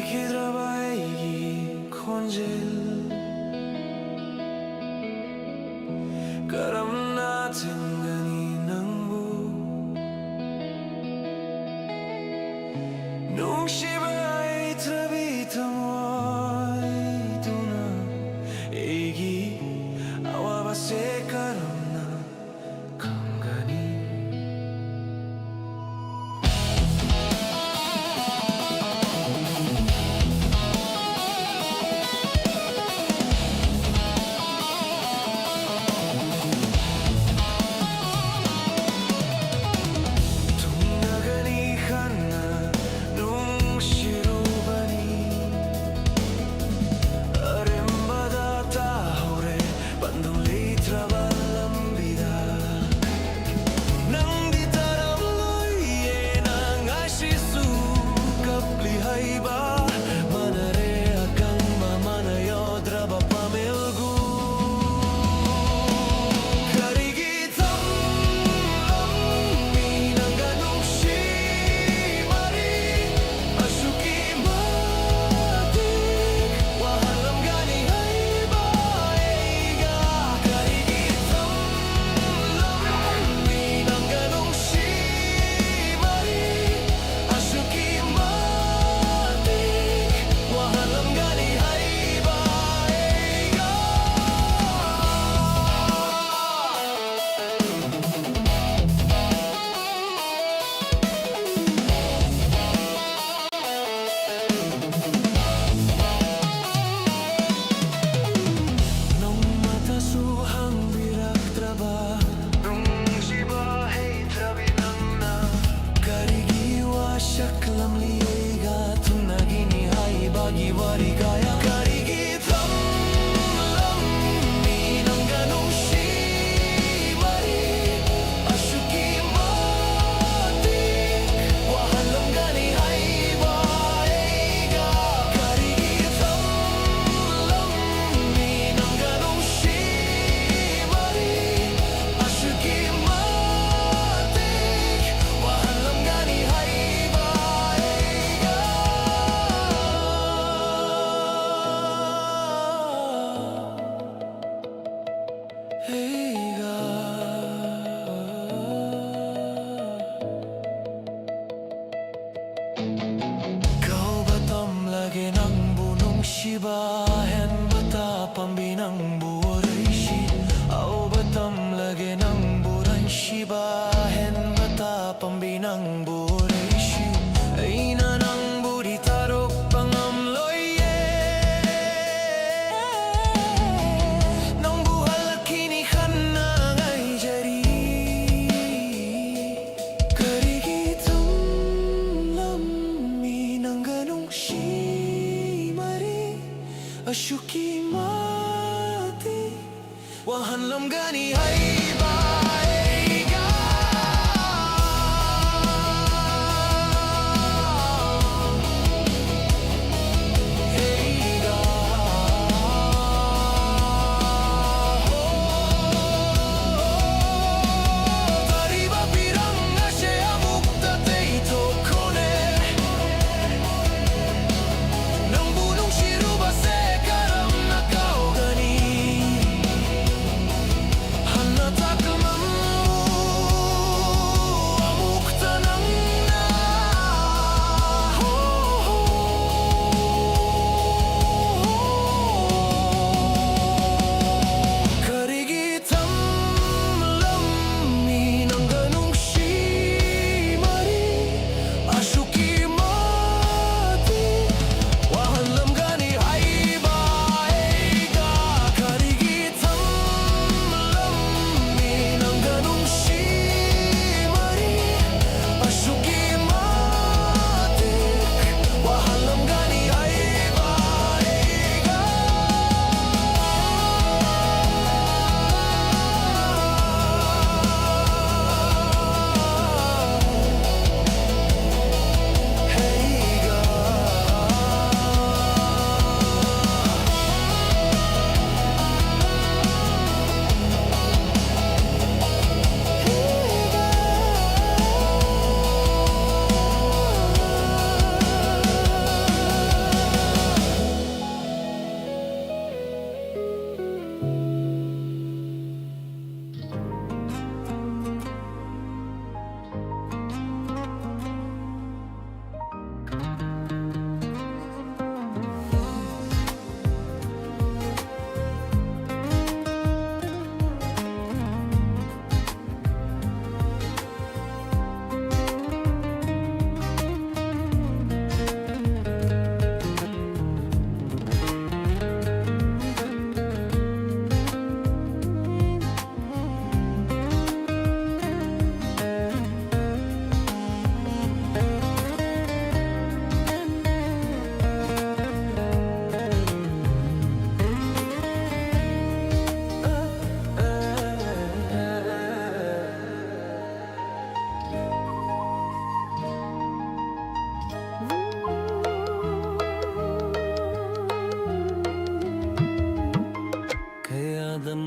Nakikidraba aigi khonjel Karam natin gani nangbu Nung shiba'y tabi tamoy Tuna aigi awa ba se karam na kangani Shibahan bata pambinang buray shi Au batam lagi nang buray Shibahan bata pambinang buray shi Ay na nang budi tarok pangamloy Nang buhal kinihan na ngay jari Karigitam lami ng ganong Ashuki mati Wahan lam gani hai baega Heiga Tariba pirang ashe amukta teito kone Nang bunong shiruba se I'm not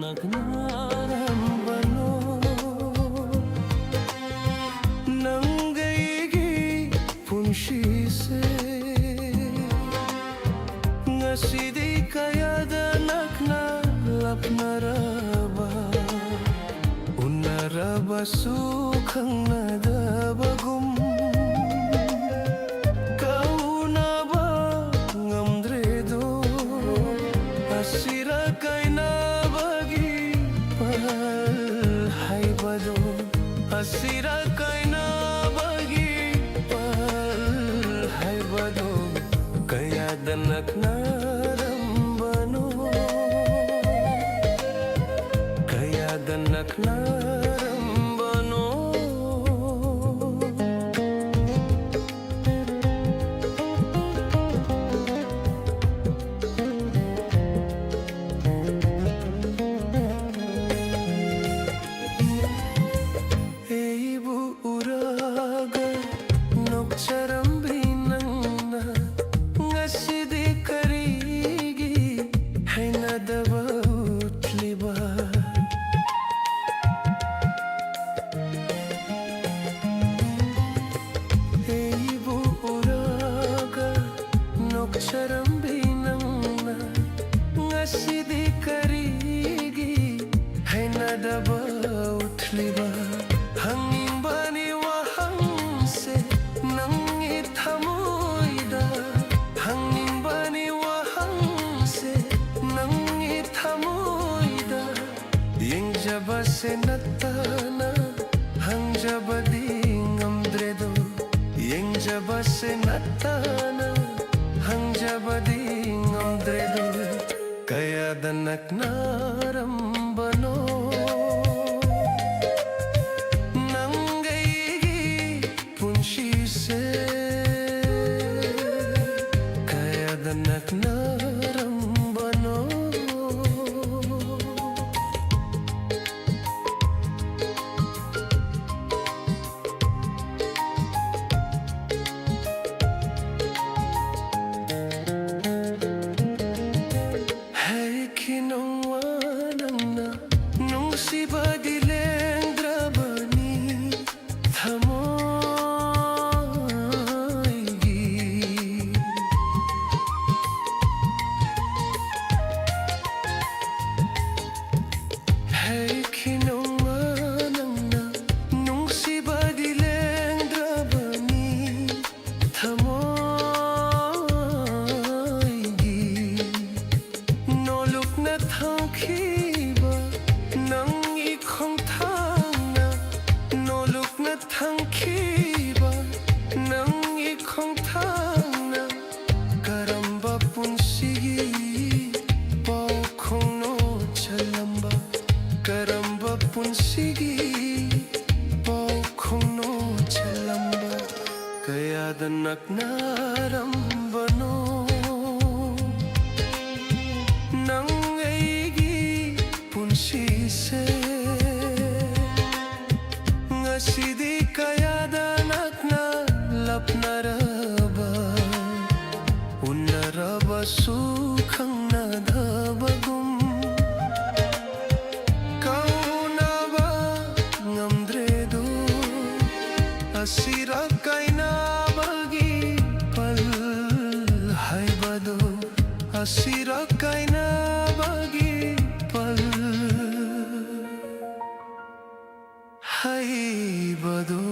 nagnaramdano ng gaigi punshise nga sidi kaya danak na lapnaraba unaraba sukhang nadabagum kauna ba ngamdredo asira kay nabagi pal haibado asira kay nabagi pal haibado kaya danak narambano kaya danak narambano uraga nokcharam binangna ngasidi karigi hainadaba utliba eibu uraga nokcharam binangna ngasidi karigi hainadaba utliba hangin bani wahangse nang itamoida hangin bani wahangse nang itamoida yung jaba se natana hang jaba di ngamdredo yung jaba se natana hang jaba di ngamdredo kaya danak narambano kaya danak narambano hay kinongwanang na nung si badileng drabani thamo kaya danak narambano nang aigi punsise nga sidi kaya danak na lapnaraba unaraba sukhang nadabagum asira kay nabagi pal haibado asira kay nabagi pal haibado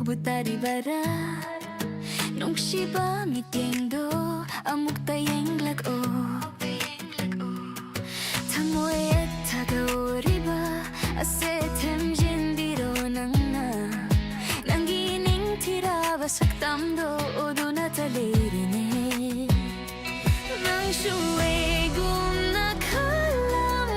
Butaribara nung shiba mitendo amuk tayeng lag-o tamoy et tagaoriba asetem jindiro nang na nangining tiraba saktamdo odo na talirine nang shuwe gum na kalam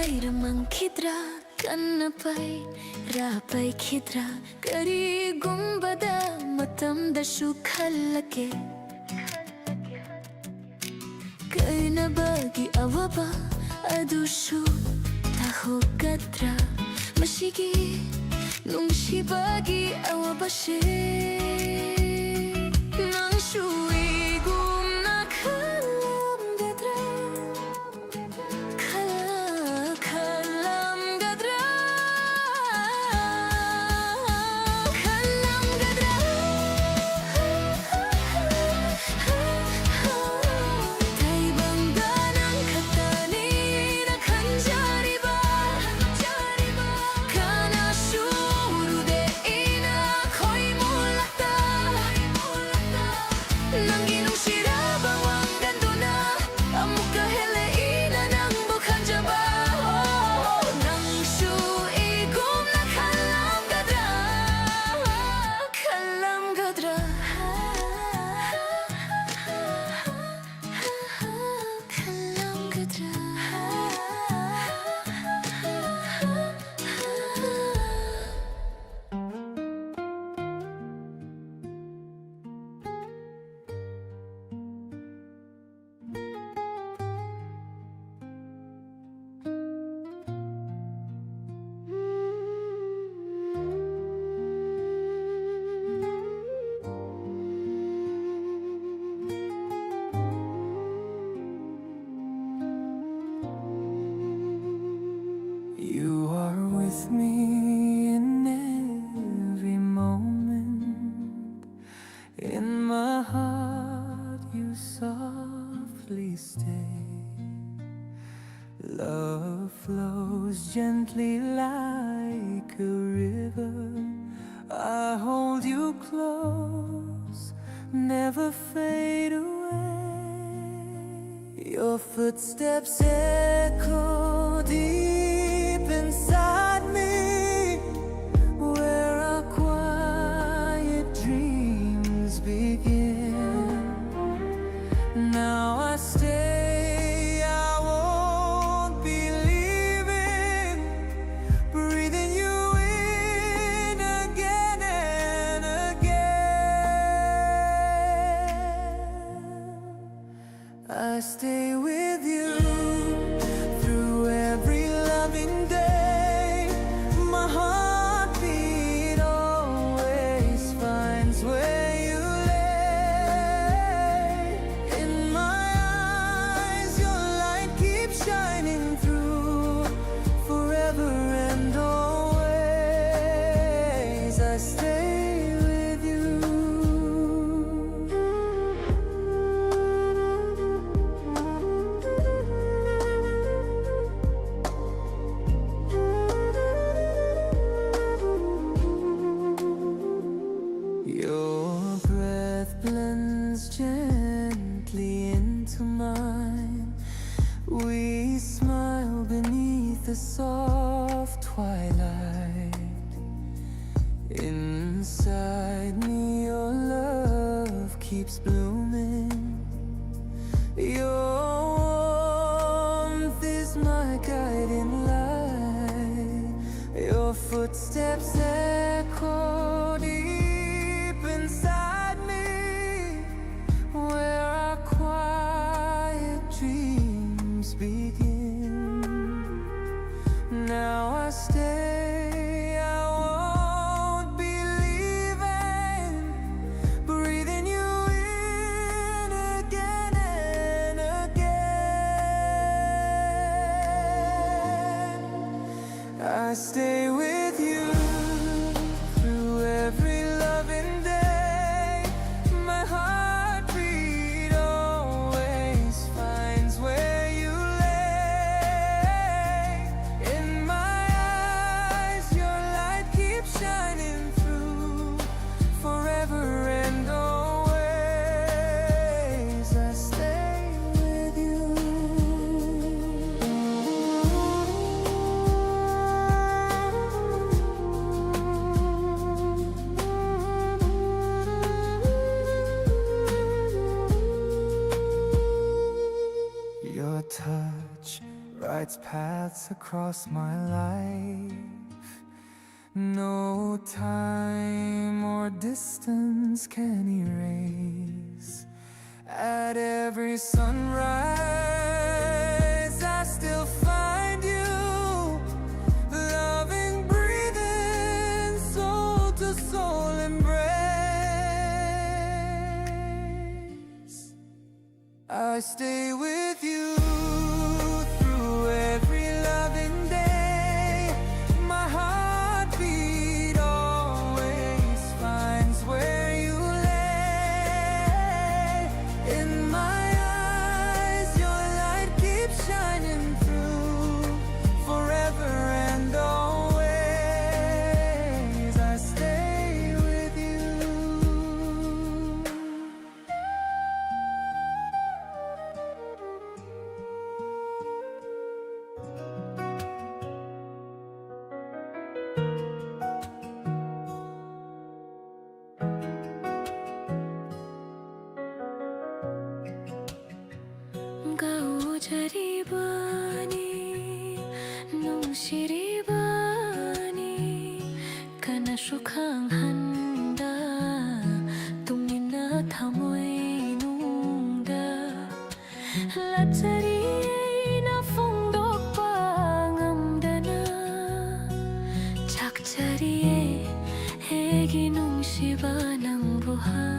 ꯃꯥꯏꯔꯃꯪꯈꯤꯗ꯭ꯔꯥ ꯀꯟꯅ ꯄꯥꯏꯔꯥꯄꯩꯈꯤꯗ꯭ꯔꯥ ꯀꯔꯤꯒꯨꯝꯕꯗ ꯃꯇꯝꯗꯁꯨ ꯈꯜꯂꯒꯦ ꯀꯥꯏꯅꯕꯒꯤ ꯑꯋꯥꯕ ꯑꯗꯨꯁꯨ ꯇꯥꯍꯧꯒꯗ꯭ꯔꯥ ꯃꯁꯤꯒꯤ ꯅꯨꯡꯁꯤꯕꯒꯤ ꯑꯋꯥꯕꯁꯦ ꯅꯪꯁꯨ 이ꯒꯨꯝ나 칼람가드라 칼람가드라 칼람가드라 대방가난 갔다니라 간자리바 가나슈루 데이나 거의 몰랐다 남기는 시라바 왕간도나 아무까 헬레이나 낭복한 자바 낭수 이곰나 칼람가드라 칼람가드라 You are with me in every moment. In my heart you softly stay. Love flows gently like a river. I hold you close, never fade away. Your footsteps echo deep inside me, where our quiet dreams begin. Now I stay, I won't be leaving, breathing you in again and again. I stay with you through every loving day. My heartbeat always finds where you lay. In my eyes your light keeps shining through, forever and always I stay with you. Your breath blends gently into mine. We smile beneath the soft twilight. Inside me your love keeps blooming. Your warmth is my guiding light. Your footsteps echo deep inside me, where our quiet dreams begin. Now I stay, I won't be leaving, breathing you in again and again. I stay with you through every loving day. My heartbeat always finds where you lay. In my eyes your light keeps shining through, forever and always I stay with you. Your touch writes paths across my life. No time or distance can erase. At every sunrise, I still find you, loving, breathing, soul to soul embrace. I stay with you through every loving day. My heartbeat always finds where you lay. In my eyes, your light keeps shining through. Forever and always, I stay with you. 가오자리바니 농시리바니 kana sukhang handa tumina thamoy nungda lachari na phongdok pangamdana chakchari hegi nungsiba nang buhay.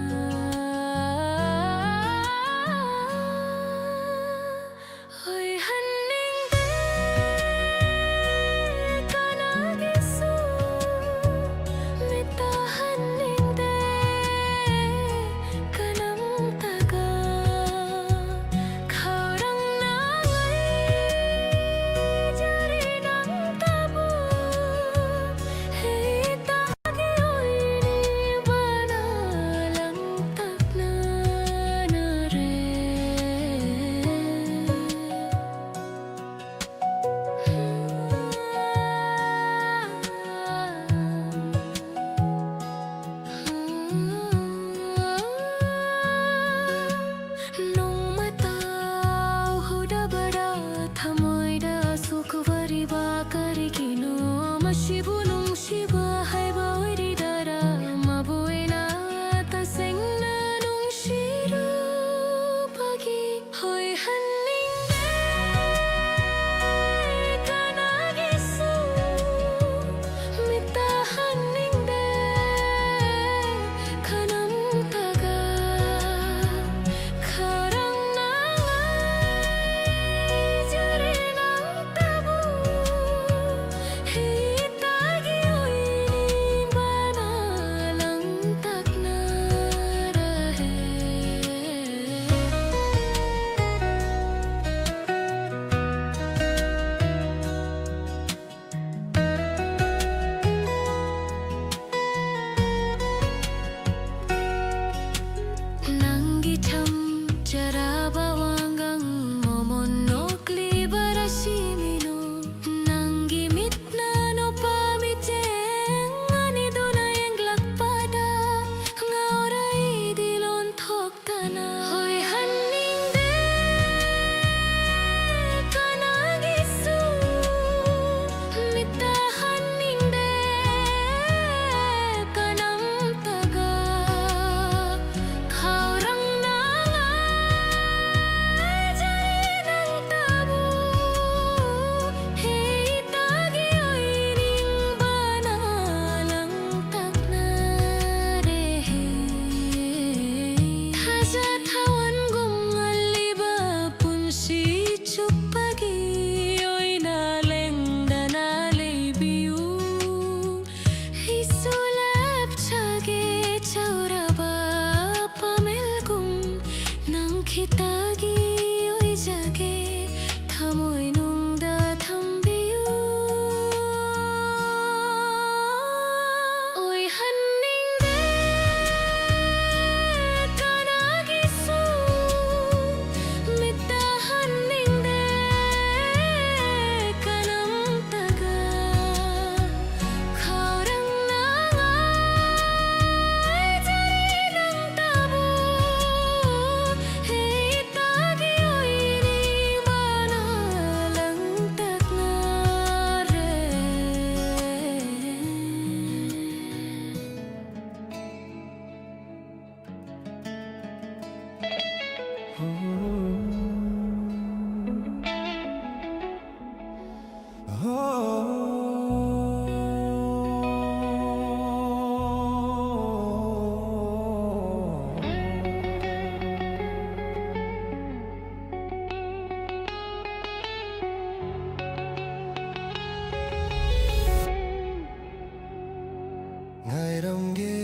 Ngày đông ghê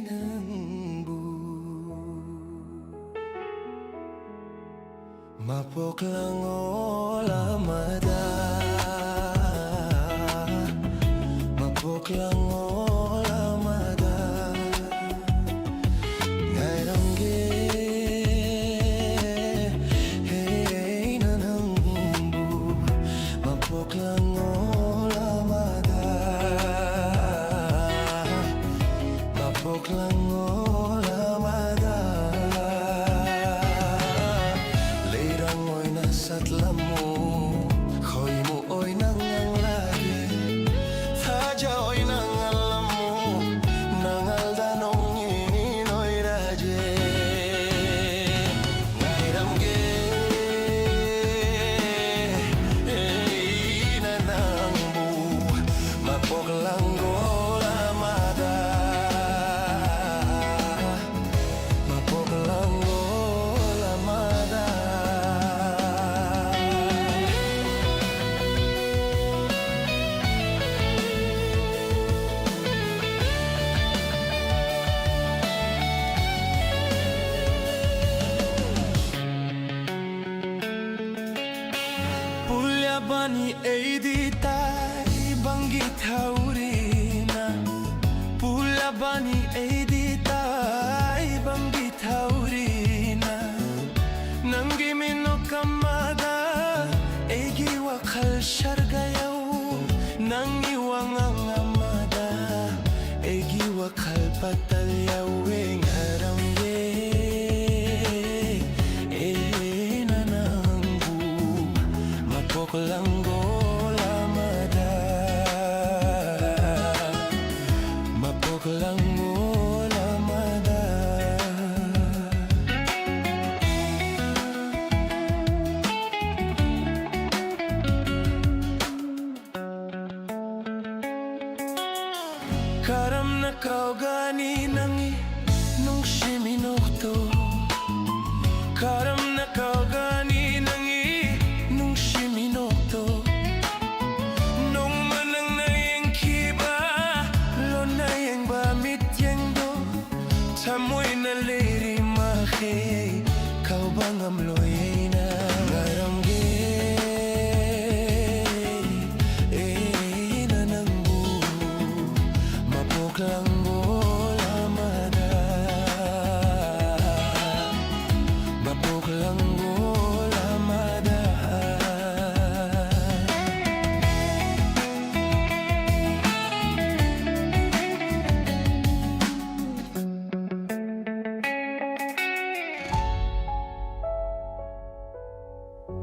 nang bu mapok lang olamada mapok lang olamada ngày đông ghê nang bu mapok lang lang olamada leirang oy nasat lamu khoy mu oy nang ang lagi thaja oy nang alamu nang aldanong inoy raje ngairam ge na nang bu mapok lang Bani eidi tai bangi thaurina pula bani eidi tai bangi thaurina nangi mino kamada egi wakhal shargayau nangi wangang amada egi wakhal patal yaweng haramge lang olamada mapok lang olamada karam na kau gani nangi nung shiminokto karam na kau gani nangi nung manang na yung kiba lo na yung bamit yung do tamoy na liri mahe kau bang amloy na ngaramge na nang bu mapok lang olamada mapok lang olamada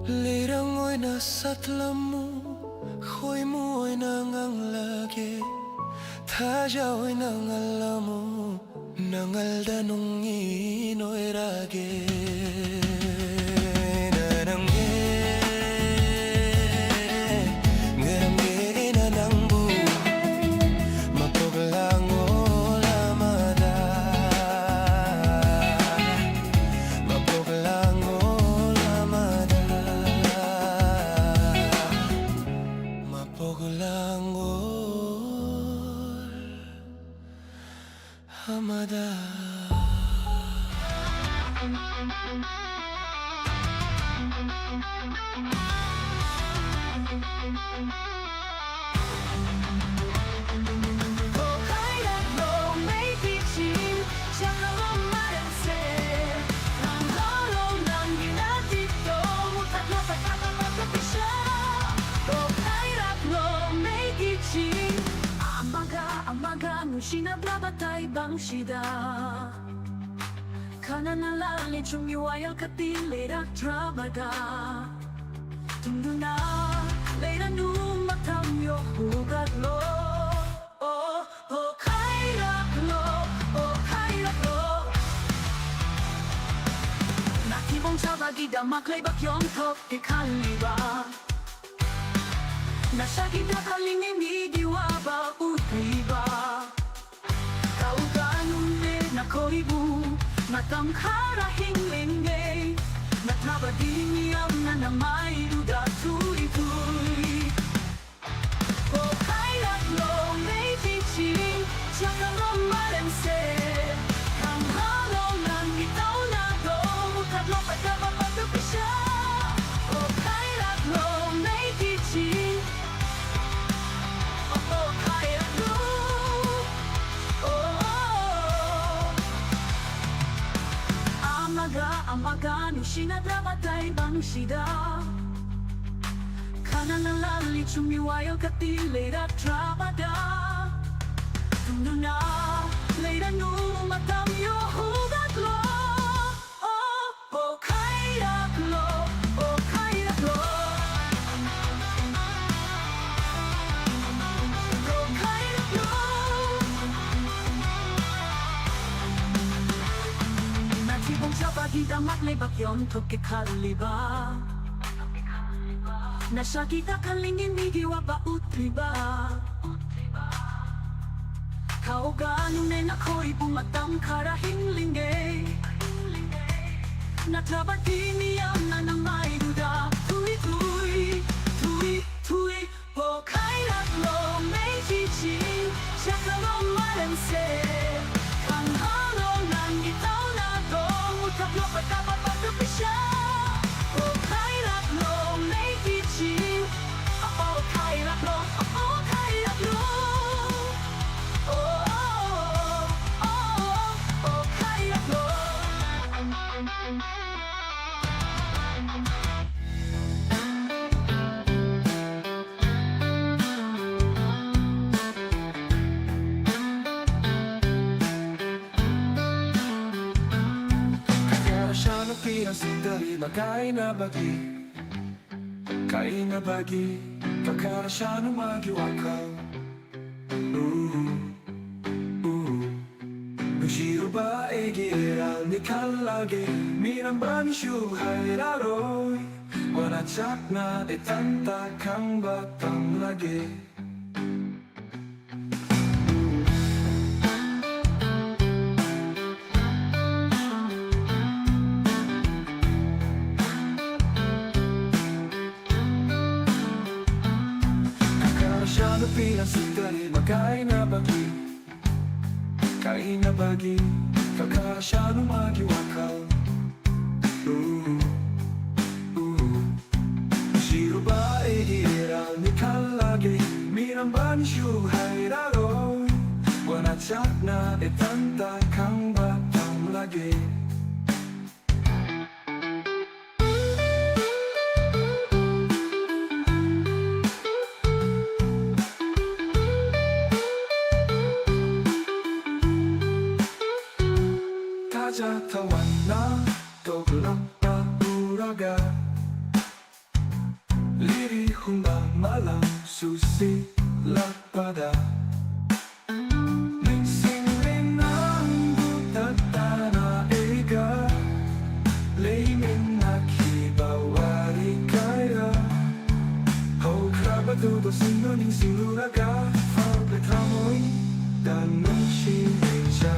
leirang oy nasat lamu khoy mu oy nang ang lagi thaja oy nang alamu nang aldanong inoy rage nanangge ngeramge na nang bu mapok lang olamada mapok lang Hamada Sinabrabatay bang sida Kananalali chumiwayal katilera trabada Tunduna Leira numatamyo hugatlo Oh, oh, kairaklo Oh, kairaklo bagi damak lebak yon tok di kaliba. Nasa kita kaling ini diwaba utiba. Kau ganun na ko ibu, matang karahing lingay. Natrabadi niyam na namay duda tui-tui. O kailat lo may teaching, siyang ang malense. Kang halong ng itaw na do, mukadlo pagkabapagdupi siya. O kailat lo may teaching, o kailat lo. Amaga nushina dramatay bang shida. Kanalali chumiwayo katilera trabada. Tunduna leira nu matamyo hugatlo. Oh kairaklo, oh kairaklo. Oh kairaklo. Natibong sa pagdamak lebak yon tok ke kaliba. Nasa kita kalingin midiwa ba utriba. Kau ganun ako'y bumatang karahing linggay. Natrabati niyam na namay duda. Tui-tui, tui-tui. O kailat lo may chiching, siya ka lo malense. Kang halong ng itaw na do, mutaplo pagkapapagdupi siya. O kailat lo may teaching, o kailat lo, o kailat lo. O kailat lo. Ang sindali magkain na bagi, kain na bagi, kakara siya nung magiwakaw. Nushiro ba egiral ni kalagi, minang banisyu hairaroy. Wanacak na itanta kang batang lagi. Pilang sundali magkain na bagi, kain na bagi, kakasya nung magiwakaw. Shiro ba egiral ni kalagi, minang banisyu hairaroy. Wanacak na itanta kang batang lagi. Tawan na toglak pa uraga, liri humba malang susi lakpada. Lingsing rin ang butat na ega, laymin na kibawari kaya. Ho krabatudo sinuning sinuraga, farbetramoy danong sineja.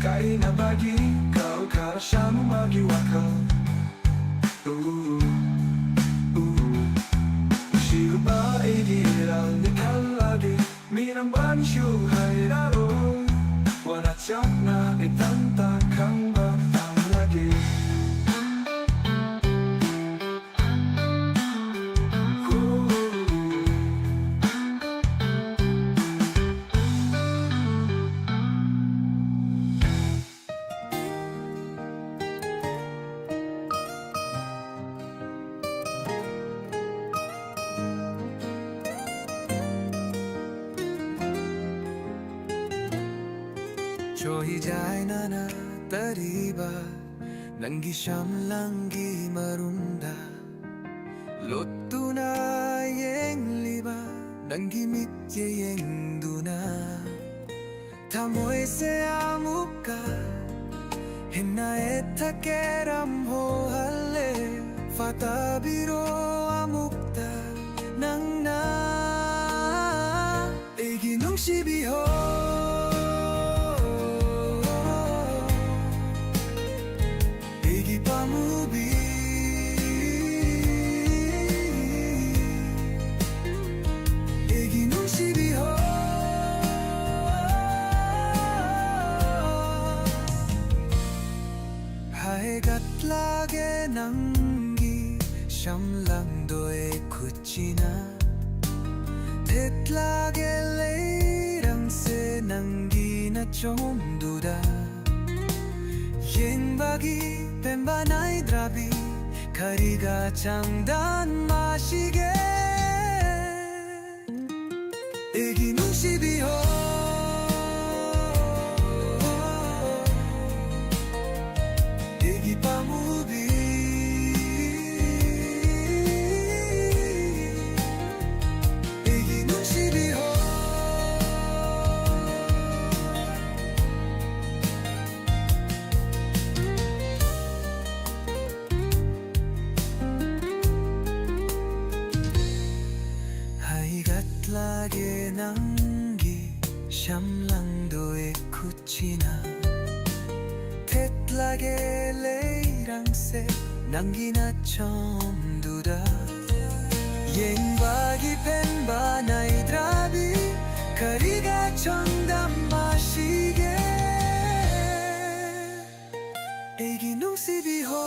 Kain na bagi, kau karasya mo magiwakaw. Shiro ba egiral ni kalagi, minang banisyu hairaroy. Wanacak na itanta kang batang lagi. जो ही जाए ना ना तरीबा Nanggi siyam langgi marunda Lotuna yeng liba Nanggi mitye yeng duna Tamoy se amuka Hina eta keram ho hale Fatabiro amukta Nang na Iginong sibiho Lage nangi siyam lang do'y kutsina Tet lage leirang se nangi na chomduda Yeng bagi pembanay drabi Kariga changdan masige Iginong sibiho Pamubi Iginong sibiho Haigat lage nanggi siyam lang do'y kutsina Lage leirang se nanggi na chomduda Yeng bagi penbanay drabi Kariga chongdam masige Iginong sibiho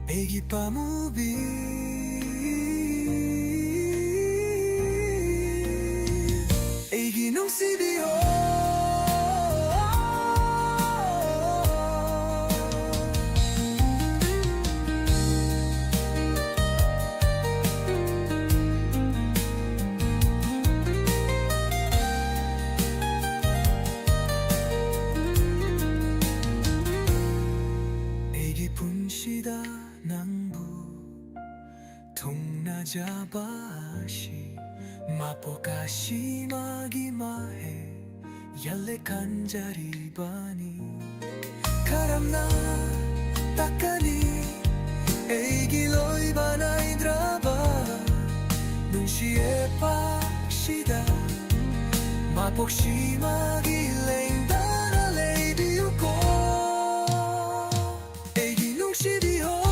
Igi pamubi Iginong sibiho Igi punshida nangbu 동나자바시 마포가시 마기마해 얄레 간자리바니 가람나 딱가니 에이기로이 바나이 드라바 눈시에 박시다 마폭시 마기레인 다나 레이비우고 에이기 눈시비호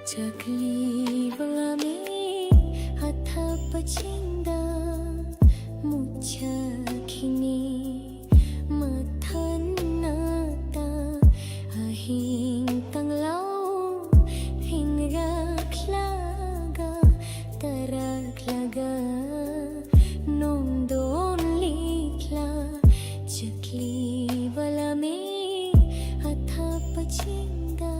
Chakli balame hatha pachinda mucha khini mathan nata ahing tanglau hing raklaga taraklaga nom don likla chakli balame hatha pachinda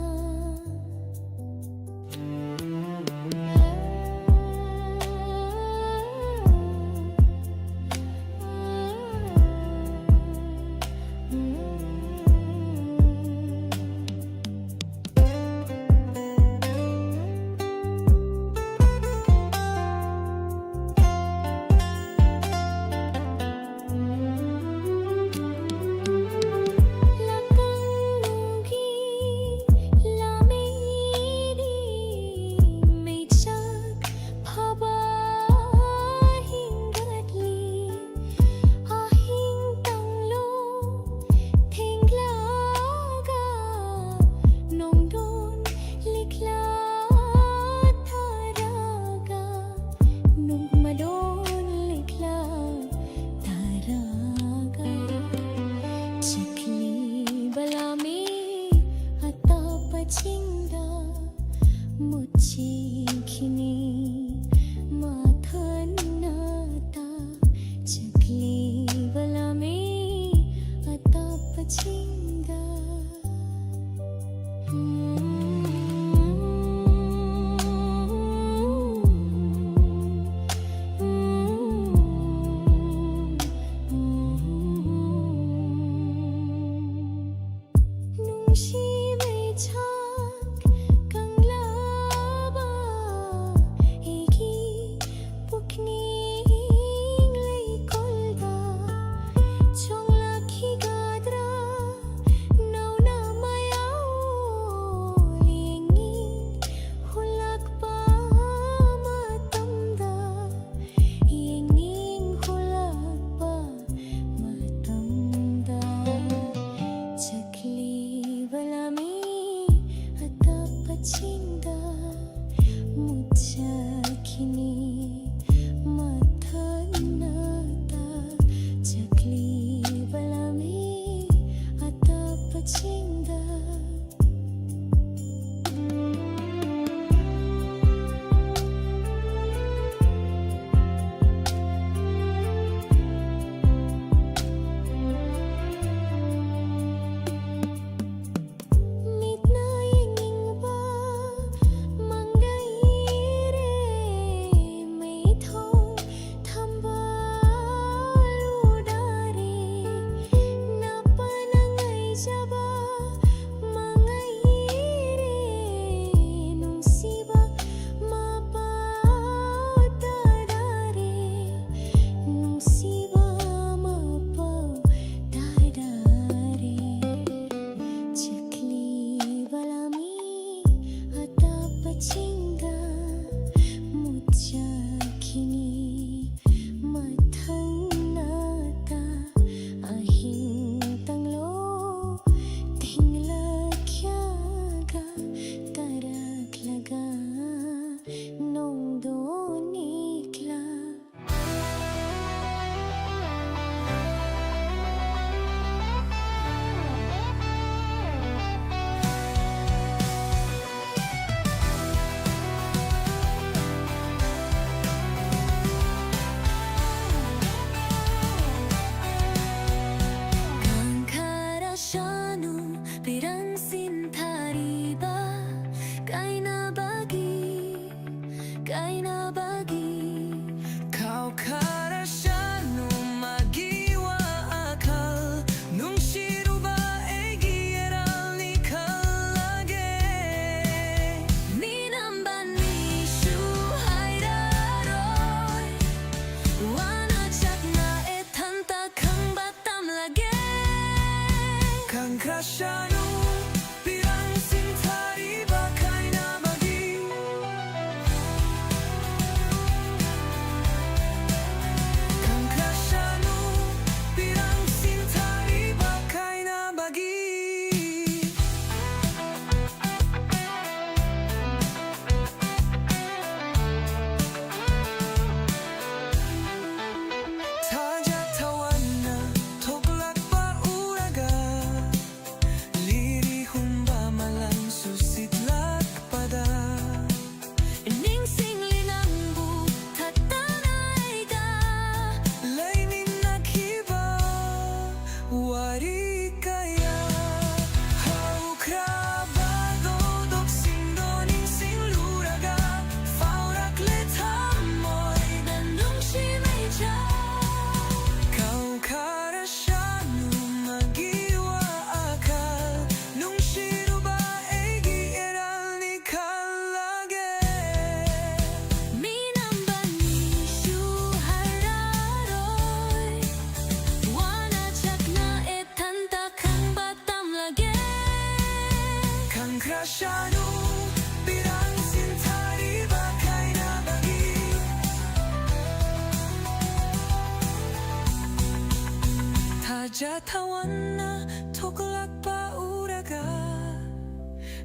Jatawana toklak pa uraga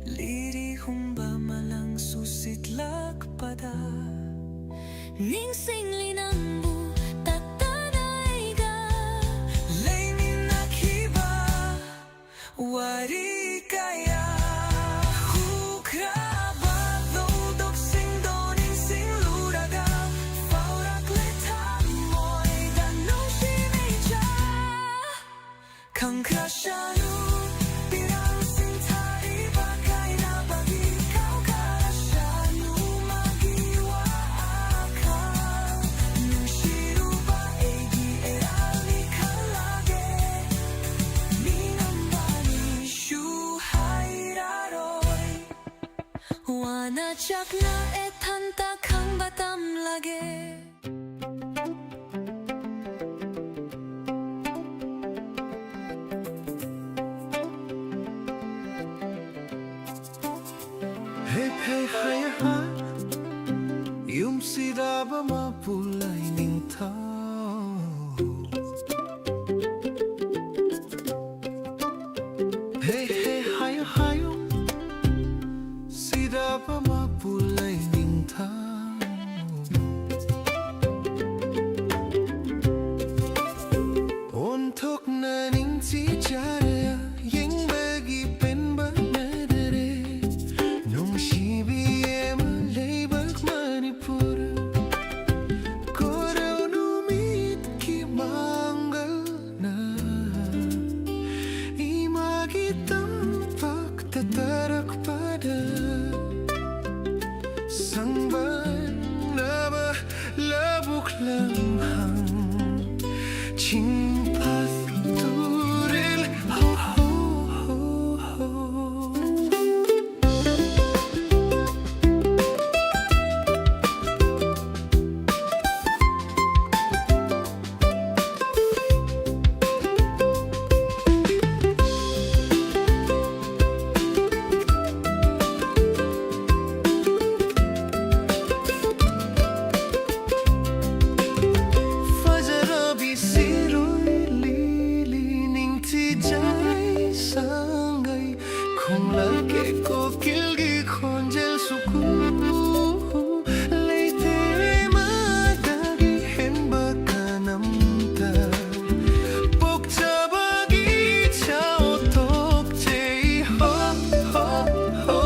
Liri humba malang susitlak pada Ning sing linambu tatanaiga Laini nakiba wari kaya Hukraba dodok sing doning sing luraga Faurak letamoy danong simeja Kang krashanu pirang sing tari bagay na bagi Kau karashanu magiwa akal Nung shiruba egi erali kalage Minambani shuhai raroy Wana chakna etanta kang batam lage Hey hey hay hay Yum sidaba mapulay ning tao Hey hey hay hay Sidaba mapulay ning tao Ontok na ning si jaya Yeng bagi pen ba na dere Nung shibiye malay bag Manipur Koraw numit ki manggal na Imagitam pagtatarak pada Sangban na ba labuk langhang Chingpas turil ho ho ho ho Fajarabi siroi lili ning ti jai sangai Kung lagi ko kilgi konjel suku Leite madagi henba kanamta Pokcha bagi chao tok chei ho ho ho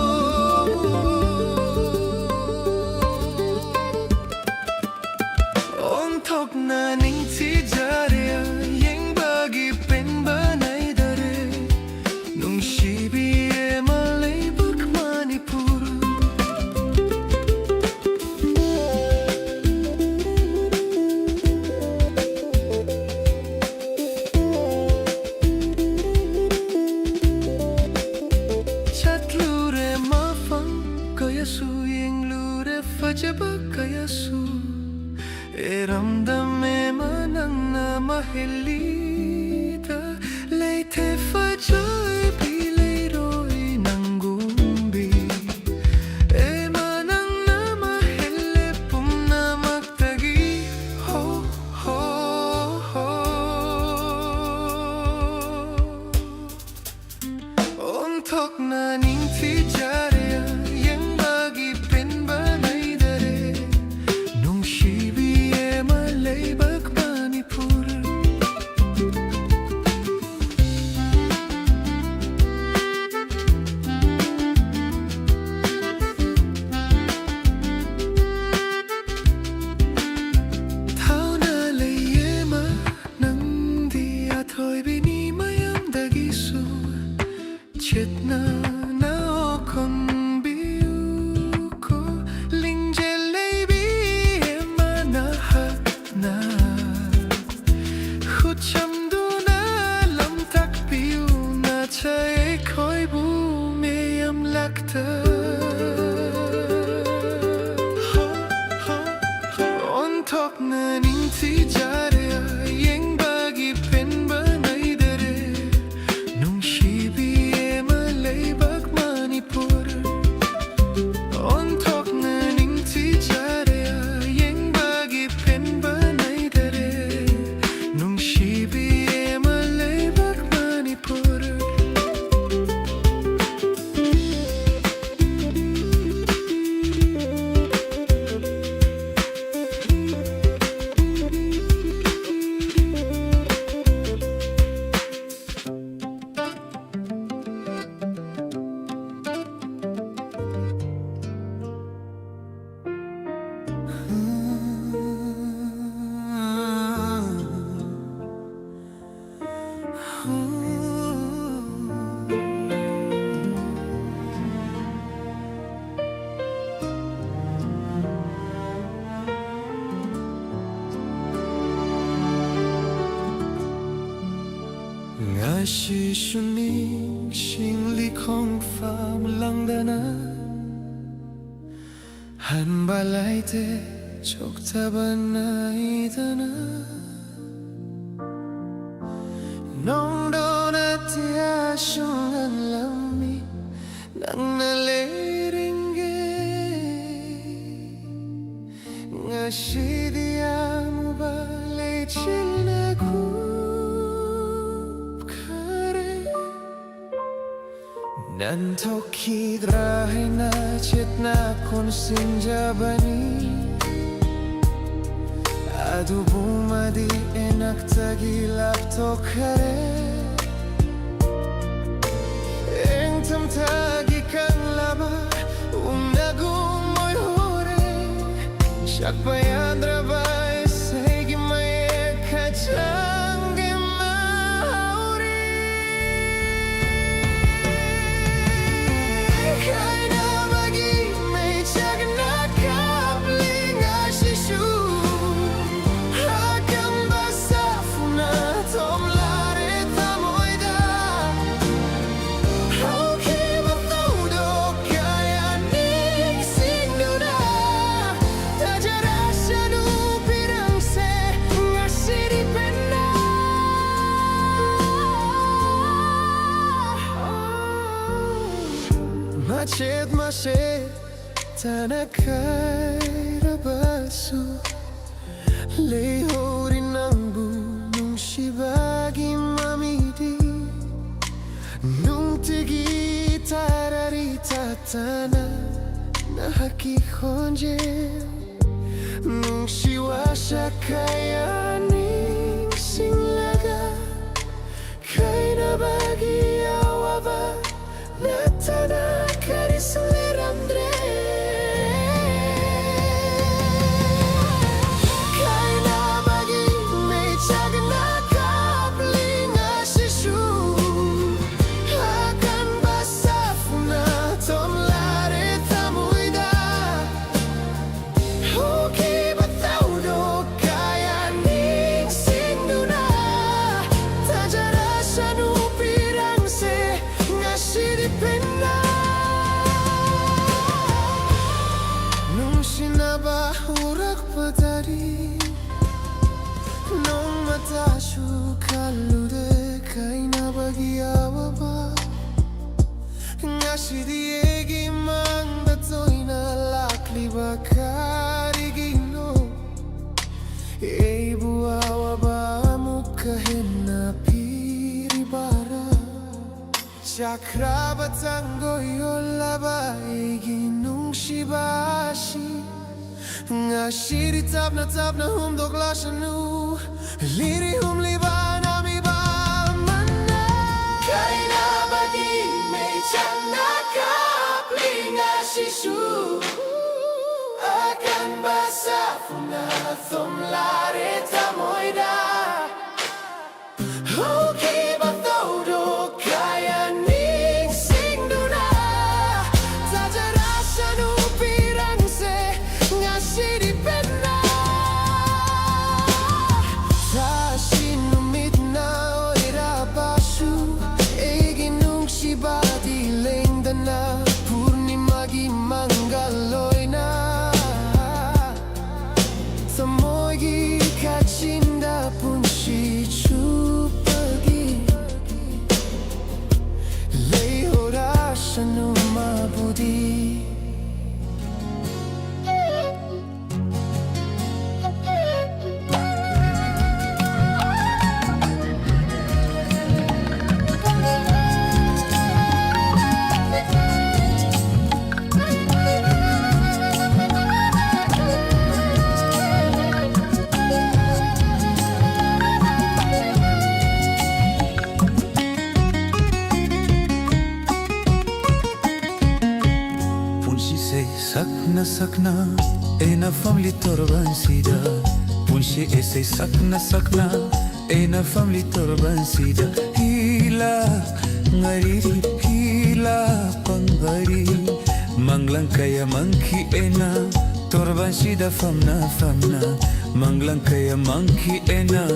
Ontok na ning ti jarea Yeng bagi pen banay dare Nung shibiye malay bag Manipur Chat lure mafang kaya su Yeng lure fajaba kaya su Eramdame manang na mahelita Leite fajay pilay roy ng gumbi E manang na mahele pum na magtagi Ho ho ho Ontok na ning ti jarea Yang bagi pen banay dare Nung shibiye malay bag Manipur 是属你心里空放浪的呢한발来때 촉잡은 나이다 나 농도 나 tia sungan lami nang naliringge ngasi dia mo balik na Nantoki drahay na chet na konsinjabani Adu bumadi enak tagilap tokare Eng tam tagi kang laba Unagum moy hore Siak bayan drabay Segi maye kachang Macet macet tanah kaya basu Lehori ng bunong sibagi mamidi Nung tigi tararita tanah na hakikonje Nung siwa sa kayaning singlaga Kaya na bagi awaba Natana karisler andre Kaina bagi may chagna kaplinga shishu Akan basafuna tomlare tamuida Hoki bataudo kaya ning singduna Tajara sanu pirang se ngasi dipenda Nung sinabahurak padari Nung matasyo kalude kay nabagiyawa ba Ngasi diegi mang batoy na lakli bakarigino Ei buawa ba mukahin na piribara Chakra batango yola ginung shibashi Ngashiri tapna humdok lashanu Liri liba mi ba mana Kaina bagi may chana kapli ngashishu Akan basafuna thumlare tamoida Okay bathodo kaya ning singduna Tajarasa no pirang se ngasi dipena Tasinumit na oira basu Eginung sibadi lengdana Purnimagi mangaloy na Samogi kachinda punshi chupagi Leihora sanu mabudi Sakna ena family torban sida punshi ese sakna ena family torban sida hila ngari hila pangari manglang kaya mangki ena torban sida famna manglang kaya mangki ena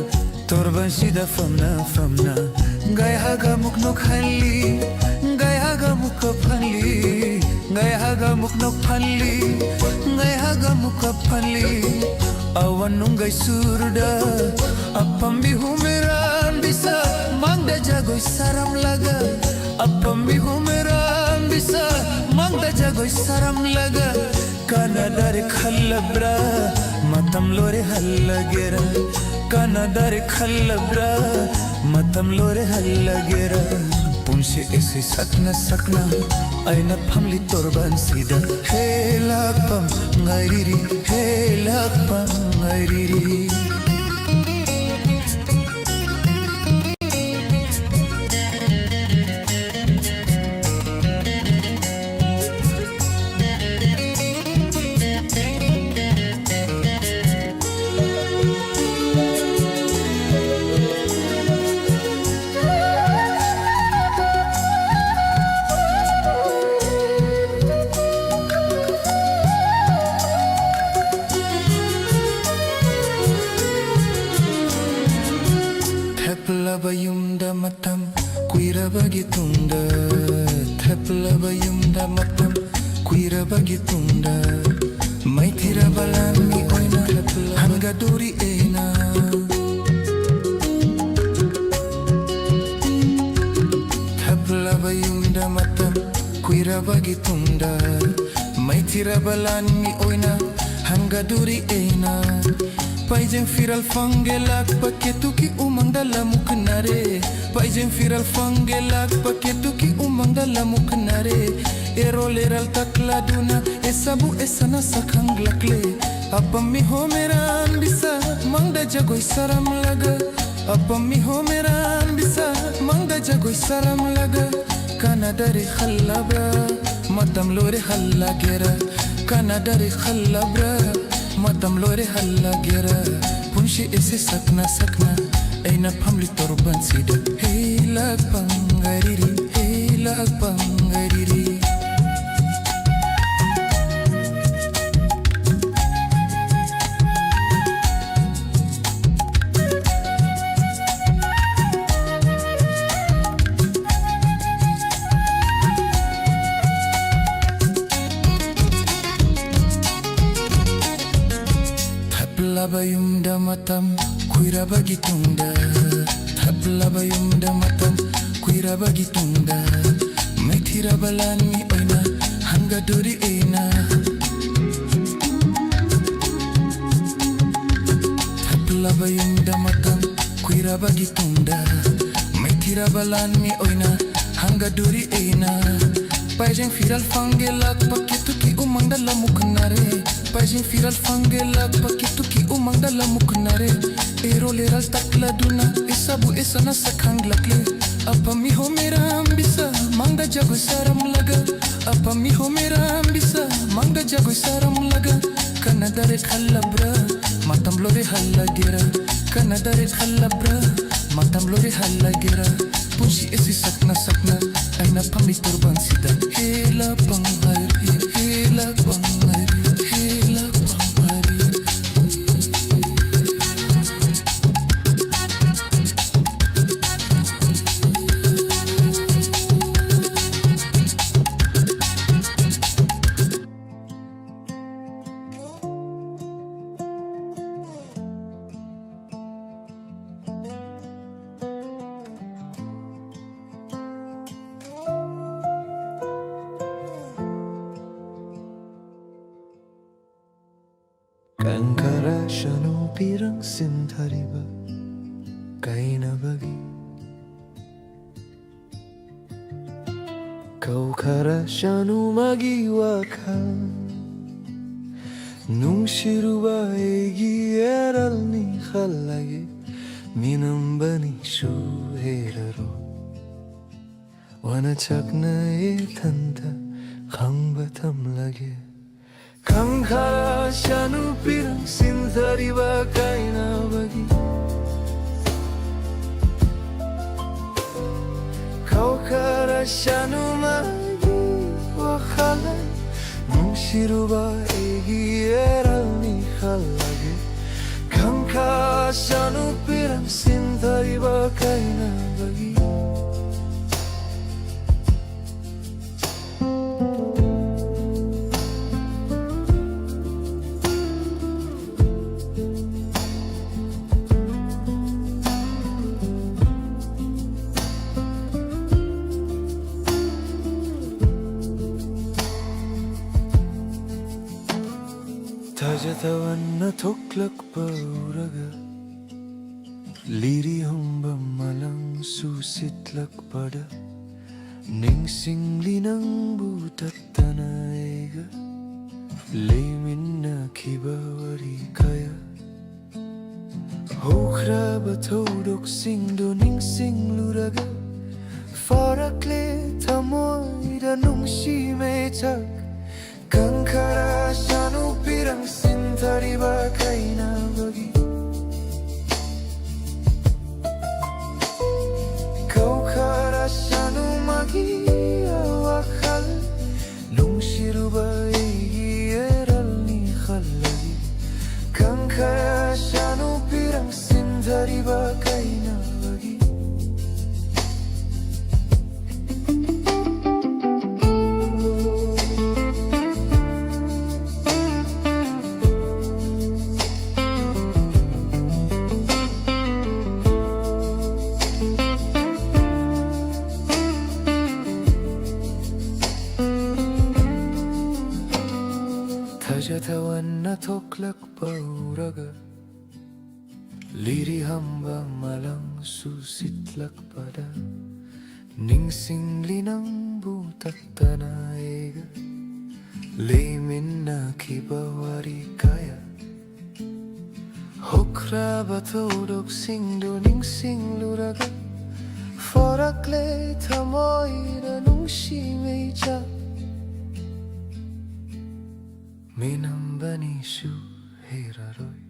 torban Torbansida famna Gaya haga muknok hanli Gaya haga mukap hanli Gaya haga muknok hanli Gaya haga mukap hanli Awan nunggay surda Apam bihumeran bisa Mangda jagoy saram laga Apam bihumeran bisa Mangda jagoy saram laga Kana dari khallabra Matam lore hallagera Kana dari khallabra Matam lore hallagera Punshi isi sakna Aina phamli torban sida Hey lakpam ngairiri Hey lakpam ngairiri Bayumda matam kuira bagitunda Thapla bayumda matam kuira bagitunda Maithira balami oina hanga duri ena Thapla bayumda matam kuira bagitunda Maithira balami oina hanga duri ena Paijem firal fangelak paketu ki umang dalam muknare Paijem firal fangelak paketu ki umang dalam muknare Eroleral takladuna esabu esana sakang lakle Apam mi homeran bisa mangda jagoy saram laga Apam mi homeran bisa mangda jagoy saram laga Kana dari khallabra matam lore hallagera Kana dari khallabra Matam lore hallagera Punshi ese sakna Aina phamli torban sida Hey lakpam ngairiri Hey lakpam ngairiri Bayumda matam kuira bagitunda Thapla bayumda matam kuira bagitunda Maithira balani oina hanga duri ena Thapla bayumda matam kuira bagitunda Maithira balani oina hanga duri ena Paijem firal fangelak paketu ki umang dalam muknare Paijem firal fangelak paketu ki umang dalam muknare Eroleral takladuna esabu esana sakang lakle Apa mi homeram bisa mangda jagoy saram laga Apa mi homeram bisa mangda jagoy saram laga Kana dari khallabra matam lore hallagera Kana dari khallabra matam lore hallagera Punshi esi sakna Aina phamli torban sida Hela panghari Hela panghari Hela panghari Kankara shanu pirang sinthariba kaina bagi Kaukara shanu magi wakan nung shiruba egi eral ni khalage minam bani shuheraro wana chakna e thanta khangbatam lage Kankara shanu pirang sinthariba kaina bagi Kaukara shanu magi wakhala nung shiruba egi eral ni khalage Kankara shanu pirang sinthariba kaina bagi Tajatawan na tuklak pauraga Liri humba malang susitlak pada Ningsing linang butat tanaiga Laymin na kibawari kaya Hokra batodok singdo ningsing luraga Farakle tamoy da nungshi mechak Kankara shanu pirang sintari ba kaina bagi Kaukara shanu magi awakal Nungshiru ba igi eral ni khalagi Kankara shanu pirang sintari ba kaina bagi Tajatawan na tuklak pauraga Liri hamba malang susitlak pada Ningsing linang butat tanaiga Laymin na kibawari kaya Hokra batodok singdo ningsing luraga Farakle tamoy da nungshi mecha Minambani shu heraroy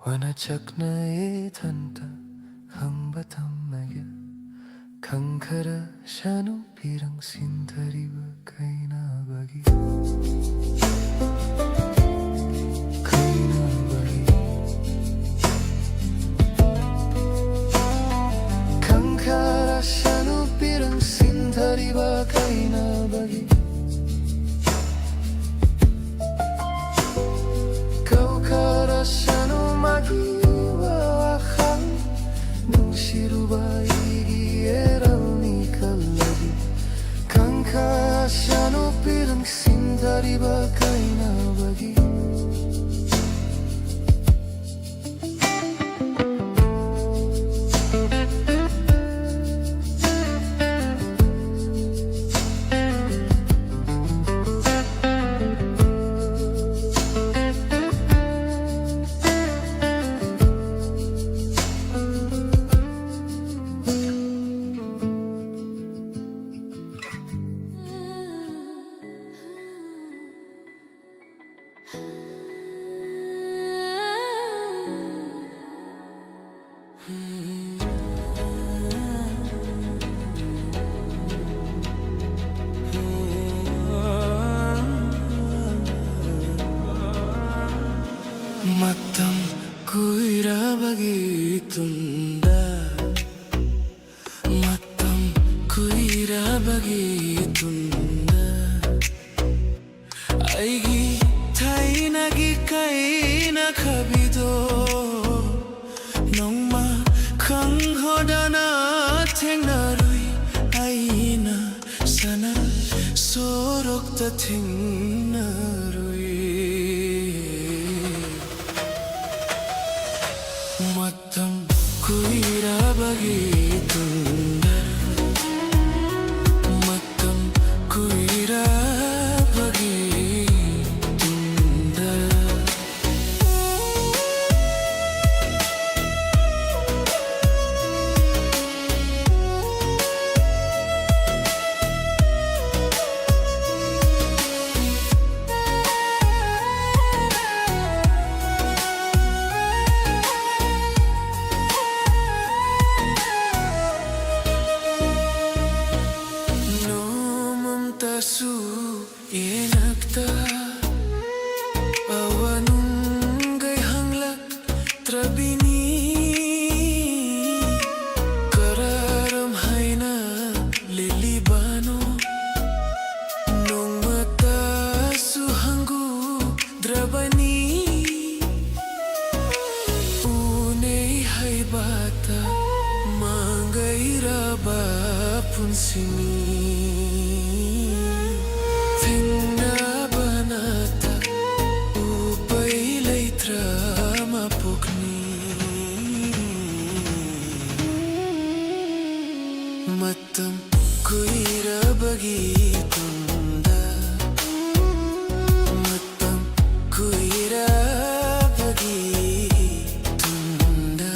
Wanachak na etanta hambatamagya Kankara shanu pirang sintariba kaina bagi Kaina bagi Kankara shanu pirang sintariba kaina bagi Kaukara shanu magi wawakal Nungshiru ba igi eral ni kalagi Kankara shanu pirang sintari ba kaina bagi Matam kuira bagi tunda Matam kuira bagi tunda Aigi tainagi kaina kabido Nongma kanghodana tengnarui aina sana sorokta tengnarui Matam kuira bagi tunda Matam kuira bagi tunda bata mangairaba punsini thinaba nata upai leitra mapukni matam kuirabagi tunda matam kuirabagi tunda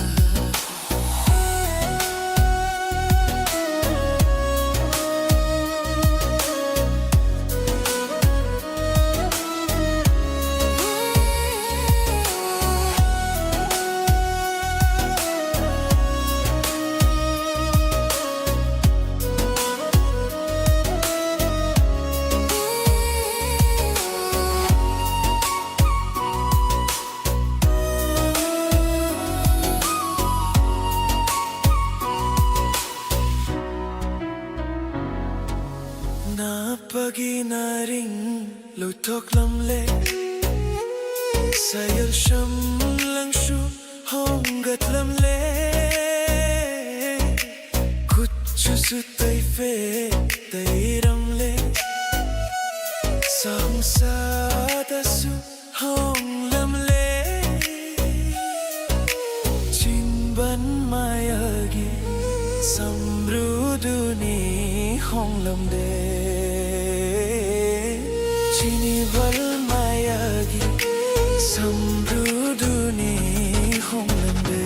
Pagi naring lutok lamle sayal sham langshu hongat lamle kuchu su tai fe tai ramle samsa dasu hong lamle chinban mayagi samruduni hong lamde Chini bal mayagi samruduni honglande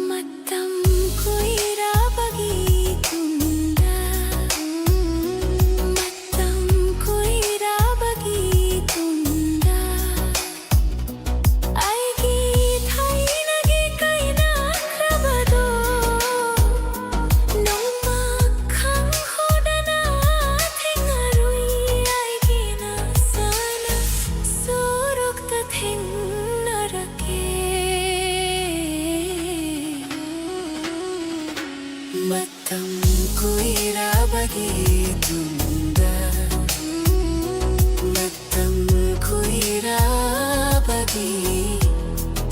Matam kuirabagi tunda Matam kuirabagi tunda Aigi thainagi kaina krabado Matam kuirabagi tunda Matam kuirabagi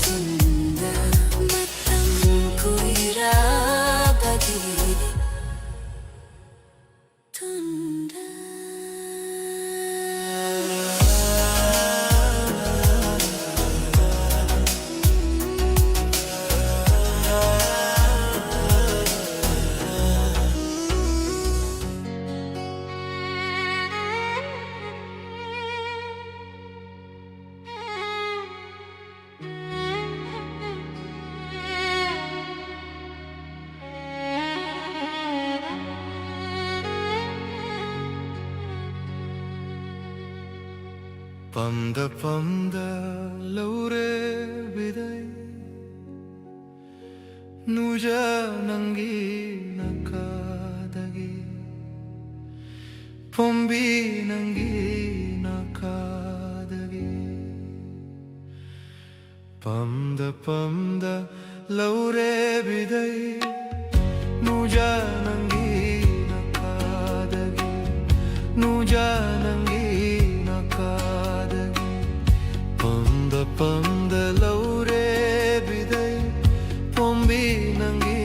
tunda Matam kuirabagi tunda Pamda laure bidai nuja nangi nakadagi pombi nangi nakadagi Pamda laure bidai nuja nangi nakadagi nuja nangi nakadagi Pamda laure bidai pombi nangi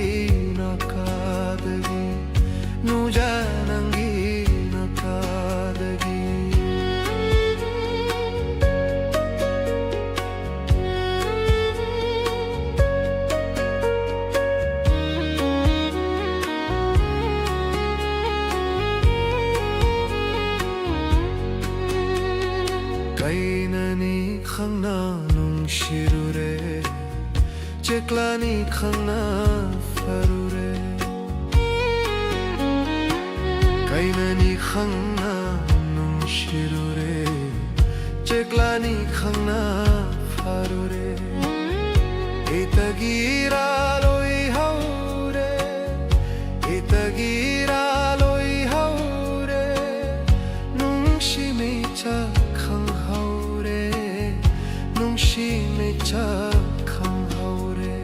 nakadagi nuja nangi nakadagi Kainani khangna nung shirure Cheklani khangna farure Kainani khangna nung shirure Cheklani khangna farure Itagira loi haure Itagira loi haure Nung shimicha khang haure Nung shimicha khang haure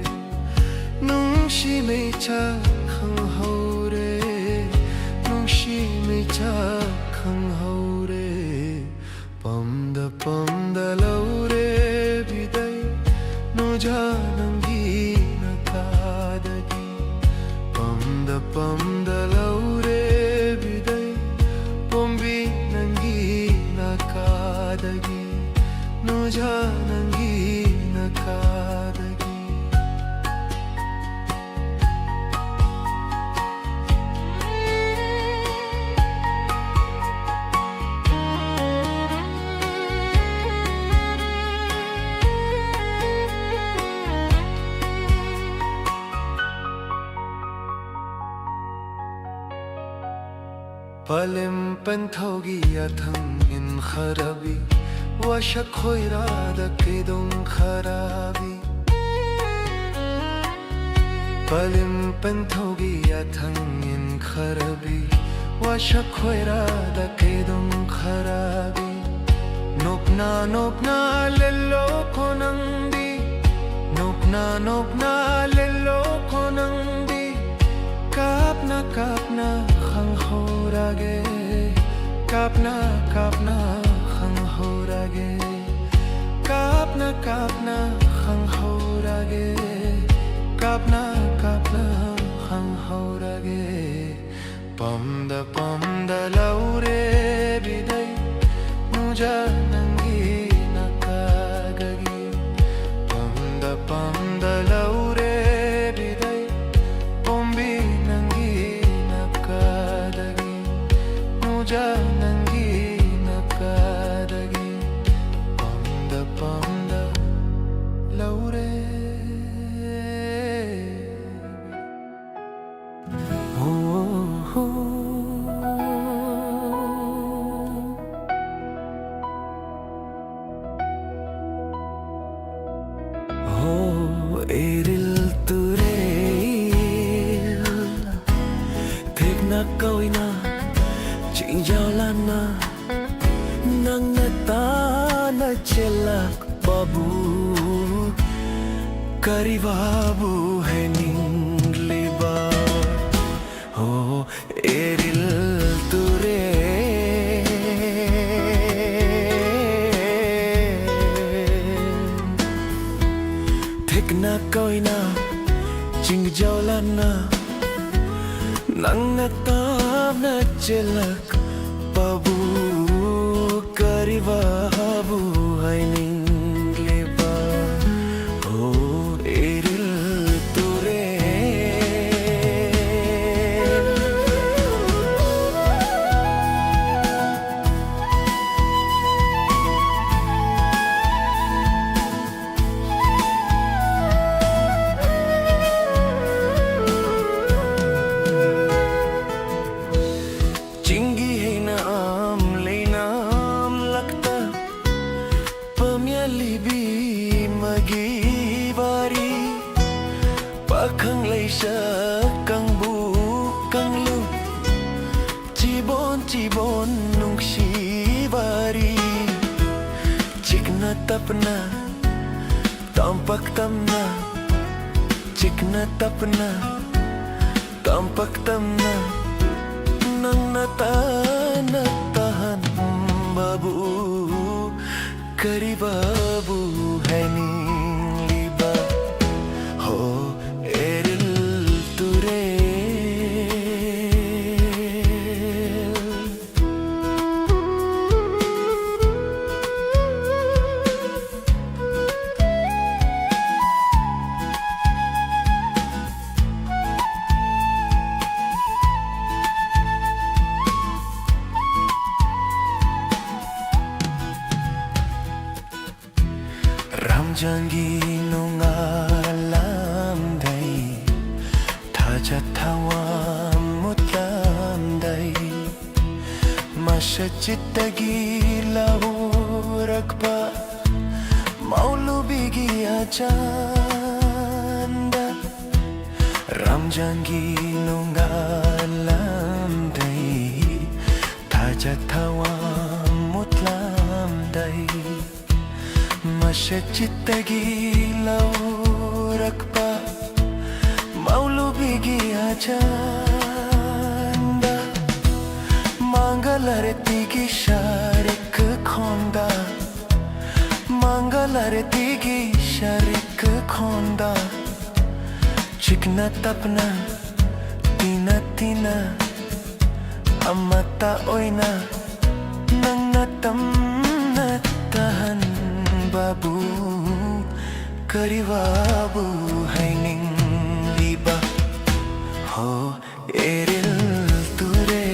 Nung shimicha khang haure Nung shimicha khang haure Pamda laure nakadagi Palim penthogi athang in kharabi Washa khoirada kidong kharabi Palim penthogi athang in kharabi Washa khoirada kidong kharabi Nopna lelo konandi Nopna lelo konandi Kapna khang horage Kapna khang horage Kapna khang horage Kapna khang horage Pamda laure bidai Muja nangi nakagagi Pamda laure bidai Pombi nangi nakadagi Muja nangi nakadagi Pamda laure Eril turel Thekna koina Chingjawlana Nang natana chelak babu Kari babu hai ningliba Oh eril turel Thekna koina Chingjawlana Nang natana chelak babu Kari babu hai ningliba Oh eril Pakhang leisa kang bu kang lu Chibon nungsi bari Chikna tapna tampak tamna Chikna tapna tampak tamna Nang natahan babu Kari babu hai ningliba Oh Ramjangi nungalam dai Thajatawa mutlam dai Masajitagi laurakpa Maulu bigi ajanda Ramjangi nungalam dai Thajatawa mutlam dai Masajitagi laurakpa Maulu bigi ajanda Mangalare tigi sharik khonda Mangalare tigi sharik khonda Chikna tapna tina Amata oina Nang natam natahan babu kariwabu haining liba ho eril ture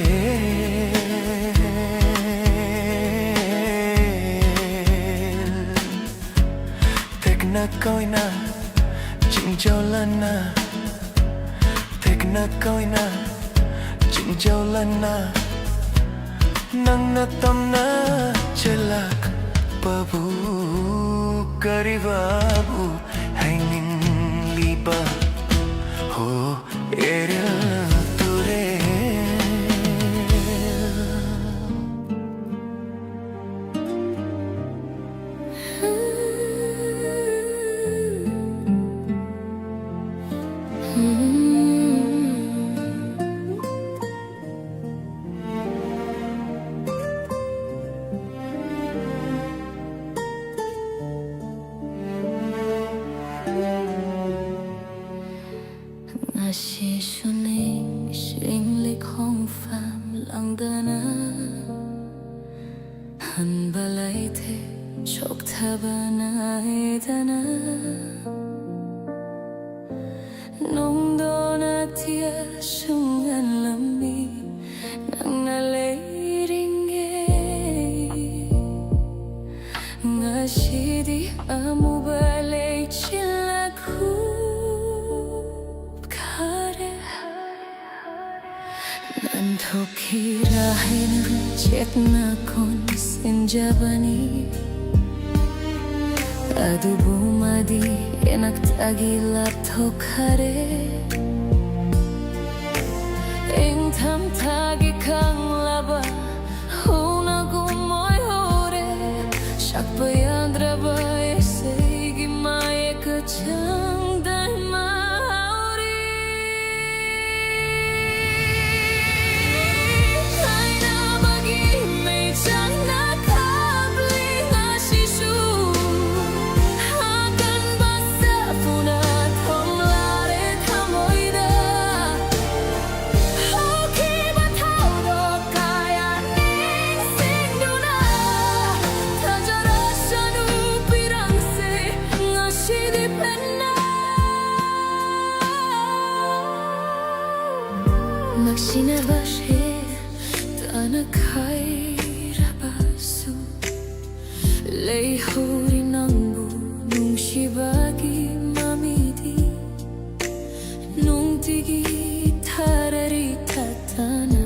tekna koina jingjolana tekna koina jingjolana nang natamna chelak babu kariwabu haining liba ho eril ture Ngasi suning sing lik hong pham lang dana han balai the chok thabana dana nong dona tia sungan lambi nang na le ringe ngasi di amu balai chilaku Thokirahin chetna kon sinjabani adu bumadi enak tagilap thokare eng tham thagi kang laba huna gumoy hore shakpa yandra ba esegi mae kachang dai Maksina bashe tana khaira basu lei huri nambu nung shibagi mamidi nung tigi tarari tatana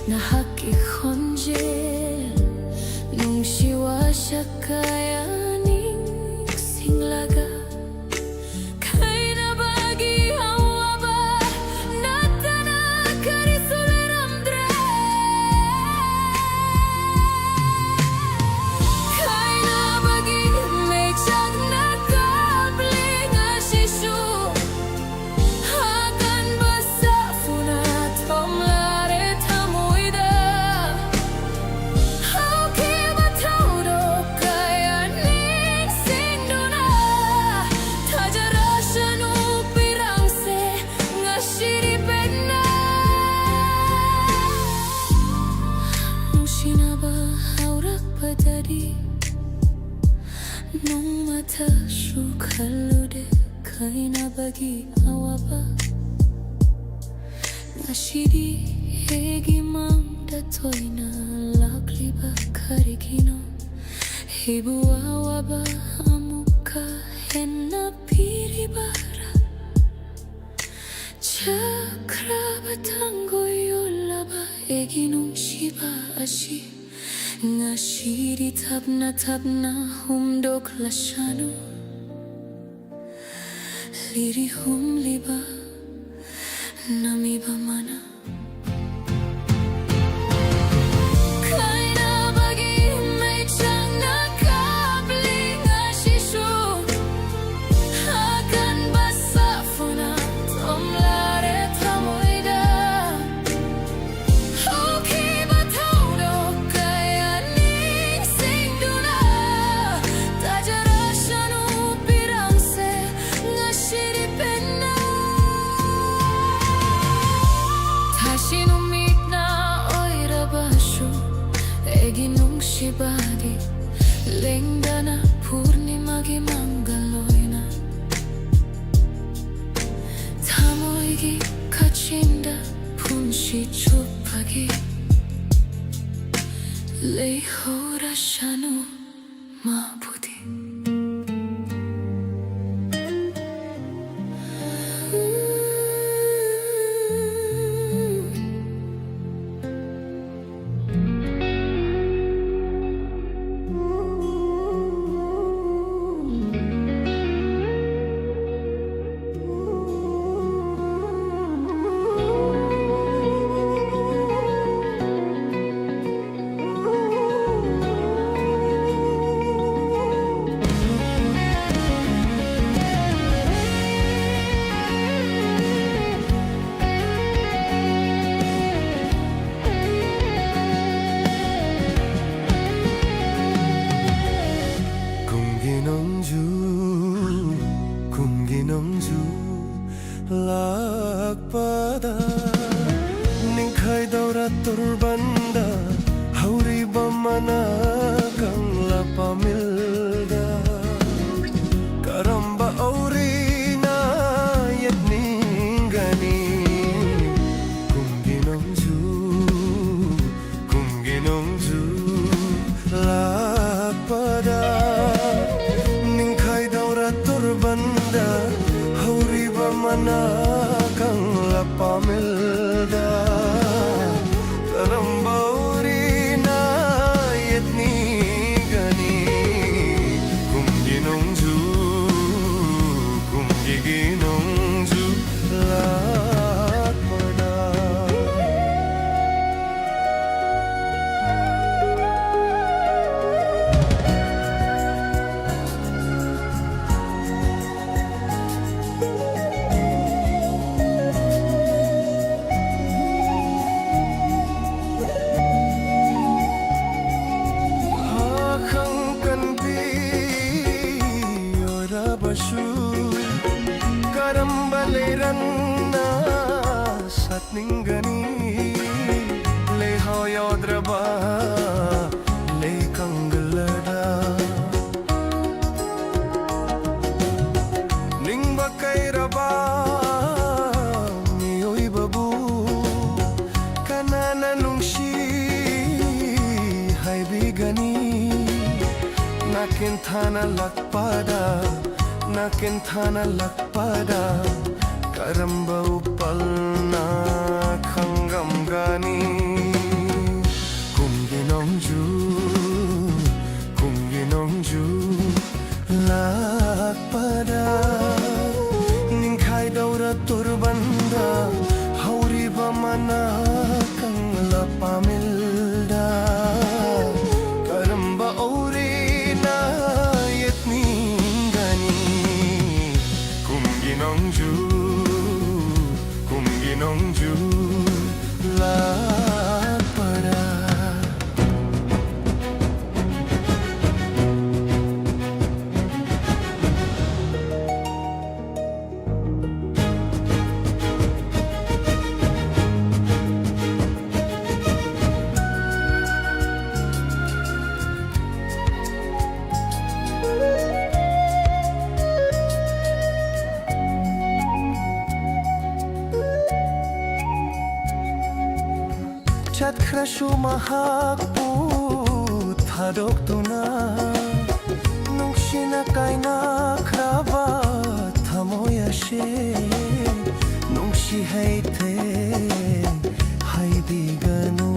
na haki khonjel nung shiwa shakaya ning singlaga nung mata shukalude kaina bagi awaba ngashidi hegi mang datoina lakliba karikino hebu awaba amuka henna piribara chakra batango yolaba egi nung shiba ashi ngashiri tabna humdok lashanu liri hum liba nami bamana kaina bagi mechang nakabli ngashishu akan basafuna tomlare tamoida lakpada ningkai daura turbanda hauri bamana kang lapamilda karamba aurina yetningani kumginongju lakpada ningkai daura turbanda hauri bamana kang lapamilda karamba aurina yetningani kumginongju lakpada karambaleranna satningani lehoyodraba lekangalada ningba kairaba miyoi babu kanana nungshi haibigani nakin thana lakpada karamba upalna khangam gani kumginongju lakpada ningkai daura turbanda hauri bamana kang lapamilda karamba aurina yetningani kumginongju lakpada Chat krashu mahakpu thadok tuna nungshina kaina kraba thamoyashe nungshi haithe haibiganu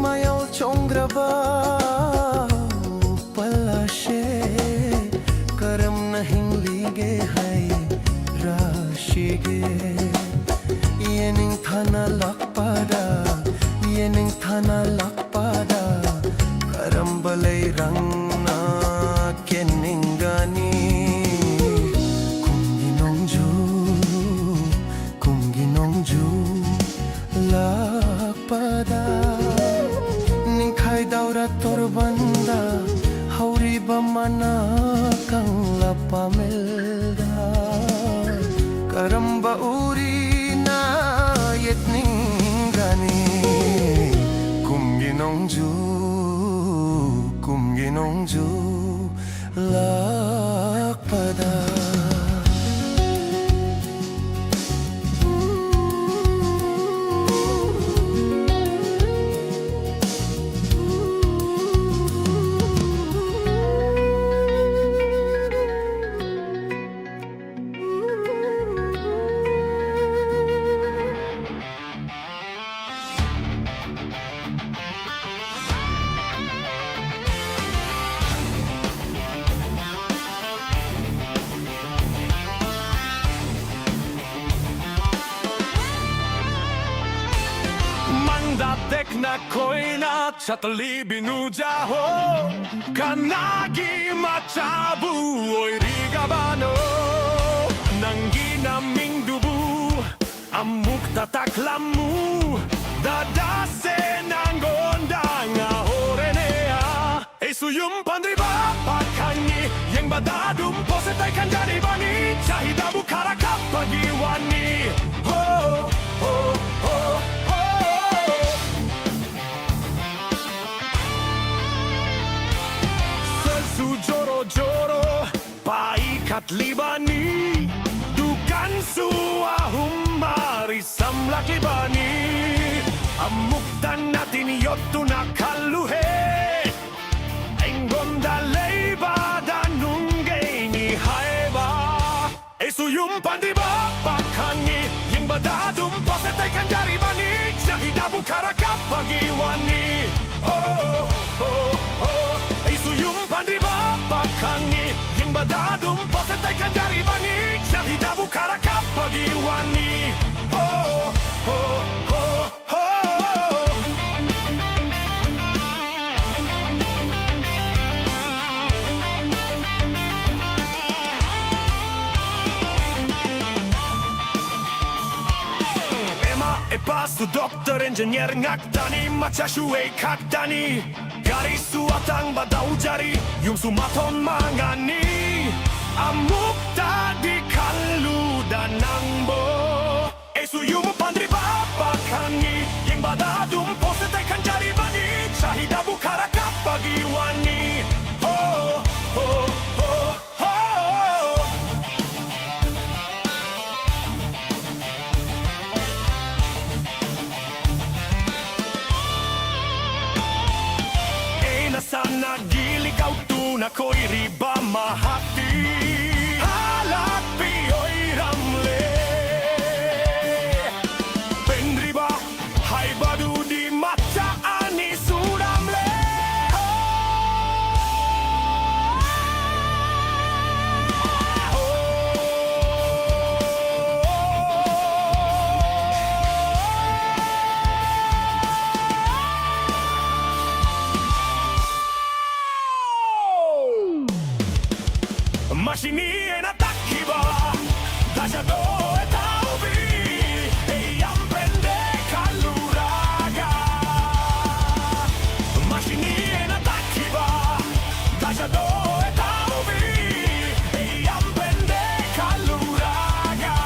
mayal chongraba palashe karam nahin lige hai rashige yening thana lakpada karambalai rangna keningani kumginongju lakpada ningkai daura torbanda hauri bamana kang lapamilda karamba urina yetningani kumginongju lakpada na koina chatli binuja ho kanagi machabu oirigabano nangina mingdubu amuk tataklamu dadase nangonda nga horenea Isuyum pandri bapakangi yang badadum posetai kanjani bani cahidamu karakap bagi wani. Oh, oh, oh, oh. Sesu joro-joro paikat libani dukan suahum mari samlak libani amuk dan natin yottu nakaluhe Engonda leiba danungeni haiba Esuyum pandi bapakangi yang badadum posetai kanjari bani cahidamu karakap bagi wani. Oh, oh, oh. Esuyum pandi bapakangi yang badadum posetai kanjari bani cahidamu karakap bagi wani. Oh, oh, oh, oh. Pasu dokter engineer ngakdani maca shuei kakdani garis suatang badau jari yung sumaton mangani amuk tadi kalu dan nangbo esu yung pandri bapakangi yang badadum posetai kanjari bani cahidamu karakap bagi wani. Oh, oh, oh, oh. Sana gili kau tu na koi riba mahati halapi oi ramle pendriba hai badu di mata ani suramle Mashini en attacchi va Lascia dove taubi E amprende caluraga Mashini en attacchi va Lascia dove taubi E amprende caluraga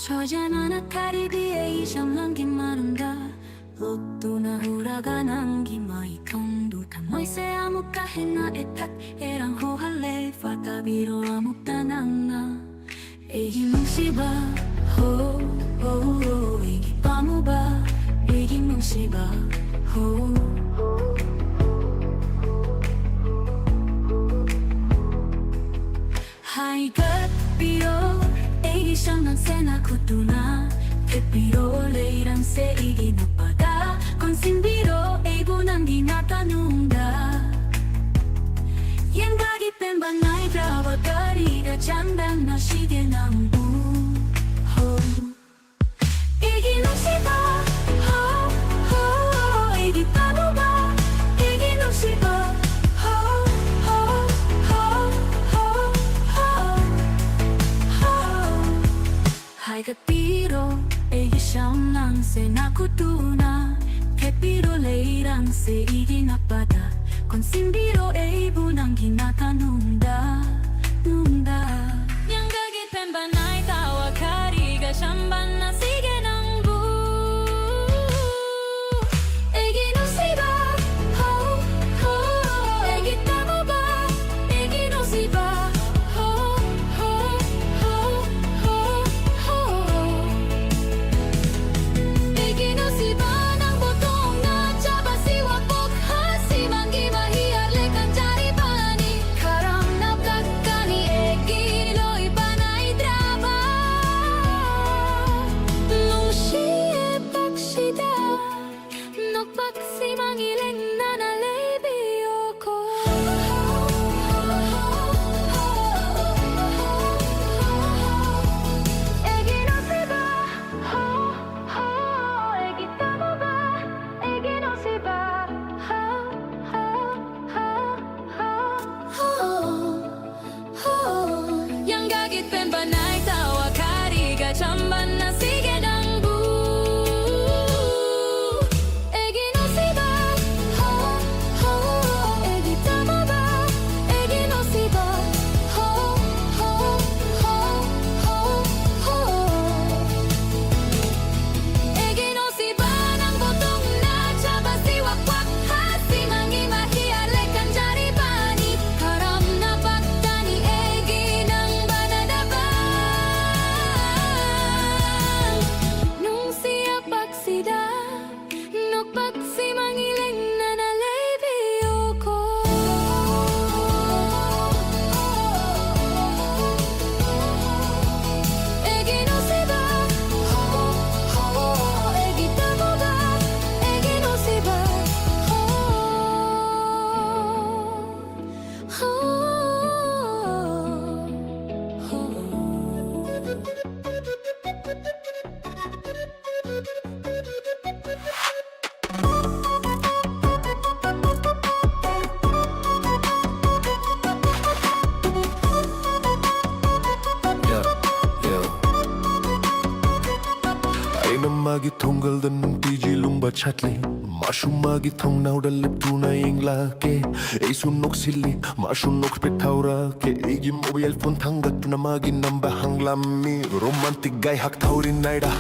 저자나 카리비에 이상한 마른다 Lotuna huraganang Maikhum Tamoise amukka hena etak Erang hohale Fatabiro amukta nangna Egi musiba Ho, ho, ho Egi pamuba Egi musiba Ho Haigat biro Egi shangan sena kutuna Pepiro leirang se igi napada Konsimbiro eibu nang ginatanunda Yang bagi pembanay brawa gariga Jambang na sige ng buho Igi nung siba Ho, ho, igi tamo ba Igi nung siba Ho, ho, ho, ho, ho, ho Haigat biro Egi siyang lang se nakutuna Pepiro leirang se igi napada Konsimbiro eibu nang ginatanunda Nunda Yang gagit pembanay tawa kariga Siyamban na sige ng bu Egi no siba Ho, ho, egi tamo ba Egi no siba Ho, ho, ho, ho, ho Egi no siba ng botong na Chaba siwa pokhasi Mangi mahiyar lekan jari bani Karam na pagkani Egi loy panay drama Nung siye pagsida Nagpaksi mangiling na nalibyo ko Egi no siba Ho, ho, egi tamo ba Egi no siba Ho, ho, ho, ho, ho Yang gagit pembanay tawa kariga Chamban na sige ng bu Egi no siba Ho, ho, egi tamo ba Egi no siba Ho, ho, ho, ho, ho Egi no siba ng botong na Chaba siwa wakhasi Mangi mahiyar lekan jari bani Karam na pagkani Egi ng banadabang Nung siya pagsida Nagpaksi mangiling na nalibyo ko Egi no siba Ho, ho, egi tamo ba Egi no siba Ho, ho, Ainamagi thonggaldan tiji lumba chatli Mashumagi thong naudalip tuna inglake Eisu noksili mashu noks pethaura ke Eigi mobile phone thangat tuna magi namba hanglammi Romantic guy hak thauri naida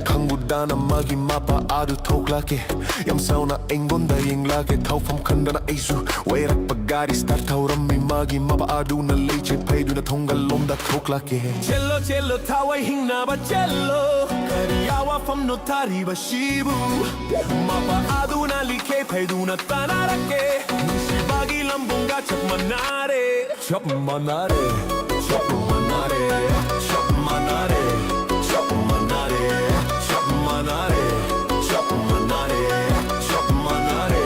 Khangudana magi mapa adu thoklake Yam sauna engonda inglake Thaufam khandana eisu Wairak pagari start thaurammi magi mapa adu na leiche paiduna thonggal lomda thoklake Cello cello tawai hingna ba cello Kariyawa fam no tari ba shibu Mapa aduna like paiduna tanarake Shibagi lambunga chap manare Chap manare Chap manare Chap manare Chap manare Chap manare Chap manare Chap manare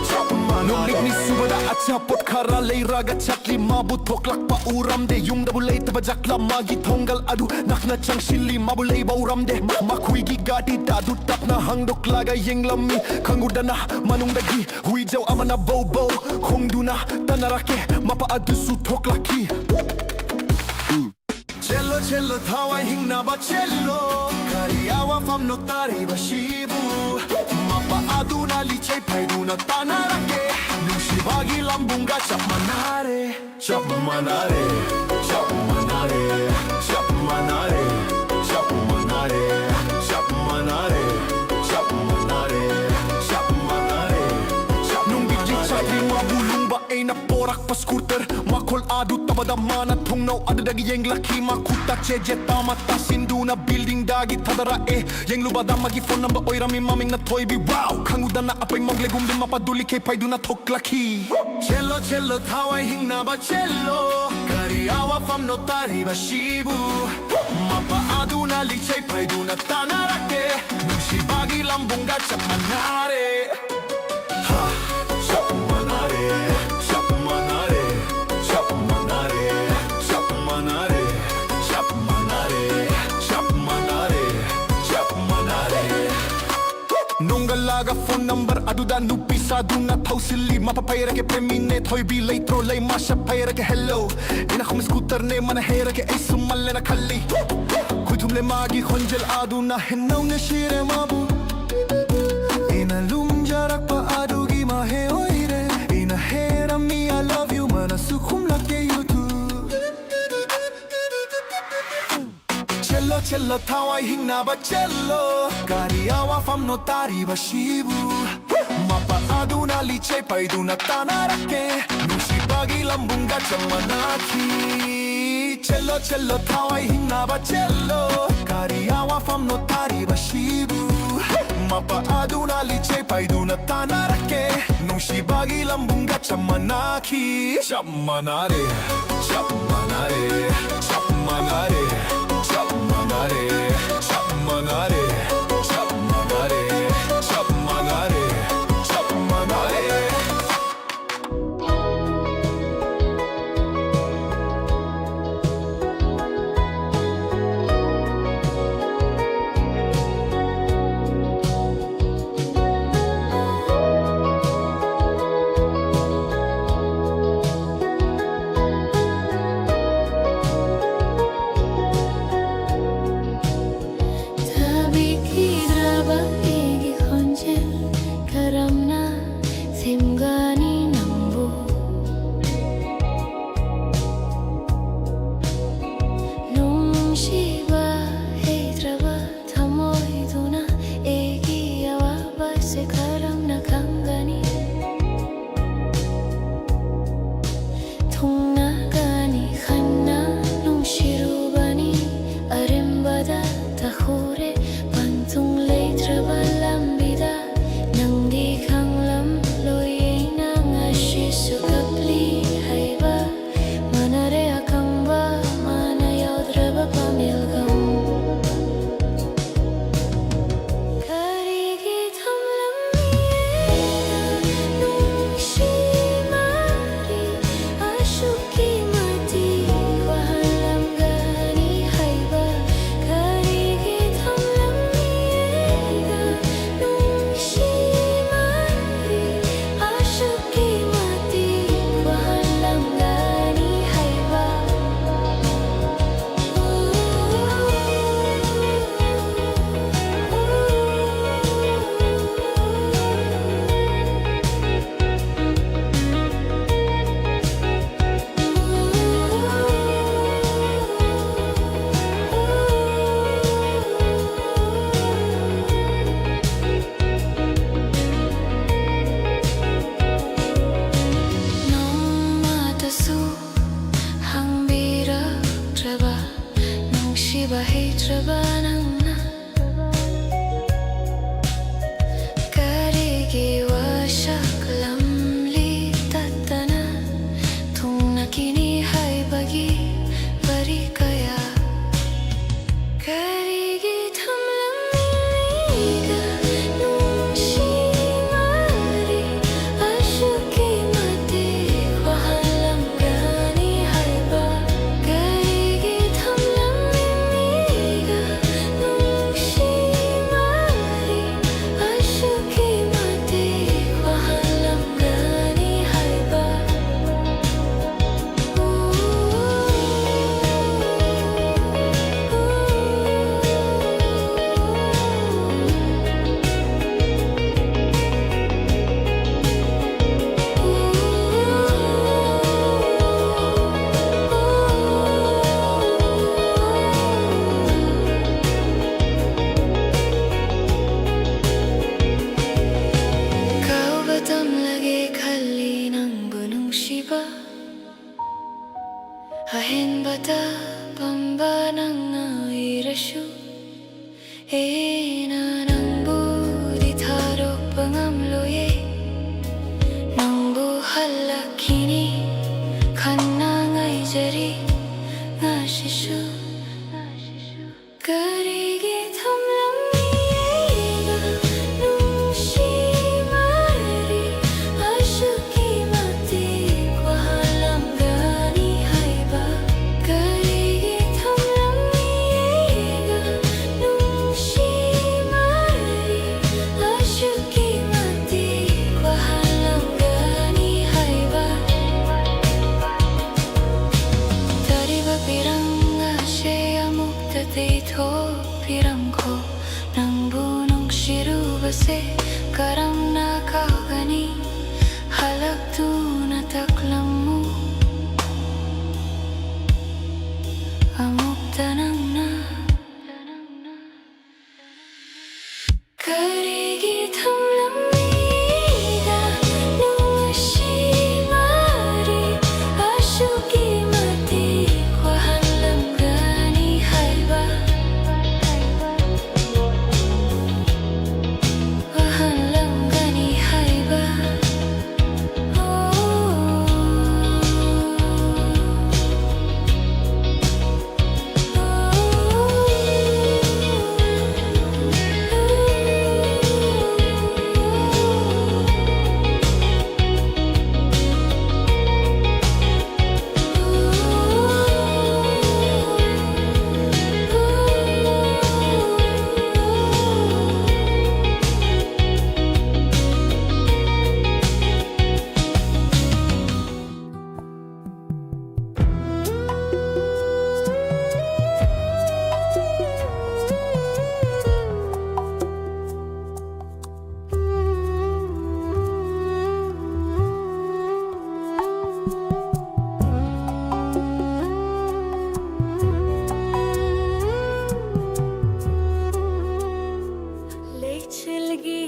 Chap manare ni subada acha pot khara leiraga chatli mabu thoklak pa uram de yung da bulai ta jakla magi thongal adu nakna changshili mabulai ba uram de makhui gi gati da du tapna hangdok laga yenglammi khangudana manungdagi hui jaw amana bobo khongduna tanarake mapa adu su thoklaki Cello cello tawai hingna ba cello Kariyawa fam no tari ba shibu Mapa aduna liche paiduna tanarake Nushibagi lambunga chap manare Chap manare Chap manare Chap manare Chap manare rakpa scooter makol adu tabada mana thongno adadagi yenglaki makuta chejeta mata sinduna building dagi thadara e yenglubada magi phone number oirami maming na toibi wow khangudana apai mogle gumbi mapaduli ke paiduna thoklaki cello cello thawai hingna ba cello kari awa fam no tari ba shibu mapa aduna lichai paiduna tanarake nushi bagi lambunga chamanare ha chamanare chamanare chamanare chamanare chamanare chamanare chamanare nungalaga phone number aduda nupi saduna thausilli mapapaira ke premine thoibi leitro lei masha paira ke hello ina khum scooter ne mana hera ke isumalle na khalli kutumle magi khonjel aduna henno ne shire mabu ina lumjarak pa adugi ma he oire ina hera mi I love you mana sukhum lake yutu cello cello thawai hingna ba cello kari awa fam no tari ba shibu mapa aduna liche paiduna tanarake nushi bagi lambunga chamanaki cello cello thawai hingna ba cello kari awa fam no tari ba shibu mapa aduna liche paiduna tanarake nushi bagi lambunga chamanaki chamanare chamanare chamanare chamanare chamanare chamanare chamanare chamanare Ahenbata pambanang nairasyu nang budi tharok pangamloye nang buhala kini kanna ngai jari ngashishu karigi thamlang niega nungshi mari ashuki mati kwahalam gani haiba karigi thamlang niega nungshi mari ashuki mati kwahalam gani haiba tariba piranga sheya mukta teitho pirangko nang bunong shirubase karam na kahani halak tu na taklamu amukta nang na karigi thamlang niega nungshi mari ashuki mati kwahalam gani haiba kwahalam gani haiba Leichelgi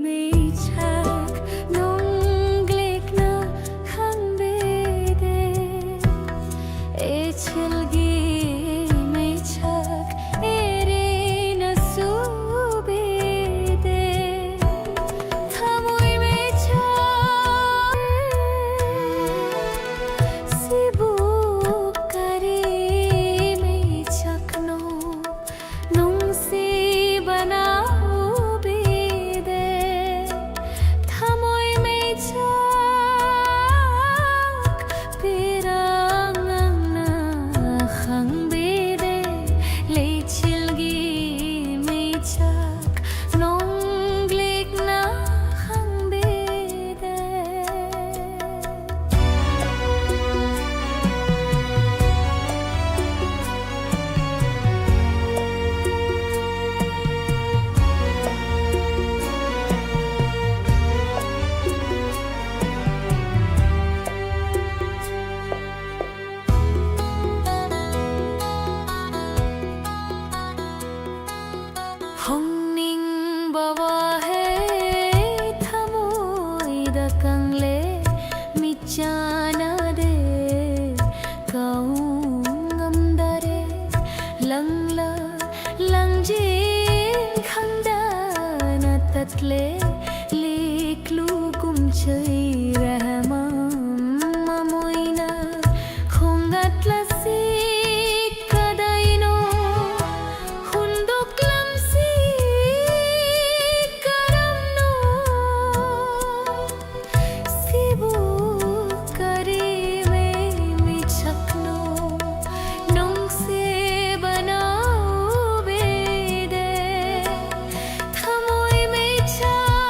meichak nonglek na khanbede echelgi meichak ere na subede thamoi meichak sibu kari meichak no nung si banao bide thamoi meichak pirangang na khangbide leichilgi meichak nonglek na khangbide Hongning bawa hai thamoi da kangle michana de kaungam dare langla langjin khanda na tatle liklu kumchai rahmam mamoina khongatla si kadaino hundok lamsi karamno sibu kari me michakno nong se banao bede thamoi meichak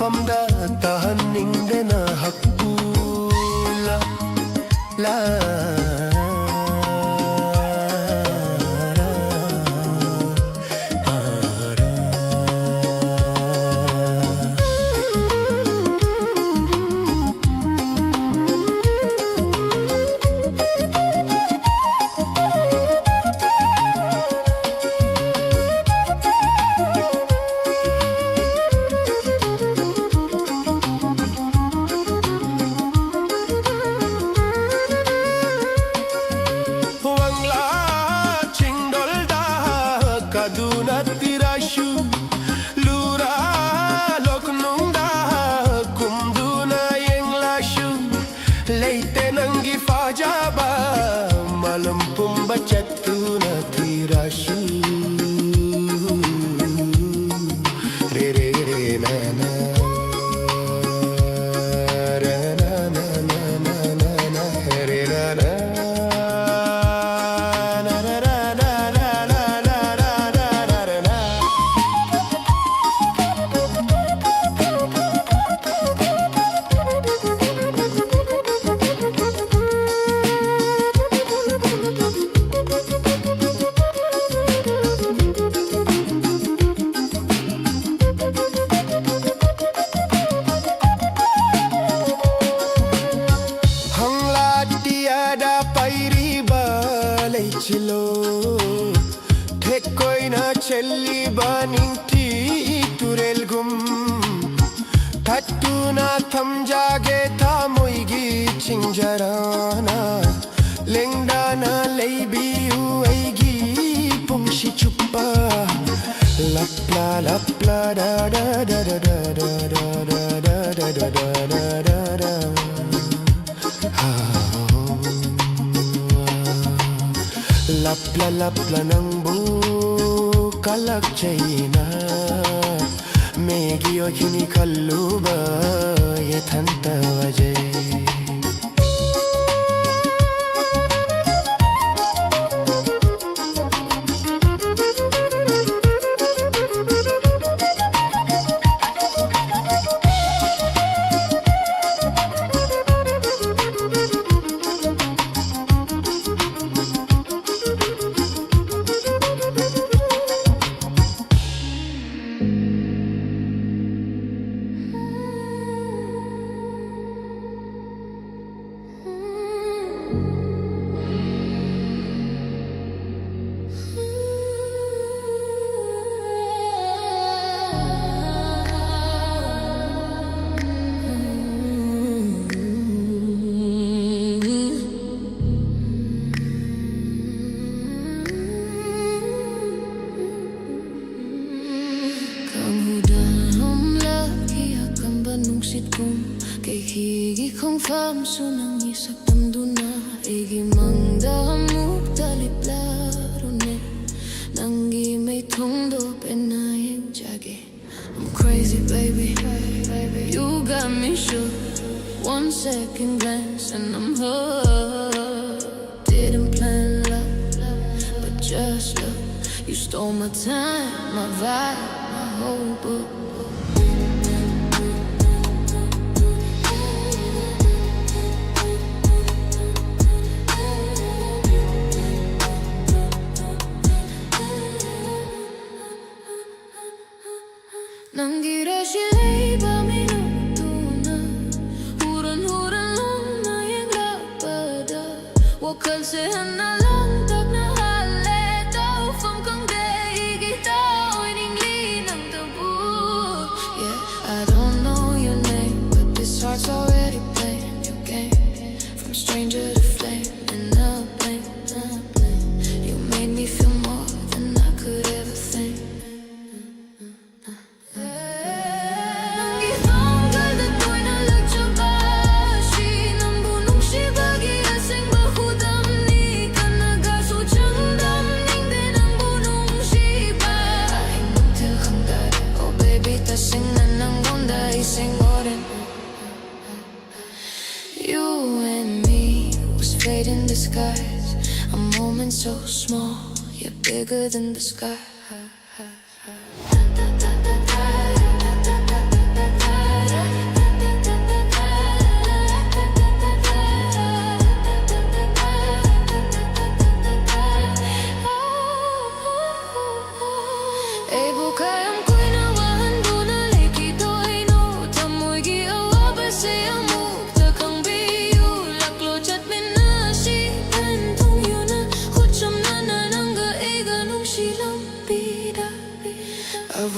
famda tahaning na hakula la Chelli baning ti turel gum Thattuna tham jage tha moigi chinjarana Lengdana leibi uaigi pungshi chuppa Lapla lapla da da da da da da da da da da da da da da Lapla lapla nang bu kalak chayna megi okhini kalluba ye thanta waje Không pham su nang isak tamduna igi mangda muk taliplaro-ne nangi may thongdo penayeng jage I'm crazy baby, you got me shook 1 second glance and I'm hooked Didn't plan love, but just look You stole my time, my vibe, my whole book Nangira sila'y paminutuna Huran-huran lang na yung lapada Wakalsehan na lang tag na haleta Ufam kang daigi tao iningli ng tabu Yeah, I don't know your name But this heart's already playing your game From stranger to flame in a blink You made me feel more than I could ever think Fate in disguise, a moment so small, yet bigger than the sky.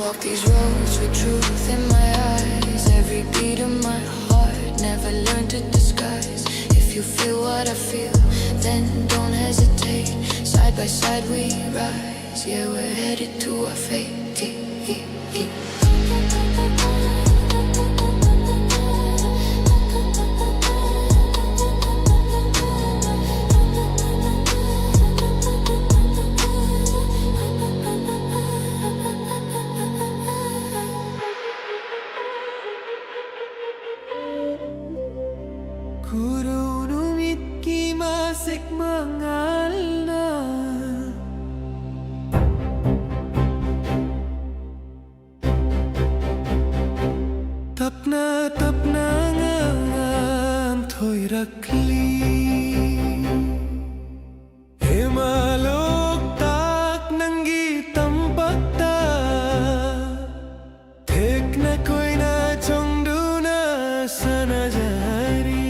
walk these roads with truth in my eyes. Every beat of my heart, never learn to disguise. If you feel what I feel, then don't hesitate. Side by side we rise, yeah, we're headed to our fate. Kurunong itkimasik mangal na tapna ngan thôi rakli Himalok tak nanggi tampak ta Thek na koi na chong du na sana jari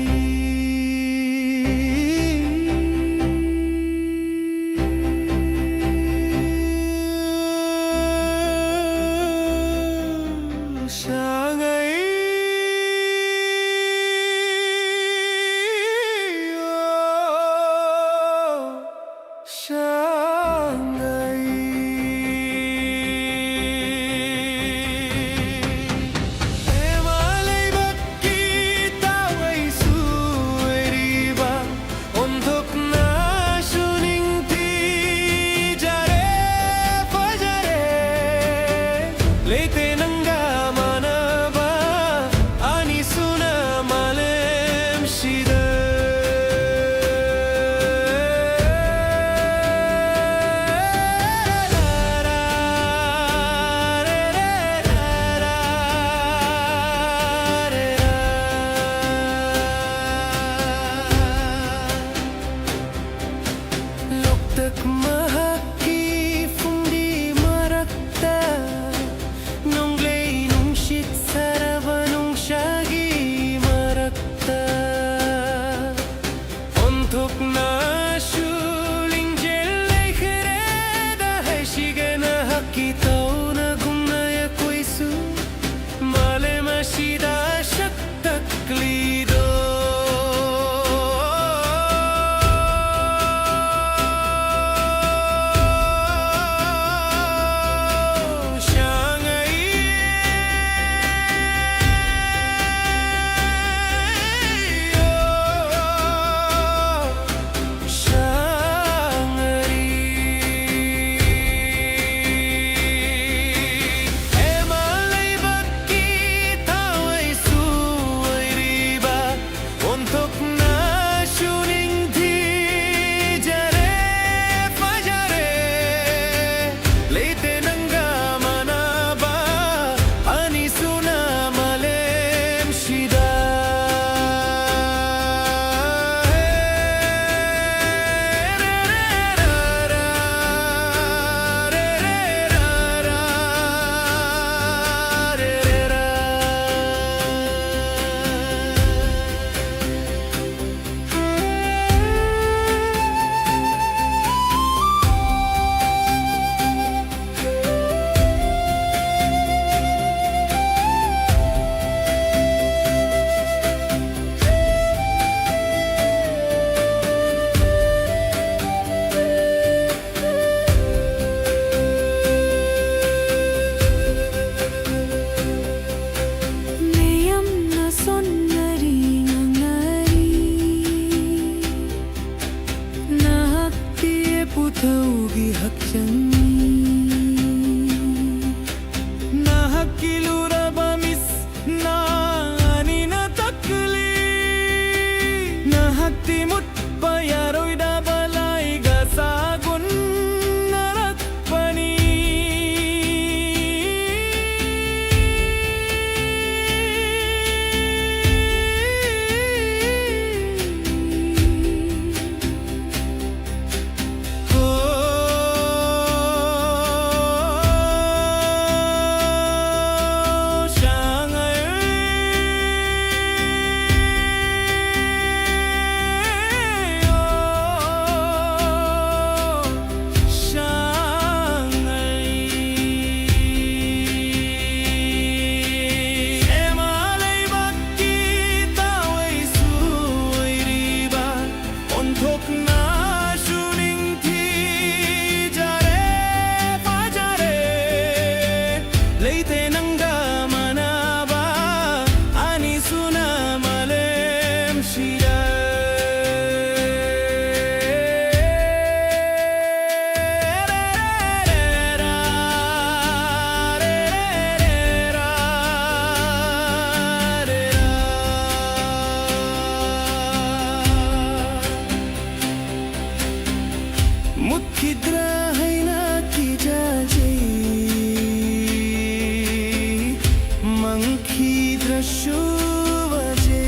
ꯆꯨꯕꯁꯦ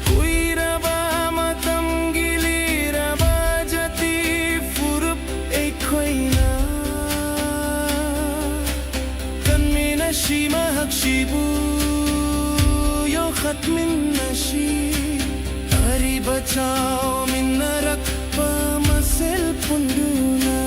ꯀꯨꯏꯔꯕ ꯃꯇꯝꯒꯤ ꯂꯤꯔꯕ ꯖꯥꯇꯤ ꯐꯨꯔꯨꯞ ꯑꯩꯈꯣꯏꯅ ꯀꯟꯃꯤꯟꯅꯁꯤ ꯃꯍꯥꯛꯁꯤꯕꯨ ꯌꯣꯛꯈꯠꯃꯤꯟꯅꯁꯤ ꯑꯔꯤꯕ ꯆꯥꯎꯃꯤꯟꯅꯔꯛꯄ ꯃꯁꯦꯜ ꯄꯨꯟꯗꯨꯅ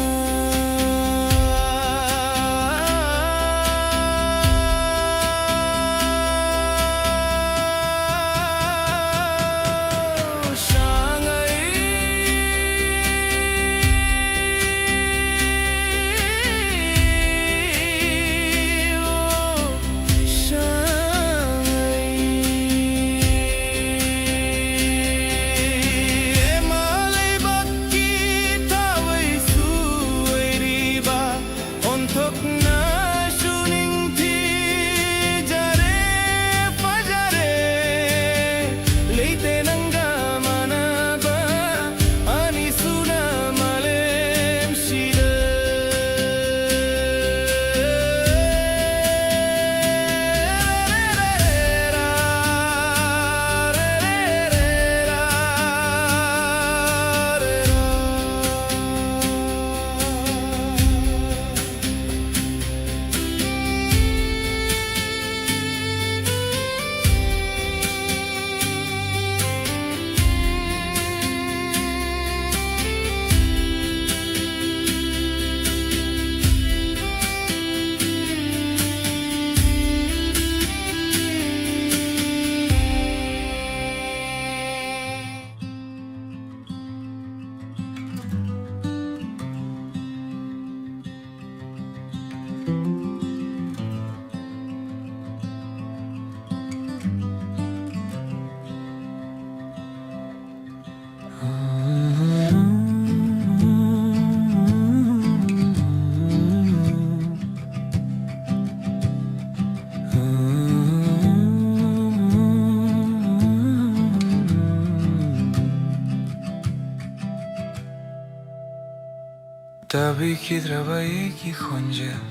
ꯇꯥꯕꯤꯈꯤꯗ꯭ꯔꯕ ꯑꯩꯒꯤ ꯈꯣꯟꯖꯦꯜ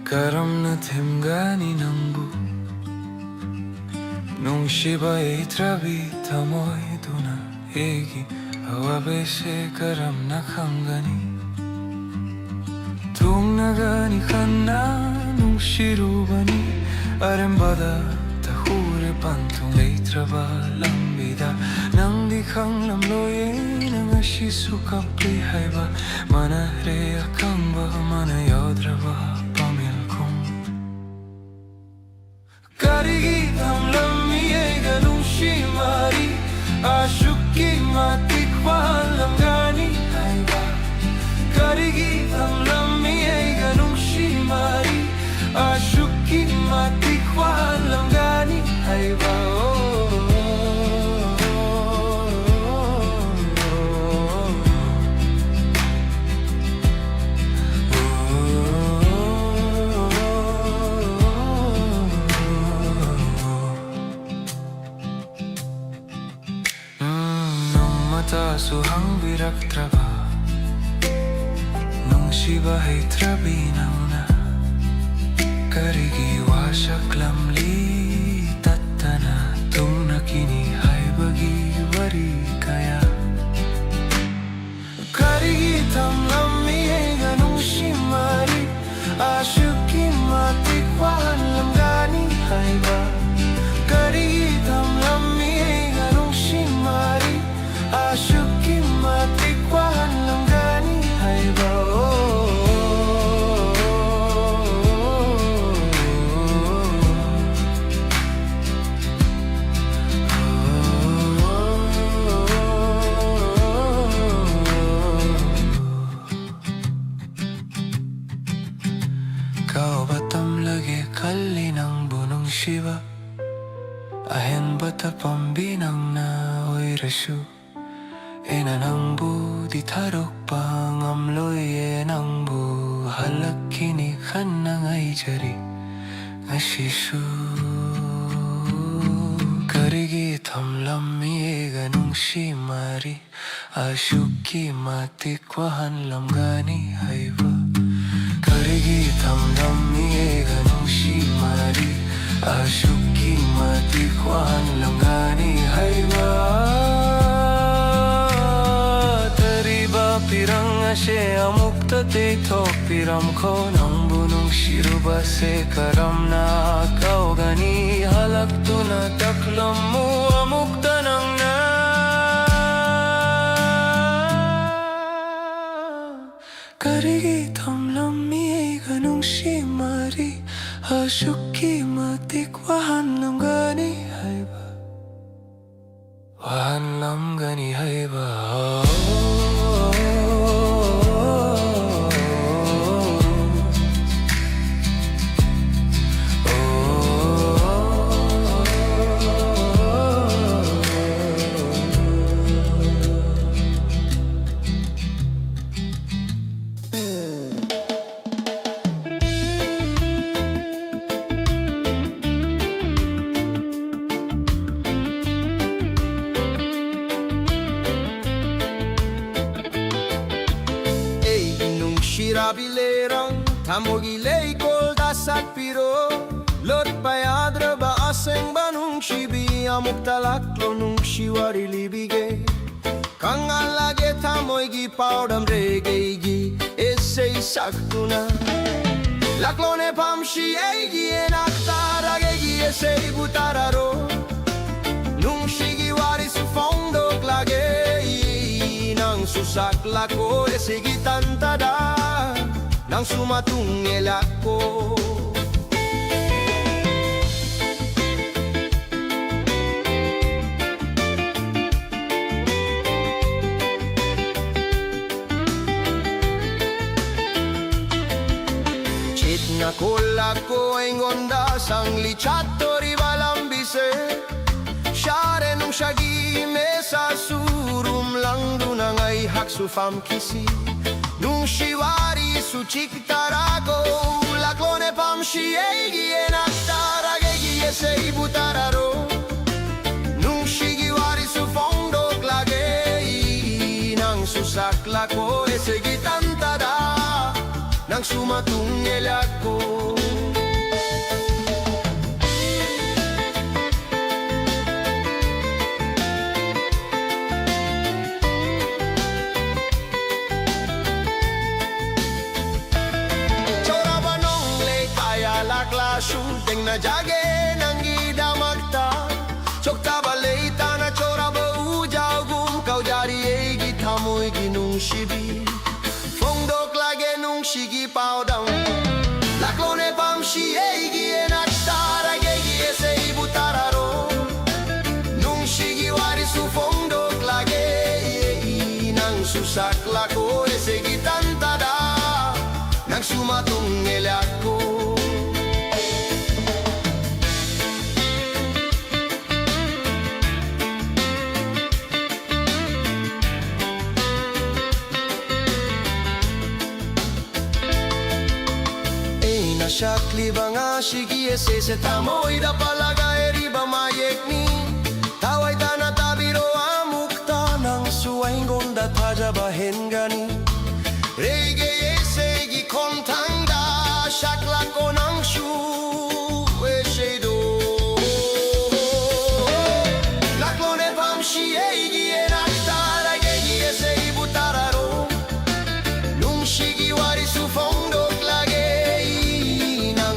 ꯀꯔꯝꯅ ꯊꯦꯝꯒꯅꯤ ꯅꯪꯕꯨ ꯅꯨꯡꯁꯤꯕ ꯏꯇ꯭ꯔꯕꯤ ꯊꯃꯣꯏꯗꯨꯅ ꯑꯩꯒꯤ ꯑꯋꯥꯕꯁꯦ ꯀꯔꯝꯅ ꯈꯪꯒꯅꯤ ꯊꯨꯡꯅꯒꯅꯤ ꯈꯟꯅ ꯅꯨꯡꯁꯤꯔꯨꯕꯅꯤ ꯑꯔꯦꯝꯕꯗ ꯇꯍꯨꯔꯦ ꯄꯟꯊꯨꯡ ꯂꯩꯇ꯭ꯔꯕ ꯂꯝꯕꯤꯗ ꯅꯪꯗꯤ ꯈꯪꯂꯝꯂꯣꯏꯌꯦ ꯉꯁꯤꯁꯨ ꯀꯞꯂꯤ ꯍꯥꯏꯕ ꯃꯥꯟꯅꯔꯦ ꯑꯈꯪꯕ ꯃꯥꯅ ꯌꯥꯎꯗ꯭ꯔꯕ ꯄꯥꯃꯦꯜꯈꯣꯡ ꯀꯔꯤꯒꯤ ꯊꯝꯂꯝꯃꯤ ꯑꯩꯒ ꯅꯨꯡꯁꯤ ꯃꯔꯤ ꯑꯁꯨꯛꯀꯤ ꯃꯇꯤꯛ ꯋꯥꯍꯜꯂꯝꯒꯅꯤ ꯍꯥꯏꯕ ꯀꯔꯤꯒꯤ ꯊꯝꯂꯝꯃꯤ ꯑꯩꯒ ꯅꯨꯡꯁꯤ ꯃꯔꯤ ꯑꯁꯨꯛꯀꯤ ꯃꯇꯤꯛ ꯋꯥꯍꯜꯂꯝꯒꯅꯤ ꯍꯥꯏꯕ ꯅꯣꯡꯃꯇꯁꯨ ꯍꯪꯕꯤꯔꯛꯇ꯭ꯔꯕ ꯅꯨꯡꯁꯤꯕ ꯍꯩꯇ꯭ꯔꯕꯤ ꯅꯪꯅ ꯀꯔꯤꯒꯤ ꯋꯥꯁꯛꯂꯝꯂꯤ ꯇꯠꯇꯅ ꯊꯨꯡꯅꯈꯤꯅꯤ ꯍꯥꯏꯕꯒꯤ ꯋꯥꯔꯤ ꯀꯌꯥ ꯀꯔꯤꯒꯤ ꯊꯝꯂꯝꯃꯤ ꯑꯩꯒ ꯅꯨꯡꯁꯤ ꯃꯔꯤ ꯑꯁꯨꯛꯀꯤ ꯃꯇꯤꯛ ꯋꯥꯍꯜꯂꯝꯒꯅꯤ ꯍꯥꯏꯕ ꯀꯔꯤꯒꯤ ꯊꯝꯂꯝꯃꯤ ꯑꯩꯒ ꯅꯨꯡꯁꯤ ꯃꯔꯤ ꯑꯁꯨꯛꯀꯤ ꯃꯇꯤꯛ ꯋꯥꯍꯜꯂꯝꯒꯅꯤ ꯍꯥꯏꯕ ꯀꯥꯎꯕ ꯇꯝꯂꯒꯦ ꯈꯜꯂꯤ ꯅꯪꯕꯨ ꯅꯨꯡꯁꯤꯕ ꯑꯍꯦꯟꯕꯇ ꯄꯥꯝꯕꯤ ꯅꯪꯅ ꯑꯣꯏꯔꯁꯨ ꯑꯩꯅ ꯅꯪꯕꯨꯗꯤ ꯊꯥꯗꯣꯛꯄ ꯉꯝꯂꯣꯏꯌꯦ ꯅꯪꯕꯨ ꯍꯜꯂꯛꯈꯤꯅꯤ ꯈꯟꯅ ꯉꯥꯏꯖꯔꯤ ꯉꯁꯤꯁꯨ ꯀꯔꯤꯒꯤ ꯊꯝꯂꯝꯃꯤ ꯑꯩꯒ ꯅꯨꯡꯁꯤ ꯃꯔꯤ ꯑꯁꯨꯛꯀꯤ ꯃꯇꯤꯛ ꯋꯥꯍꯜꯂꯝꯒꯅꯤ ꯍꯥꯏꯕ ꯀꯔꯤꯒꯤ ꯊꯝꯂꯝꯃꯤ ꯑꯩꯒ ꯅꯨꯡꯁꯤ wahan lang gani haiba Tariba pirang ashe amukta te tok piram ko Nang bunong shiruba se karam na Kau gani halak tu na taklam mo amukta nang na Karigi tamlam mi ganong shimari Hashuki matik wahan lam gani haiba Wahan lam gani haiba Shirabilerang tamogilay kol dasat piro Lot payadra ba aseng banung shibi amuk talaklo nung shiwari libige Kang alage tamoy gi paudam rege gi essay saktuna Laklone pamshi egi enaktara gi essay butararo Nung shigi wari su fondo klage Nang susak lako esigi tantada Nang sumatungel ako Chit na kolako ay ngonda sang lichato ribalambise Share nung shagi mesa surum lang dunang ay haksu fam kisi Nung shiwari su chiktarago Laklone pam shiegi enaktarage gie sei butararo Nung shigiwari su fondo klage Nang susak lako esegi tantada Nang sumatungel ako Shooting na jage nang gidamagta Chokta balita na chora ba ujaw gum Kau jari ay gitamoy ginung shibi Fongdok lage nung shigi paudang Laklone pam shi ay gienakstara Gegi ese ibutararo Nung shigi wari su fongdok lage Nang susak lako ese gitantada Nang sumatungel ako Shakli banga shigi ese se tamoy da palaga eriba mayek ni Taway tana tabiro amukta nang suwaing gonda taja bahengani Rege ese gi kontangda shakla ko nang shu eshedo Laklone pam shi egi enaktara gegi ese ibutararo Nung shigi wari su fondo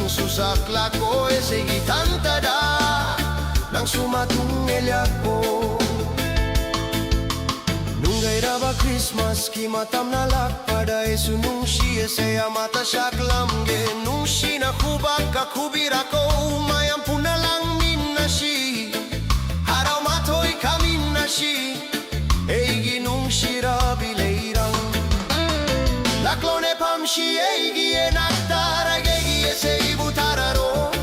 Susakla ko esegi tantada Nang sumatungel ako Nung gairaba Christmas ki matam na lakpada Esu nung shi esaya mata shaklam ge Nung shi na kubak kakubira ko Mayam puna lang min na shi Haraw matoy kamin na shi Eigi nung shirabi leirang Laklone pam shi eigi enaktara ese ibutararo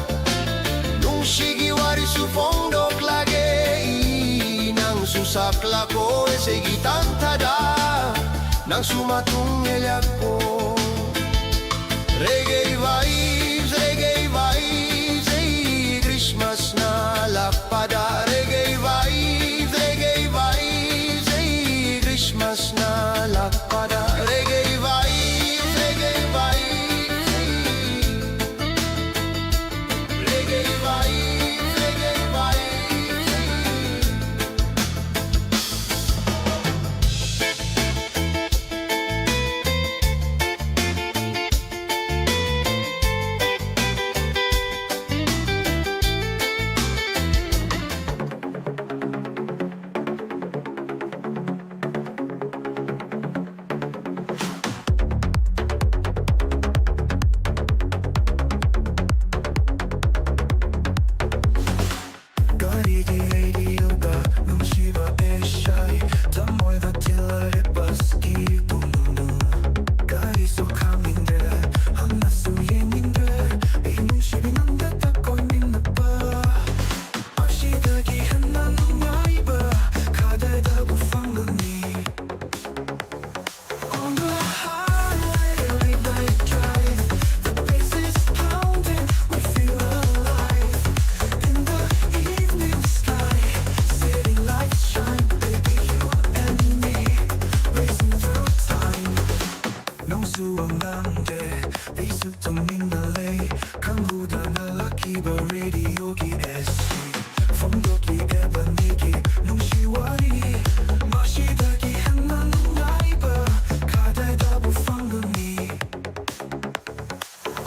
Nung shigi wari su fondo klage Nang susak lako ese gitantada Nang sumatungel ako Reggae vibes, Christmas na lakpada Reggae vibes, Christmas na lakpada Reggae vibes, 기바 라디오기 SC phong độ eboniki nung시와리 마시다기 한난 나이바 가다다 부팡금이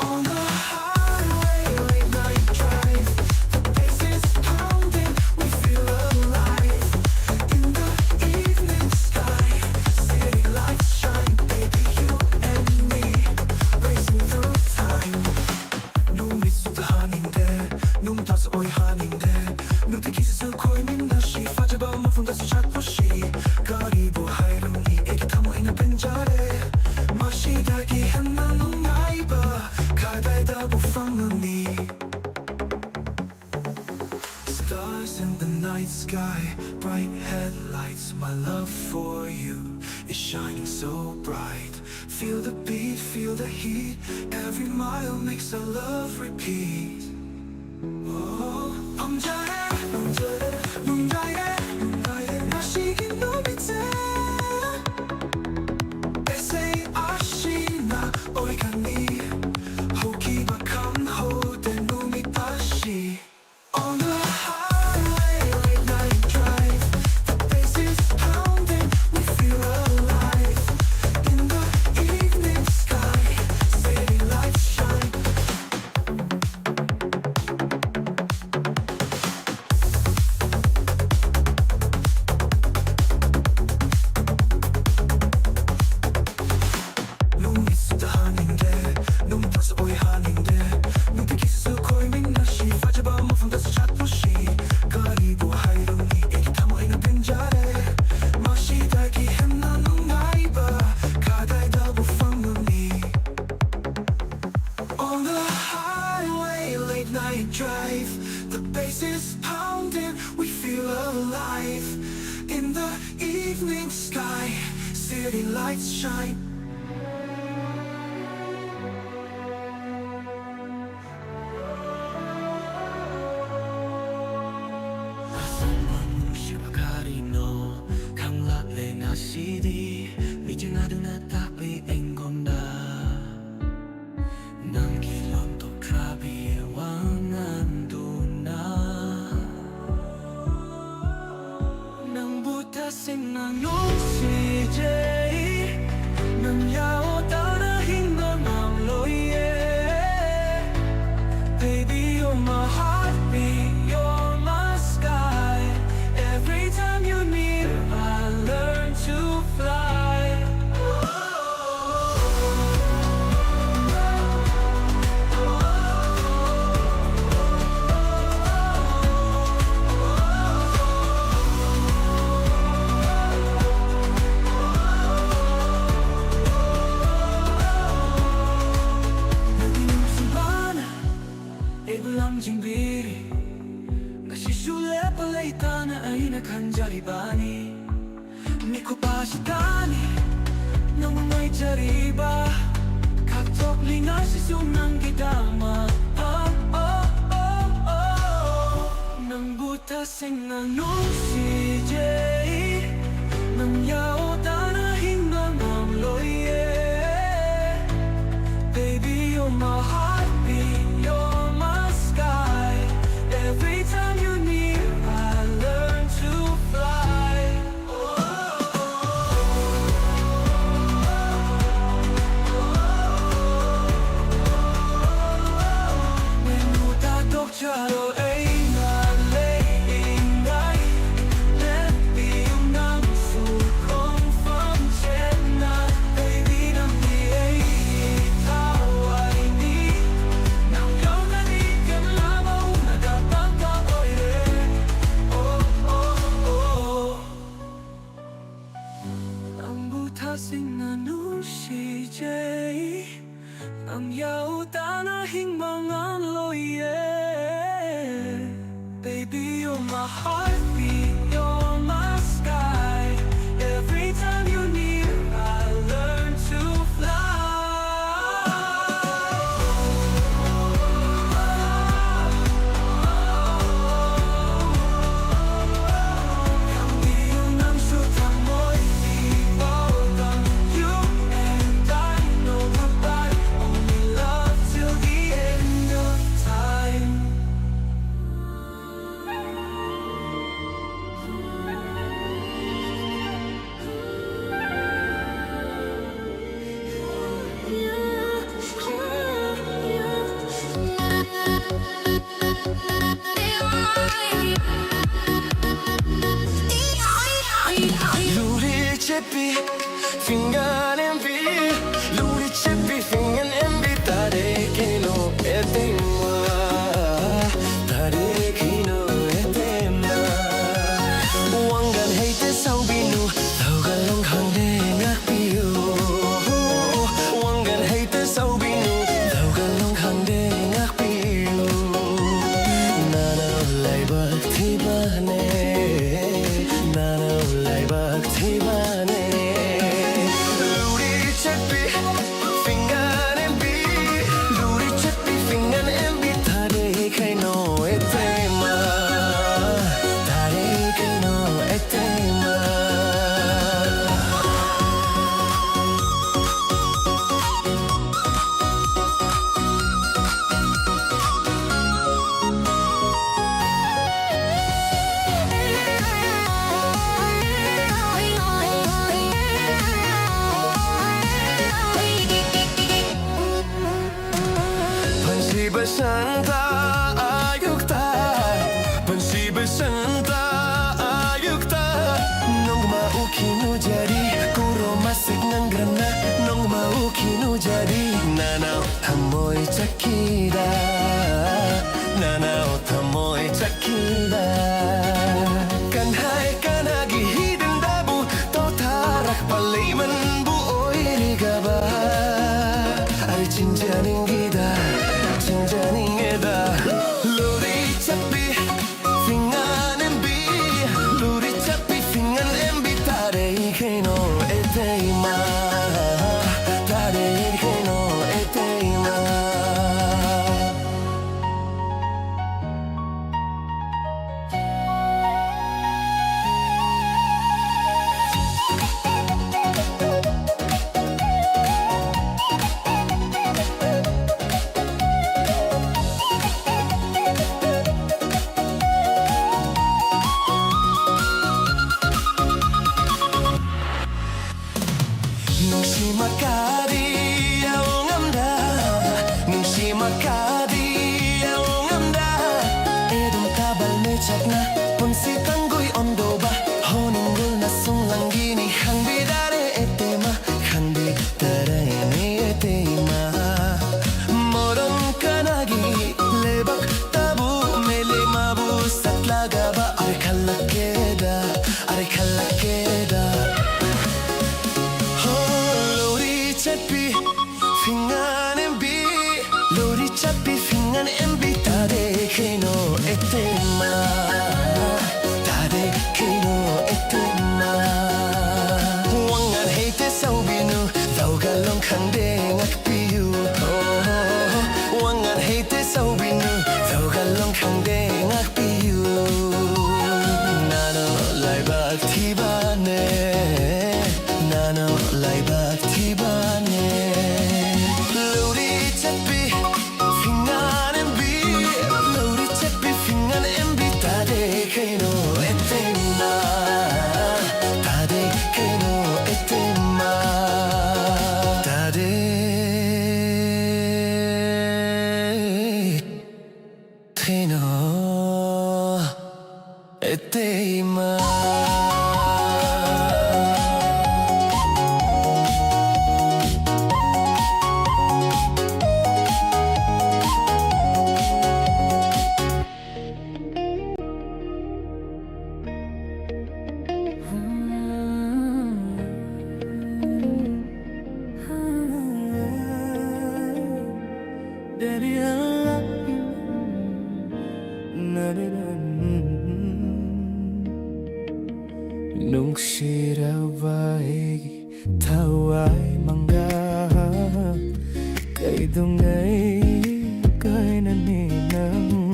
On the highway late night drive the bass is pounding we feel alive in the evening sky city lights shine baby you and me racing through time 눈이 쏟아하는데 눈 다소 오이하는데 눈빛 기스스 코이민 다시 빠져봐 무슨 다시 찾고시 거리보 하이름이 애기 타모이나 벤자레 마시다기 한난 나이바 가다이다 부팡은이 Stars in the night sky bright headlights my love for you is shining so bright feel the beat feel the heat every mile makes our love repeat 밤자래 문가에 나시긴 노비제 에세이 아시나 오이가니 호기박한 호대 눈이 다시 On the highway late night drive the bass is pounding we feel alive in the evening sky city lights shine 눈이 쏟아하는데 눈 다소 오해하는데 눈빛 기스스 코이민 다시 빠져봐 무슨 다소 찾고시 거리보 하이름이 애기 타모이나 벤자레 마시다기 했나 나이바 가다이다 부팡은이 On the highway late night drive the bass is pounding we feel alive in the evening sky city lights shine 시바가리노 강락레 나시디 미증하드나 답이 앵건다 남길런도 트라비에 왕안두나 낭부타 생각노시제이 남야오따라 힘난 남로이에 Baby you're my heartbeat you're my sky Every time you're near I learn to fly Iblamjingbiri Ngasisule palaitana ay nakanjaribani Nikupashitani Nang may jariba Katok linasisunang gidama Nang butasing nanong si Jay Nang yaotana hinang amloye Baby you're my heartbeat you're my sky Every time you're near I learn to fly Menuta dokcharo ay nalay ingay Let me ceppi fingan en vi Luri ceppi fingan en vi Tare kino etema Tare kino etema Wangan heite sau binu Taugan long hang de ngak piu Wangan heite sau binu Taugan long hang de ngak piu Nana lai bak thi bane Nana lai bak thi bane Luri ceppi fingan en vi Luri ceppi fingan en vi Tare kino etema Tare kino etema Pansi bersanta ayukta Pansi bersanta ayukta Nong mau kinu jadi Kuro masik nang grana Nong mau kinu jadi Nanau thamoy chakida Nanau thamoy chakida Kan hai kanagi hidden dabu To tarak paliman bu oi rigaba Ay cinjaning gida Cinjaning eda Luri capi fingan embi Luri capi fingan embi Tare keno eteima Tare keno eteima Nungsi makadi ang amda Nungsi makadi ang amda Edong tabal me chakna Punsi tanggoy ondo ba Honunggol na sunglang gini Hang bidare etema Hang bidare ni etema Moron kanagi Lebak tabu Mele mabu Satlaga ba Are kalakeda Are kalakeda Lori capi fingan embi Lori capi fingan embi Tade keno etema Tade keno etema Wangan heite sau binu Tau galong khang de ngak piu Wangan heite sau binu Tau galong khang de ngak piu Nano lai bak thi bane Nano lai bak thi bane Luri ceppi fingan embi Luri ceppi fingan embi Tade keno etema Tade keno etema Tade keno etema Daddy, I love you. Nung sirabai tawai mangga Kay dungay kay naninangga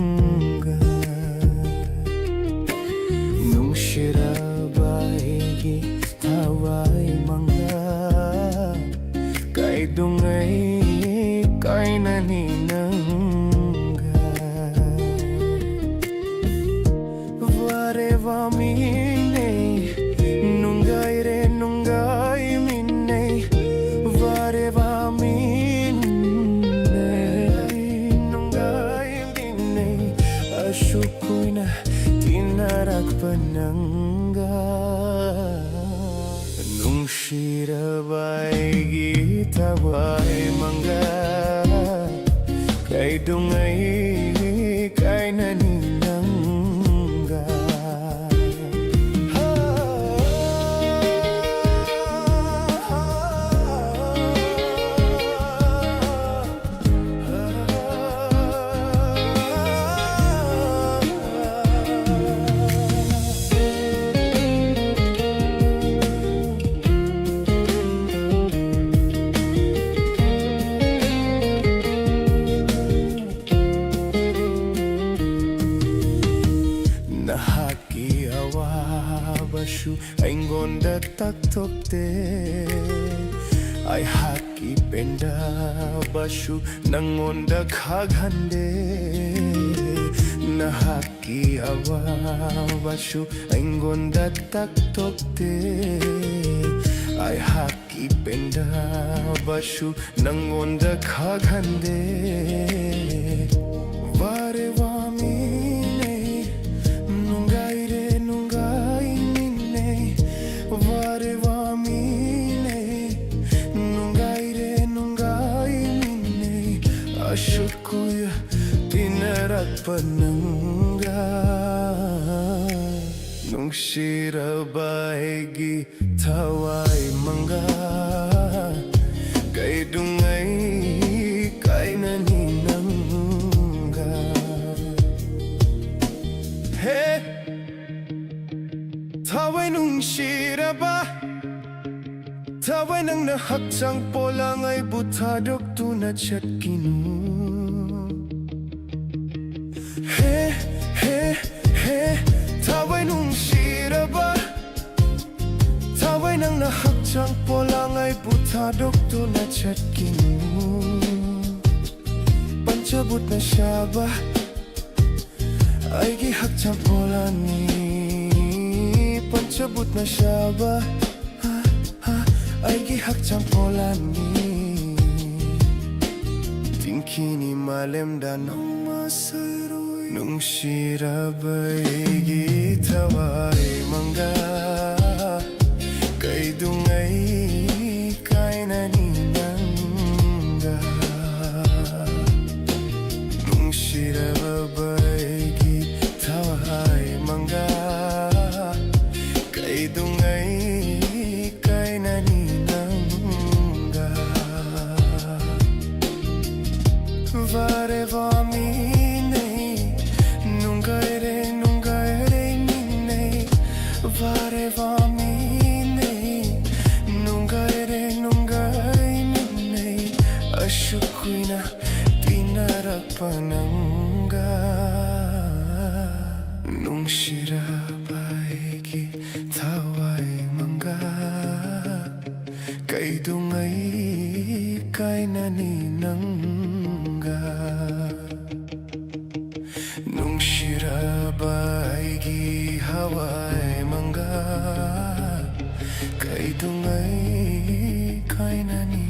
Nung sirabai tawai mangga Kay dungay kay naninangga Vareva mine nungai re nungai mine Vareva mine nungai mine Ashukoy na tinarak panangga Nung Nungsirabay gitaway mangga Kay dungay kay naninangga Nahaki awabashu aingonda taktokte Ay haki penda bashu nangonda khaghande Nahaki awabashu aingonda taktokte Ay haki penda bashu nangonda khaghande Vare vamine Nungaire nungai mine Vare vamine Nungaire nungai mine Ashukuya tinarak panangga Nungsirabay gitaway mangga Kay dungay kay naninangga Hey, taway nungsiraba Taway nang nahaksang polang ay butadok tunat siyat kinu Hey, hey, hey Taway nungsiraba Taway nang nahaksang polang ay butadok tunat siyat kinu Pancabut na siya ba Ay gihakchang polani Pancabut na siya ba Ay gihakchang polani Tingkini malemda nung masaroy Nung sirabay gitaway mangga Kay dungay kay naninangga Nung sirabay gitaway mangga Kay dungay kay naninangga Vare vamine Nungaire mine Vare vamine Nungaire mine Ashukuina tinarak panangga Nung sirabay gitaway mangga Kay dungay kay naninangga Nung sirabay gihaway mangga Kay dungay kay naninangga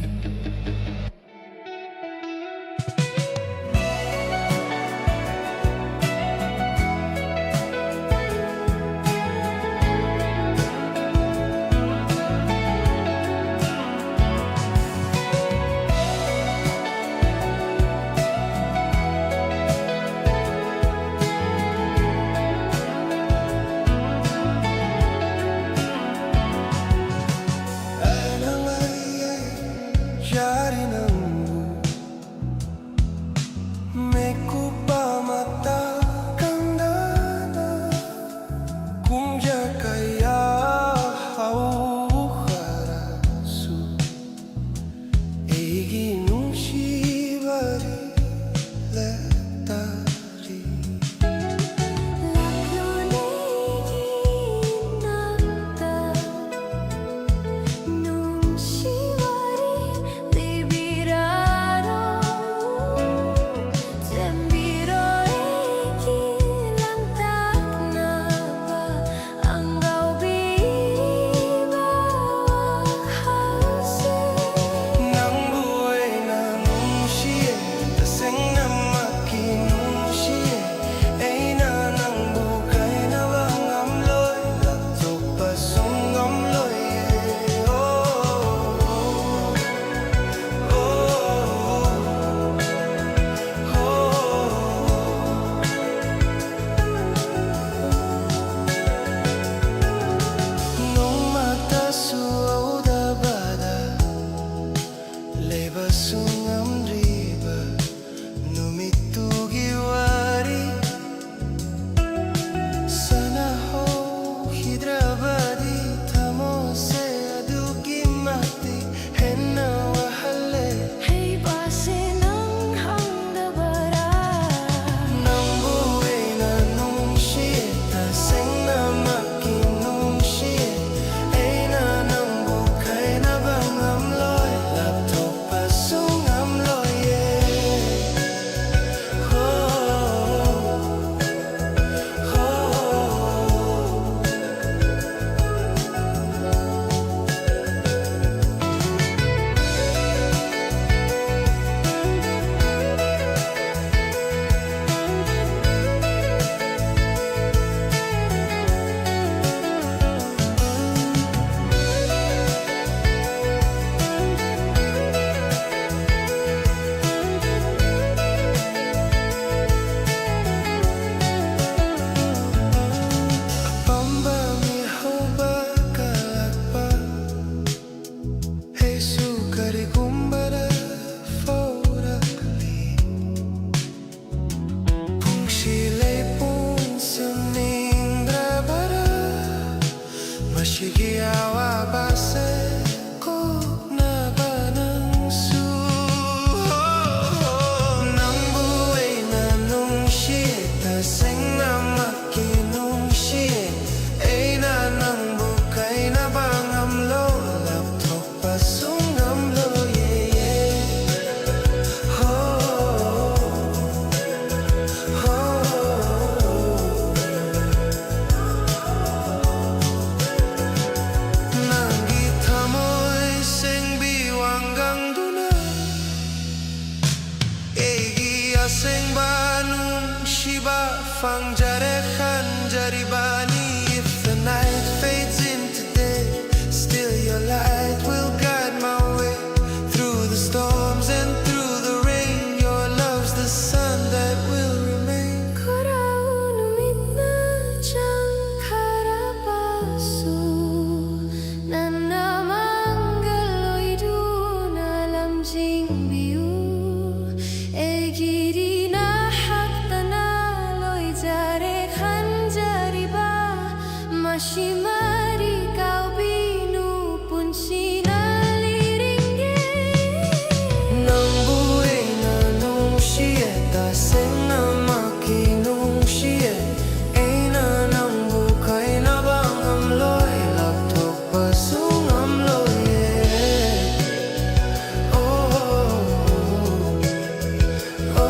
pangjarekan jaribani. If the night fades into day, still your light will guide my way. Through the storms and through the rain, your love's the sun that will remain. Kuraun mitna jang karapasu nanamangaloy dun alam jing biu egiri na haktanaloy jare khanjariba mashimari kau binu pun sinaliringge Nang buhay na nung siya taseng na makinong siya ay na nang bukay na bang amloy laptok pasung amloy oh, oh, oh.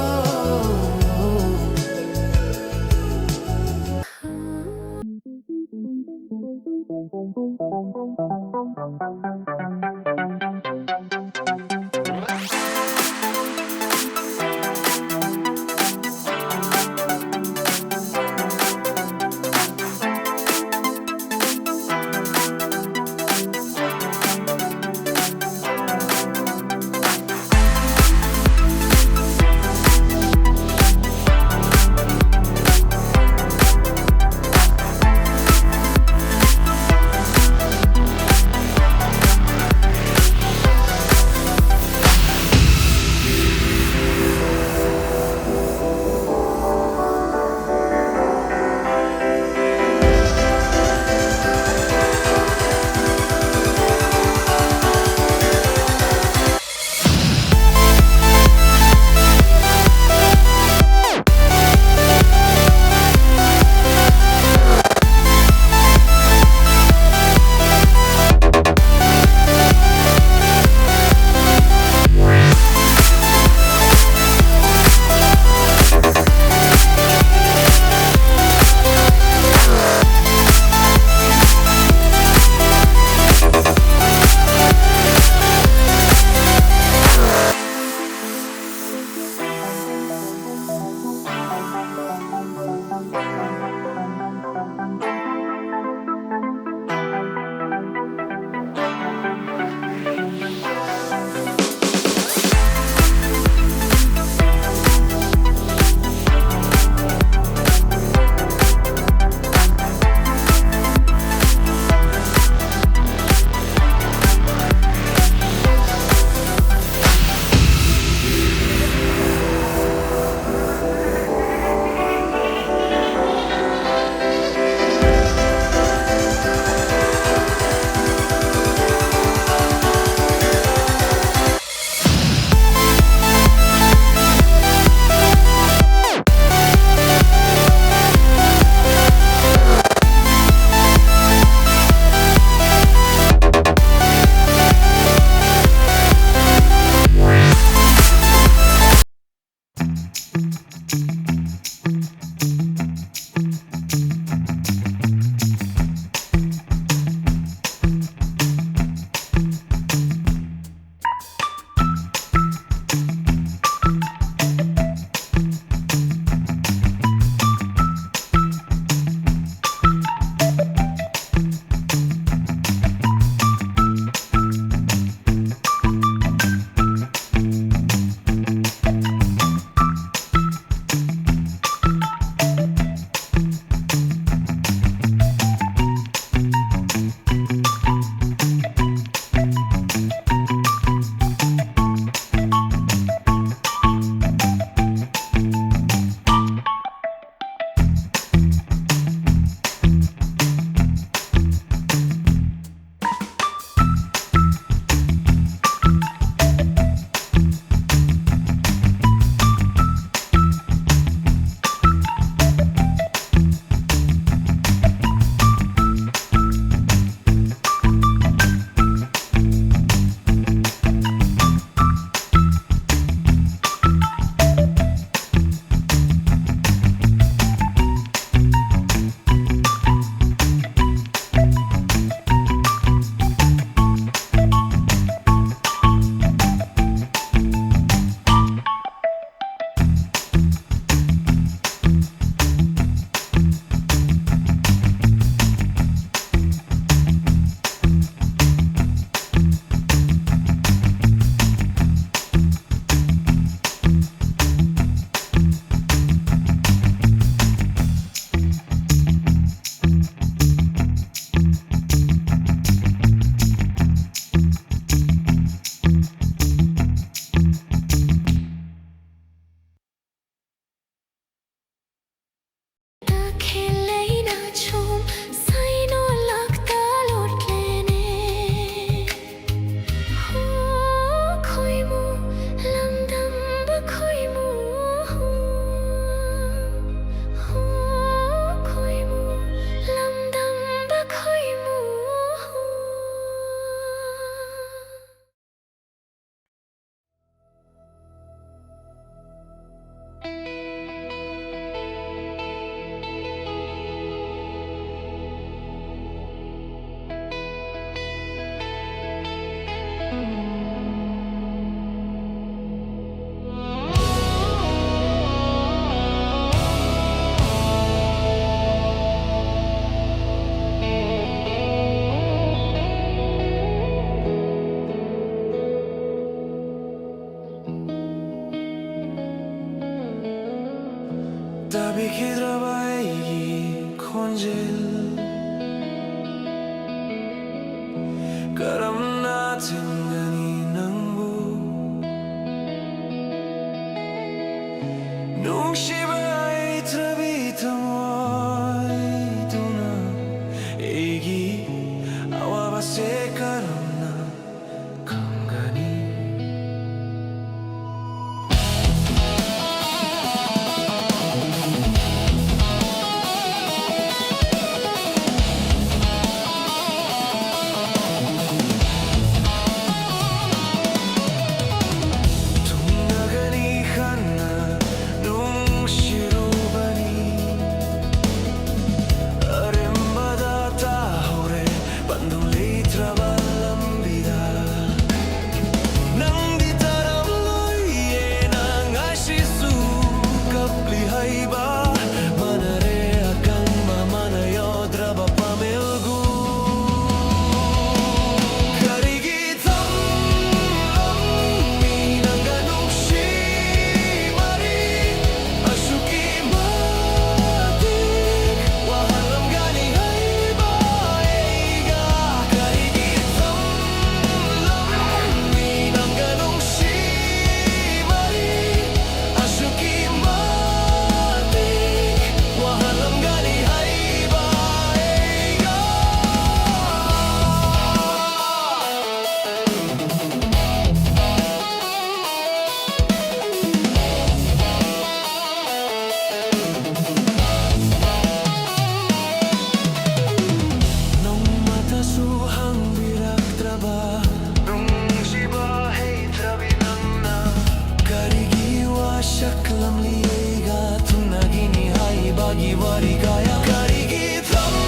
maligaya Karigitang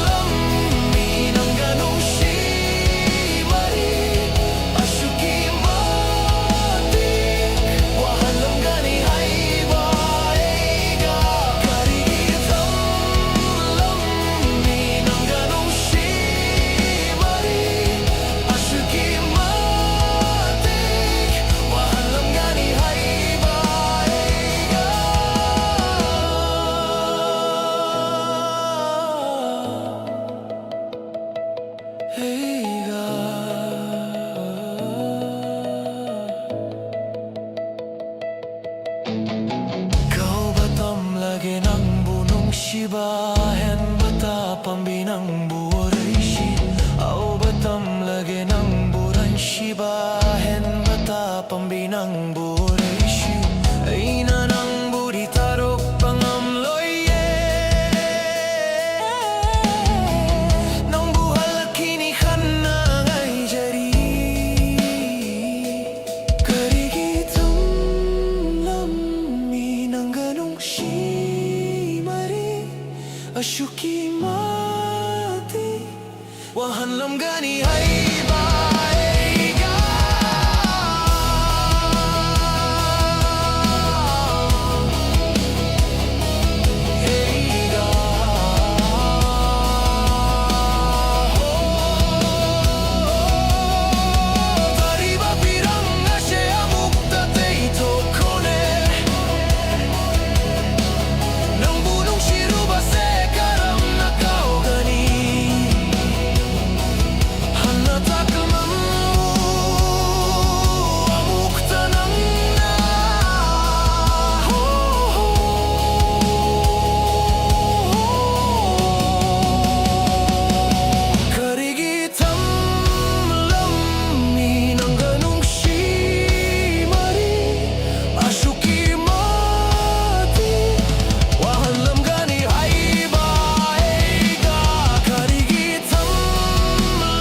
lamin ang ganong shimari Asyuki matik wahalang gani ay baiga Karigitang lamin ang ganong shimari Asyuki matik wahalang gani ay baiga Hey Kau batam lagi ng bunong shibahen bata pambinang buwaraishi Au batam lagi ng buran shibahen bata pambinang buwaraishi Ay nanang budi tarok pangamloye Nang buhal kinihan na ngay jari Karigitang lamin ang ganong shimari Asyuki mati wahan lam gani ay baiga Heiga Tariba pirang ashe amukta teito kone Nang bunong shiruba se karam na kau gani Hanatakal mamu amukta nang na Karigitang lamin ang ganong shimari Asyuki mati wahalam gani ay baiga Karigitang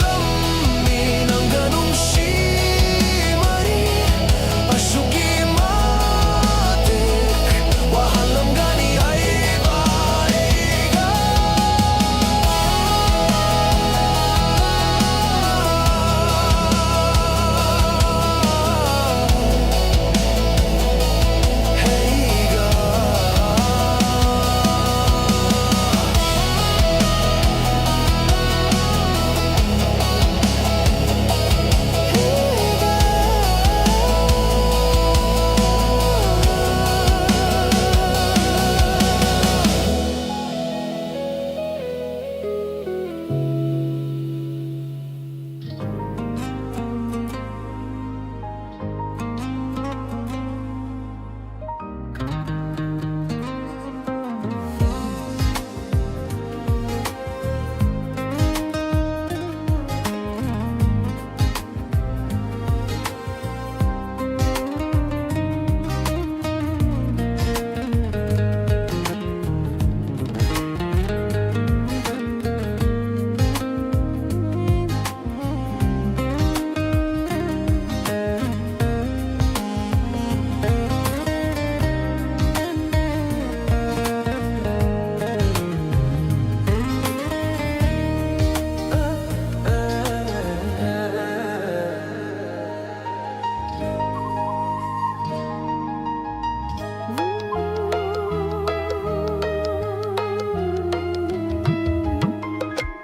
lamin ang ganong shimari Asyuki mati wahalam gani ay baiga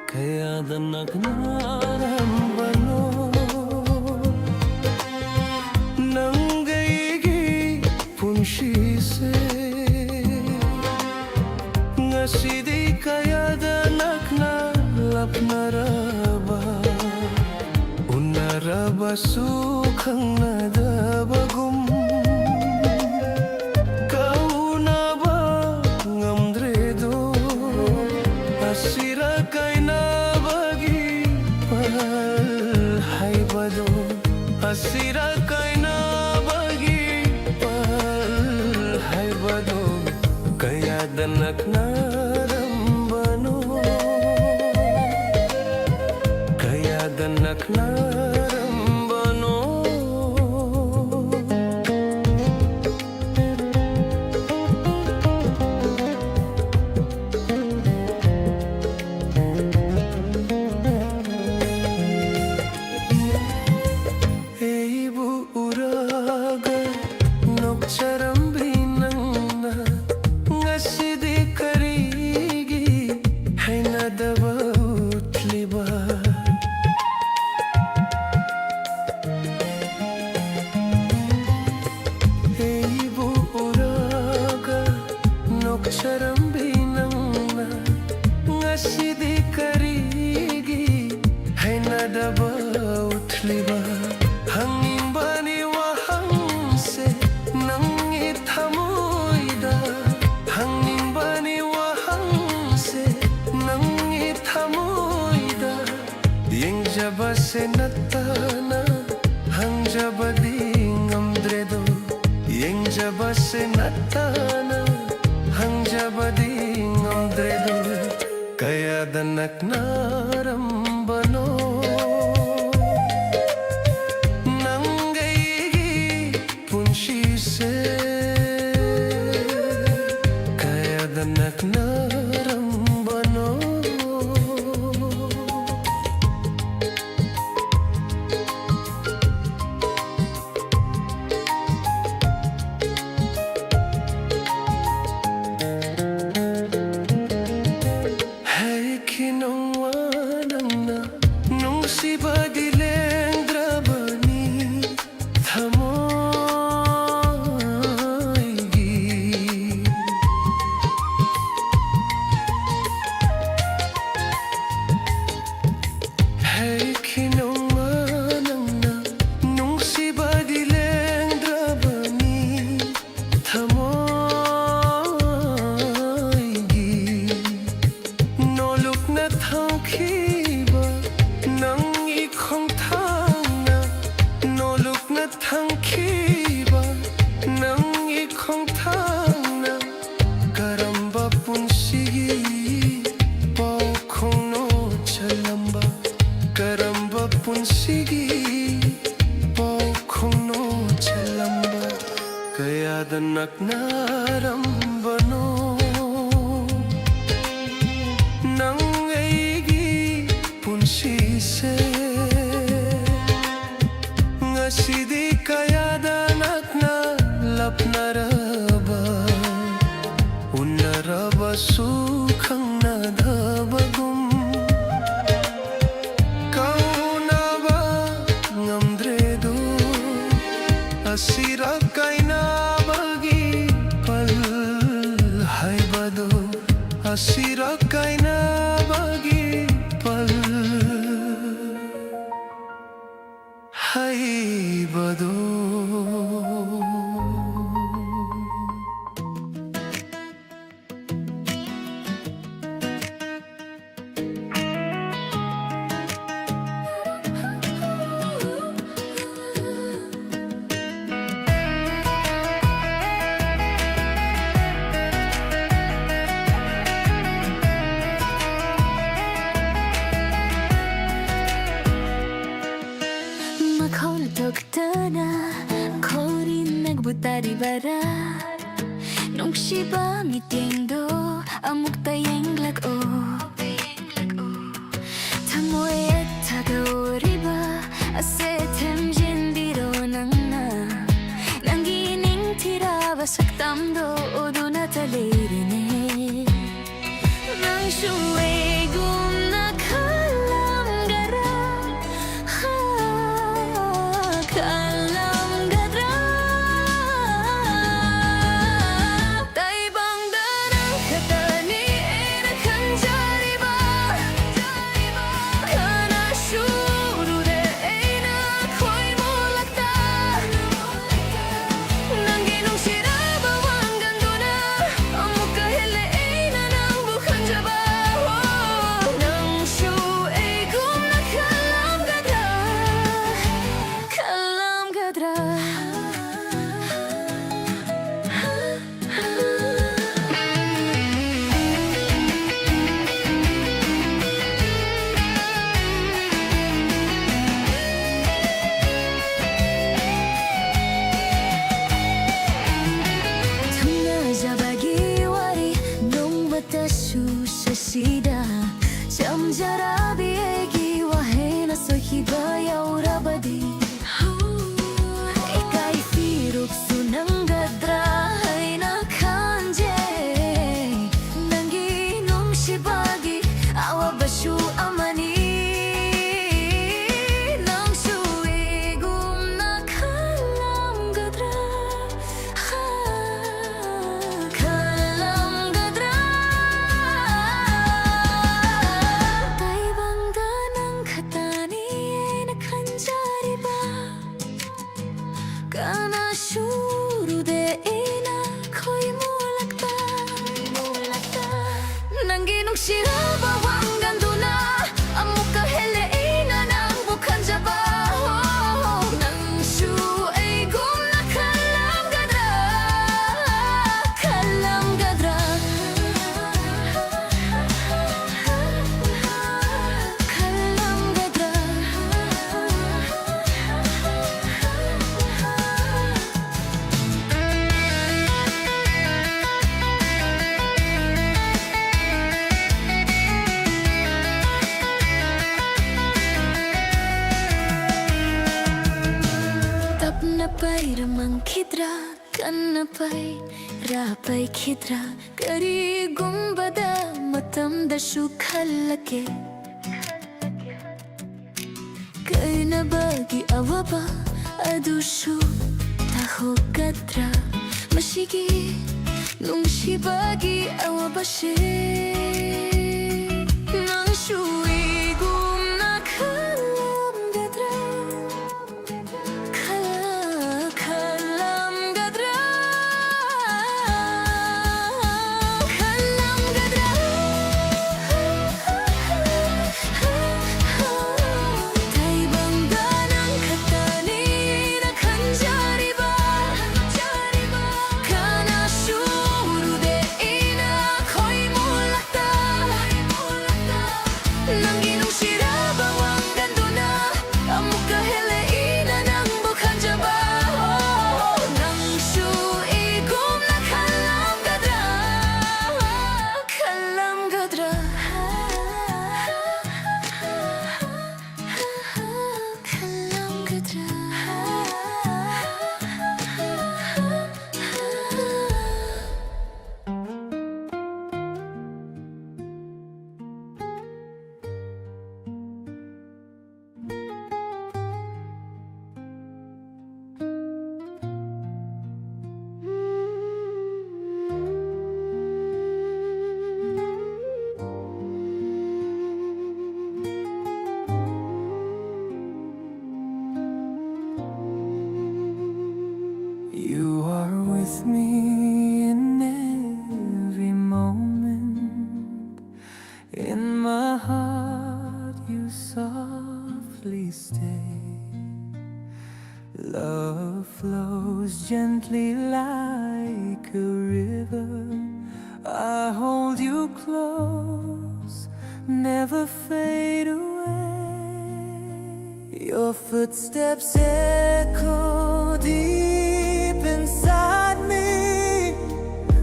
Kaya danak narambano Nang gaigi punshise Ngasidi kaya danak na lap naraba Unaraba sukhang nadabagum Kau na ba ngamdredo Asira kay na bagi palhay bado Asira kay na bagi palhay bado Kaya danak narambano Kaya danak narambano ngasi karigi hay nadaba utliba hangin bani wahangse nang ithamoida hangin bani wahangse nang ithamoida yeng jabase natana hang jabadi ngamdredo yeng jabase natana hang jabadi ngamdredo kaya danak narambano nangaigi punshise kaya danak narambano Danak narambano nangaigi punsise ngasidi kaya danak na lapnaraba unaraba sukhang nadabagum kaunaba ngamdredo asira kaina asira kaina bagi pal hai bado Taribara nung shiba mitindo amuk tayeng lag o tamoy et tagaoriba ase temjin biro nang na nangining tiraba saktamdo odo na talirine nang shuwe gum na kalam gara kalam gara nung siraba wanggan duna amuk kahele ina nang bukan jaba nang shu ay gum na kalam gadra kalam gadra kalam gadra Napay ramang kidra, kanapay rapay kidra, kari gumbada matamda shukalake. Kay nabagi awaba adushu taho gadra, mashigi nung shibagi awaba she. Nang shui gum na kalam gadra. You are with me in every moment. In my heart you softly stay. Love flows gently like a river. I hold you close, never fade away. Your footsteps echo deep inside me,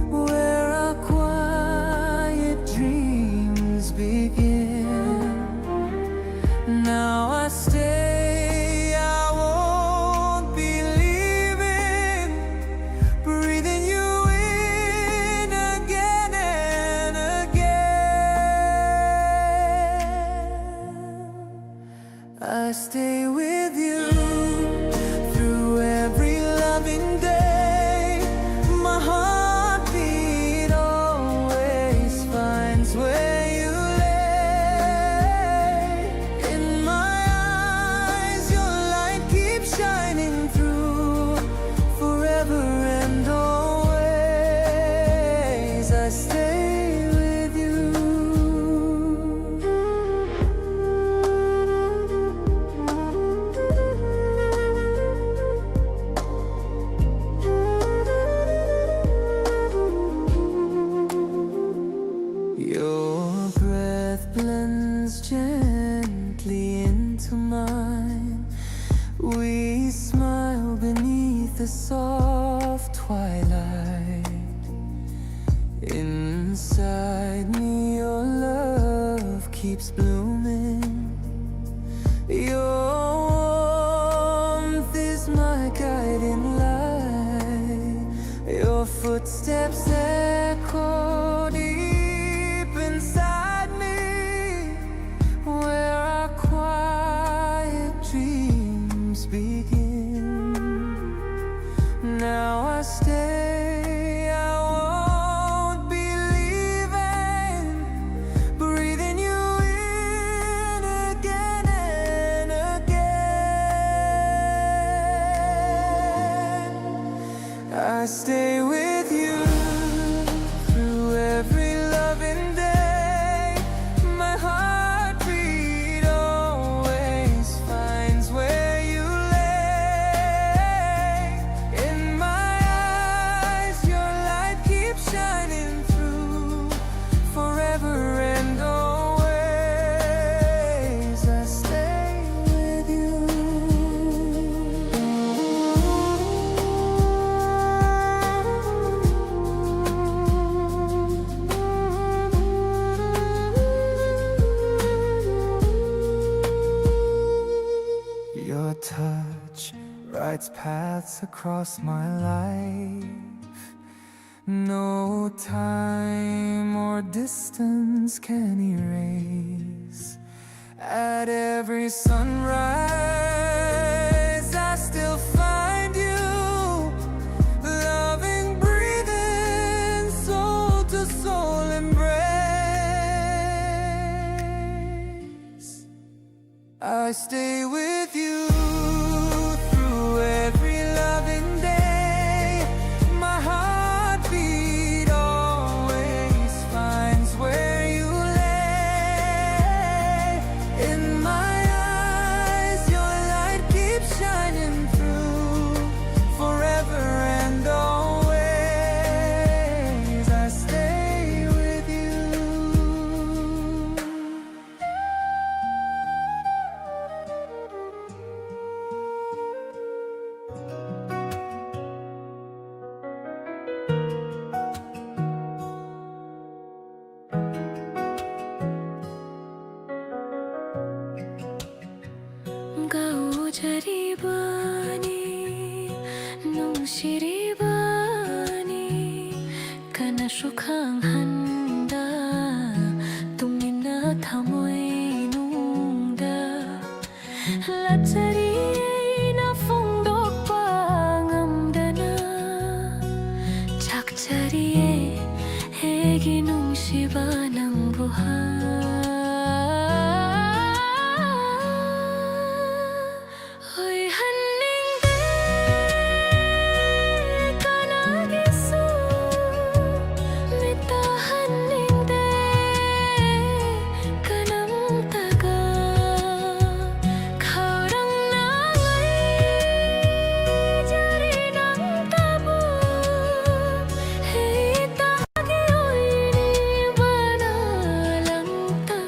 where our quiet dreams begin. Now I stay, I won't be leaving, breathing you in again and again. I stay with you through every loving day. My heartbeat always finds where you lay. In my eyes your light keeps shining through, forever and always I stay with you. Your breath blends gently into mine. We smile beneath the soft twilight. Inside me your love keeps blooming. Your warmth is my guiding light. Your footsteps echo deep inside me, where our quiet dreams begin. Now I stay, I won't be leaving, breathing you in again and again. I stay with you. its paths across my life. No time or distance can erase. At every sunrise, I still find you, loving, breathing, soul to soul embrace. I stay with you through every loving day. My heartbeat always finds where you lay. In my eyes, your light keeps shining through. Forever and always, I stay with you. 가오자리바니 농시리바니 kanasukhanghanda tumina thamoy nungda latsari na phongdok pangamdana chakchari hegi nungsiba nang buhay. Hoy haningde kanagisu mita haningde kanamtaga khaurang nangai jari nang tabu hey tagi oini bana lang ta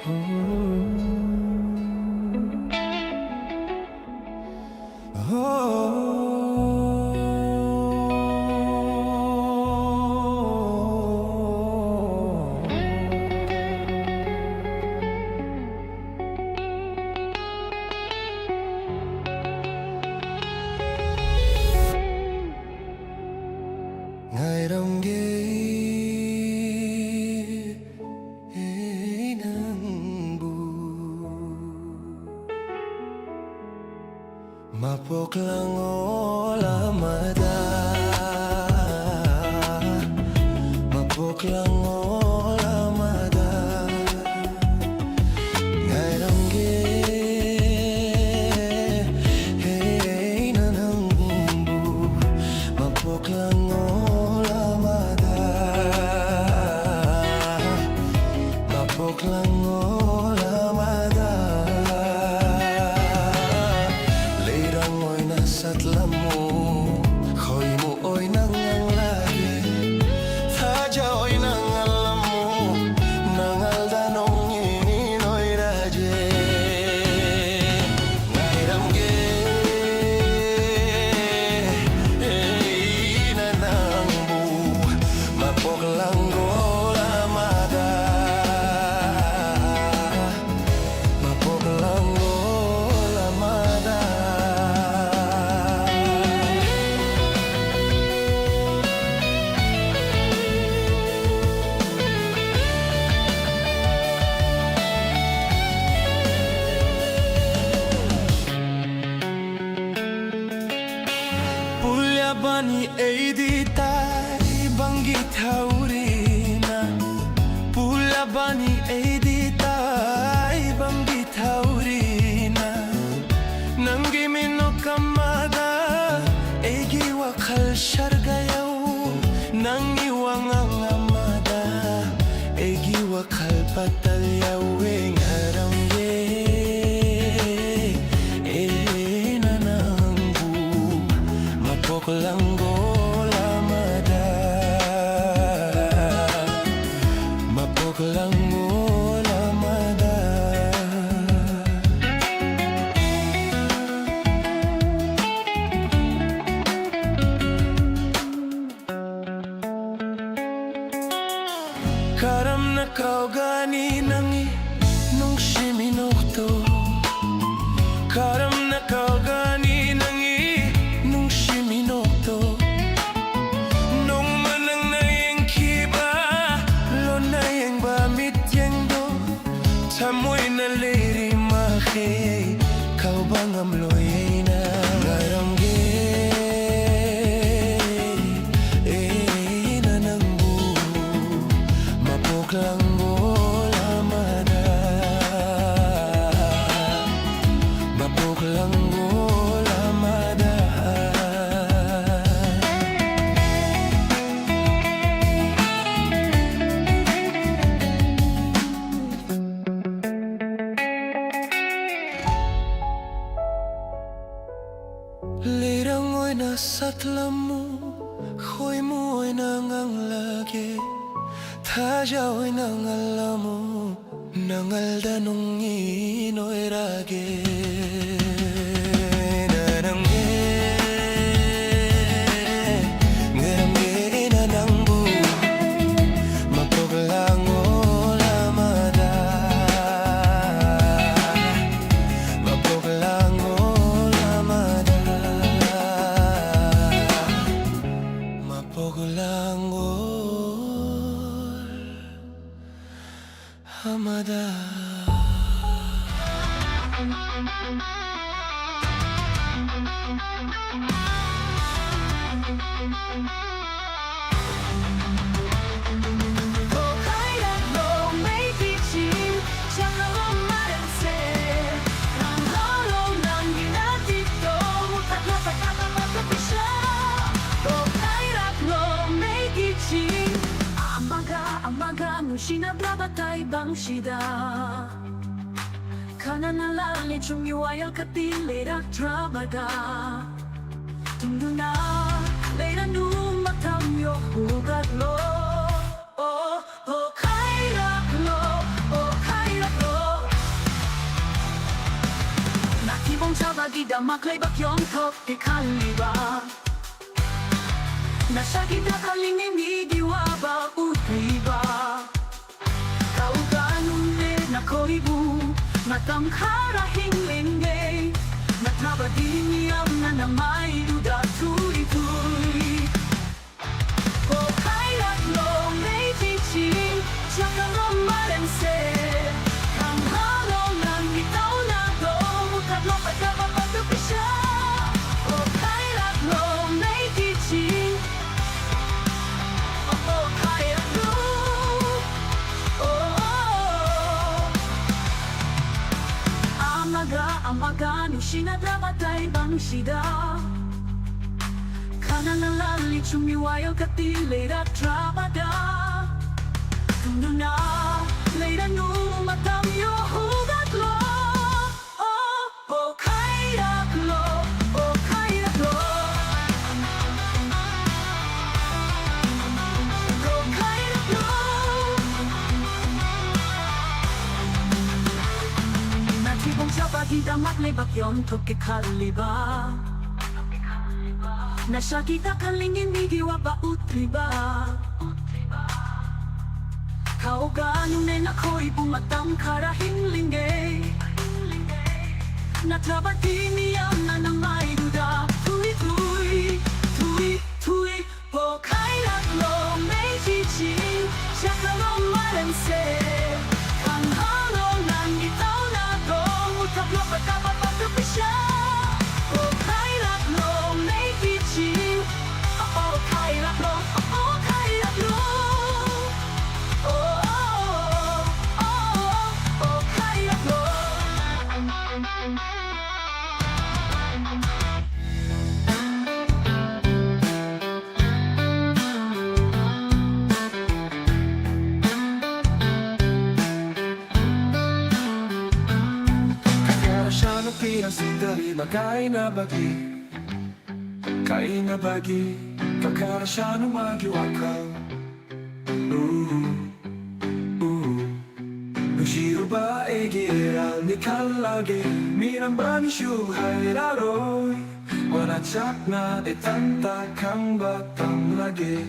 Ngày đông ghê nang bu mapok lang olamada mapok lang olamada ngày đông ghê nang bu mapok lang Mapok lang olamada Leirang mo'y nasa't lamo Khoy mo oy nangang lagi Tadya oy nangal lamo Nangal danong inoy radye Ngairam ge Inanang bu Mapok lang olamada Bani eidi tai banggit haurina Pula bani eidi tai banggit haurina Nanggi mino kamada egi wakal shargayaw Nangi wangang amada egi wakal patalyaw Ngaram Mapok lang olamada Mapok lang olamada Karam na kaugani nangi nung shiminokto Karam na kaugani nangi Nung manang na yung kiba Lo na yung bamit yung do Tamoy na liri mahe Kau bang amloy na Ngaram ge Nanang bu Mapok lang olamada Mapok lang olamada Leirang oy nasa't lamo Khoy mo oy nangang lagi Tadya oy nangal lamo Nangal danong inoy rage Nanang Ngaram nanang bu Mapok lang olamada Mapok lang olamada Mapok lang olamada Sinabrabatay bang sida Kananalangi chumiwayal katilerak trabada Tunduna leira numatamyo hugat lo Oh, oh, kairak lo kita maklay bakyong tok ikaliba Nasa kita kalinginigiwa ba utriba Kauganune na koribu Matangkarahing lingay Natrabadiniyam na namay duda turi-turi O kairat lo may chiching Tsaka lo malense Kang halo ng bitaw na do Mukat lo pagkapapatupisya O kairat lo may chiching O kairat lo Amaga nushina dramatay banusida Kananalali chumiwayo katilera trabada Tunduna leira nu matamyo hugatlo Oh kairaklo Oh kairaklo Oh kairaklo Natibong sa pagida maklay bakyon toke kaliba Nasa kita kalingin migiwa ba utriba Kauganong na ako'y bumatang karahing linggay Natrabati niyam na nang may duda Tui-tui, tui-tui Po kairat lo may chiching Siya ka lo malense Ang halo ng itaw na do Mutab lo pagkapapatupisya Po kairat lo may chiching Oh kairat lo, oh kairat lo Sindari magkain na bagi Kain na bagi Kakara siya nung magiwakaw Nushiro ba egiral ni kalagi Minambani shuhai raroy Wanachak na itanta kang batang lagi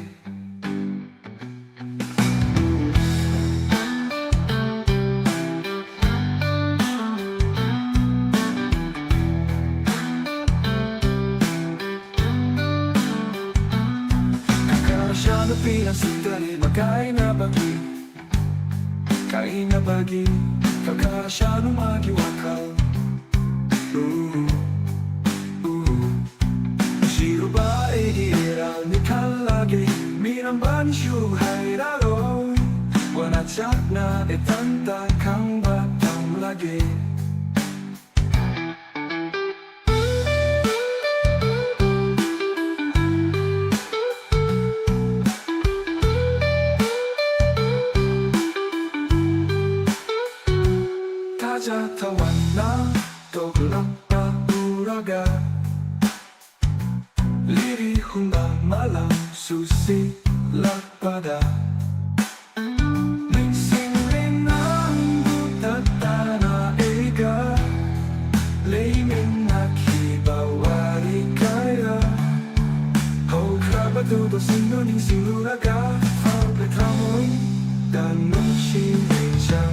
Pinang sindali magkain na bagi Kain na bagi Kakara siya nung magiwakaw Shiro ba egiral ni kalagi Minambani shuhai raroy Wanachak na itanta kang batang lagi Tawan na toglang pauraga Liri humba malang susi lakpada Ningsing rin ang butat na ega Laymin nakibawari kaya Ho krabatudo sinuning siluraga Fabrikamoy danong sinisya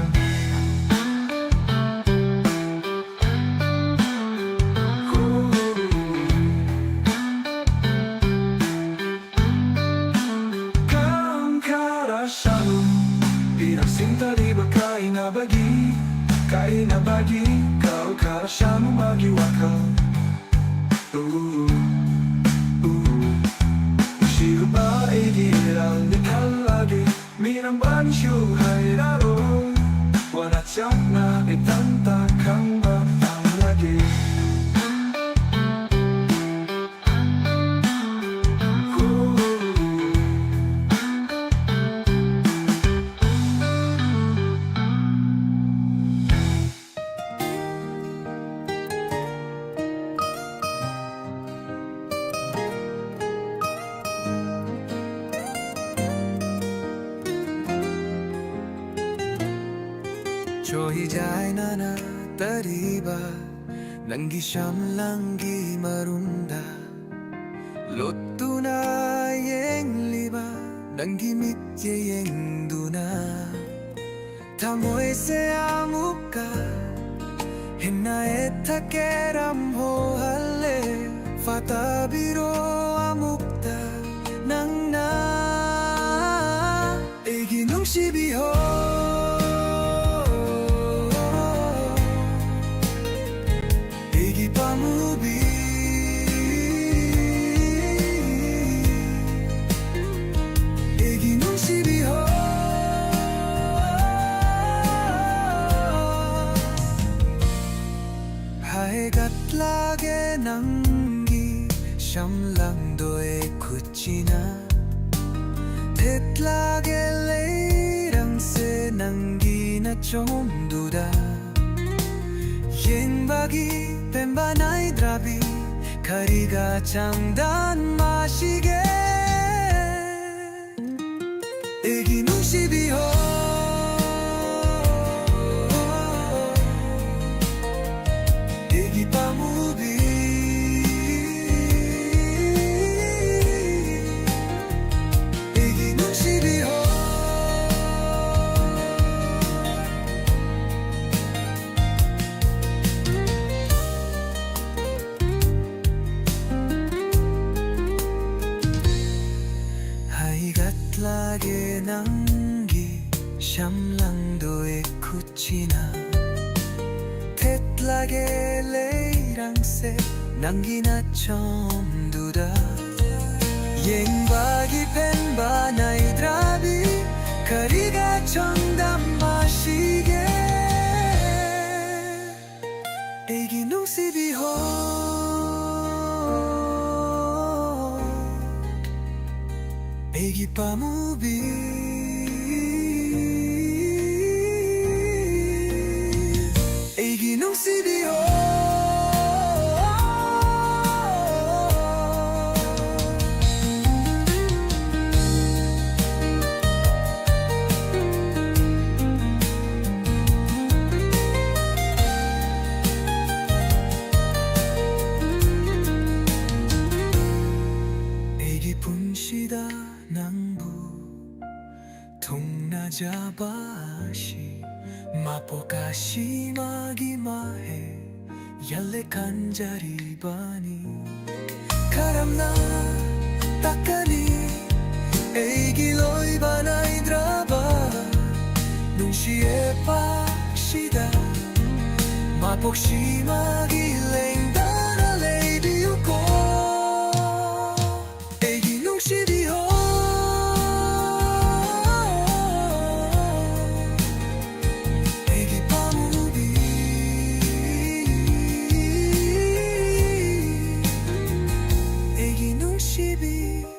Kain na bagi, kau kara siya nung magiwakaw Shiro ba egiral ni kalagi Minambani shuhai raroy Wanachak na itanta kang batang lagi जो ही जाए ना ना तरीबा Nanggi siyam langgi marunda Lotuna yeng liba Nanggi mitye yeng duna Tamoy se amuka Hina eta keram ho halle Fatabiro amukta Nang na Egi nung shibiho Egi pamubi Egi nung shibiho Haegat lage nangi Siyam doe kuchina Tetlage leirang se nangi na chomduda Yeng bagi pembanay drabi Kariga chamdan mashige Egi nung shibiho Egi pamubi Egi nung shibiho Haigat lage nangi Siyam lang doe kuchina Tetlage leirang se Nangi na chomduda Yeng bagi penbanay drabi Kariga chomdam mashige Egi nung sibiho Egi pamubi Egi nung sibiho Egi punshida nangbu Tongnajabashi Mapokashi magimahe Yalle kanjari bani Karamna takani Egi loy banay draba Nung siye pakshida Mapokshi magileng dana lady yuko Egi nung shibiho Egi pamubi Egi nung shibiho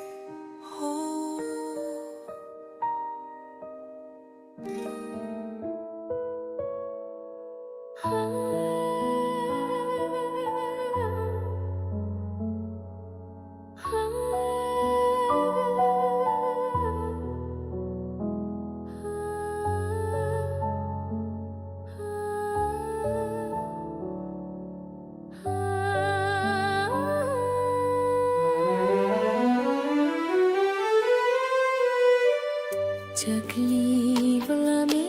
Chakli balame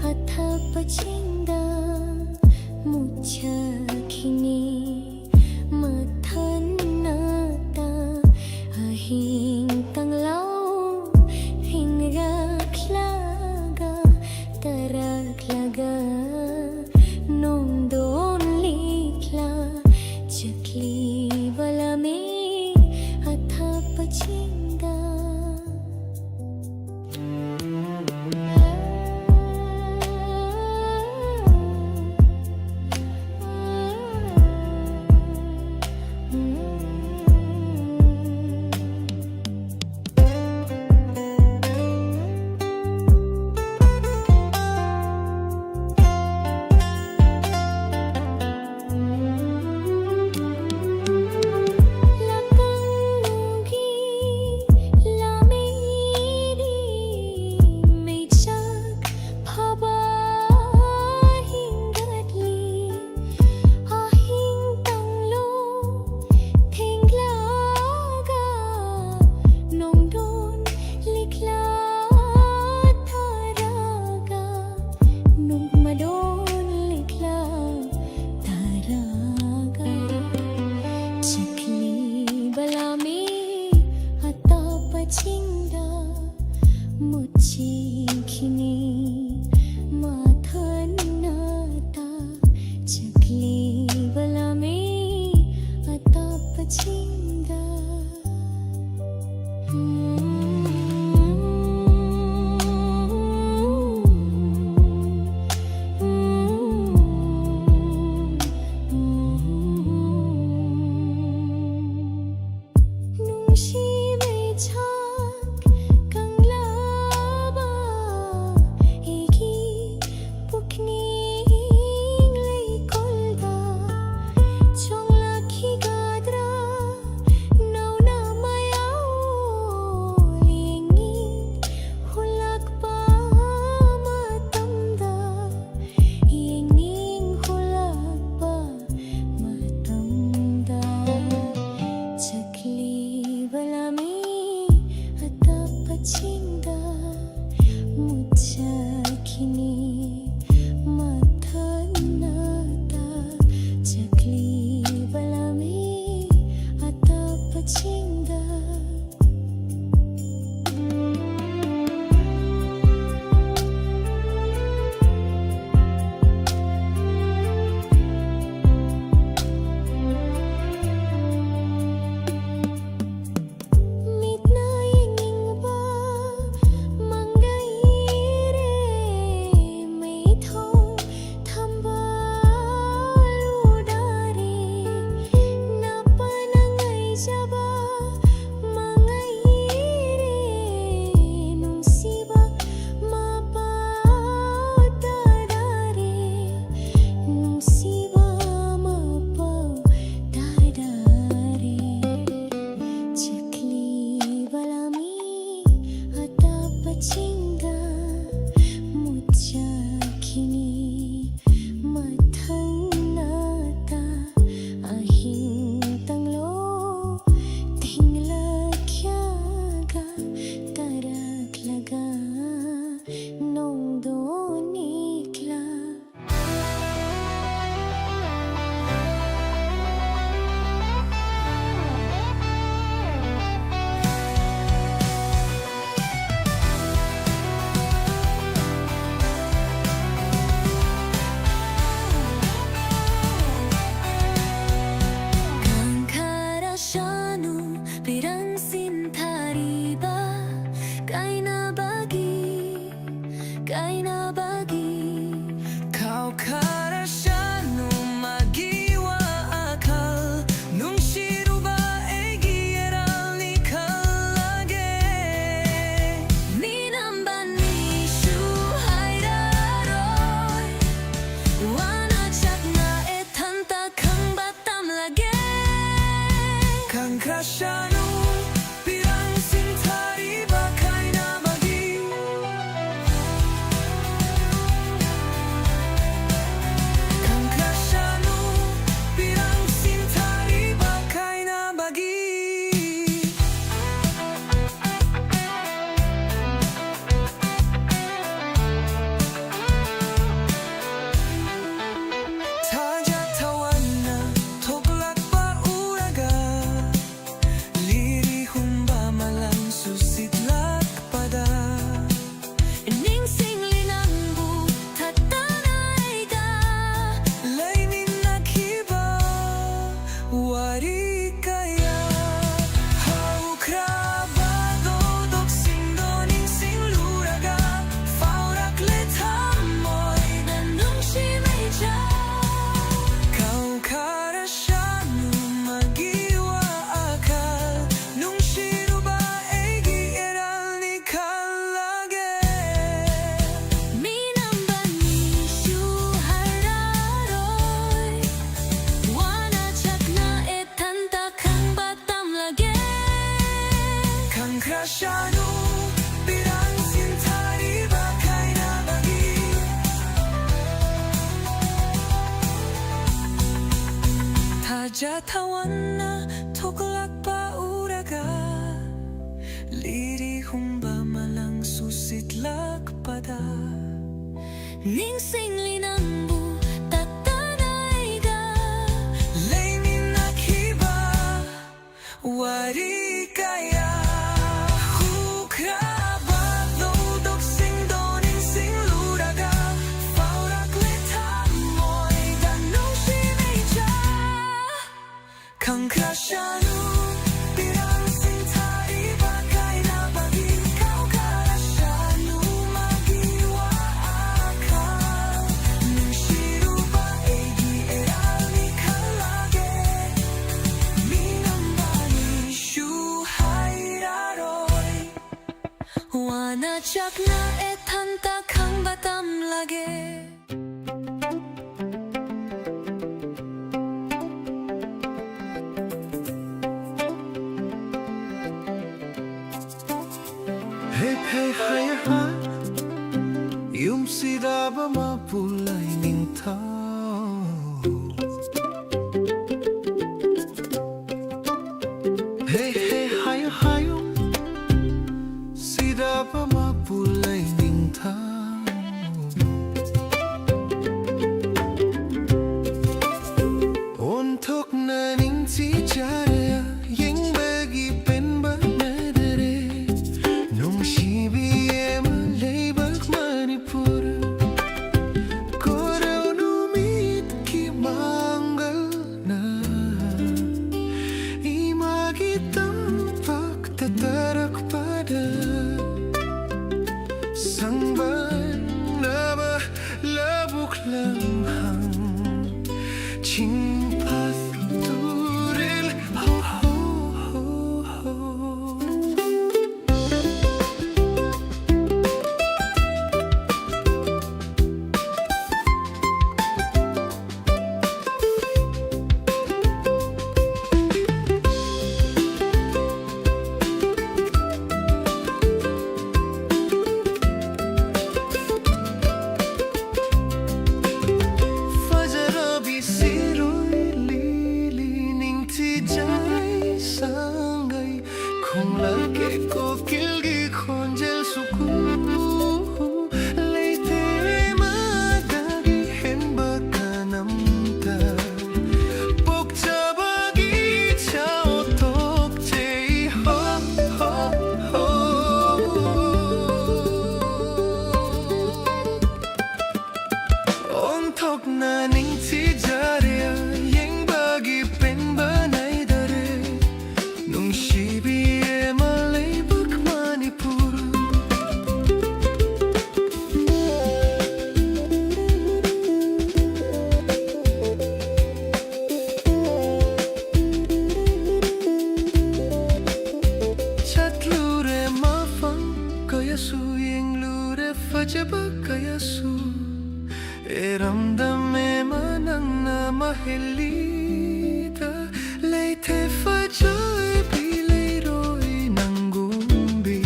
hatha pachinda mucha khini mathan nata ahing tanglau hingrak laga tarak laga nong don likla chakli balame hatha pachinda खिनी Mathan नाता चकली बला में आता पछिंदा Jatawana toklak pa uraga Liri humba malang susitlak pada Ning sing linambu tatanay ga Laymin nakiba wari kaya Hukraba dodok sing doni 나의 탄딱한 바람락에 Hey hey hi hi Yum sidaba mapulay nintao Hey hey hi hi sidaba mapulay nintao Ontok na ning si jaya Yeng bagi pen ba na dere Nung shibiye malay bag Manipur Koraw numit ki manggal na Imagitam pagtatarak pada Sangban na ba labuk lamhang Chingpas turil ho ho ho ho Fajarabi siroi lili ning ti jai sangai Kung lagi ko kilgi konjel suku Leite madagi hen bakanamta Pok chabagi chao tok chei ho ho ho Ontok na ning ti jariya Yeng bagi pen banay dare Nung shibiye malay bak Manipur Chat lure mafang kaya su Yeng lure fajaba kaya su Eramdame manang na mahelita Leite fajoy bilay roy ng gumbi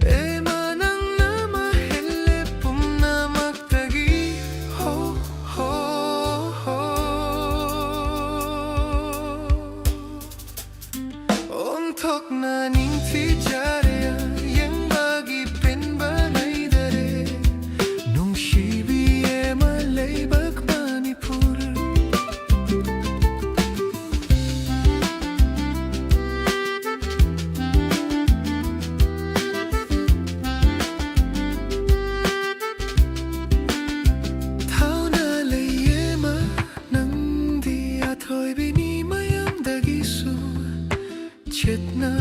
E manang na mahele pum na magtagi Ho ho ho Ontok na ning ti jariya Yang bagi pen banay dare Nung shibiye malay bag Manipur Tao na layema nang di atoy bini mayam dagisu Chet na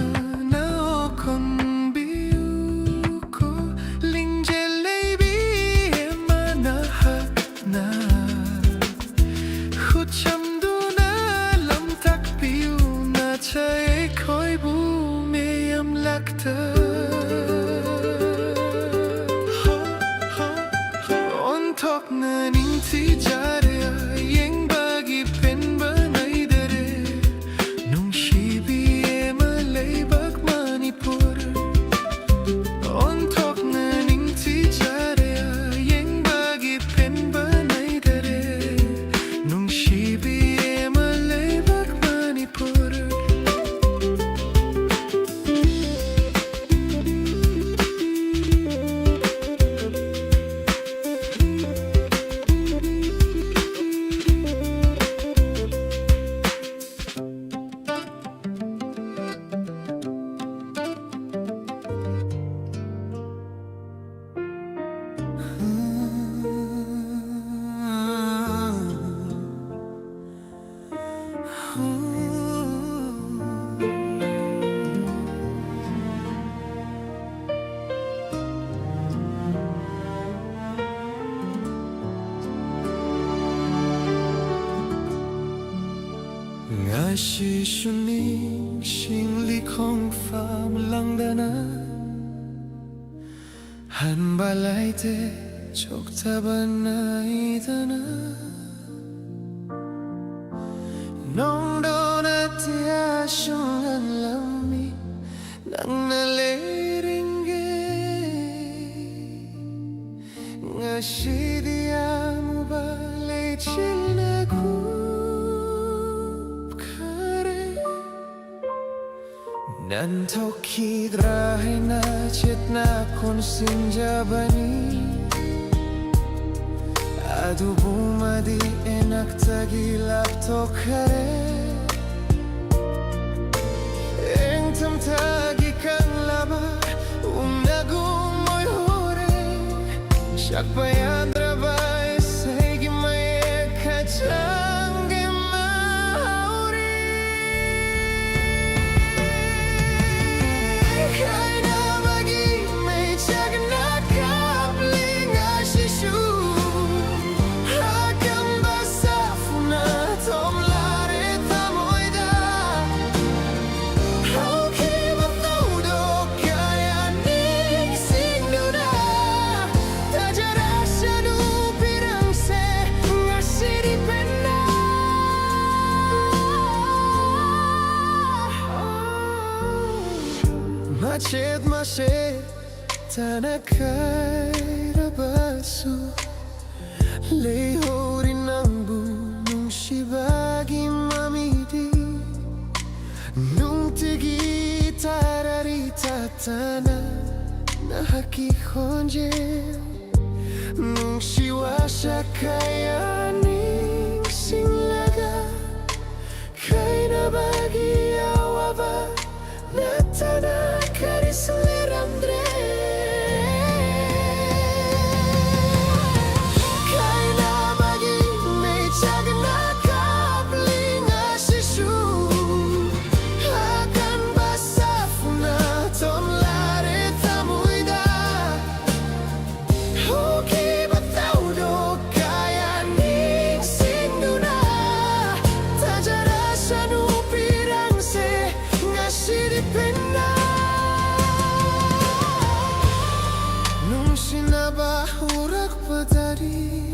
okon biu ko Linjelay bi emanahat na Hucham du na lam tak biu na chay koy bu meyam lakta Ontok na ning ti jariya Yeng bagi pen banay dare Nung shibiye malay bag Manipur Ontok na ning ti jariya Yeng bagi pen banay dare Nung shibiye malay bag Manipur Shi shuning shing li kong fa lang da na 한발라이때 족탑은 나이다나 농도나티 아슝한 람미 낭날레링게 nga시디야 무발레 칠나구 Nan toki drahe na chetna kon sinjabani Adu bumadi enak tagilap tokhare Eng tam tagi kang laba unagumoy hore Siak bayan drabay segi maye kacang Macet macet tanah kaya basu Lehorin ng bunong sibagi mamidi Nung tigi tararita tanah nahakikonjel Nung siwasa kaya ning singlaga Kaya na bagi awaba Natana caris lerandre Kaina bagi mechagna kaplinga sisu Akan basafuna tomlare tamuida Hoki batau do kaya ning sinduna Tajara sanu pirang se ngasiri pena Nung sinabahurak padari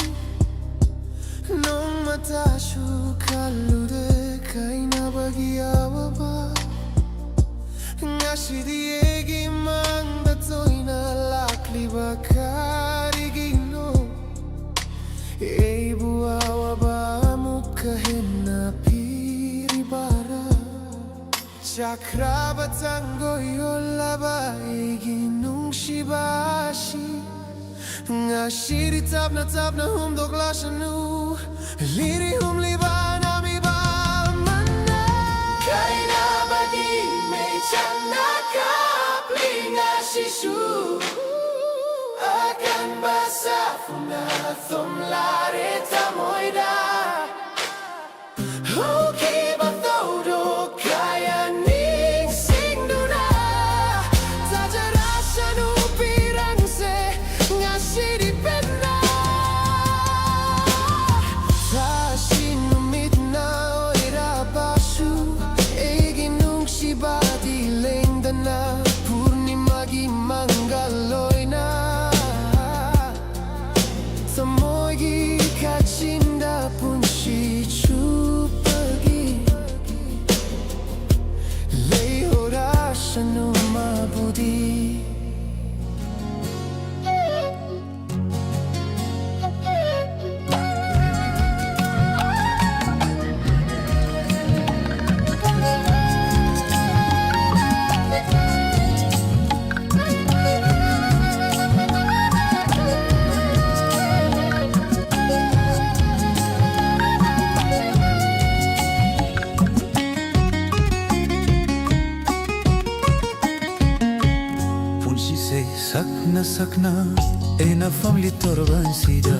Nung matasyo kalude kay nabagiyawa ba Ngasiri egi mang datoy na lakli ba karigino Ei buawa ba mukahin na piribara Chakra batango yola ginung shibashi Ngashiri tap na humdok lashanu Liri hum libana mi ba mana Kaina bagi mechana kaplinga shishu Akan basafuna thomlare tamoida Hoki bathodo kaya ning singduna Tajara sanu pirang se ngasiri pena Tasinumit na oira basu Egi nung shibadi lengdana Purnimagi mangaloy na Samoygi kachinda punshi chupagi Leihora shanu mabudi Sakna ena family torban sida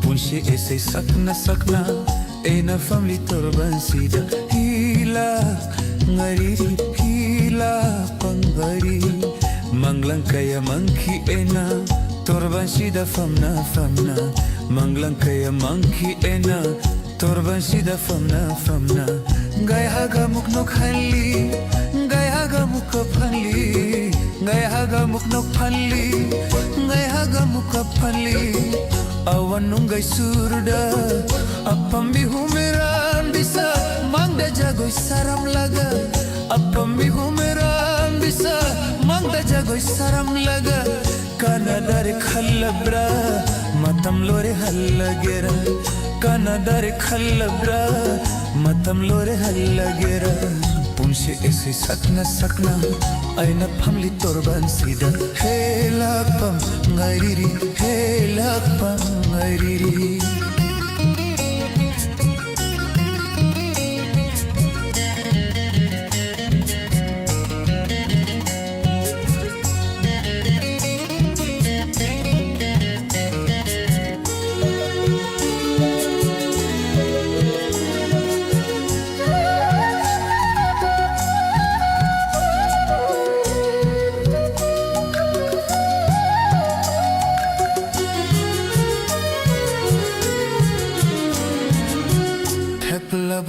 punshi ese sakna ena family torban sida hila ngari hila pangari manglang kaya mangki ena torban sida famna manglang kaya mangki ena torban sida famna gaya haga mukno khali gaya haga mukko phali ngay hagamuk nok phanli ngay hagamuk phanli awan nungay surda apam bihumeran bisa mangda jagoy saram laga apam bihumeran bisa mangda jagoy saram laga kanadare khallabra matam lore hallagera kanadare khallabra matam lore hallagera punse ese sakna sakna aina phamli torban sida he lapam ngairiri he lapam ngairiri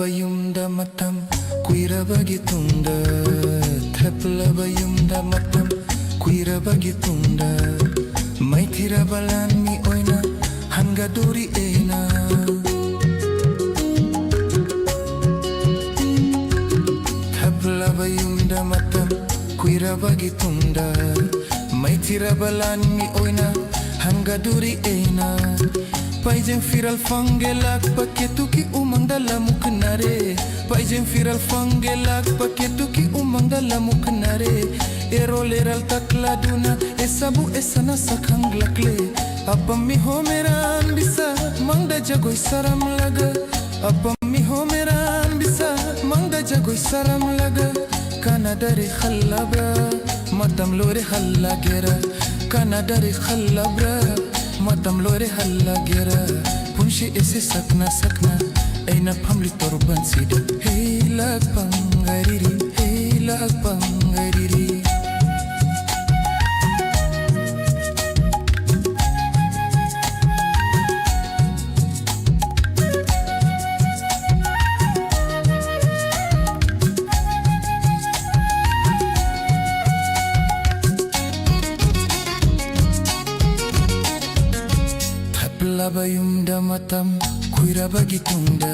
Bayumda matam kuira bagitunda thapla bayumda matam kuira bagitunda maithira balan mi oina hanga dori ena thapla bayumda matam kuira bagitunda maithira balan mi oina hanga dori ena Paijem viral fangelak paketu ki umang dalam kenare Paijem viral fangelak paketu ki umang dalam kenare Eroleral takladuna esabu esana sakang lakle Apam mi homeran bisa mangda jagoy saram laga Apam mi homeran bisa mangda jagoy saram laga Kanadare khallabra matam lore hallagera Kanadare khallabra matam lore hallagera punshi ese sakna sakna aina phamli torban sida hey la pangariri hey la pangariri Bayumda matam kuira bagitunda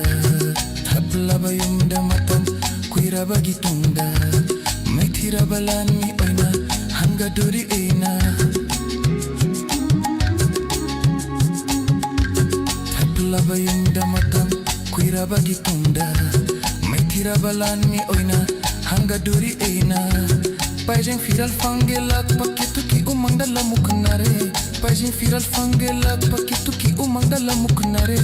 thapla bayumda matam kuira bagitunda maithira balan mi oina hanga dori ena thapla bayumda matam kuira bagitunda maithira balan mi oina hanga dori ena Paijem viral fangelak paketu ki umang dalam muknare Paijem viral fangelak paketu ki umang dalam muknare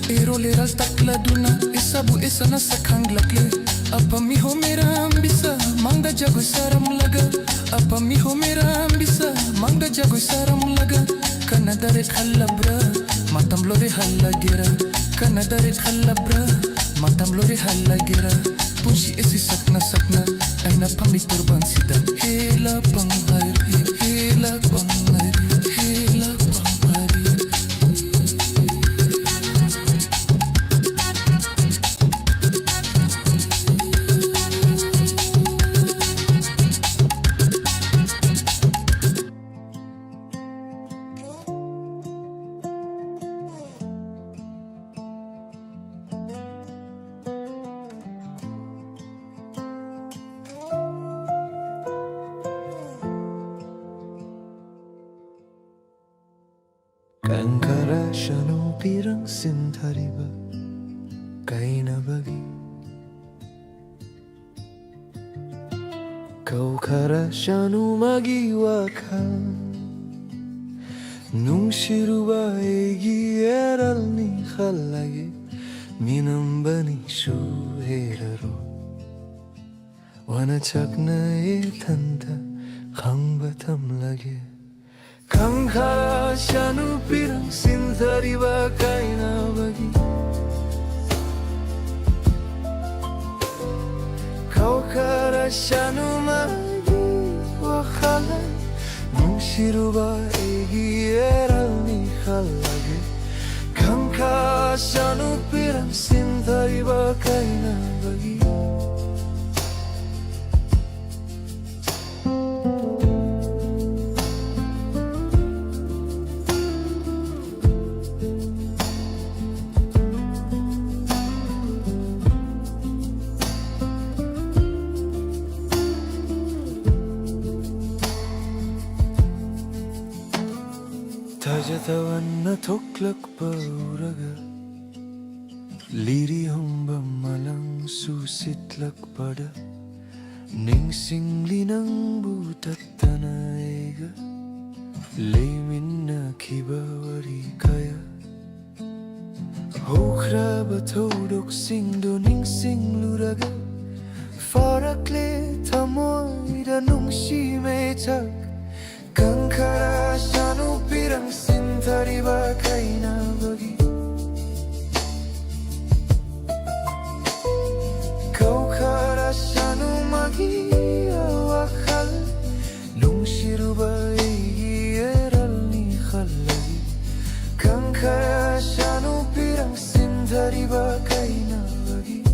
Eroleral takladuna esabu esana sakang lakle Apa mi homeram bisa mangda jago saram laga Apa mi homeram bisa mangda jago saram laga Kanadare khallabra matam lore hallagera Kanadare khallabra matam lore hallagera Punshi esi sakna sakna aina phamli torban sida hela pangair hela pangair hela pangair Kankara shanu pirang sinthariba kaina bagi Kaukara shanu magi wakha Nung shiruba egi eral ni khallage Minam bani shuheraro Wana chakna e thanta khang batam lage Kankara shanu pirang sinthariba kaina bagi Kaukara shanu magi wakhala Nung shiruba egi eral ni khallage Kankara shanu pirang sinthariba kaina bagi Tajatawan na tuklak pauraga Liri humba malang susitlak pada Ningsing linang butat tanaiga Leimin na kibawari kaya Hokra batodok singdo ningsing luraga Farakle tamoy danung shimechak Kangkara shanu pirang sintari bakai na bagi Kau kara shanu magi awakal Nung shirubai eral ni khalagi Kangkara shanu pirang sintari bakai na bagi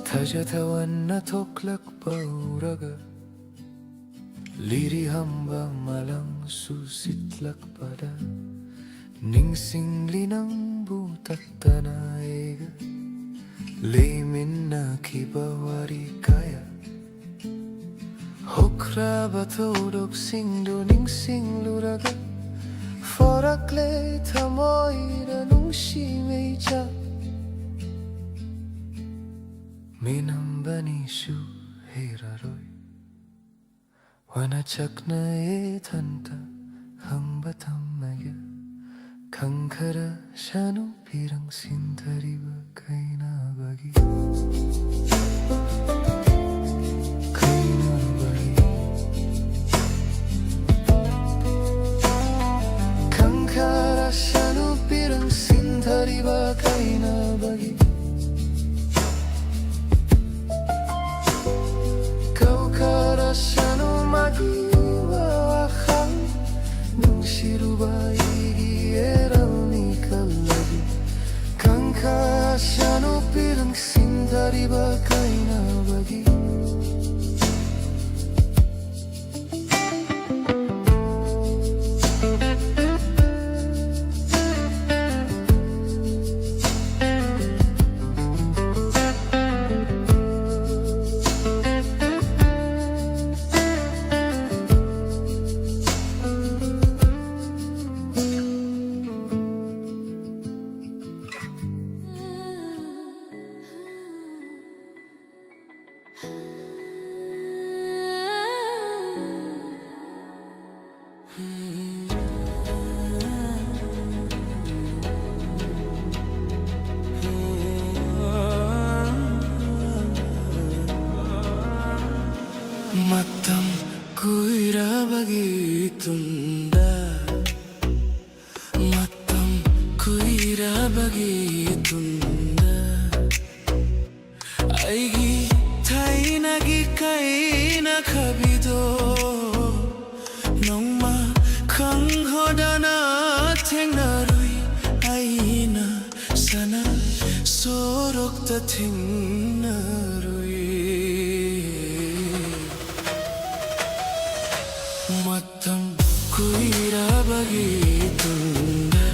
Tajatawan na tuklak pauraga Liri hamba malang susitlak pada Ningsing linang butat tanaiga Leimin na kibawari kaya Hokra batodok singdo ningsing luraga Farakle tamoy danung shimeicha Minambani shu heraroy Wanachak na tanta hang batamaya Kangkara shanu pirang sintari bakai na bagi Kai na bagi Kangkara shanu pirang sintari bakai na bagi Shanu magi wawakal Nung shirubai eral ni kalagi Kangka shanu pirang sintari bakai na bagi Matam kuira bagi tunda Matam kuira bagi tunda Aigi tainagi kaina kabido Nongma kang hodana tengarui aina sana sorok ta tengarui Matam kuira bagi tunda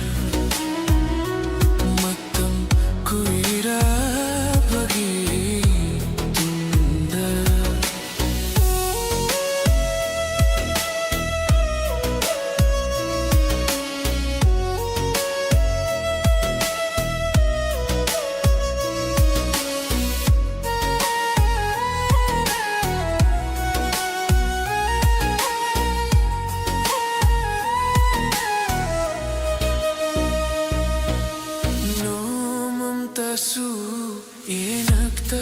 Matam kuira bagi tunda Su enakta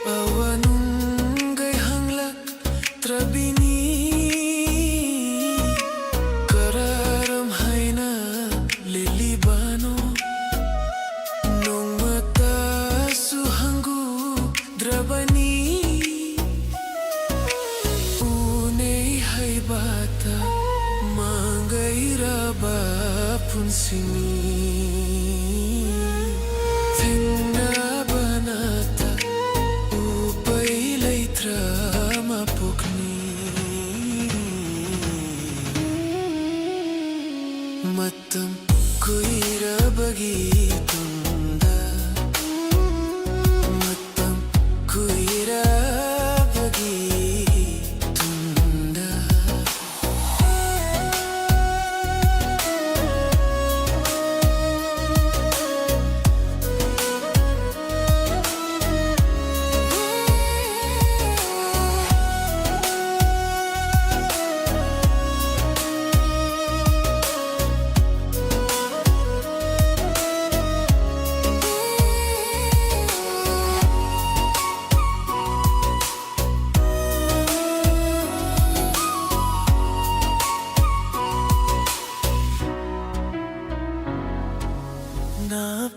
awanung gay hanglak trabini kararam haina lilibano nung mata su hanggu drabani unay hay bata mangay raba punsini Tingna banata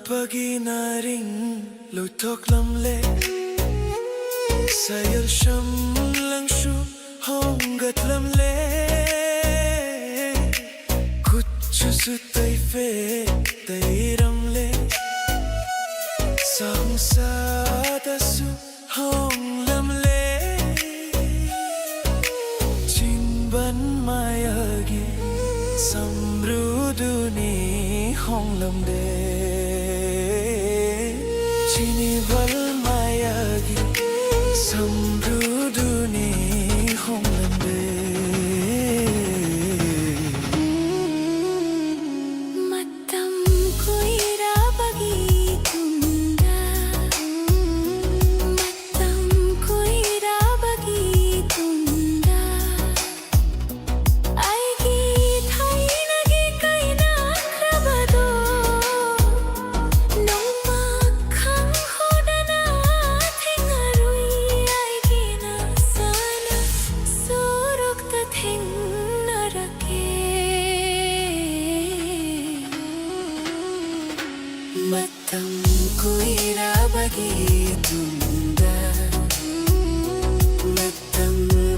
Paginaring lutok lamle sayal sham lang shu hongat lamle kuchu su tai fe tai ramle sang sa ta su hong lamle chinban mayagi samruduni hong lamde Chinival mayagi samruduni honglande Matam koira bagi tunda Matam koira bagi tunda Aigi thai nagi kaina krabado Matam koira bagi tunda Matam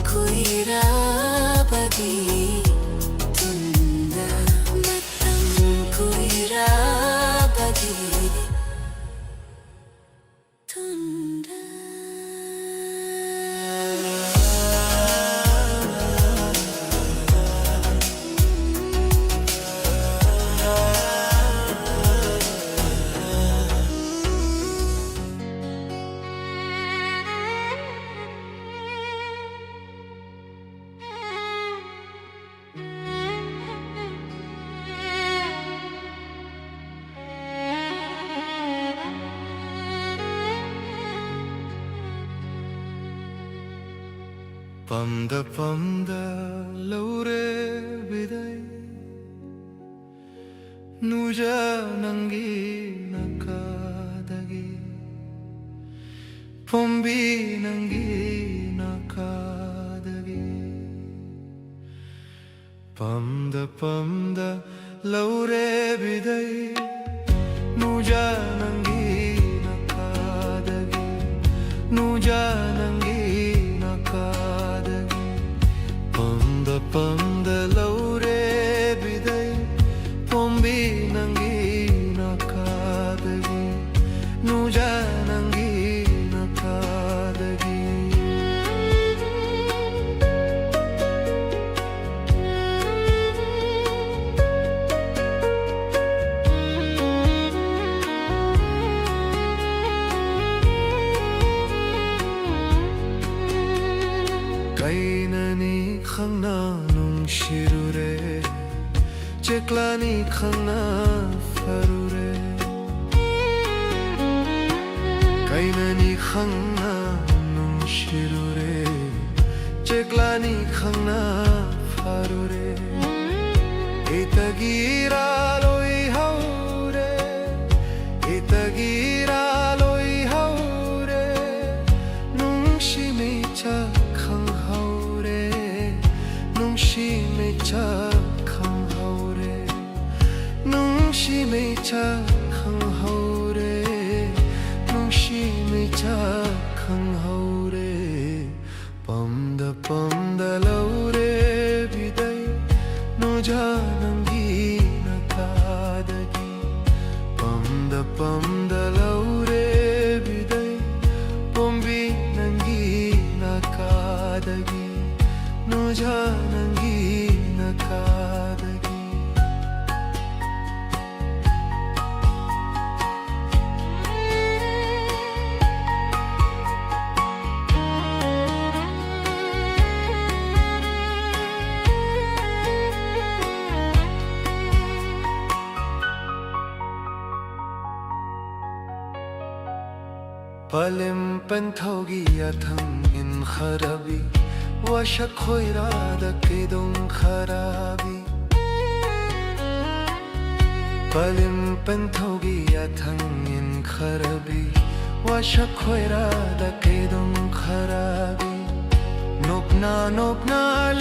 koira bagi tunda Matam koira bagi tunda Pamda laure bidai nuja nangi nakadagi pombi nangi nakadagi Pamda laure bidai nuja nangi nakadagi nuja nangi nakadagi Pamda laure bidai pombi nangi nakadagi nuja nangi nakadagi Kainani khangna nung shirure Cheklani khangna farure Kainani khangna nung shirure Cheklani khangna farure Itagira loi haure Itagira loi haure Nung shimicha khang haure Nung shimicha khang haure Nung shimicha khang haure Nung shimicha khang haure Pamda laure bidai no janangi naka Palim penthogi athang in kharabi Washa khoirada kedong kharabi Palim penthogi athang in kharabi Washa khoirada kedong kharabi Nopna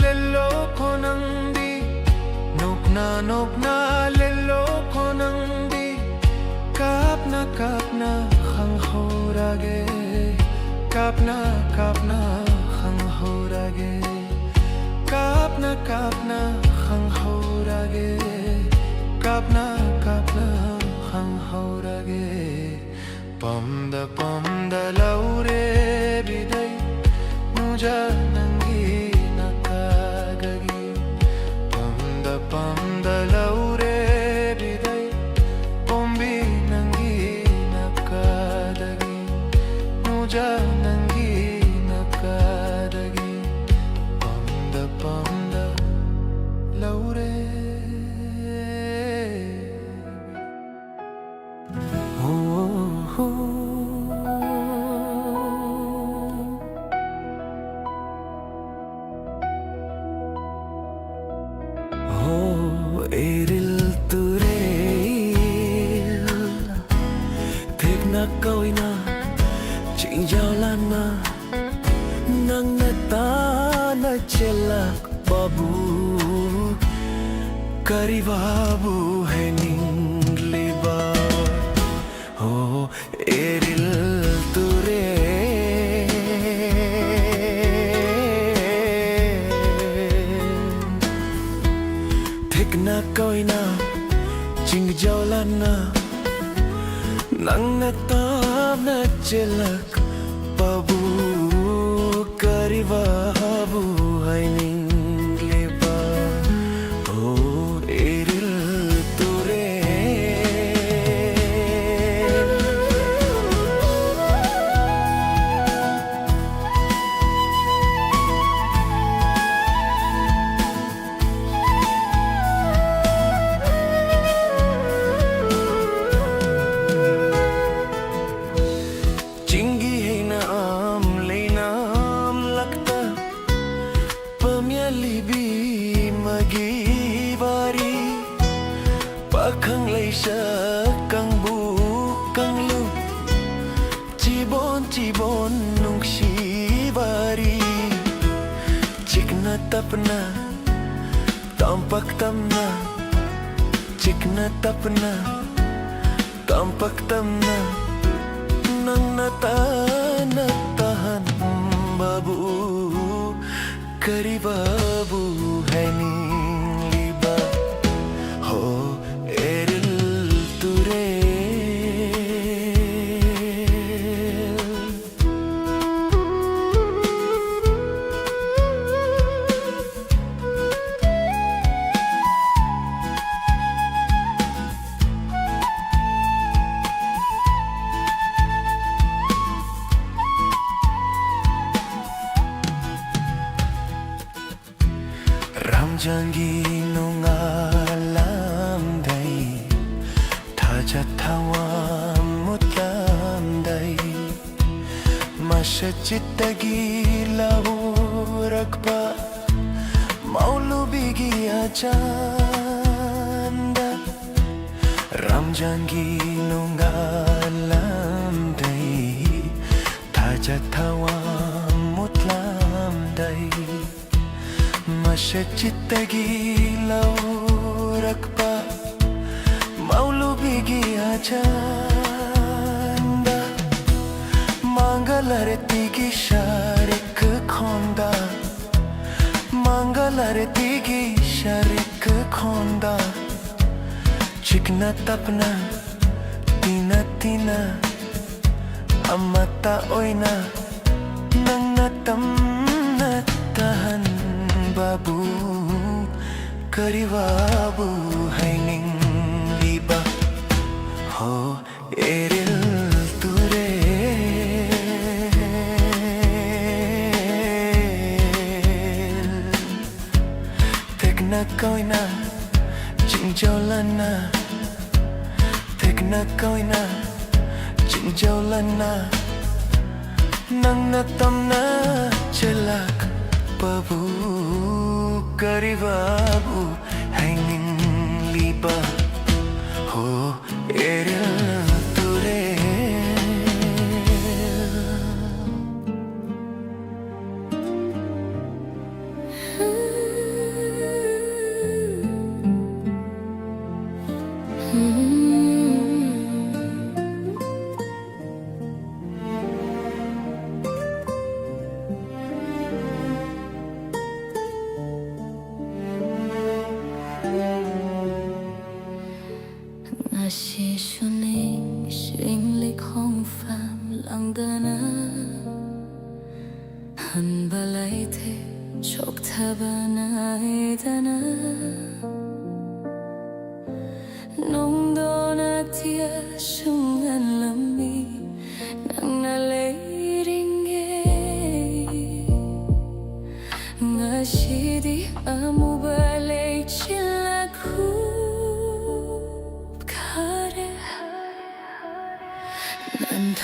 lelo konandi Nopna lelo konandi Kapna khang horage Kapna khang horage Kapna khang horage Kapna khang horage Pamda laure bidai Muja nangi nakagagi Pamda laure bidai Pombi nangi nakadagi Muja nangi nakadagi Pamda laure Eril turel Thek na koi na Ching jaw lan na Nang nata na chelak babu Kari babu hai ning liba Oh eril turel Thek na koi na Ching jaw lan na Nang natab na chelak babu Kari babu hai ning liba Oh eril Chingi hai naam leinam lakta Pamyali bi magi bari Pakhang leisha kang bu kang lu Chibon nungshi bari Chikna tapna tampak tamna Chikna tapna tampak tamna Nang natahan babu Kari babu hai ning liba Ho eril turel Ramjangi nung alam day Tajatawa mutlam day Masachitagi lahurak pa Maulubigi achanda Ramjangi nung alam day Tajatawa mutlam day Masachitagi laurak pa Maulubigi achanda Mangalartigi sharik khonda Mangalartigi sharik khonda Chikna tapna tina Amata oina Nang natam natahan babu Kari babu hai ning liba Ho eril turel Thek na koi na Ching jaw lan na Thek na koi na Ching jaw lan na nang natamna chelak babu karibabu hanging liba ho eril ture Nasi suning sing lik hong fam lang dana han balai the chok thabana dana nong dona tia sung an lami nang na le ringe ngasi di amu balai chilaku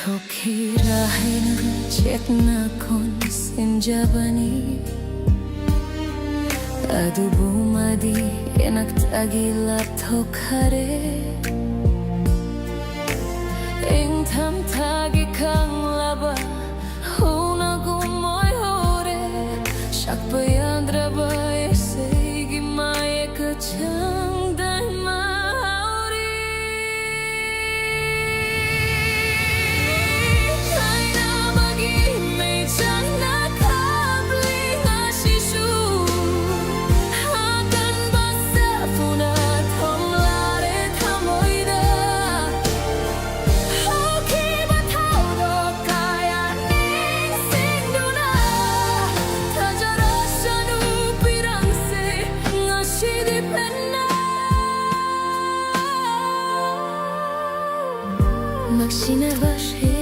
Thokirahin chetna kon sinjabani adu bumadi enak tagilap thokhare eng tham thagi kang laba huna gumoy hore shakpa yandra ba esegi mae kachang dai Maksina bashe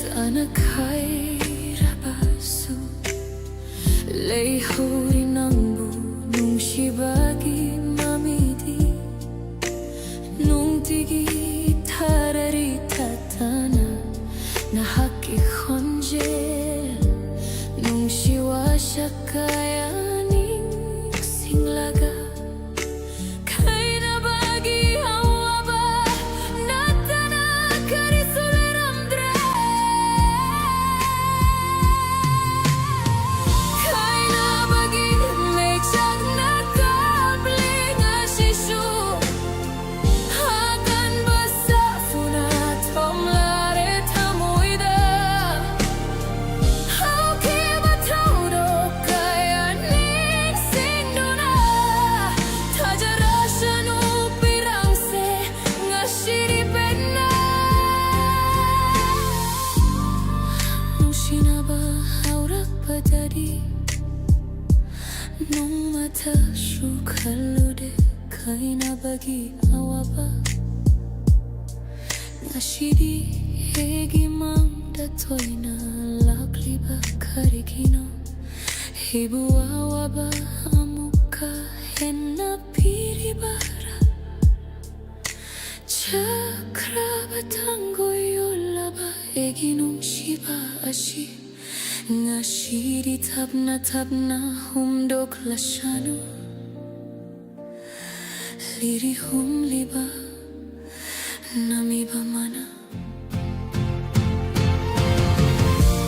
tana khaira basu lei huri nambu nung shibagi mamidi nung tigi tharari tatana na haki khonje nung shiwa shakaya ning singlaga nung mata shukalude kaina bagi awaba ngashidi hegi mang datoina lakliba karikino hibu awaba amuka henna piribara chakra batango yolaba egi nung shiba ashi ngashiri tabna humdok lashanu liri hum liba nami bamana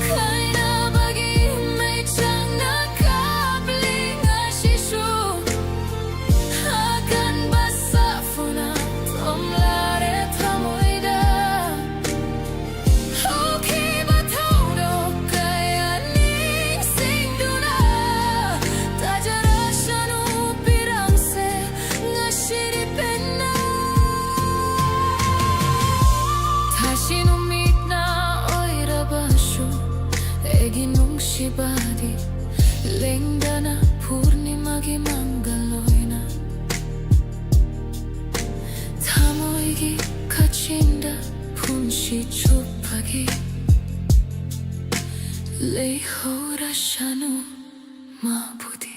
kaina bagi mechang nakabli ngashishu akan basafuna tomlare tamoida Shibadi lengdana purnimagi mangaloina tamoigi kachinda punshi chupagi lehora shanu mabudi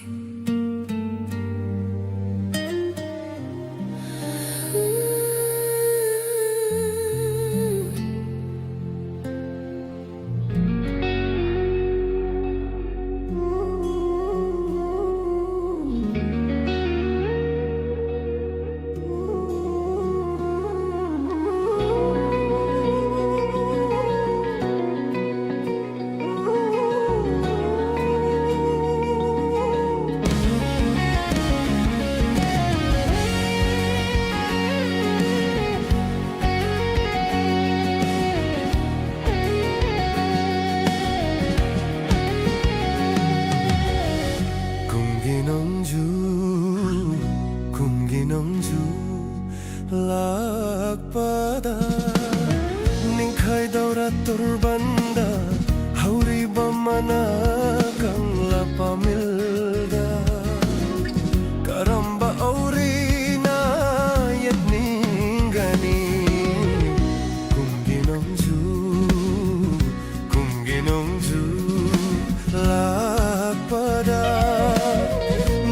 lakpada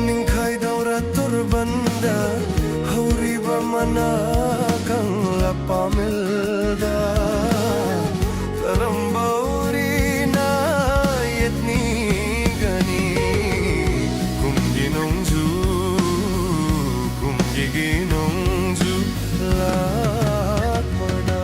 ningkai daurat turbanda hauri bamana kang lapamilda karambauri na yetni gani kumginongju lakpada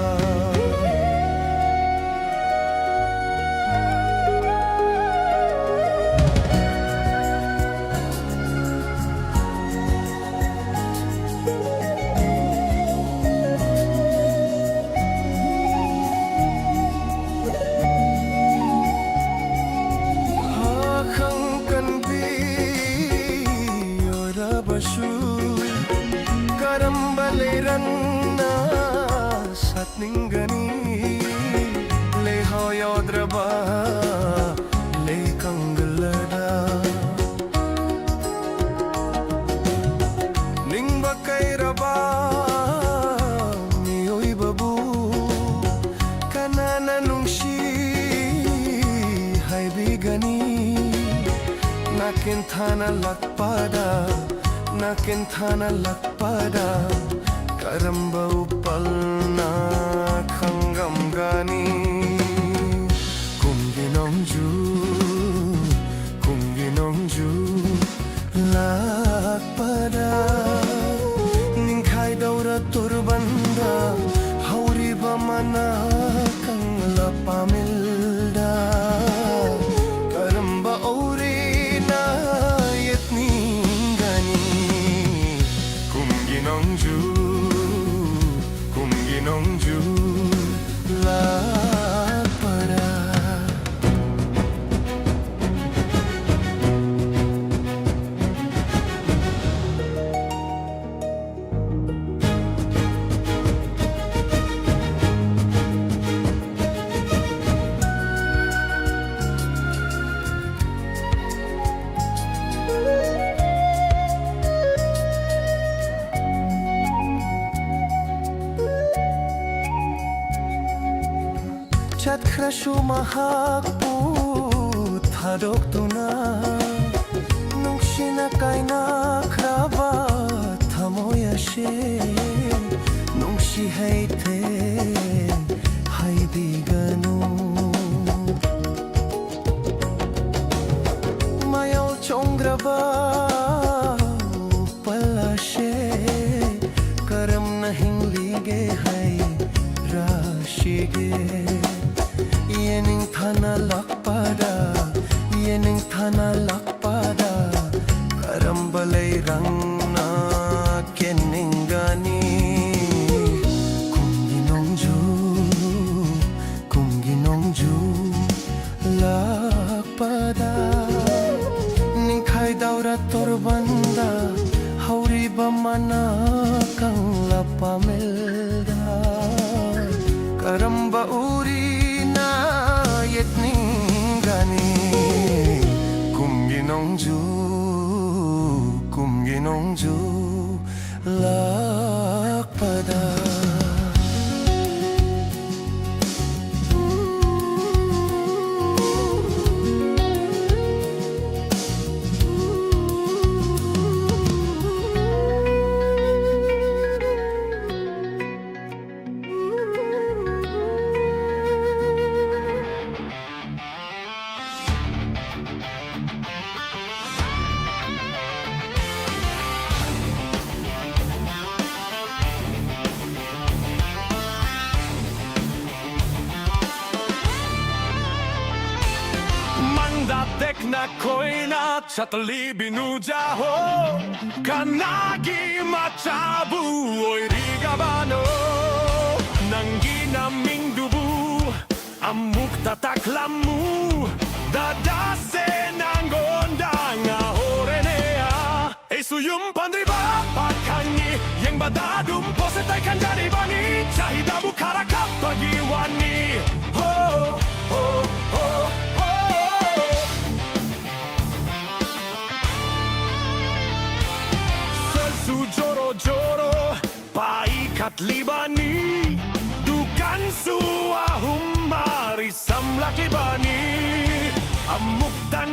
karambaleran na satninggani lehoyodraba lekanggalada ningbakairaba miyoy babu kanana nungshi haibigani nakinthana lakpada karamba upalna khangam gani kumginongju lakpada ningkai daura turbanda hauri bamana kang lapamilda karamba aurina yetni kumginongju lakpada Chat krashu mahakpu thadok tuna nungshina kaina kraba thamoyashe nungshi haite haibiganu mayol chongraba palashe karam nahin lige hai rashige yening thana lakpada karambalai rangna keningani kumginongju lakpada ningkai daura torbanda hauri bamana kang lapamilda karamba uri yetninggani kumginongju lakpada na koina chatli binujaho kanagi machabu oirigabano nangina mingdubu amuk tataklamu dadase nangondanga horenea esuyum pandriba pakangi yang badadum posetai kanjari bani chahidabu karakap bagiwani ho ho ho joro paikat libani dukan suahum mari samlaki bani amuk dan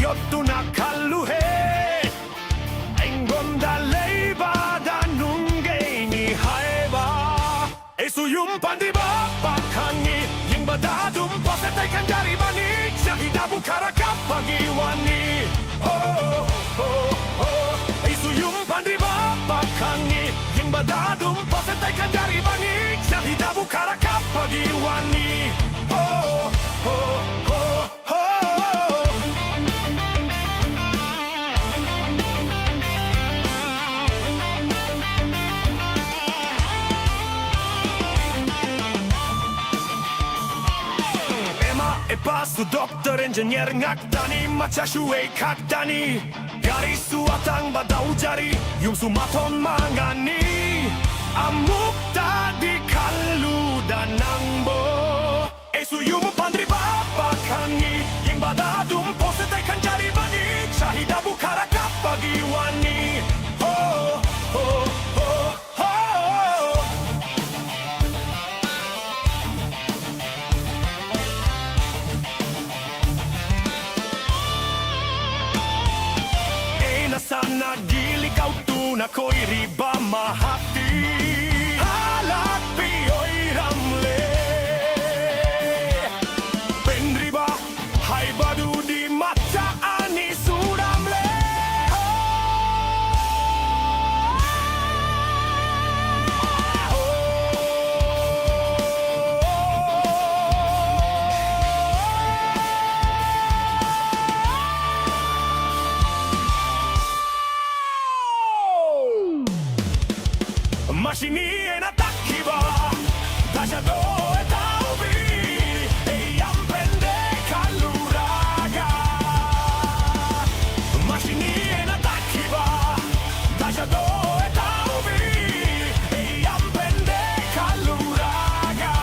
yottu na kalluhe Engon da leiba da nunge ni haiba Esu yumpan di bapa kangi Yung badadum pasetaikan dari bani Syahida bukara kapagi wani Oh, oh, oh Esu yumpan di bapa kangi Yung badadum pasetaikan dari bani Syahida bukara kapagi wani Oh, oh, oh, oh Pasu dokter engineer ngakdani macashuei kakdani Garis suatang badau jari yung sumaton mangani Amuk tadi kalu danangbo Esu yung pandri bapa kangi Yung badadum posetekan jari bani Syahida bukara kapagi wani Oh, oh, oh, oh Sana gili kau tu na koi riba mahati Halak pioi ramle Penriba hai badu di mata ani suramle Mashini en ataque va Dajado eta ubi Eyam pende kaluraga Mashini en ataque va Dajado eta ubi Eyam pende kaluraga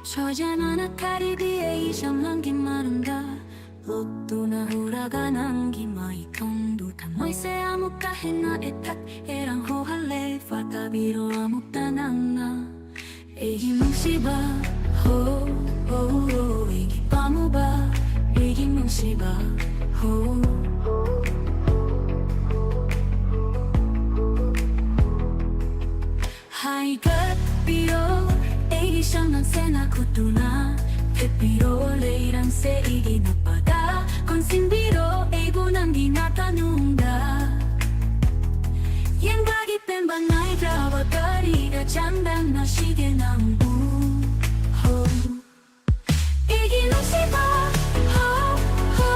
저자나 카리비에 isang langit marunda Lukto na huragan gi Maikhum Dutamay se amuk kahit na etak Erang hohale Fatabiro amuk tanang na Egi mong siba Ho, ho, ho Egi pa mo ba Egi mong siba Ho Haigat piro Egi siyang nang senakutuna Pepiro leirang se igi napada Konsimbiro ego nang ginatanunda Yang bagi pembanay drawagari Gajandang na sige ng buho Igi nung siba Ho, ho,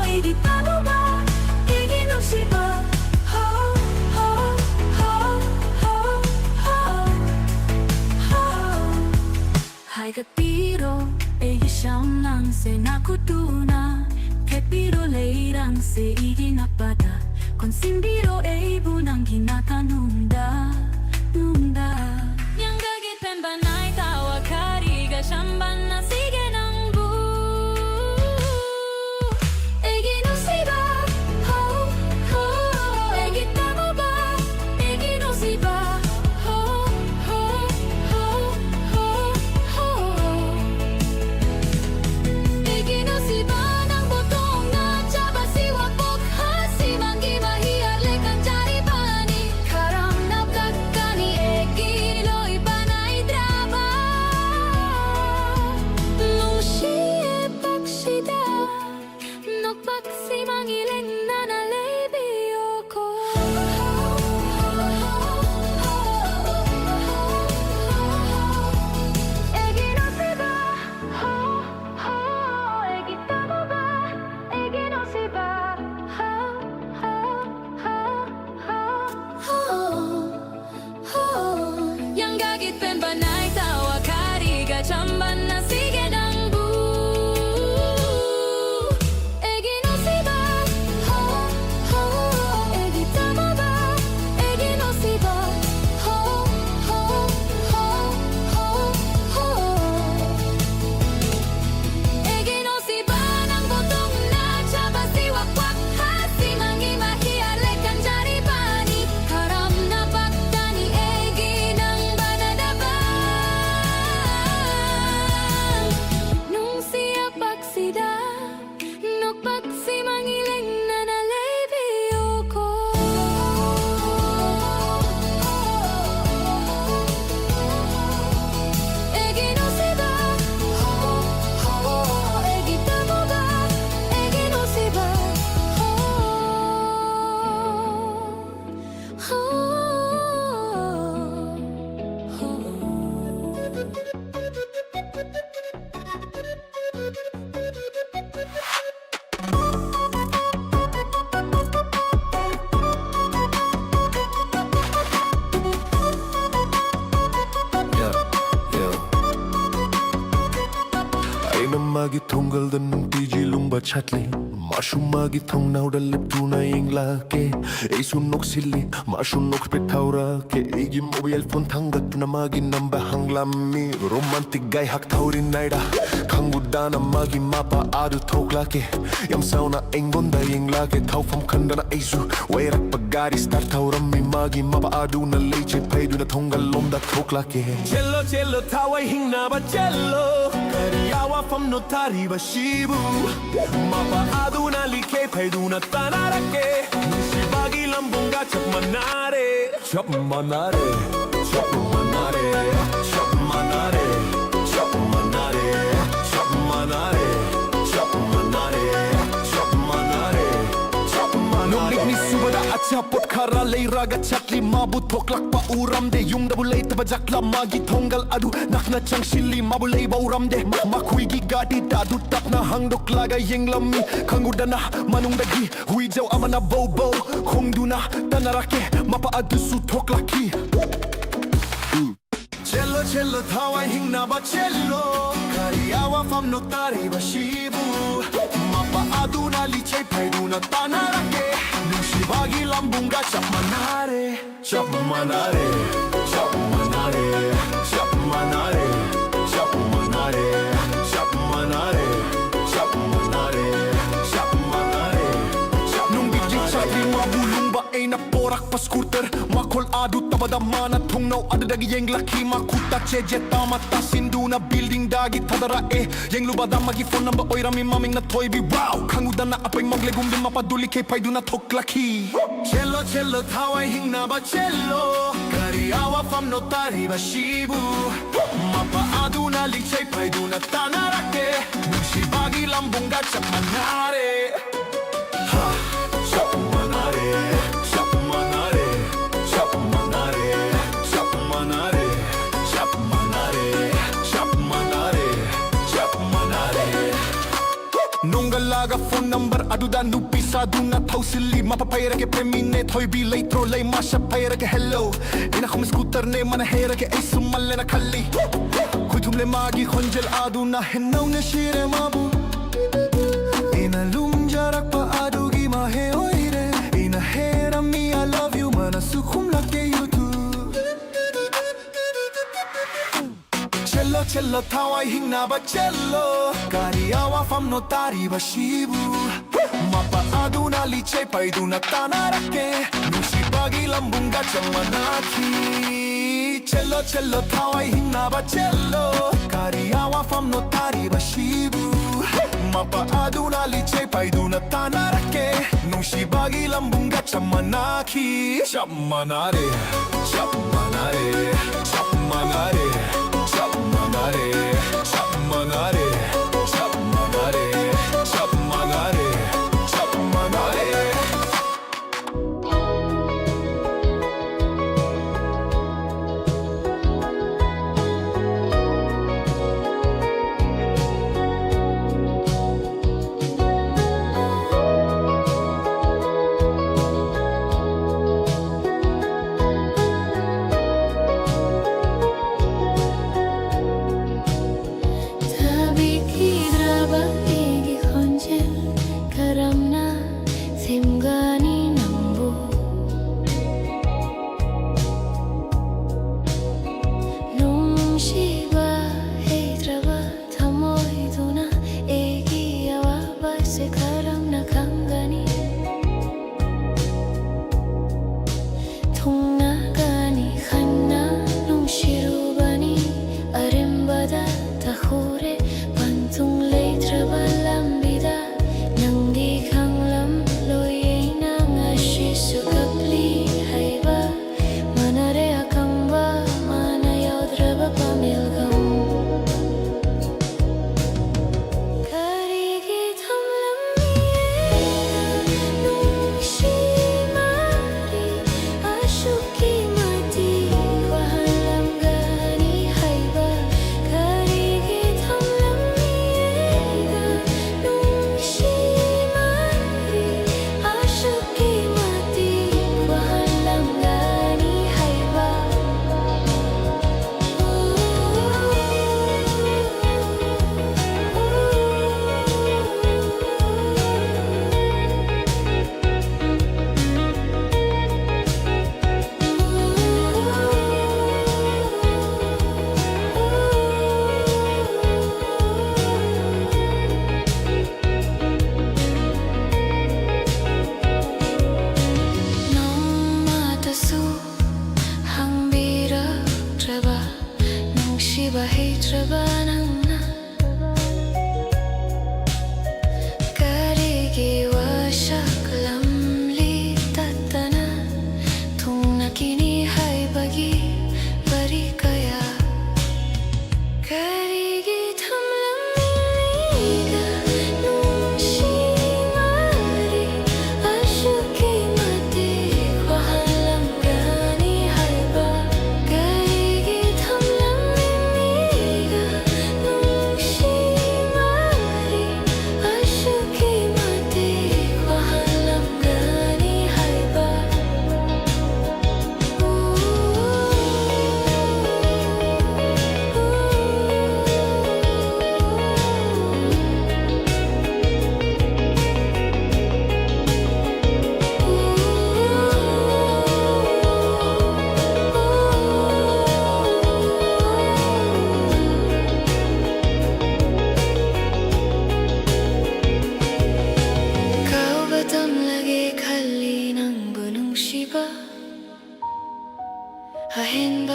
igi tamo ba Igi nung siba Ho, ho, ho, ho, ho, ho Hai katiro Egi siyang lang senakutuna Pepiro leirang se igi napada Konsimbiro ebo nang ginatanunda Nunda Yang gagit pembanay tawakari Gasyamban na sige ng bu Egi no siba Ho, ho, egi tamo ba Egi no siba Ho, ho, ho, ho, ho Egi no siba Nang botong na Chaba siwag bukhasi Manggi mahiyar lekang jari bani Karam napkakani Egi loy banay drama Nung siye paksida Nagpaksi mangiling na nalibyo ko Egi no siba Ho, ho, egi tamo ba Egi no siba Ho, ho, ho, ho, ho Yang gagit pembanay tawakari Gachamban na sige ng bu Egi no siba Ho, ho, egi tamo ba Egi no siba Ho, ho, ho, ho, ho Egi no siba Nang botong na Chaba siwag wakhasi Manggi mahiyar lekang jari bani Karam na pagdani Egi nang banadabang Nung siya pagsida Nagpaksi mangiling na nalibyo ko Egi no siba Ho, ho, egi tamo ba Egi no siba Ho, ho, Aina magi thongal dan tiji lumba chatli Mashu magi thong nauda lip tuna ingla ke Eisu nok silli mashu nok petaura ke Egi mobile phone thangat tuna magi namba hanglammi Romantic guy hak thauri naida Khangudana magi mapa adu thokla ke Yam sauna engonda ingla ke Thau pham khandana eisu Wairak pagari start thaurammi magi mapa adu na leiche paiduna thongal lomda thokla ke Cello cello tawai hingna ba cello Kariyawa fam no tari ba shibu Mapa aduna like paiduna tanarake Shibagi lambunga chap manare Chap manare Chap manare Chap manare Chap manare Chap manare Chap manare Chap manare Chap manare Nung ni subada acha pot khara lei raga chatli mabu thoklak pa uram de yung da bulai ta bajakla magi thongal adu nakna changshili mabulei ba uram de makhui gi gati ta du tapna hangdok laga yenglammi khangudana manung da gi hui jaw amana bobo khongduna tanarake mapa adu su thoklaki Cello cello thawai hingna ba cello Kariyawa fam no tari ba shibu Mapa aduna liche paiduna tanarake Nushibagi lambunga chap manare Chap manare Chap manare Chap manare Chap manare ay naporak pa scooter Makol adu tabada mana tungnaw adu dagi yeng laki makuta cheje tamata sindu na building dagi tadara yeng lubada magi phone number oy rami maming na toy bi wow kanguda na apay maglegum din mapaduli kay pay du na toklaki cello cello thawai hingna ba cello kariawa fam no tari ba shibu mapa adu na lichay pay du na tanarake mushi bagi lambung gachak manare ha chap manare chap manare chap manare chap manare chap manare chap manare chap manare nungalaga phone number aduda nupisa duna thausili mapapayra ke premine thoi bi leitro lei masha payra ke hello ina khum scooter ne mana hera ke ai sumalle na khalli kuthumle magi khonjel aduna henau ne shire mabu ina lumjarak pa adugi ma he oire ina hera mi I love you mana sukhum lake youtube cello cello thawai hingna ba cello kariawa fam no tari ba shibu mapa aduna liche paiduna tanarake nushi bagi lambung gacham manaki cello cello thawai hingna ba cello kariawa fam no tari ba shibu mapa aduna liche paiduna tanarake nushi bagi lambung gacham manaki chap manare chap manare chap manare chap manare chap manare chap manare chap manare chap manare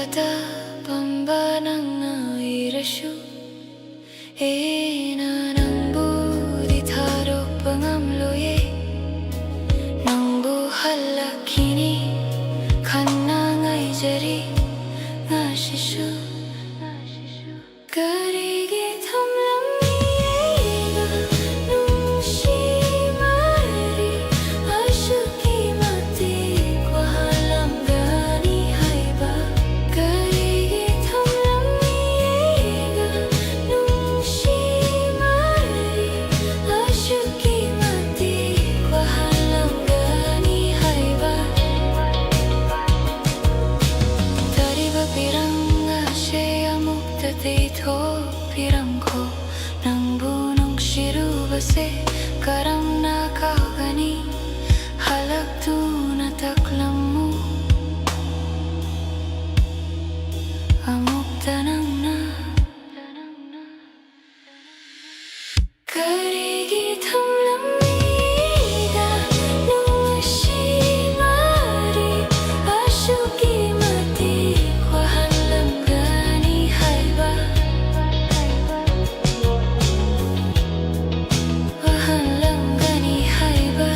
Bata pambanang nairasyo nang budi tharok pangamloye nang buhala kini kanna ngai jari ngashishu karigi thamlang niega nungshi mari ashuki mati kwahalam gani haiba karigi thamlang niega nungshi mari ashuki mati kwahalam gani haiba tariba piranga she amukta tito pirangko nang bunong shirubase karam na kaugani halak tu na taklamu amukta nang na karigi thamlang niga nungshi mari ashuki mati kwahalam gani haiba kwahalam gani haiba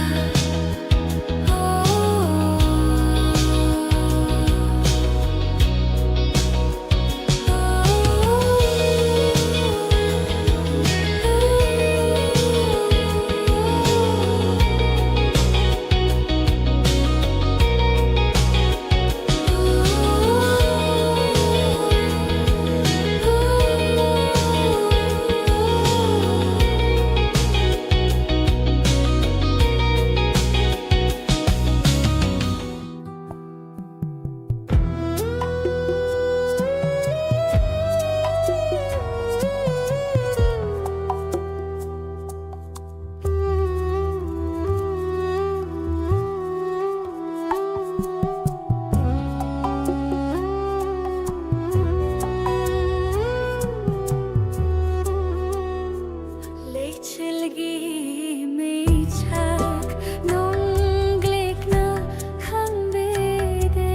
Leichelgi meichak nonglek na khambede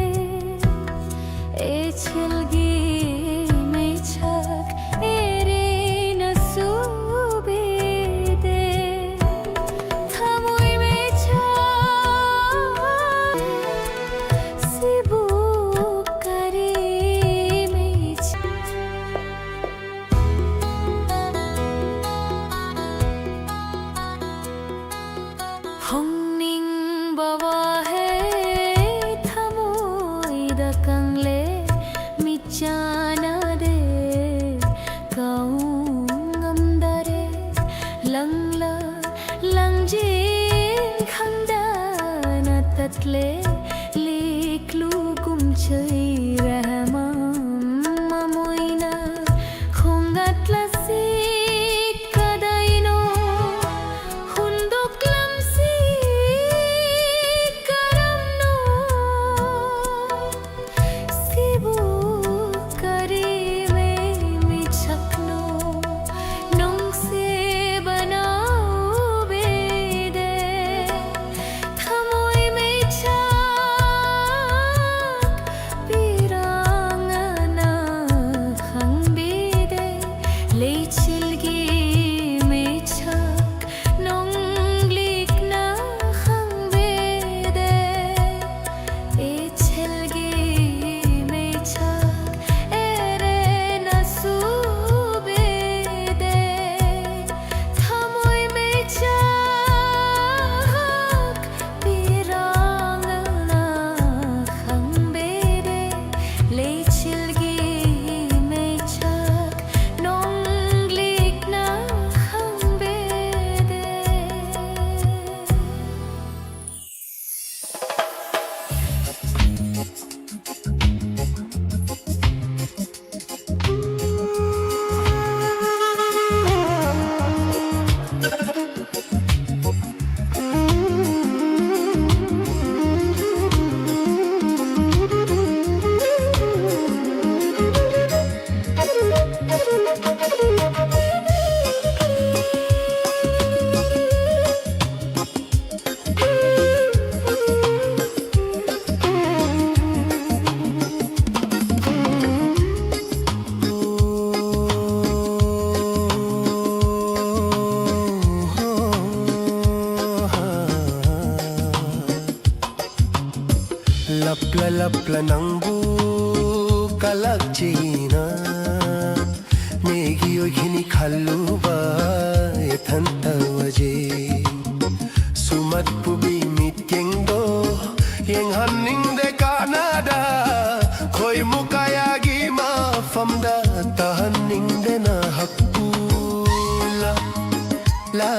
echelgi meichak ere na subede thamoi meichak sibu kari meichak Hongning bawa hai thamoi da kangle michana de kaung amdare langla langjin khangda na tatle liklu kumchai rahmam mamoina khongatla si kadaino hundok lamsi karamno sibu kari me michakno nong se banao bede thamoi meichak Lapla ng bukalagchina Negi oi khini khallu ba ethanta waje Sumat pubi mit kengdo Yeng hanning de Canada Khoi mukayagi ma famda tahanning de na hakula la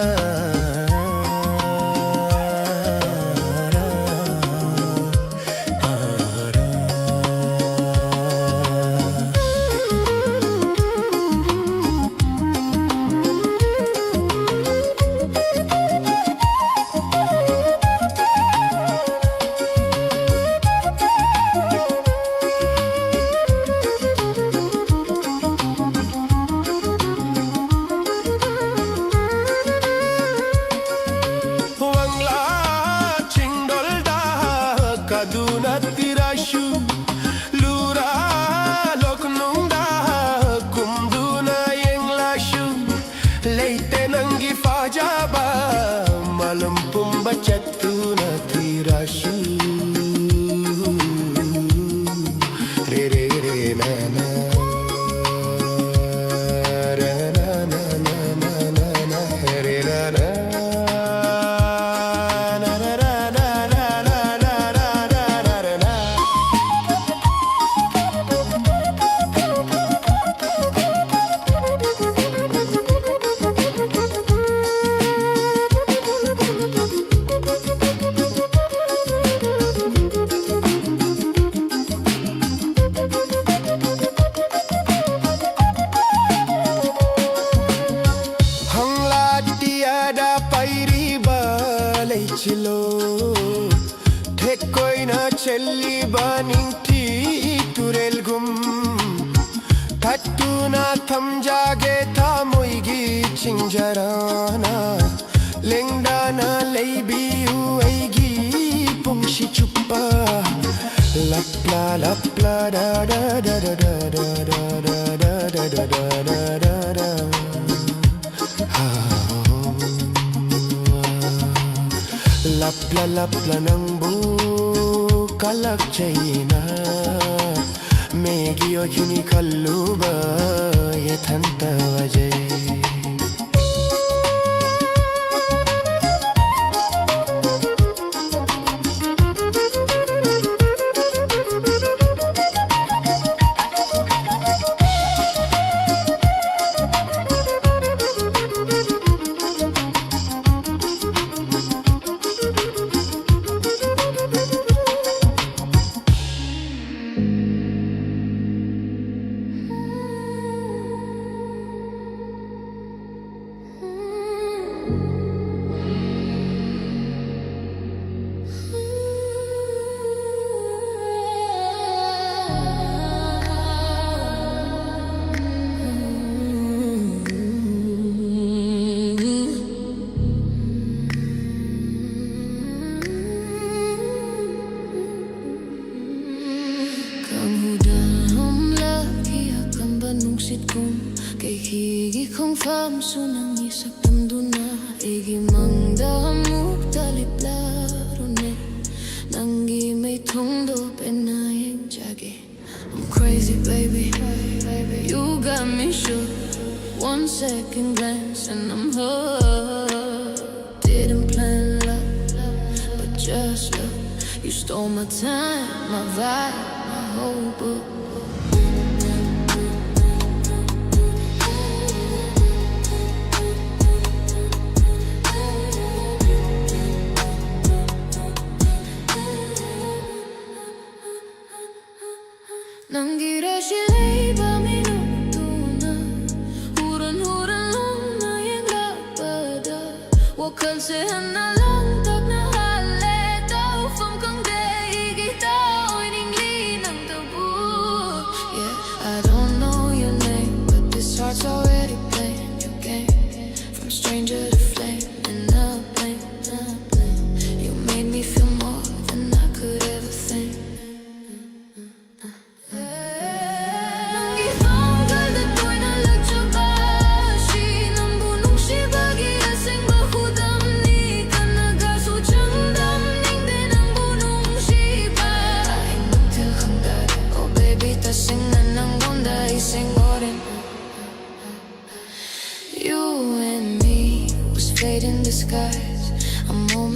Kaduna tirashu lura loknungda kumduna yeng lashu leite nangi fajaba malam pumba chatuna tirashu re re re na na ra na na na na na na re ra na chilo thekoi na chelli baning ti turel gum thattu na thamjage tha moigi chinjarana lengdana leibi uigi pungshi chuppa lapla lapla da da da da da da da da da da da da da Lapla lapla ng bukalagchina Megi oi khini khallu ba ethanta waje Kay higi kong fam sunang isak tamduna Igi mangda hamuk taliplaro ne Nangi may tungdo penayeng jage I'm crazy baby, you got me shook 1 second glance and I'm hooked Didn't plan love, but just look You stole my time, my vibe, my whole book Nangira sila'y ba minutuna Huran-huran lang na yung lapada Wakalsehan na lang tag na haleta Ufam kang daigay tao'y ningli ng tabu Yeah, I don't know your name But this heart's already playing your game From stranger to flame and I blame You made me feel more than I could ever think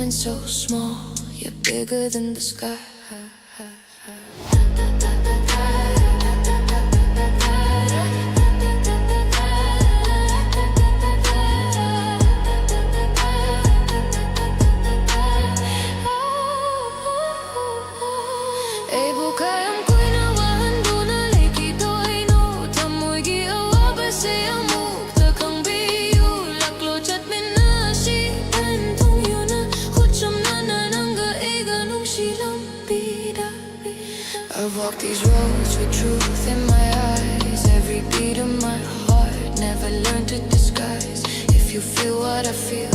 woman so small, you're bigger than the sky. I've walked these roads with truth in my eyes. Every beat of my heart, never learned to disguise. If you feel what I feel,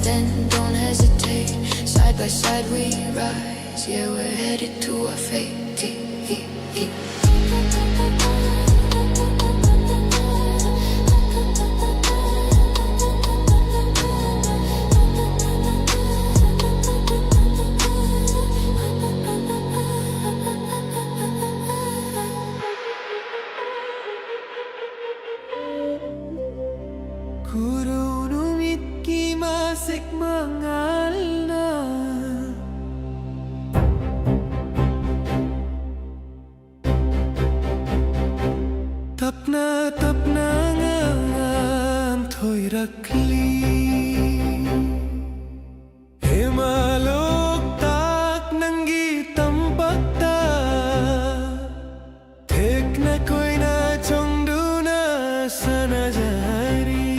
then don't hesitate. Side by side we rise, yeah, we're headed to our fate. Kurunong itki masik mangal na tap na ngan thôi rakli Himalok tak nanggi tampak ta Thek na koi na chong du na sana jari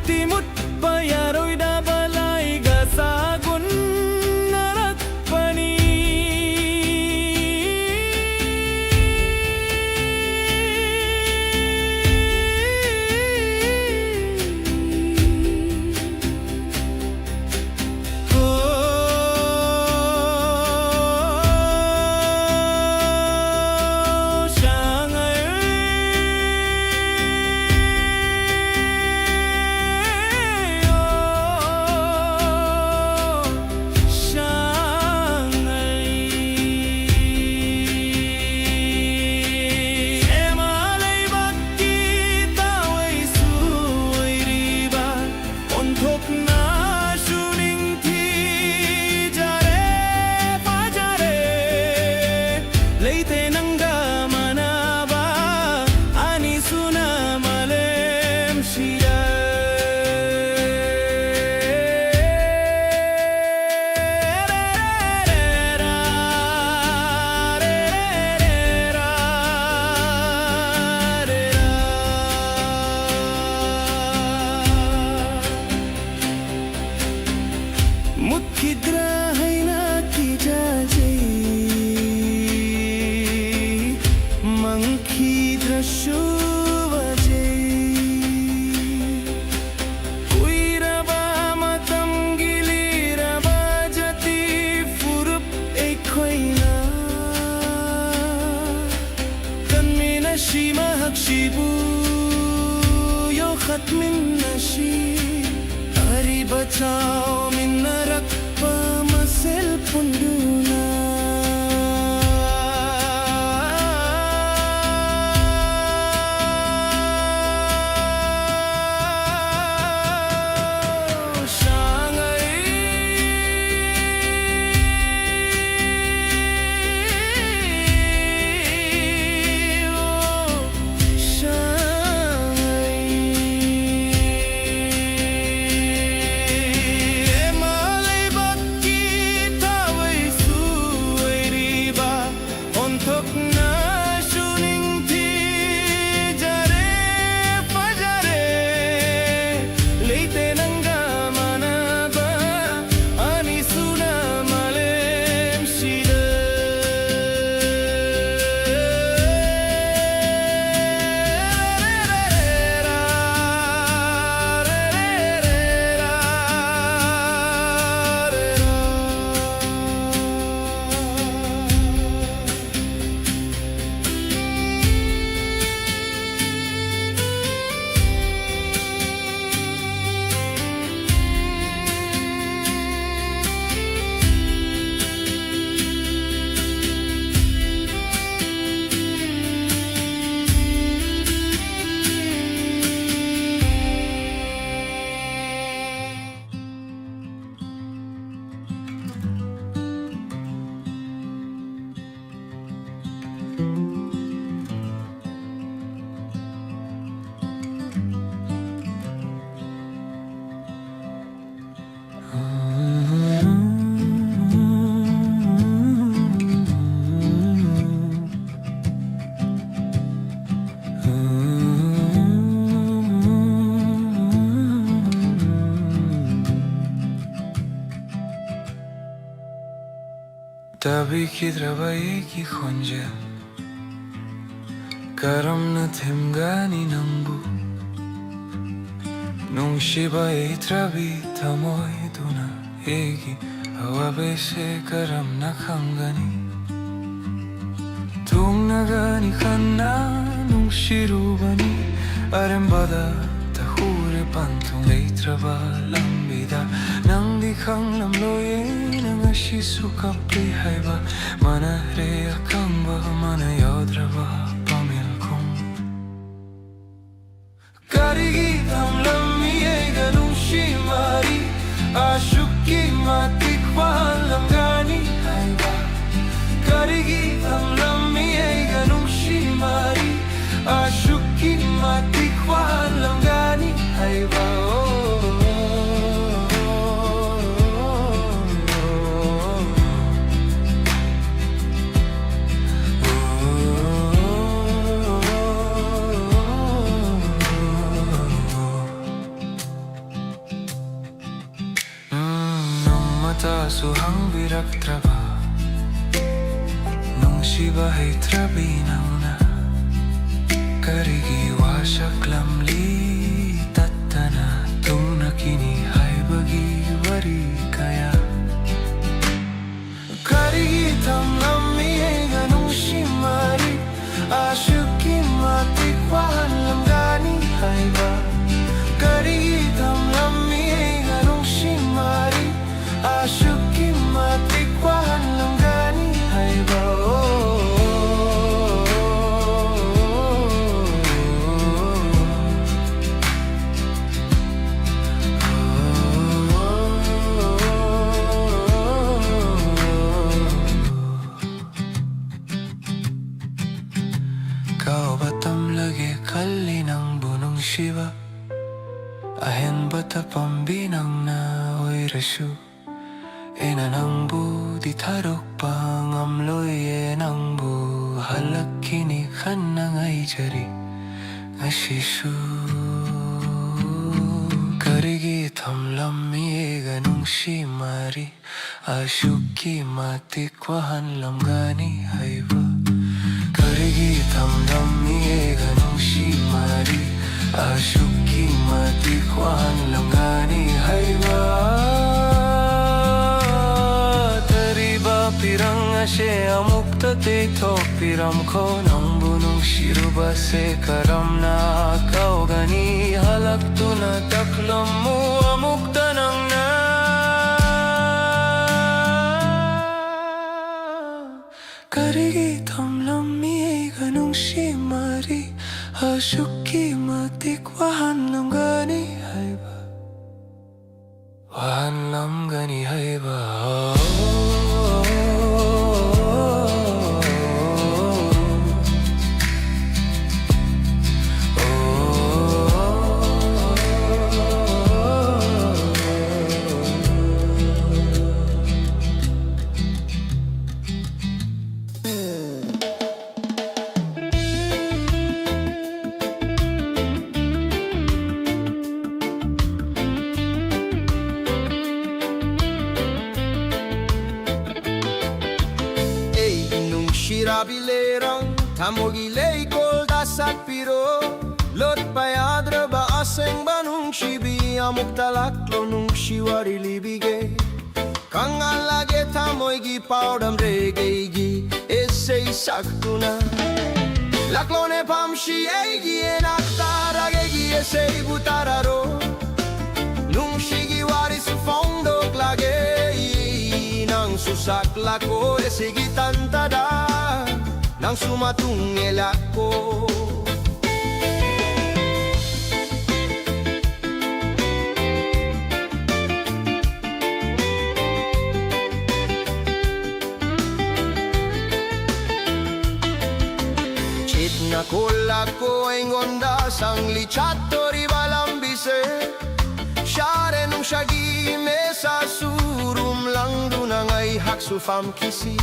Timut payaroy da balay gasa Mutkidra haina kijajai Mankhidra shuvajai Uiraba matam giliraba jati furup ekhoina Kanmina shima hakshibu yo khatmin nashi Hari bachao minna rakpa masel punduna Tabi kidrabai ki khonja Karam na thimgani nambu Nung shibai trabi tamoi duna Egi awabe se karam na khangani Tung nagani khanna nung shirubani Arembada tahure pantung leitraba lambida Nang di khang lam loye Shisu kapli haiba mana re akamba mana yodraba pamilkum Karigi tam lammi ega nungshi mari Ashuki mati kwalam gani haiba Karigi tam lammi ega nungshi mari Ashuki mati kwalam gani haiba Suhang birak traba Nung shiba hai trabi nauna Karigi wasak lamli tatana Tung nakini hai bagi wari kaya Karigi tam lammi ega nung shimari Ashuki mati kwahan lamgani hai ba Karigi tam lammi ega nung shimari Ashuki mati kwahan langgani hai ba Kau batam lagi kali nang bunong shiva Ahen bata pambinang na oy rasu Ena nang bu di tarok pang amloy nang bu halak kini kan nang ay jari ngashisu Karigi tam lammi ganun nung shimari Ashuki matikwahan lamgani haiva Karigi tamdam miega nung shimari Ashuki matikwahan lamgani haiva Tariba pirang ashe amukta te tok piram ko Nang bunong shiruba se karam na akaw gani Halak tu na taklam mo amukta nang na Karigi tamlam miega nung shimari Ashuki matikwahan lam gani haiba Wahan lam gani haiba Shirabilerang tamogilay kol dasat piro Lot payadra ba aseng banung shibi amuk talaklo nung shiwari libige Kang alage tamoy gi paudam regegi essay saktuna Laklo ne pam shi egi enaktara gegi essay butararo Nung shigi wari su fondo klagei Nang susak lako essay gitantada Nang sumatungel ako Chit na kolako ay ngonda sang lichato ribalambise Share nung shagi mesa surum lang dunang ay haksufam kisi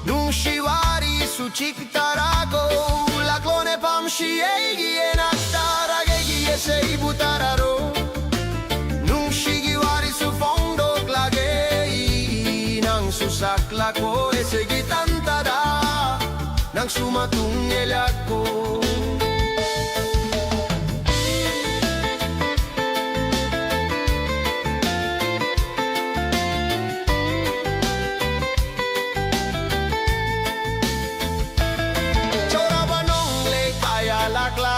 Nung shiwari su chiktarago Laklone pam shi egi enaktara gegi esei butararo Nung shigiwari su fondo klagei Nang susaklako esegi tantada Nang sumatungel ako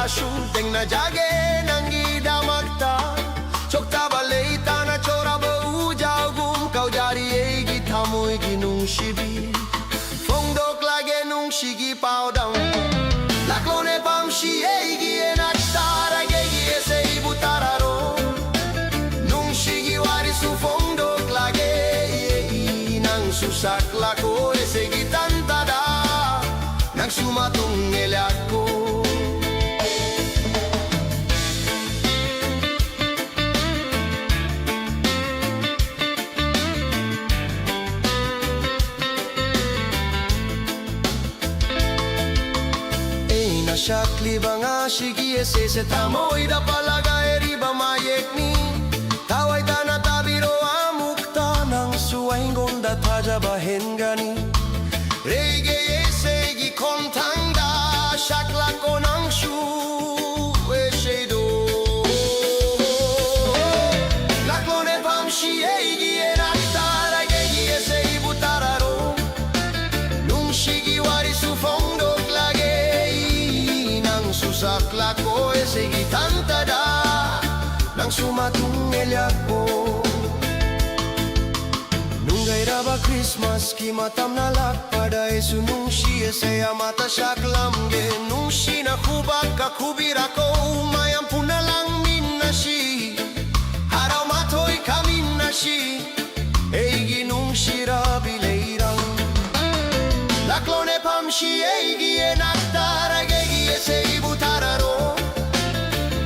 Shunting na jage nang idamagta Chokta balita na chora ba ujaw gum Kau jari egi tamoy ginung shibi Fongdok lage nung shigi paudam Laklone pam shi egi enaktara gegi esei butararo Nung shigi wari su fongdok lage Nang susak lako esegi tantada Nang sumatungel ako Shakli banga shigi ese tamoy da palaga eriba mayekni Taway tana tabiro amukta nang suwain gonda taja bahengani Rege ese gi kontangda shakla ko nang shu eshedo Laklone pam shi egi enaktara gegi ese butararo Nung shigi wari su fondo Susakla ko esegi tantada Nang sumatungel ako Nung gairaba Christmas ki matam na lakpada Esu nung siya saya mata shaklamge Nung si nakubag kakubira ko Mayam punalang minasi Haraw matoy kamin na si Eigi nung shirabileirang Laklone pam si eigi enaktara Esei butararo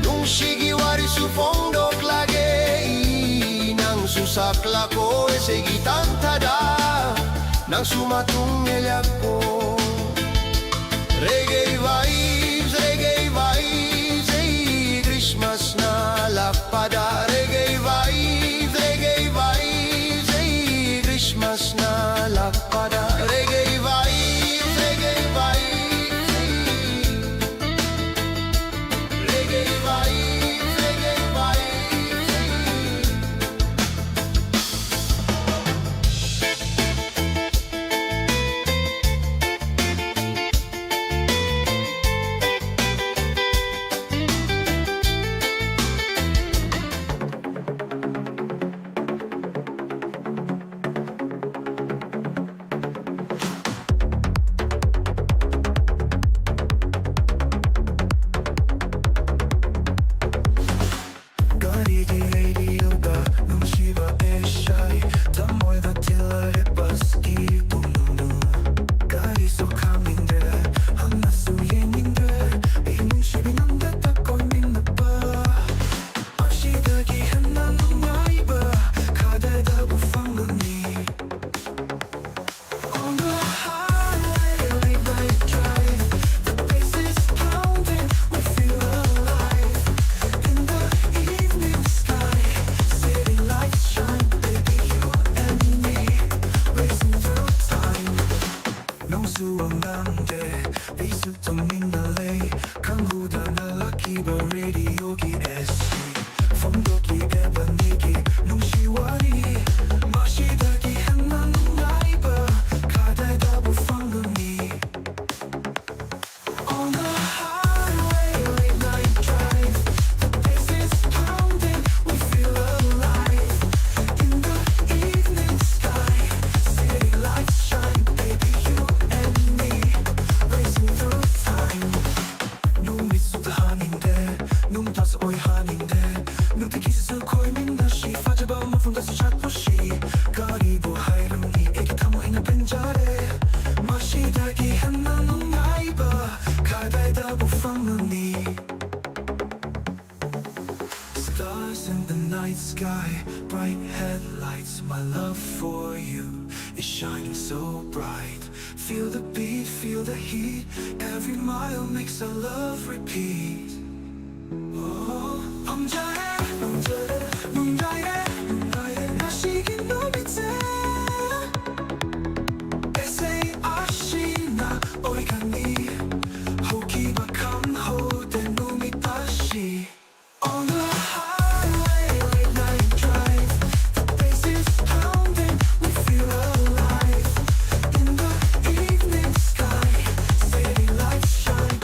Nung shigi wari su fondo klagei Nang susakla ko esegi tantada Nang sumatungel ako Reggae vibes, hey, Christmas na lakpada Reggae vibes, 모습도 민달래 강구다 날라기바 radio기 SC phong độ kỳ đẹp và 니기 눈시와리 멋이다기 한난 나이바 가다다 부fanग니 On the highway late night drive the pace is pounding we feel alive in the evening sky city lights shine baby you and me racing through time 눈이 쏟아하는데 눈 다소 오해하는데 눈빛에서 거이민 다시 빠져봐 무슨 다시 찾듯이 거리고 하이름니 애기 타모이나 벤자래 멋이다기 한나는 나이바 가다이다 부fanग니 Stars in the night sky bright headlights my love for you is shining so bright feel the beat feel the heat every mile makes our love repeat 밤자래 문가에 나시긴 노비제 에세이 아시나 오이가니 호기박한 호대 눈이 다시 On the highway late night drive the bass is pounding we feel alive in the evening sky city lights shine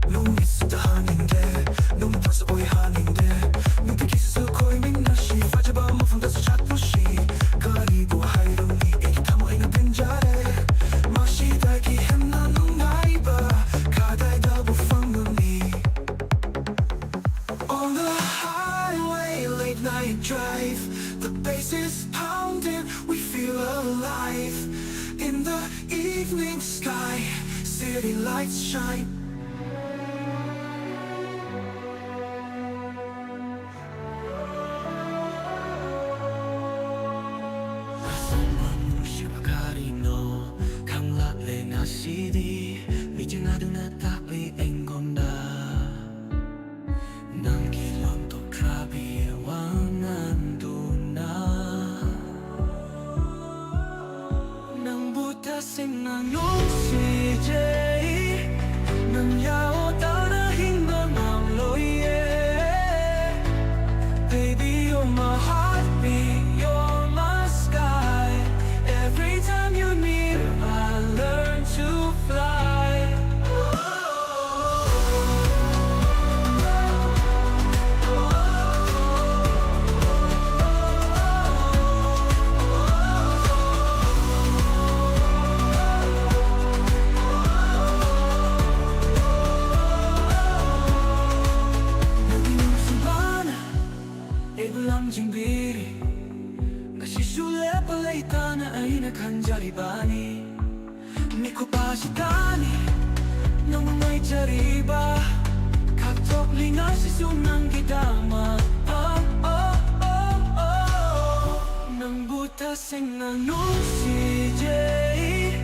눈이 쏟아하는데 눈 다소 오해하는데 눈빛에서 거이민 다시 빠져봐 무슨 다소 찾듯이 거리고 하이름니 애기 타모이나 벤자래 멋이다기 한나는 나이바 가다이다 부fanग니 On the highway late night drive the bass is pounding we feel alive in the evening sky city lights shine Shibakarino kang latle na CD Mijinado na takli enggonda Nang kilom to grabe ewangan duna Nang butasing nanong CJ Nang yao tanahing mga loye Baby you're my heartbeat you're my sky Every time you're near, I learn to fly. Naging sabana, ilang jimbiri Nasisule pala'y tana ay naghanjaribani Miko pa si Dani Nang may jariba Katok linga si sunang gidama Oh, oh, oh, oh Nang butasing anong si Jay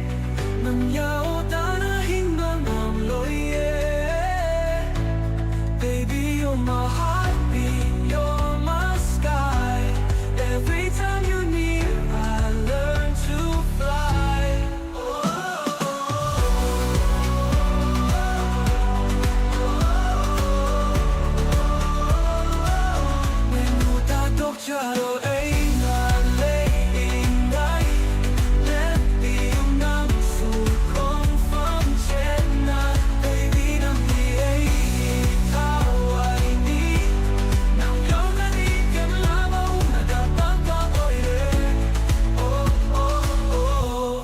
Nang yao tanahing mga loye Baby you're my heartbeat you're my sky Every time you're near, I learn to fly. Menuta dokcharo ay nalay Lepi yung namsukong function na Baby nang di ay ikaw ay di Nang yung kanigang labaw na dapat ka oire Oh, oh, oh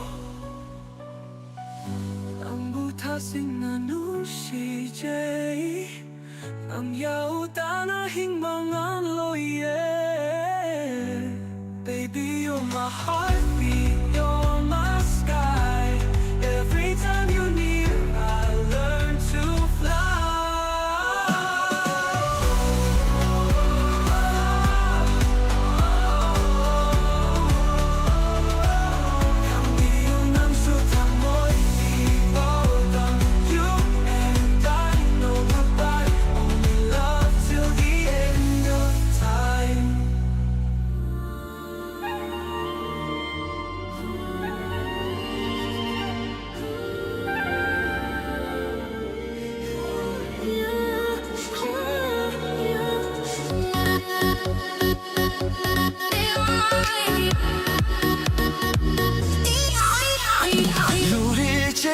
Ang butasing na si Jay Ang yao tanahing mga loye Baby you're my heartbeat you're my sky Every time you're near I learn to fly Kami yung namsutang mo'y ikaw lang You and I know goodbye Only love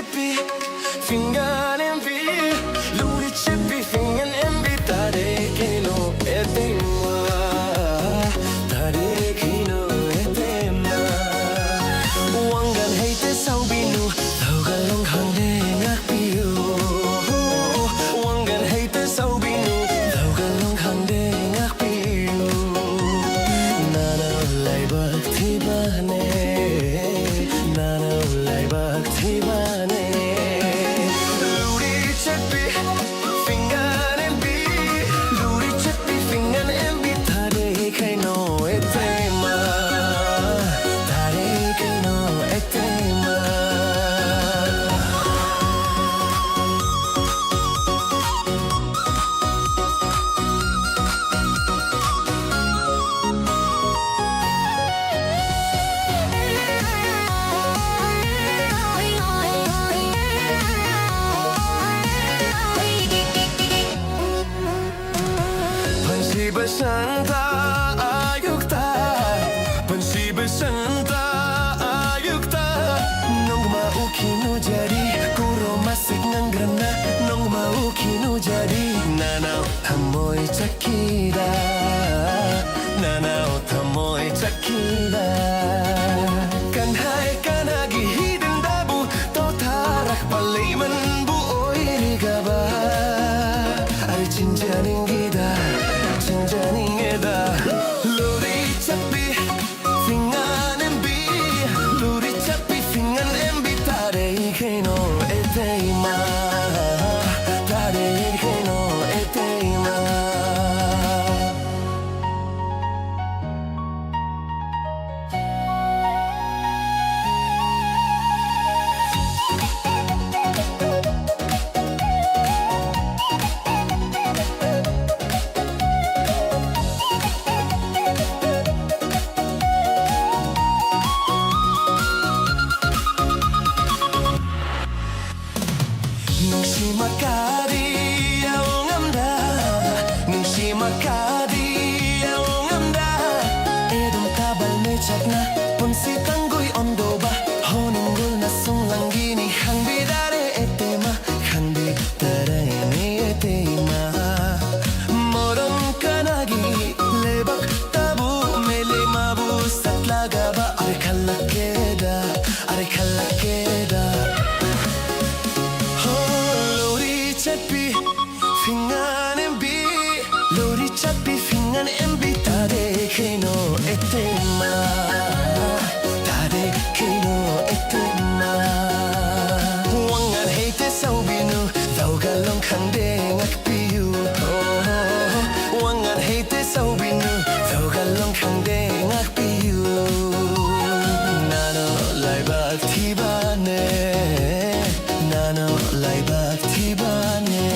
ceppi fingan en vi luri ceppi fingan en vi tare kino etima tare kino etima wangan heite sau binu tau galong khande ngak piu wangan heite sau binu tau galong khande ngak piu nana lai bak thi bane nana lai bak thi bane luri ceppi fingan en bi luri ceppi fingan en bi tare kino etima tare kino etima Pansi bersanta ayukta Pansi bersanta ayukta Nong mau kino jadi Kuro masik nanggrana Nong mau kino jadi Nanau tamoy chakida Nanau tamoy chakida Kan hai kanagi hidden dabu To tarak paliman bu oi rigaba Ay cinjaning gida cinjaning eda luri capi fingan embi luri capi fingan embi tare keno eteima tare keno eteima Nungsi makadi yaong amda Nungsi makadi yaong amda Edong kabal me chakna Punsi tanggoy ondo ba Honunggol na sunglang gini Hang bidare etema Hang bidare ni etema Moron kanagi lebak tabu Mele mabu satlaga ba Are kalakeda Are kalakeda Ceppi fingan embi lori ceppi fingan embi tare kino etema tare kino etema wangan heite sau binu tau galong khande ngak piu wangan heite sau binu tau galong khande ngak piu nano lai bak thi bane nano lai bak thi bane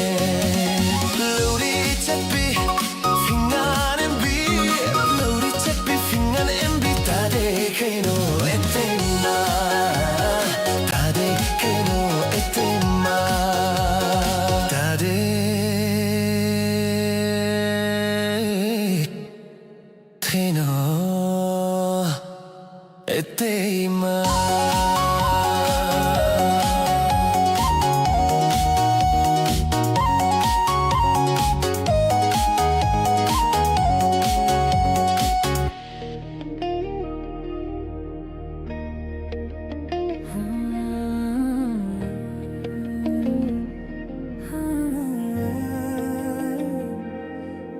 luri ceppi fingan embi luri ceppi fingan embi tade keno etema tade keno etema tade keno etema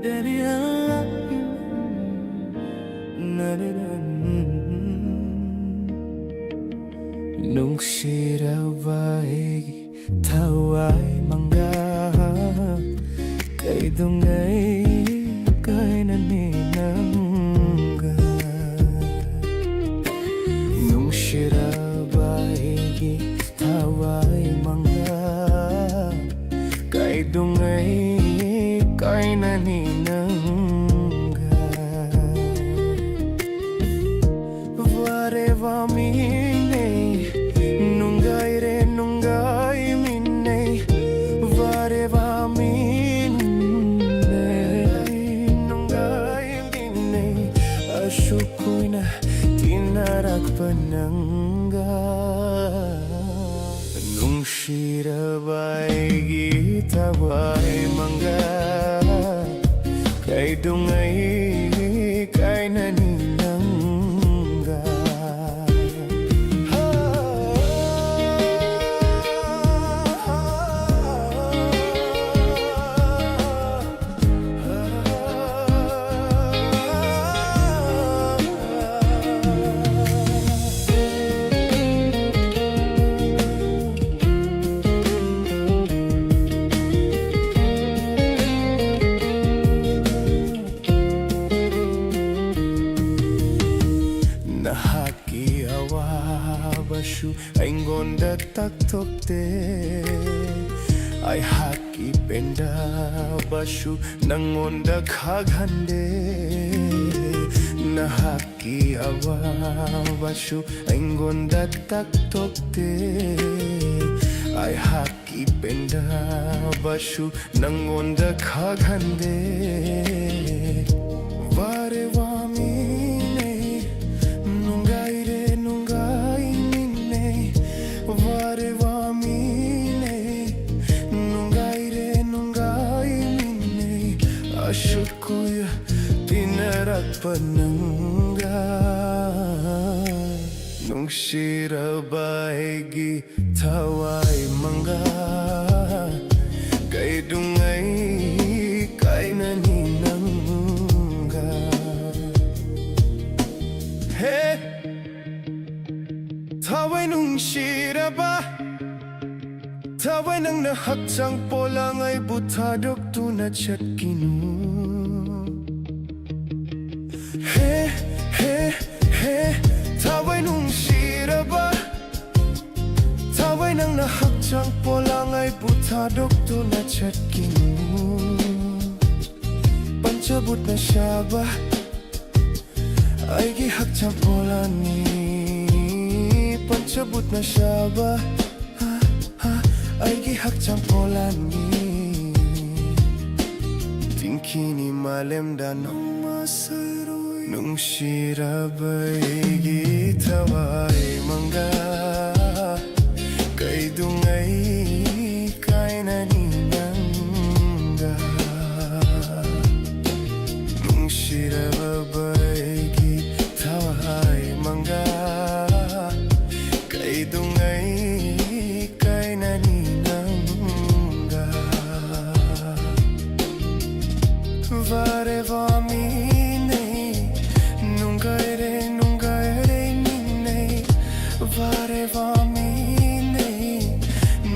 Daddy, I love you. Nung siraway taway mangga Kay dungay kay naninangga Nung siraway taway mangga Kay dungay kay naninangga Vareva minay nunggay re nunggay minay Vareva minay nunggay minay Asyukoy na tinarak panangga Nung Nushirabai gitawai mangga Kay dungay kay naninangga Nahaki awabashu aingonda taktokte Ay haki penda bashu nangonda khaghande Nahaki awabashu aingonda taktokte Ay haki penda bashu nangonda khaghande Vare vamine nungaire nungai minne Vare vamine nungaire nungai minne Ashukuya tinarak panangga Nungshirabai gitawai mangga Kay dungay kay naninangga Hey Taway nungshiraba Taway nang nahaksang polang ay butadok tunachat kinu Hey, hey, hey Taway nungshiraba Taway nang nahaksang polang ay butadok tunachat kinu Pancabut na siya ba Ay gihakchang polani Pancabut na siya ba Ay gihakchang polani Tingkini malemda nung masaroy Nung shirabay gitaway mangga Kay dungay kay naninangga Nung shirabay gitaway mangga Kay dungay kay naninangga Vare vamine nungaire nungaire minne Vare vamine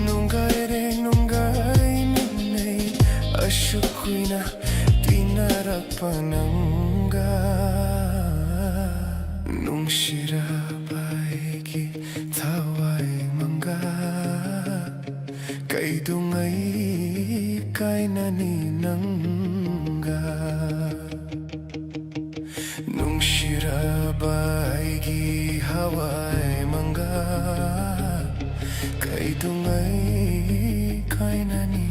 nungaire nungaire minne Ashukuina tinarapanangga Nungshirabai gitaway mangga Kay dungay kay naninangga Nungshirabai gihaway mangga Kay dungay kay naninangga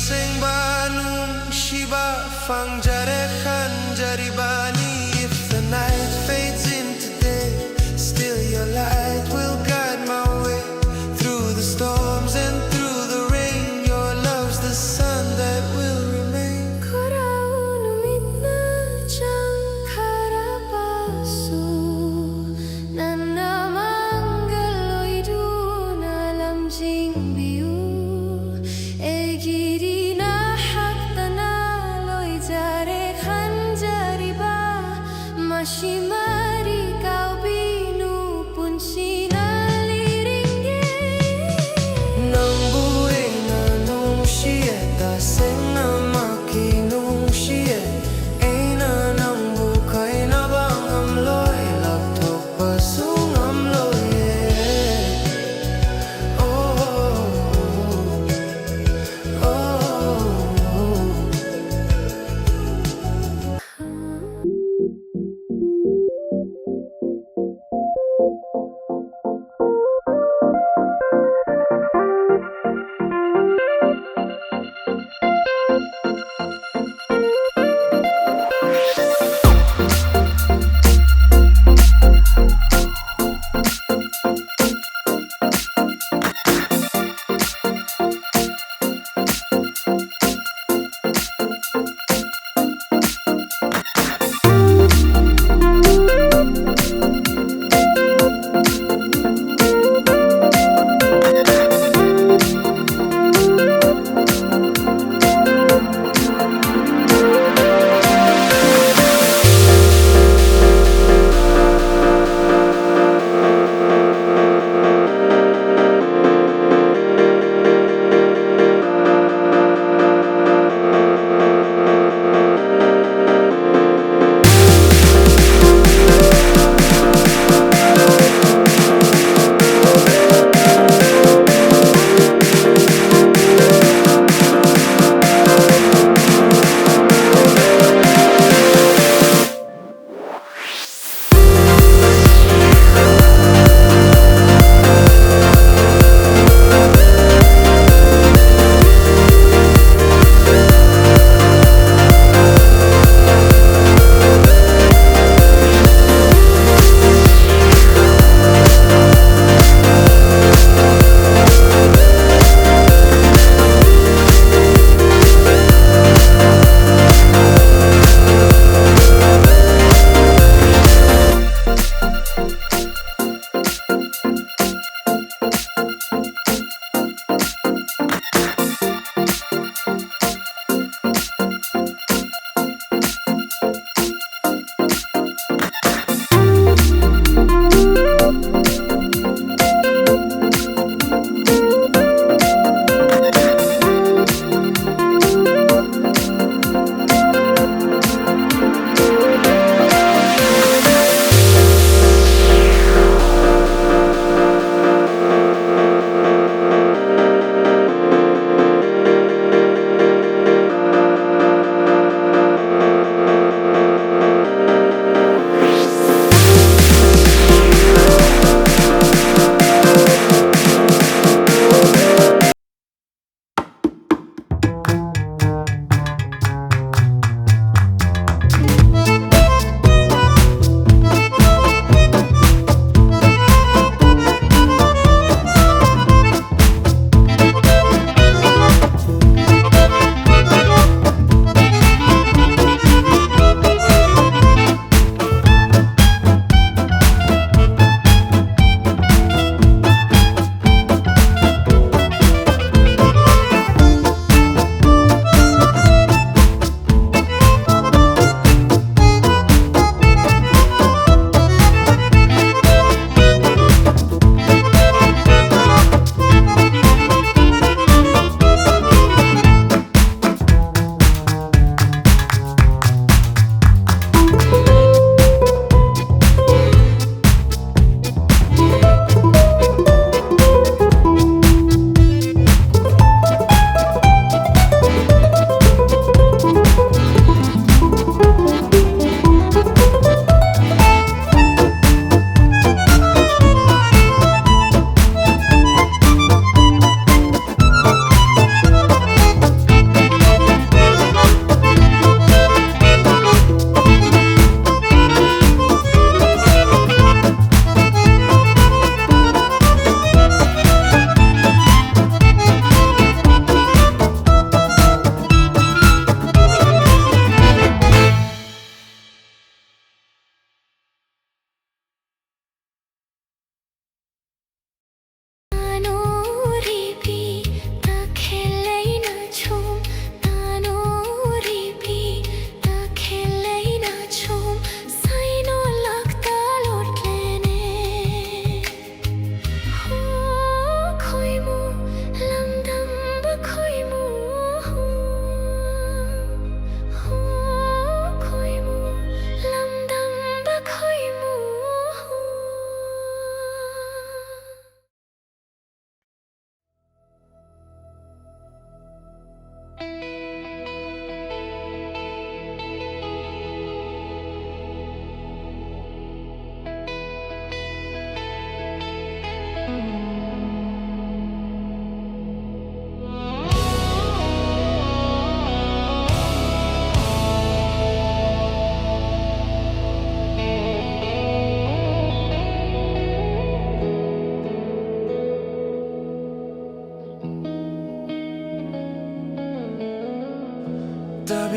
sing ba nung shiba fang jare khan jari bani. If the night fades into day, still your light will guide my way through the storms and through the rain. Your love's the sun that will remain. Kuraunumit na diyang karapaso Nanamangaloy dun alam jing biu Egiri na haktanaloy jare khanjari ba Mashimari kau binu punsi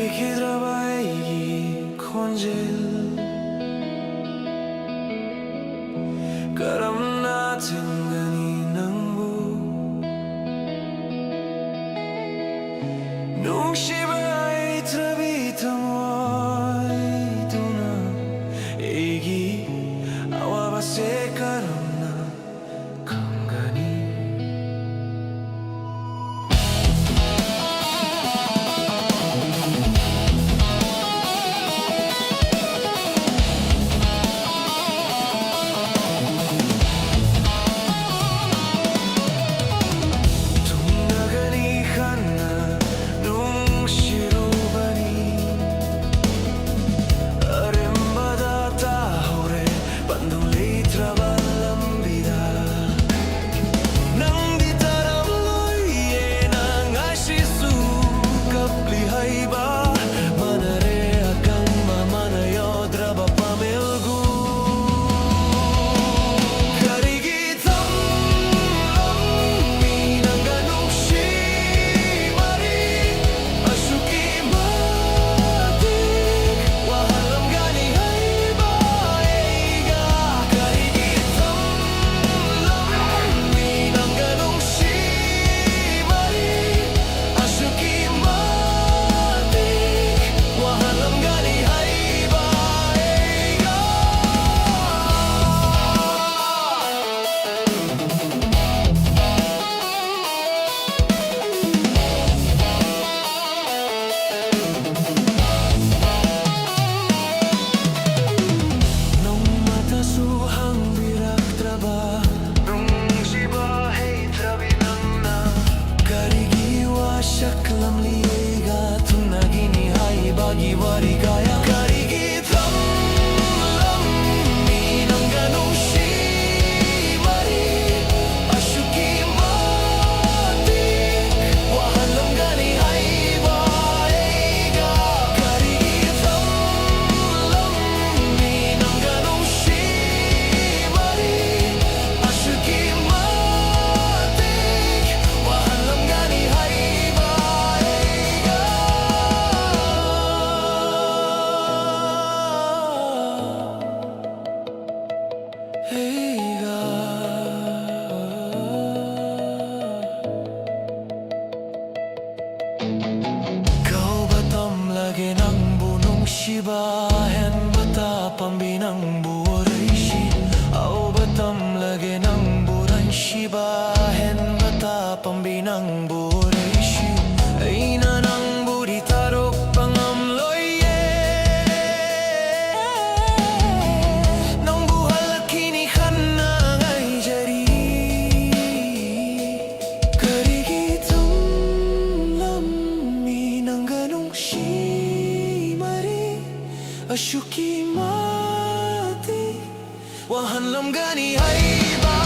Nakikidraba aigi khonjel Karam natin ganinang bu Nung shiba ay trabitang ay tuna Egi awa base karam na kangani Shibahen bata pambinang buoreishi Au batam lage nang buran Shibahen bata pambinang buoreishi Aina nang budi tarok pangamloye Nang buhal kini khana ngai jari Karigitum lammi nang ganong Ashuki mati Wahan lam gani hai ba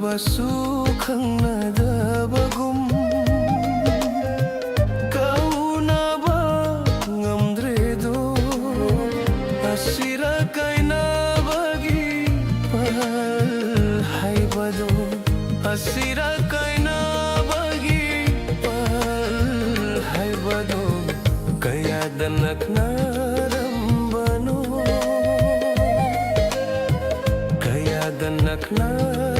sukhang nadabagum Kauna ba ngamdredo Asira kay nabagi palhay bado Asira kay nabagi palhay bado Kaya danak narambano Kaya danak narambano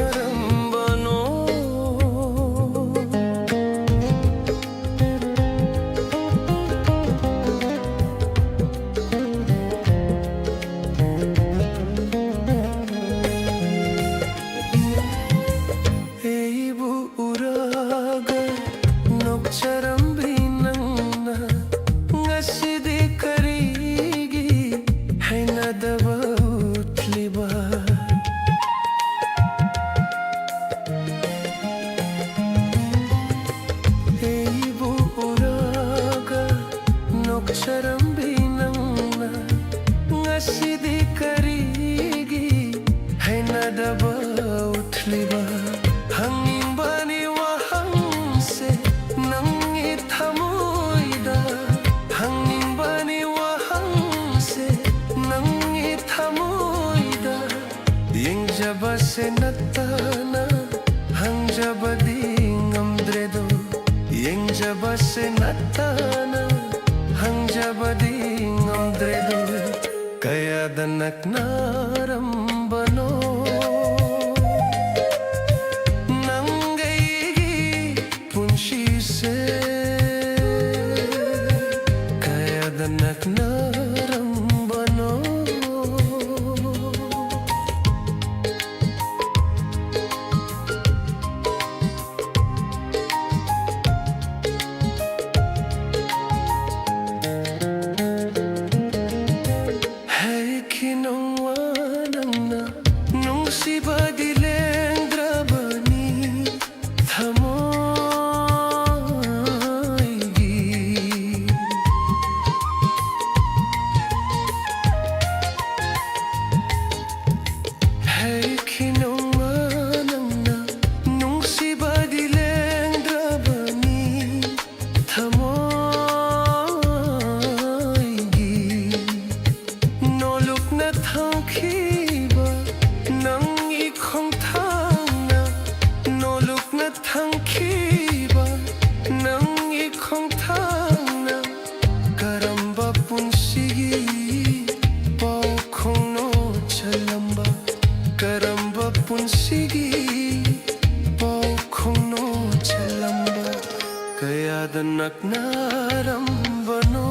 Jabase natana hang jabadi ngamdredo Yeng jabase natana hang jabadi ngamdredo Kaya danak narambano Nangaigi punshise Kaya danak narambano Kaya danak narambano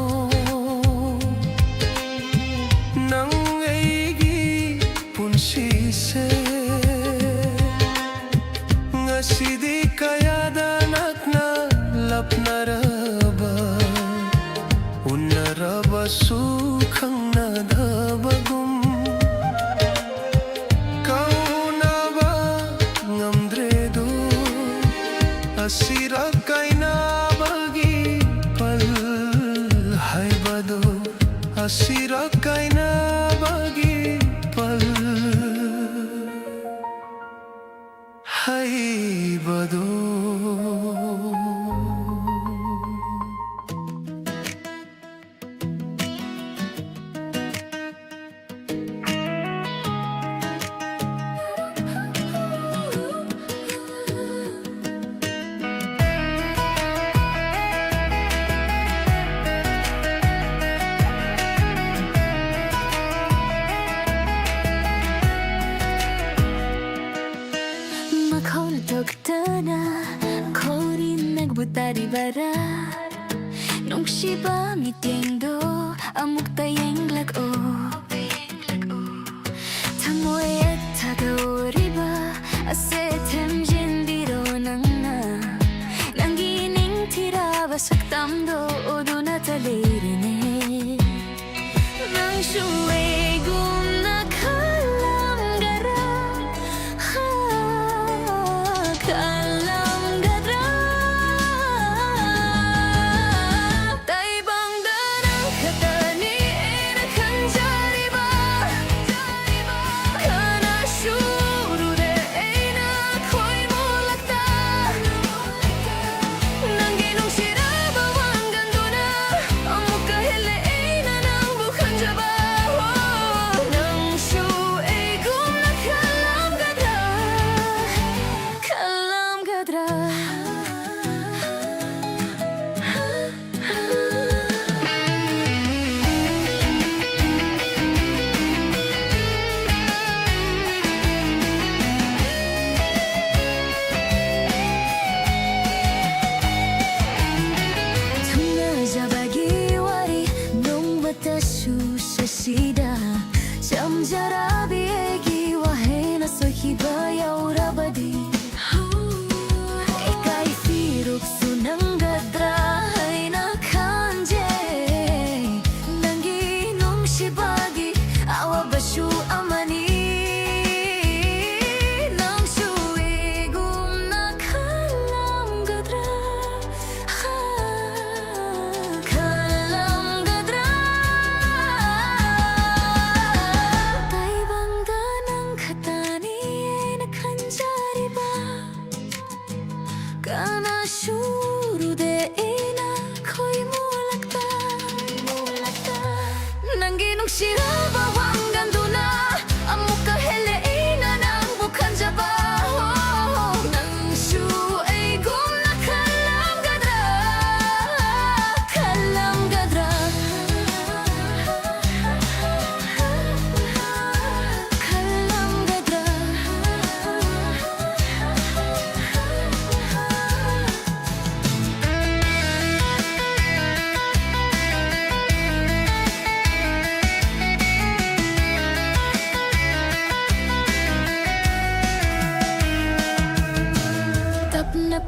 Nangaigi punsise Ngasidi kaya danak na lapnaraba Unaraba sukhang nadabagum Kauna ba ngamdredo Asira kay nabagi palhay bado Asira kay nabagi palhay bado Butari bara Nung shiba mitiendo Amuk tayeng lag-o Tamoy et tagaoriba Ase temjin biro nang na Nangining tira basak tamdo Odo na talirine Nang shuwe gum na kalam gara Kalam gara Kana shuru de eina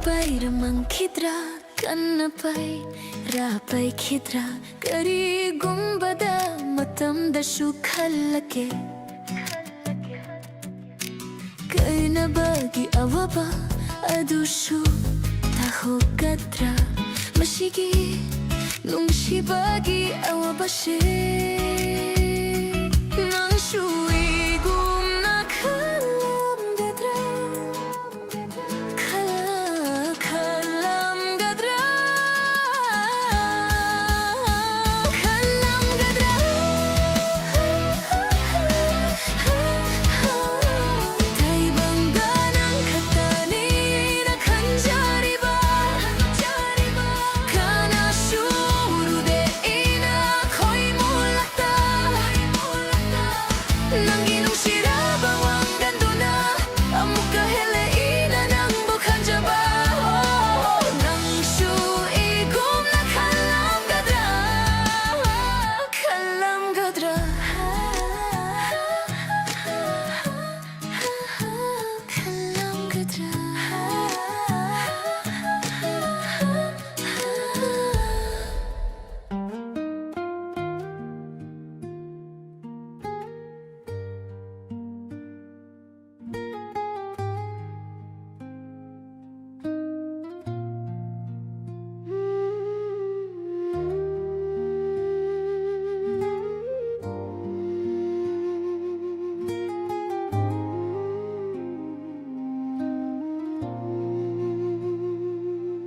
Ramang khidra kanapai rapai khidra kari gumbada matam da shukhalake kaina bagi awaba adushu tahogadra mashigi nungshi bagi awaba she nang shui gumna khalam gadra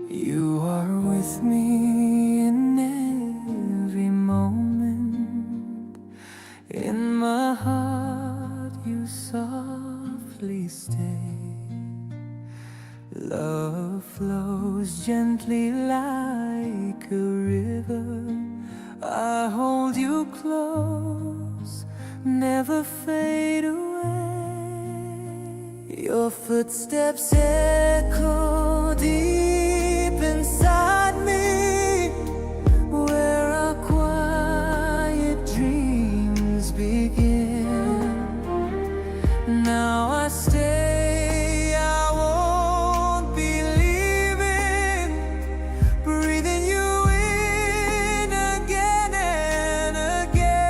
You are with me in every moment. In my heart you softly stay. Love flows gently like a river. I hold you close, never fade away. Your footsteps echo deep inside me, where our quiet dreams begin. Now I stay, I won't be leaving, breathing you in again and again.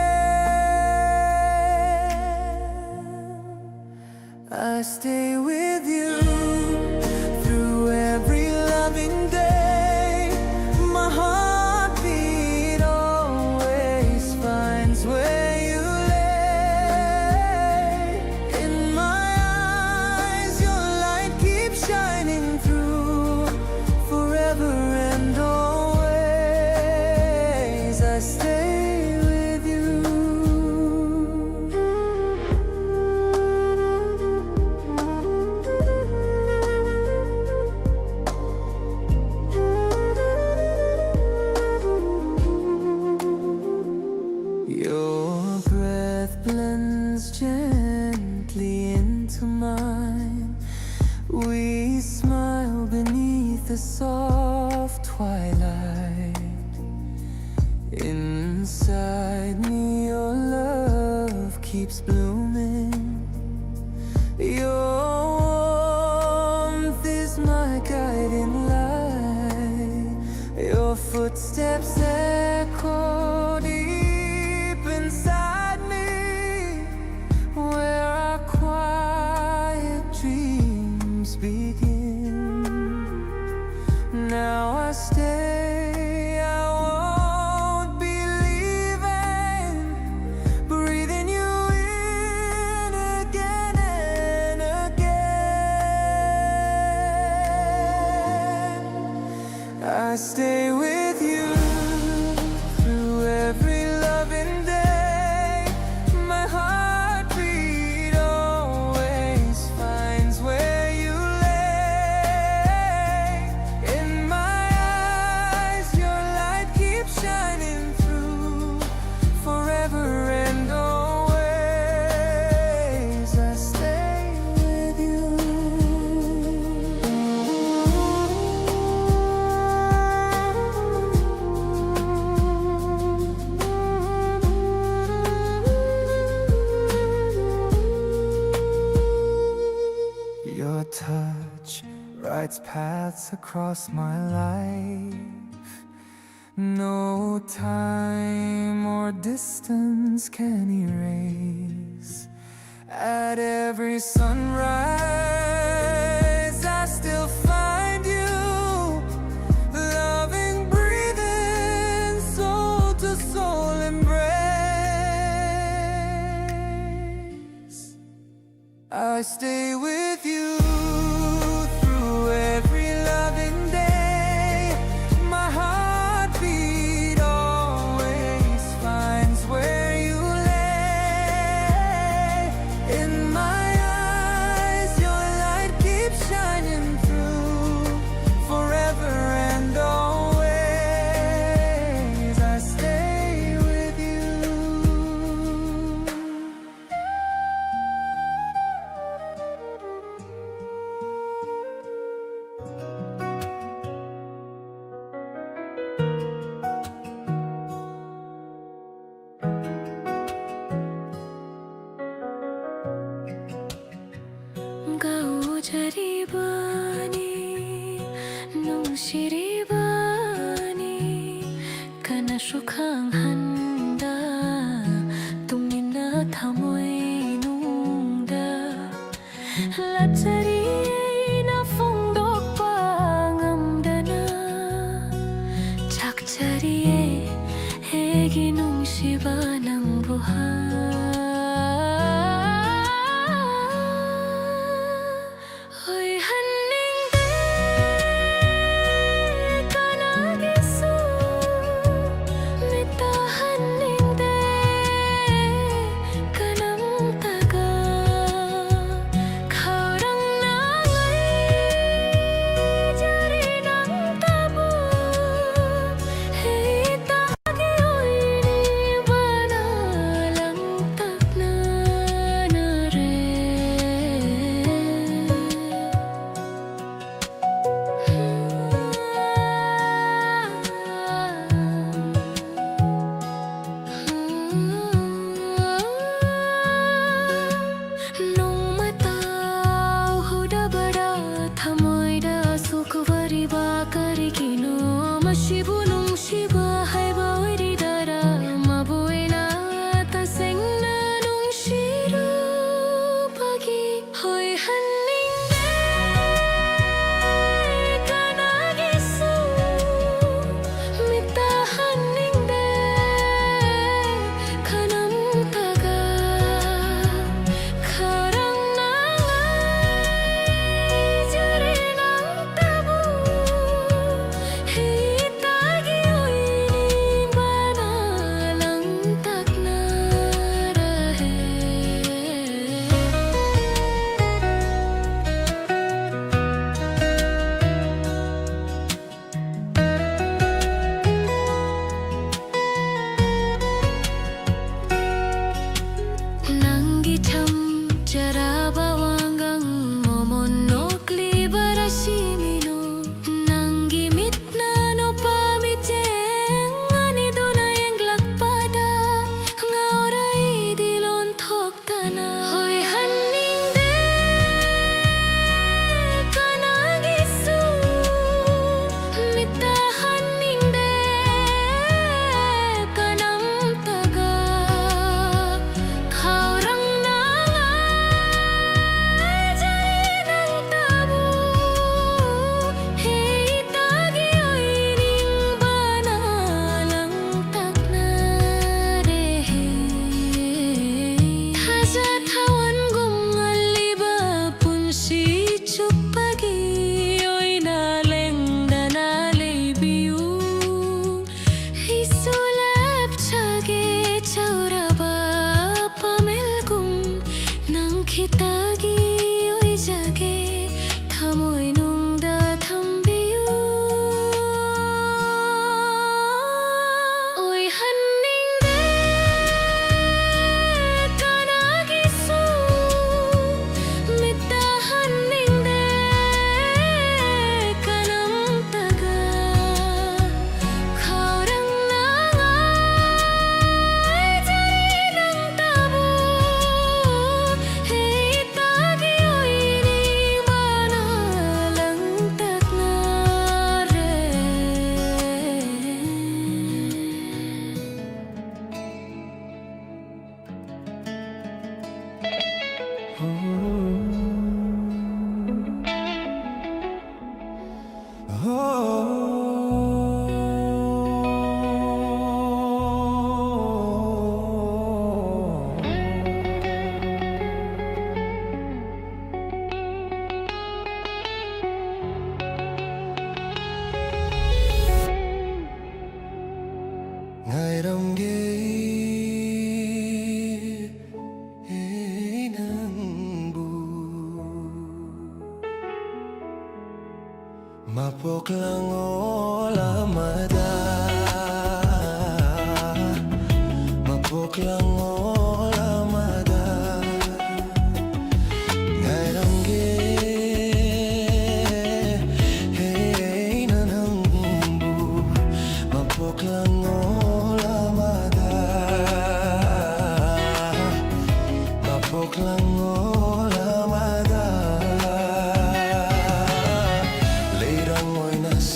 I stay with you through every loving day. My heartbeat always finds where you lay. In my eyes your light keeps shining through, forever and always I stay with you. Your breath blends gently into mine. We smile beneath the soft twilight. Inside me your love keeps blooming. Your warmth is my guiding light. Your footsteps echo deep inside me, where our quiet dreams begin. Now I stay, I won't be leaving, breathing you in again and again. I stay with you through every loving day. My heartbeat always finds where you lay. In my eyes your light keeps shining through, forever and always I stay with you. writes paths across my life. No time or distance can erase. At every sunrise, I still find you, loving, breathing, soul to soul embrace. I stay with you through every loving day. My heartbeat always finds where you lay. In my eyes, your light keeps shining through. Forever and always, I stay with you. 가오자리바니 농시리바니 가나 수강한다 똥이나 타모이 농다 라짜리에 나 풍덕방암다나 작자리에 애기 농시바낭 부하 Ôi hân ninh đê Mapoklang olamada, mapoklang olamada, ngairangge hey nanangbu, mapoklang olamada, mapoklang olamada.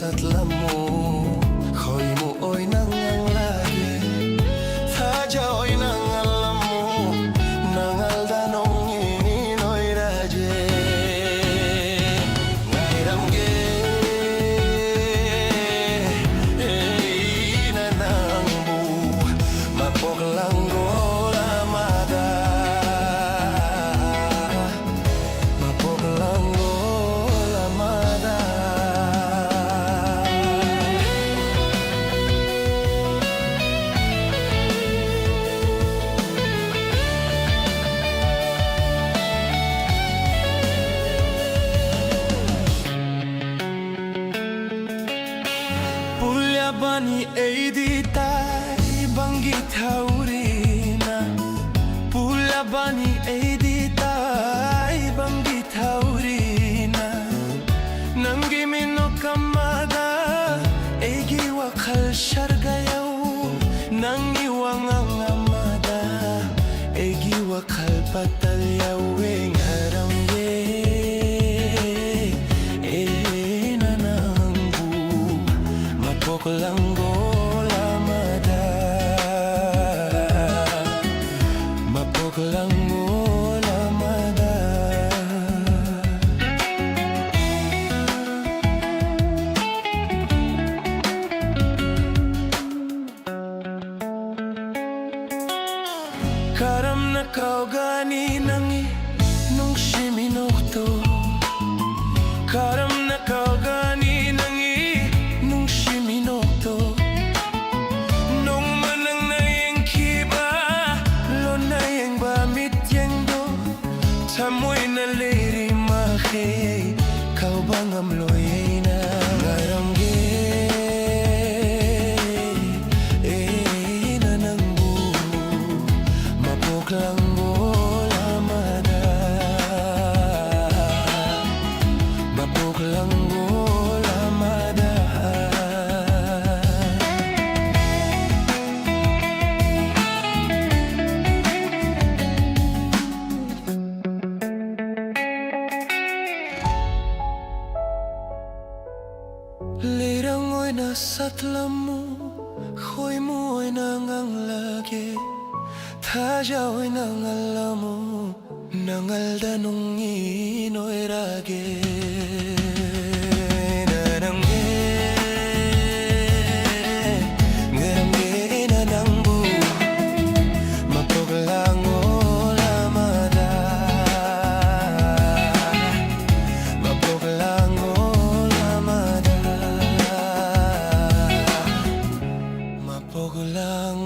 Satlamu, khoy mo oy nang ang lagi, thaja oy nang alamu, nang aldanong inoy raje, ngairam ge, inanangbu, mapoklang olamada, mapoklang olamada. Bani edita banggit haurina, pula bani edita banggit haurina, nanggi mino kamada egi wakal shargayaw, nangi wangang amada egi wakal patalyaw eng harangge. Mapoklang olamada, mapoklang olamada. Karam na kau gani nangi nung shiminokto, karam na kau gani nangi Minokto, nung manang na yung kiba, lo na yung bamit yung do, tamoy na liri mahe, kau bang amloy na ngaramge, nanangbu, mapoklang olamada, mapoklang olamada. Lirang oy nasatlamu, khoy mo oy nangang lagi, thaja oy nang alamu, nangaldanong inoy rage. Nanangge, ngarangge nanangbu, mapoklang olamada, mapoklang olamada. Mapoklang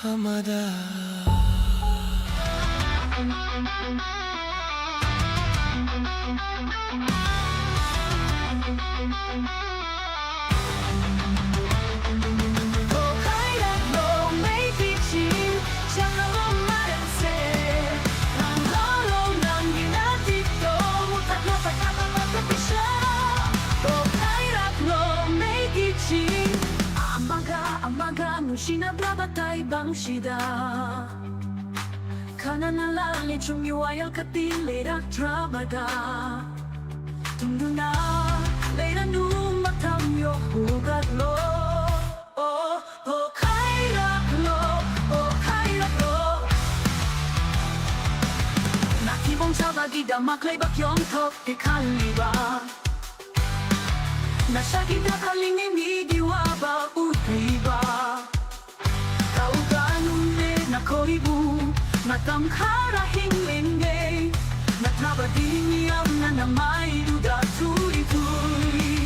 olamada. Sinabrabatay bang sida kananalangit sumiwayal katilira trabada tunduna leira numatamyo hugadlo kairaklo nakibong sabagida maklay bakyong tok di kaliba nasagida kalingin idiwa ba utriba Nakoribu, natamkarahing lingay, natrabadiniyam na namay duda turi-turi.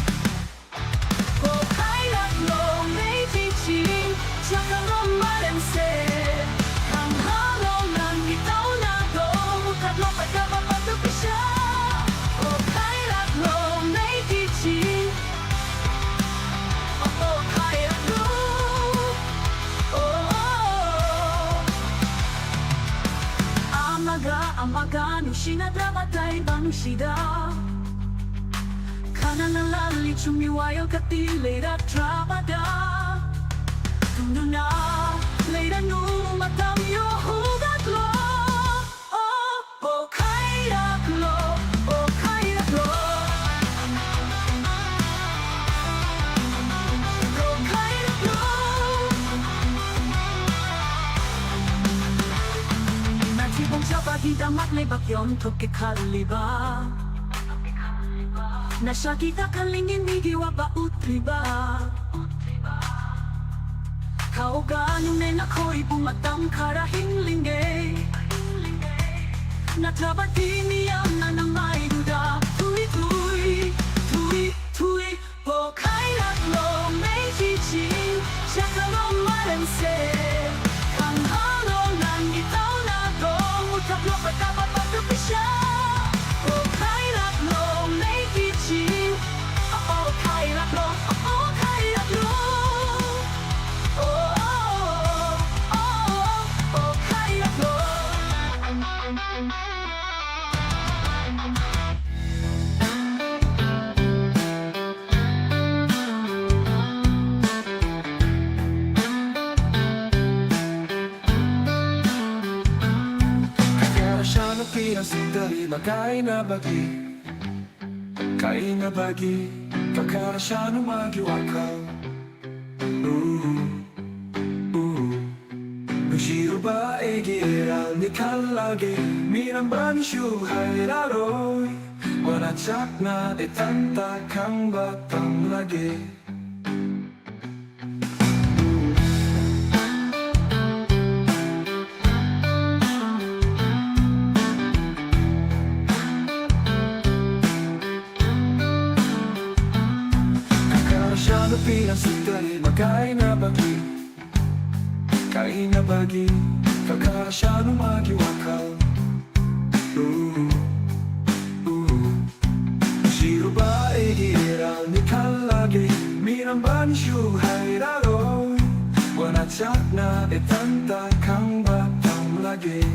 O kairat lo may teaching, siyang romarense, ang halo ng itaw na do, katlo pagkabapatupi siya. Sinadamatay bang sida Kananalali chumiwayo katilera trabada Tunduna Leira numatam yo hugatlo Oh kairaklo Oh kairaklo Oh kairaklo Matibong sa paghidamat lebak yon toke kaliba Nasa kita kalingin migiwa ba utriba Kauganunin ako'y bumatang karahing linggay Natrabati niyang na may duda Tui, tui, tui Po kairaklo may chiching Siya kalong malanse Kang halo ng itaw na gong Utablo pagkapat pagkapisya Po kairaklo may chiching Oh kairaklo, oh kairaklo Kain na bagi Kakara siya nung magiwakaw Nushiro ba egiral ni kalagi Minang ban shuhai laroy Wanacak na itanta kang batang lagi Pinang sundali Kain na bagi Kakara siya nung magiwakaw Shiro ba egiral ni kalagi Minang ban shuhai laroy Wanacak na itanta kang batang lagi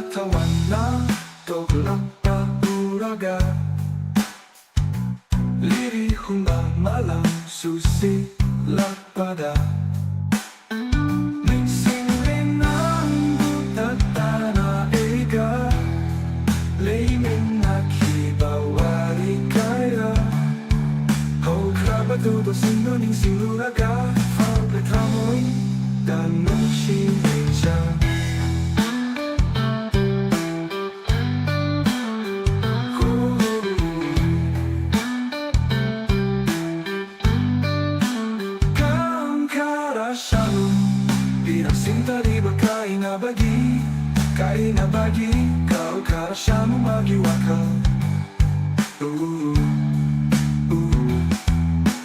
Tawan na toglang pauraga Liri humba malang susi lakpada Lingsing rinang butatana ega Laymin nakibawari kaya Ho krabatuto sinuning siluraga Fabletramoy danong siya Kain na bagi, kau kara siya mo magiwakaw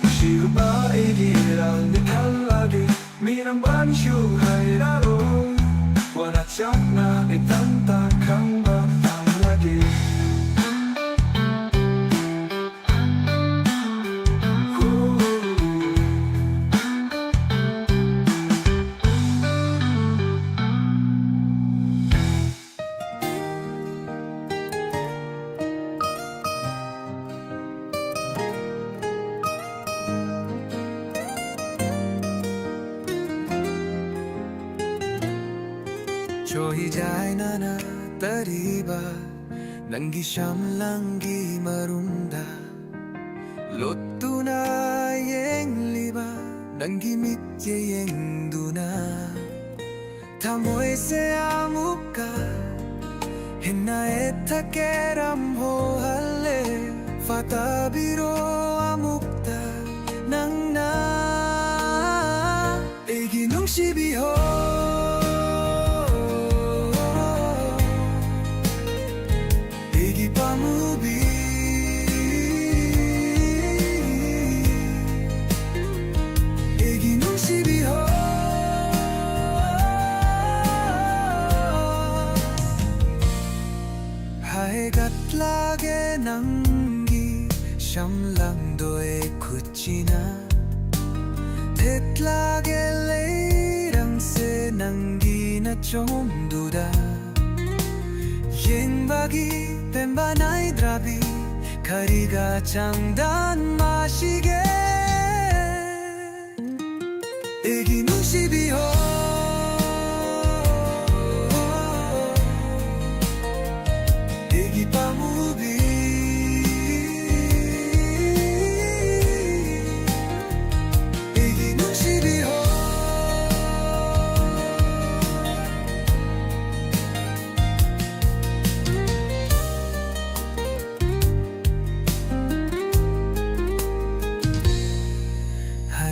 Shiro ba egiral ni kalagi Minang ban shuhai laroy Wanacak na itanta kang batang lagi Chohi jai nana tariba Nangi siyam langgi marunda Lottu na yeng liba Nangi mitye yeng duna Tamoy se amuka Hina eta keram ho hale Fatabiro amukta Nang na Egi nung shibiho Tetlage nangi Shamlangdoe kuchina Tetlage leirang se nangi na chomduda Yengbagi pembanai drabi Kariga 장단 마시게 애기 눈시비호 애기 밤우비 애기 눈시비호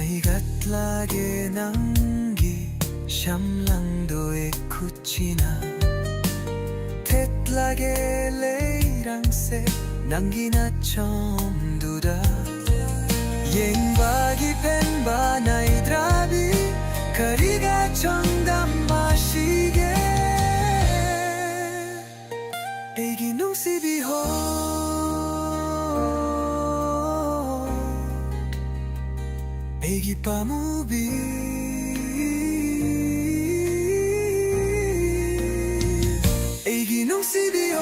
하이갓라게 남기 샴랑도에 쿠치나 테tlage leirangse nangi나 chomduda Yengbagi penbanai drabi Kariga chongdam 마시게 애기 농시비호 애기 밤우비 애기 농시비호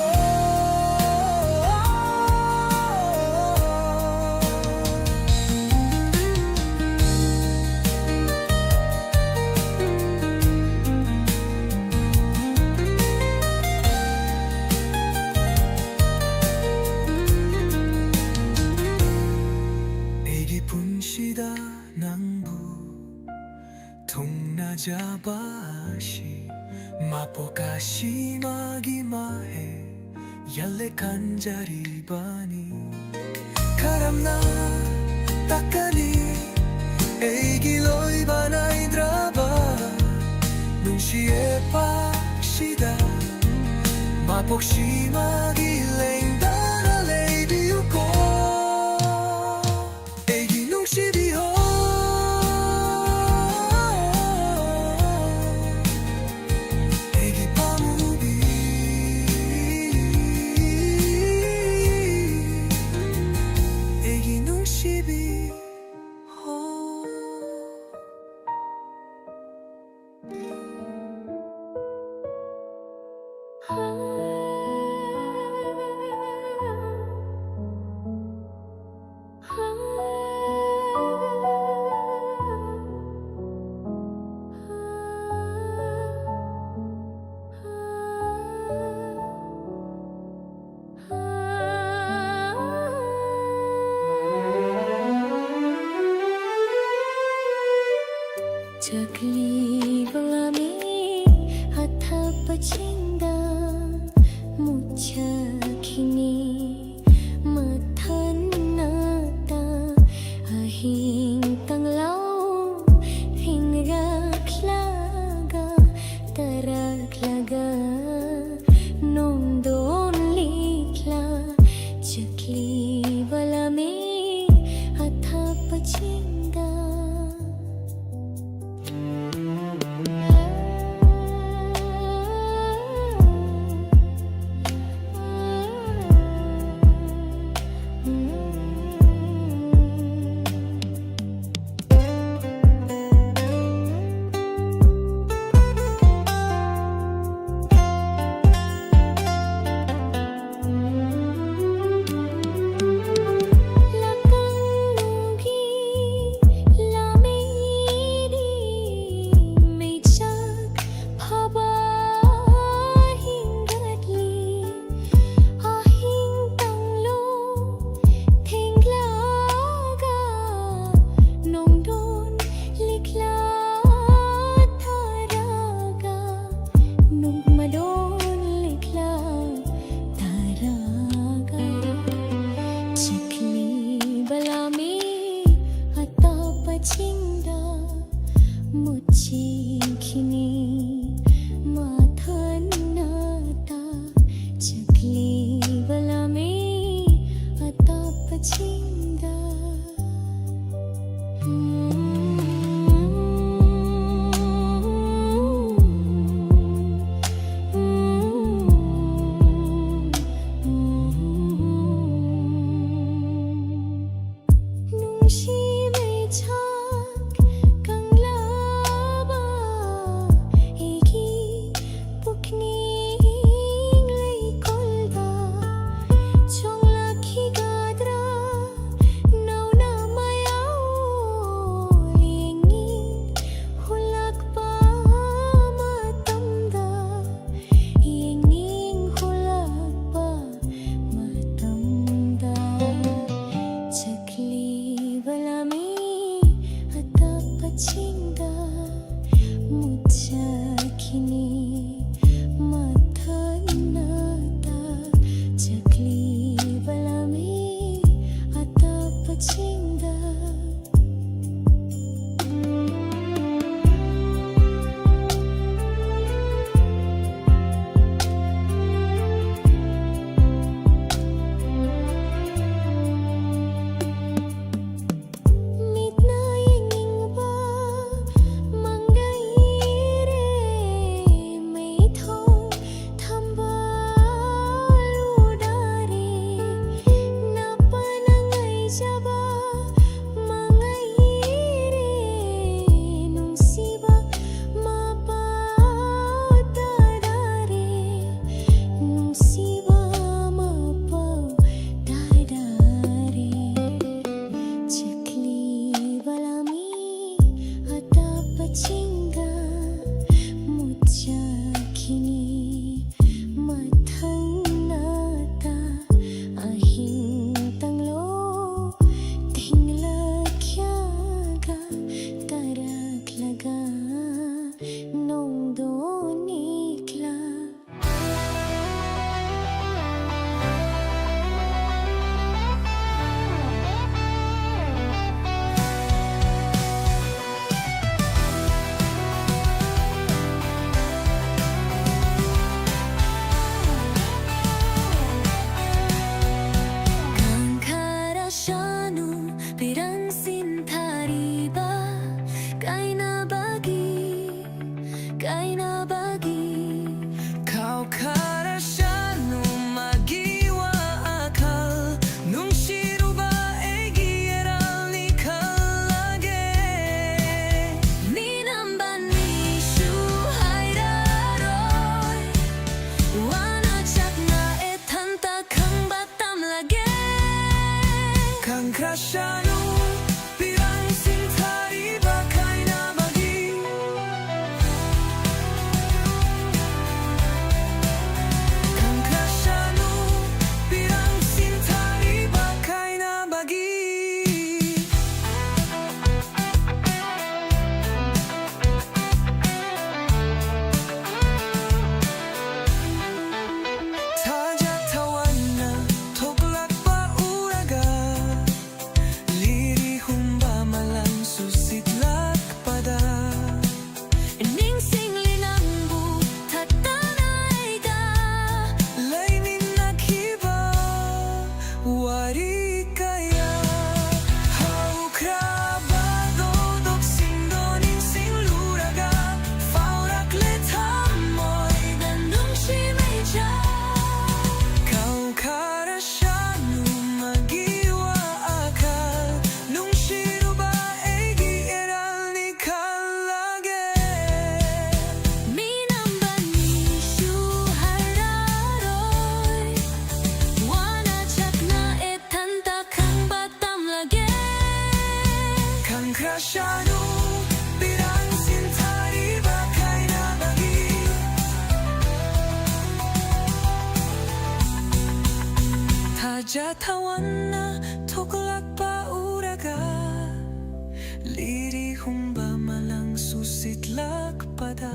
애기 분시다 낭부 동나자바시 마포가시 마기마해 얄레 간자리바니 카람나 딱가니 애기로이 바나이 드라바 눈시에 박시다 마폭시 마기 랭다나 레이비우고 애기 농시비호 애기 밤우비 애기 농시비호 Chakli balami hatha pachinda mucha kini mathan nata ahing tanglaw hing raklaga taraklaga nong don likla chakli balami hatha pachinda krasya nung pirang sintari bakay na maging Kang krasya nung pirang sintari bakay na maging 타자타와 나 토글락 바우라가 lirihum ba malang susidlak pada Ningsing linangbu tatanay ka Lainin naghiba wari kaya Haukrabado doksing doning sing luraga Faurak letamoy Nanong simeja Kau karasya magiwa akal Nung shiro ba egi eral ni kalage Minambani shuhararoy Wanachak na etanta kang batam lage Kang krasya nung pirang sintari bakay na bagi 타자타wan na toglak bauraga lirihum ba malang susitlak pada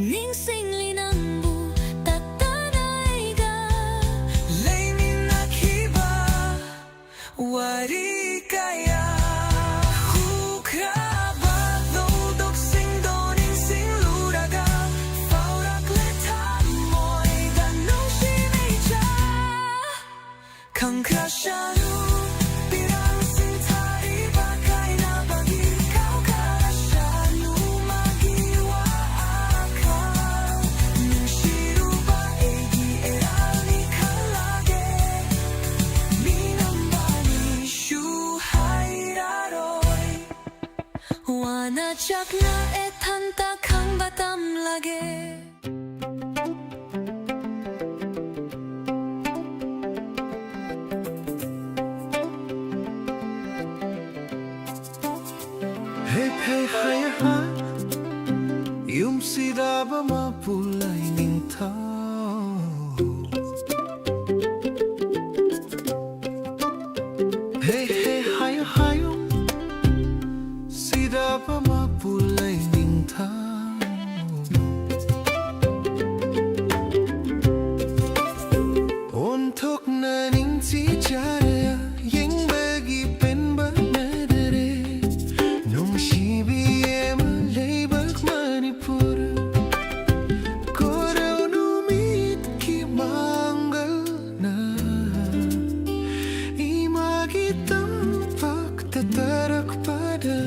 Ningsing linangbu tatanay ka Lainin naghiba wari kaya Hukrabado doksing doning sing luraga Faurak letamoy ganong simeja Kang krasya nung pirang sintari bakay na bagi Kau karasya nung magiwa akal Nung shiro ba egi eral ni kalage Minambani shuhairaroy Wanachak na etanta kang batam lage Hey, hey, hi, hi Yung siraba mapulay ning tao Hey, hey, hi, hi Yung siraba mapulay ning tao Ontok na ning si Jaya Yung bagi pen ba na dere Nung sibiye malaybag Manipur Koraw numit ki manggal na Imagitang pagtatarak pada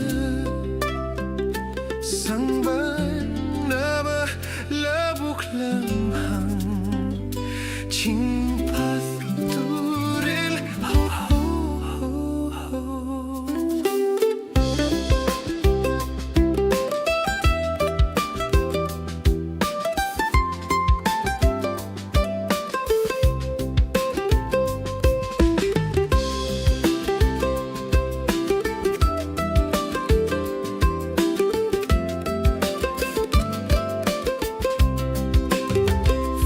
Sangban na ba labok lamhang Chingpas turil ho ho ho ho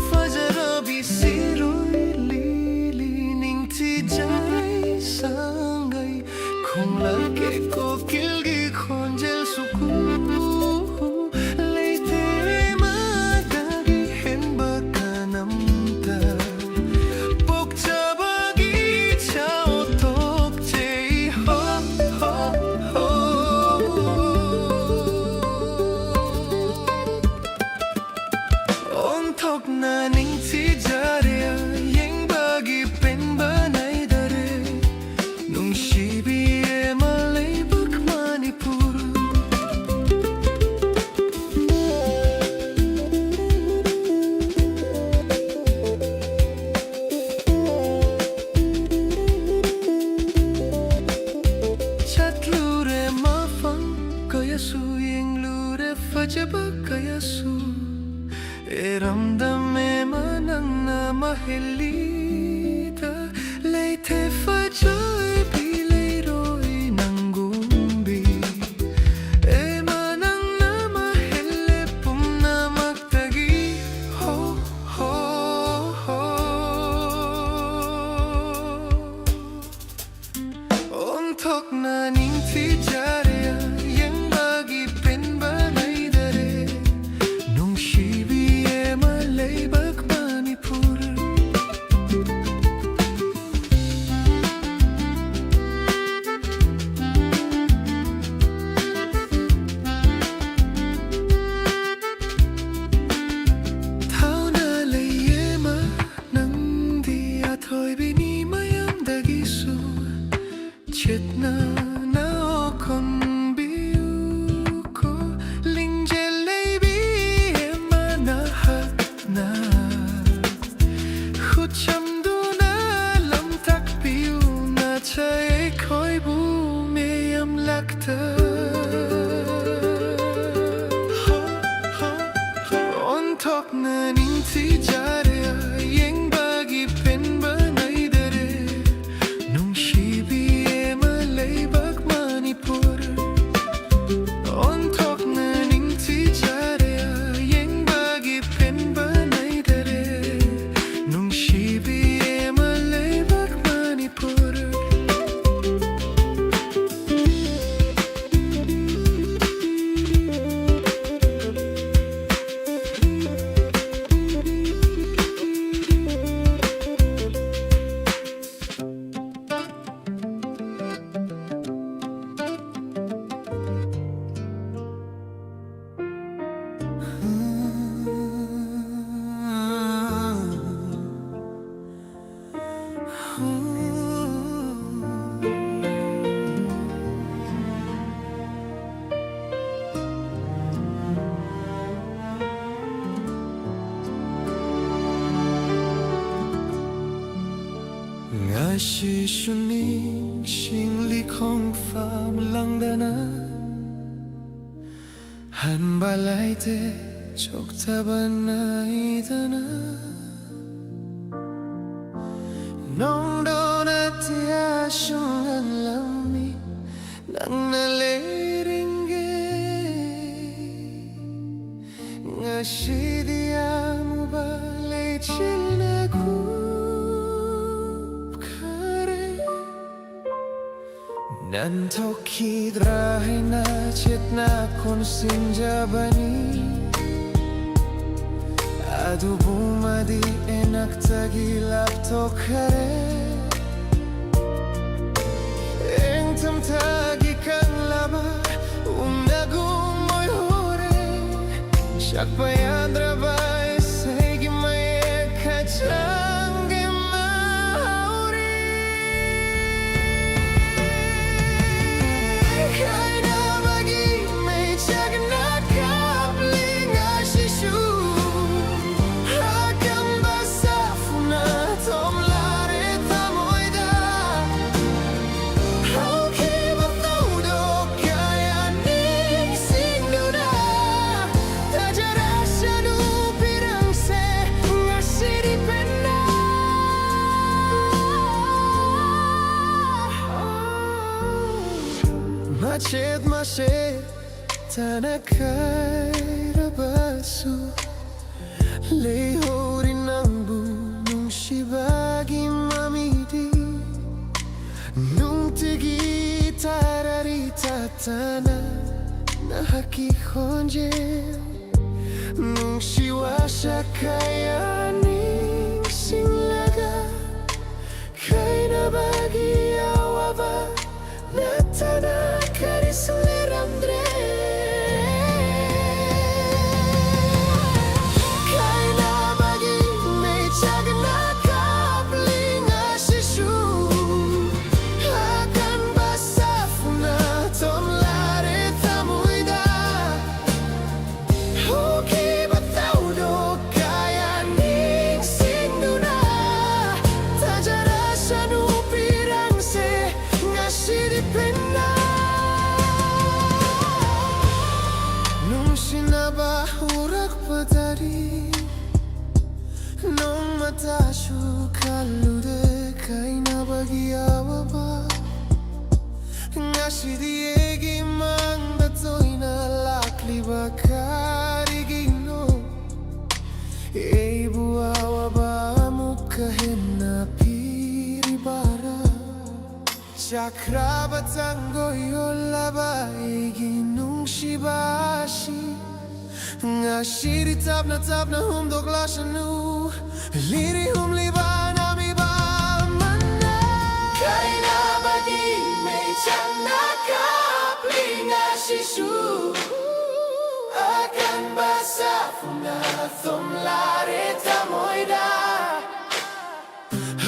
Fajarabi siroy lilining tijay sangay Kung lagi ko kilgi konjel suku Leite magagi hemba kanamta Pokcha bagi chao tok jay ho ho ho Ontok na ning si Jaya Yang bagi pen banay dare Nung sibiye malay bini mayam dagisu chetna na okon biu ko lingjele bi emana na hucham duna lam tak piu na chae khoi bu meyam lakta on top na ning ti jare yeng bagi pen banai dare nung shibi emalay bak Manipur on top na ning ti jare yeng bagi pen banai dare nung shibi emalay bak Manipur Ngashi shuning shing li kong fa mulang dana han balai te chok tabanai dana nong dona tia shungan lami nang naleringe ngashi dia mubalai chilnaku nan toki drahe na chetna kon sinjabani adu bumadi enak tagilap tokare eng tam tagi kang laba unagum moy hore shak bayandra bay segi maye kachang Macet tanah kaya basu lehori nang bunung shibagi mamidi nung tigi tarari tatana na haki khonje nung shiwasha kaya ning singlaga kaya bagi awaba natana Karisolerandre Kaina bagi mechagna kaplinga shishu akan basafuna tomlare tamuida Hoki batau do kaya ning sinduna tajara sanu pirang se ngasiri pena Sinabahurak padari nong matashu kalude kaina bagi awaba ngasidiegi mang batoina lakli bakari gino eibu awaba mukahena piribara chakra batango yolaba ginung shibashi ngashiri tapna humdok lashanu liri libana mi ba mana kaina bagi mechana kaplinga shishu akan basafuna thomlare tamoida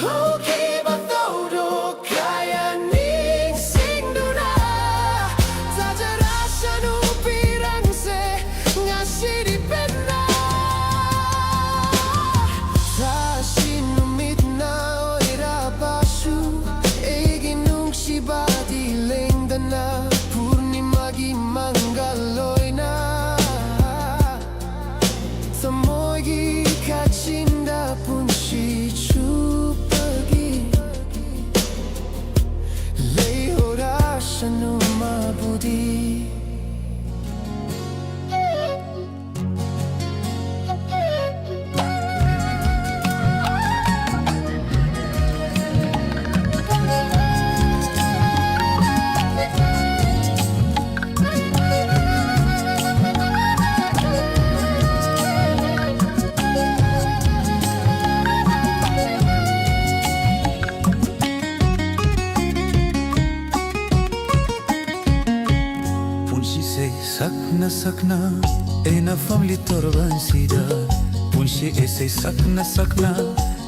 okay sakna ena family torban sida punshi ese sakna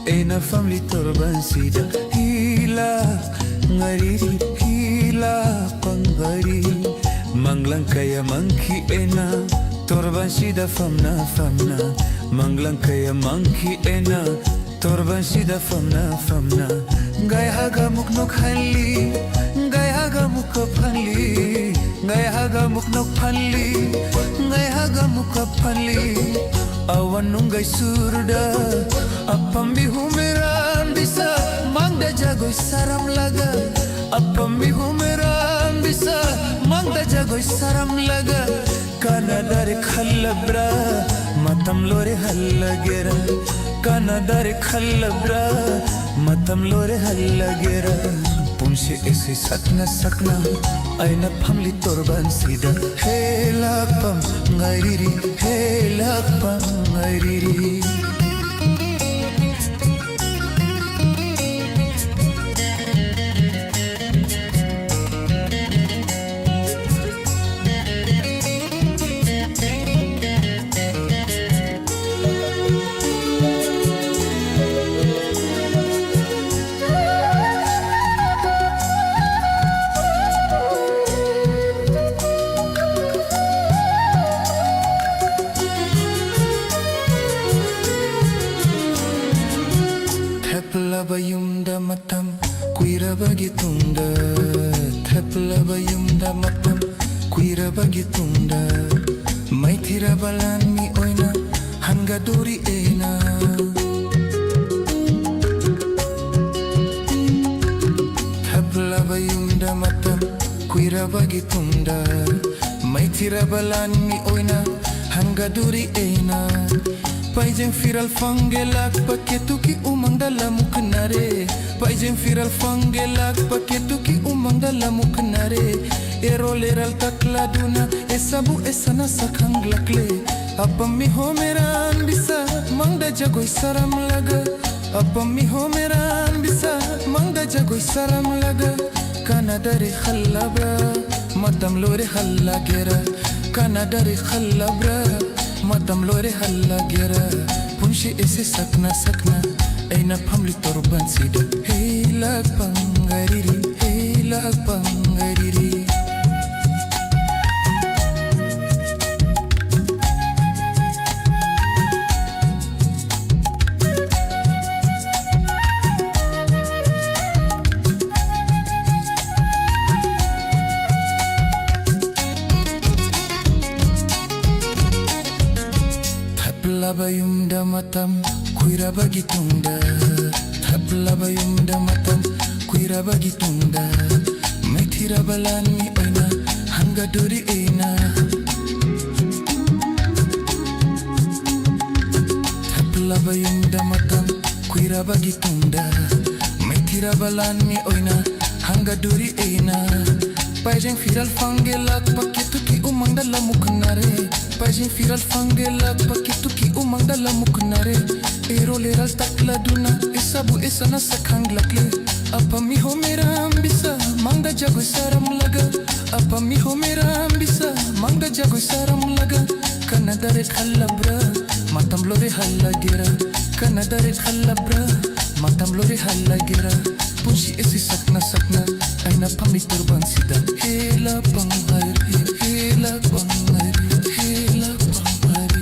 ena family torban sida hila ngariri hila pangari manglang kaya mangki ena torban sida famna manglang kaya mangki ena torban sida famna gaya haga muknok halli gaya haga mukop halli gaya haga muknok halli gaya haga mukop halli awan nunggai surda apam bihumeran bisa mangda jagoy saram laga apam bihumeran bisa mangda jagoy saram laga kana dare khallabra matam lore hallagera kana dare khallabra matam lore hallagera punshi ese sakna aina family torban sida helapam ngairiri helapam ngairiri Bayumda matam kuira bagitunda thapla bayumda matam kuira bagitunda maithira balan mi oina hanga dori ena thapla bayumda matam kuira bagitunda maithira balan mi oina hanga dori ena Paijem viral fangelak paketu ki umang dalam kenare Paijem viral fangelak paketu ki umang dalam kenare Eroleral takladuna esabu esana sakang lakle Apam mi homeran bisa mangda jagoy saram laga Apam mi homeran bisa mangda jagoy saram laga Kana dari khallabra matam lore hallagera Kana dari khallabra matam lore hallagera punshi ese sakna aina family torban sida hela pangariri Bayumda matam kuira bagitunda thapla bayumda matam kuira bagitunda maithira balani oina hanga dori ena thapla bayumda matam kuira bagitunda maithira balani oina hanga dori ena Paijem viral fangelak paketu ki umang dalam kenare Paijem viral fangelak paketu ki umang dalam kenare Eroleral takladuna esabu esana sakang lakle Apa mi homeram bisa mangda jagoy saram laga Apa mi homeram bisa mangda jagoy saram laga Kana dare khallabra matam lore hallagera Kana dare khallabra matam lore hallagera Punshi esi sakna aina family torban sida hela pangari hela pangari hela pangari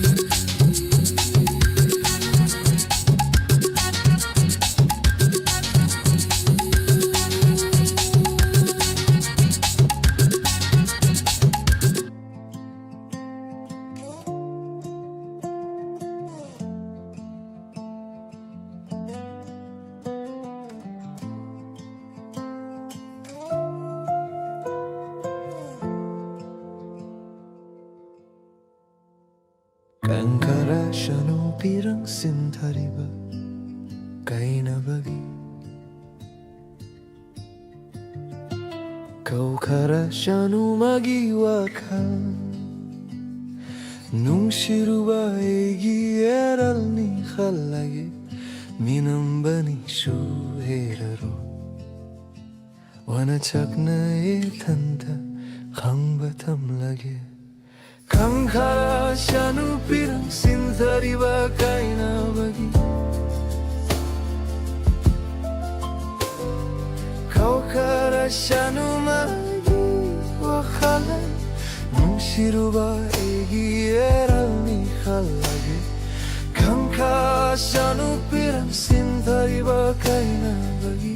Kankara shanu pirang sinthariba kainabagi Kaukara shanu magi wakan nung shiruba egi eral ni khallagi minambani shuheraro wana chakna e thanta khangbatam lage Kangkara sianu pirang sintari bagai na bagi Kau kara sianu magi wakala Nungsiruba egi eral ni halage Kangkara sianu pirang sintari bagai na bagi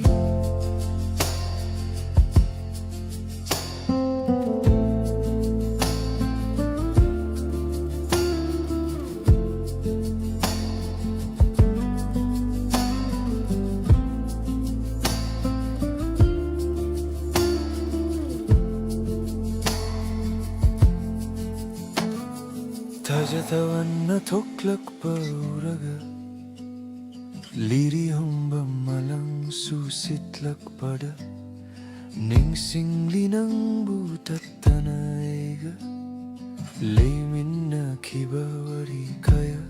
Tajatawan na tuklak pauraga Liri hamba malang susitlak pada Ningsing linang butat tanaiga Laymin na kibawari kaya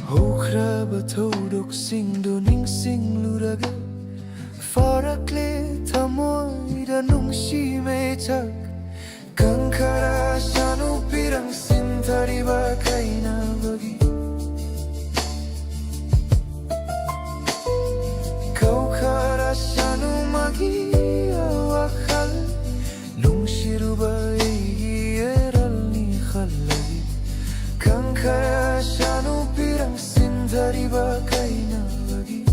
Hokra batodok singdo ningsing luraga Farakle tamoy da nungsi mechak Kangkara sianu pirang sintari bagai na bagi Kau kara sianu magi awakal Nungsiruba egi eral ni khalagi Kangkara sianu pirang sintari bagai na bagi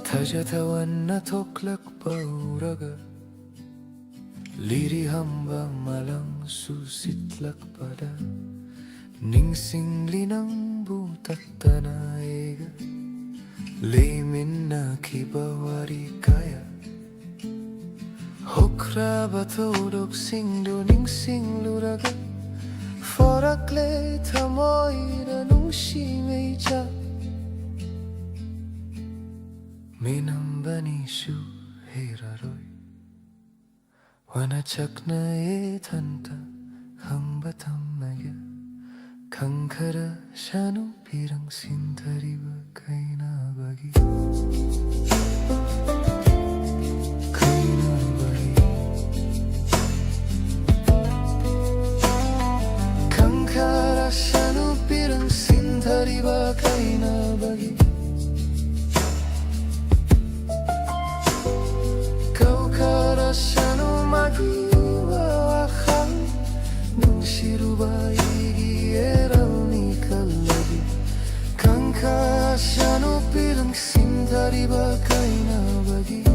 Tajatawan na toklak pauraga Liri hamba malang susitlak pada Ningsing linang butat tanaiga Laymin na kibawari kaya Hokra batodok singdo ningsing luraga Farakle tamoy da nungsi meja Minambani su heraroy Wanachak na tanta hambatam naya Kangkara sianu pirang sintari bagai na bagi Kai na bagi Kangkara sianu pirang sintari bagai na bagi Sianu magi wawakal Nungsiruba egi eral ni kalagi Kangka sianu pirang sintari bagai na bagi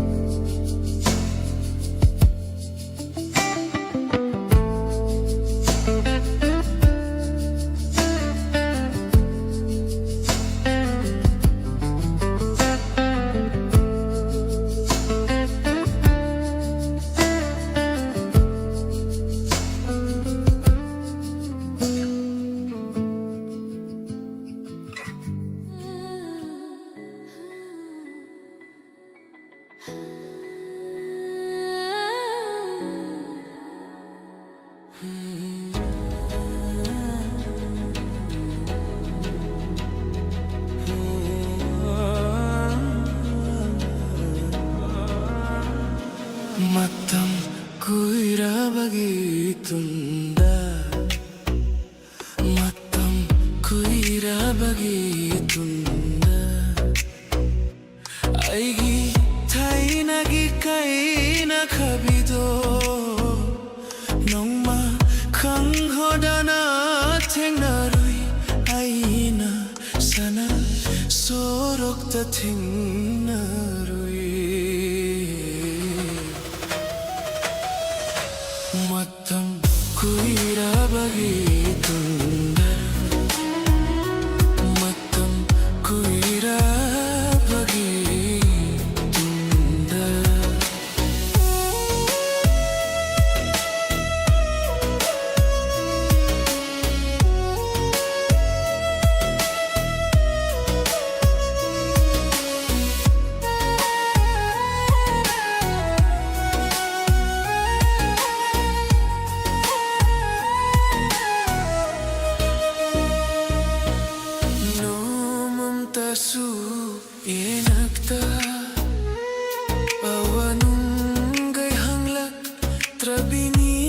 Matam kuira bagi tunda Matam kuira bagi tunda Aigi taina gi kaina kabido Nongma kang hodana tengnarui aina sana sorok ta tengnarui Matang kuira bagi tunda Matang kuira bagi tunda su inakta awanung gay hanglak trabini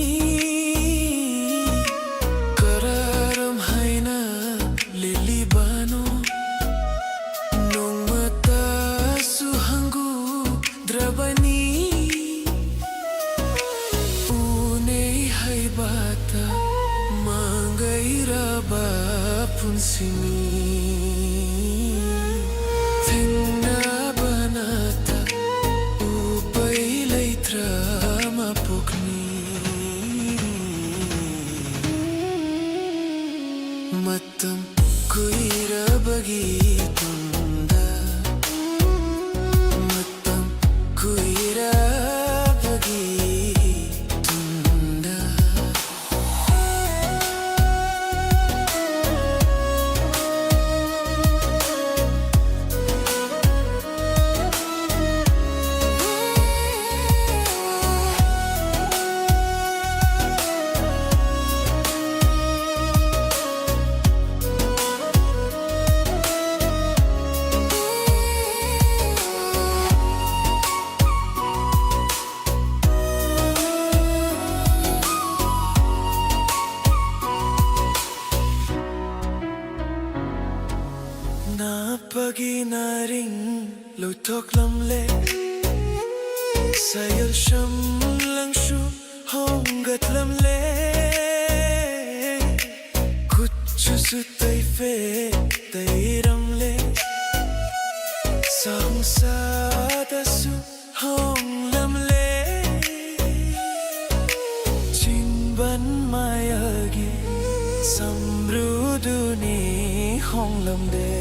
kararam haina lilibano nung mata su hanggu drabani unay hay bata mangairaba punsimi tingna banata upay laitra mapukni matam kuira bagitunda matam kuira bagitunda Napaginaring lutok lamle sayal siyam lang shu honggat lamle kuchu su tay fe tay ramle sang sa da su hong lamle chinban mayagi samruduni hong lamde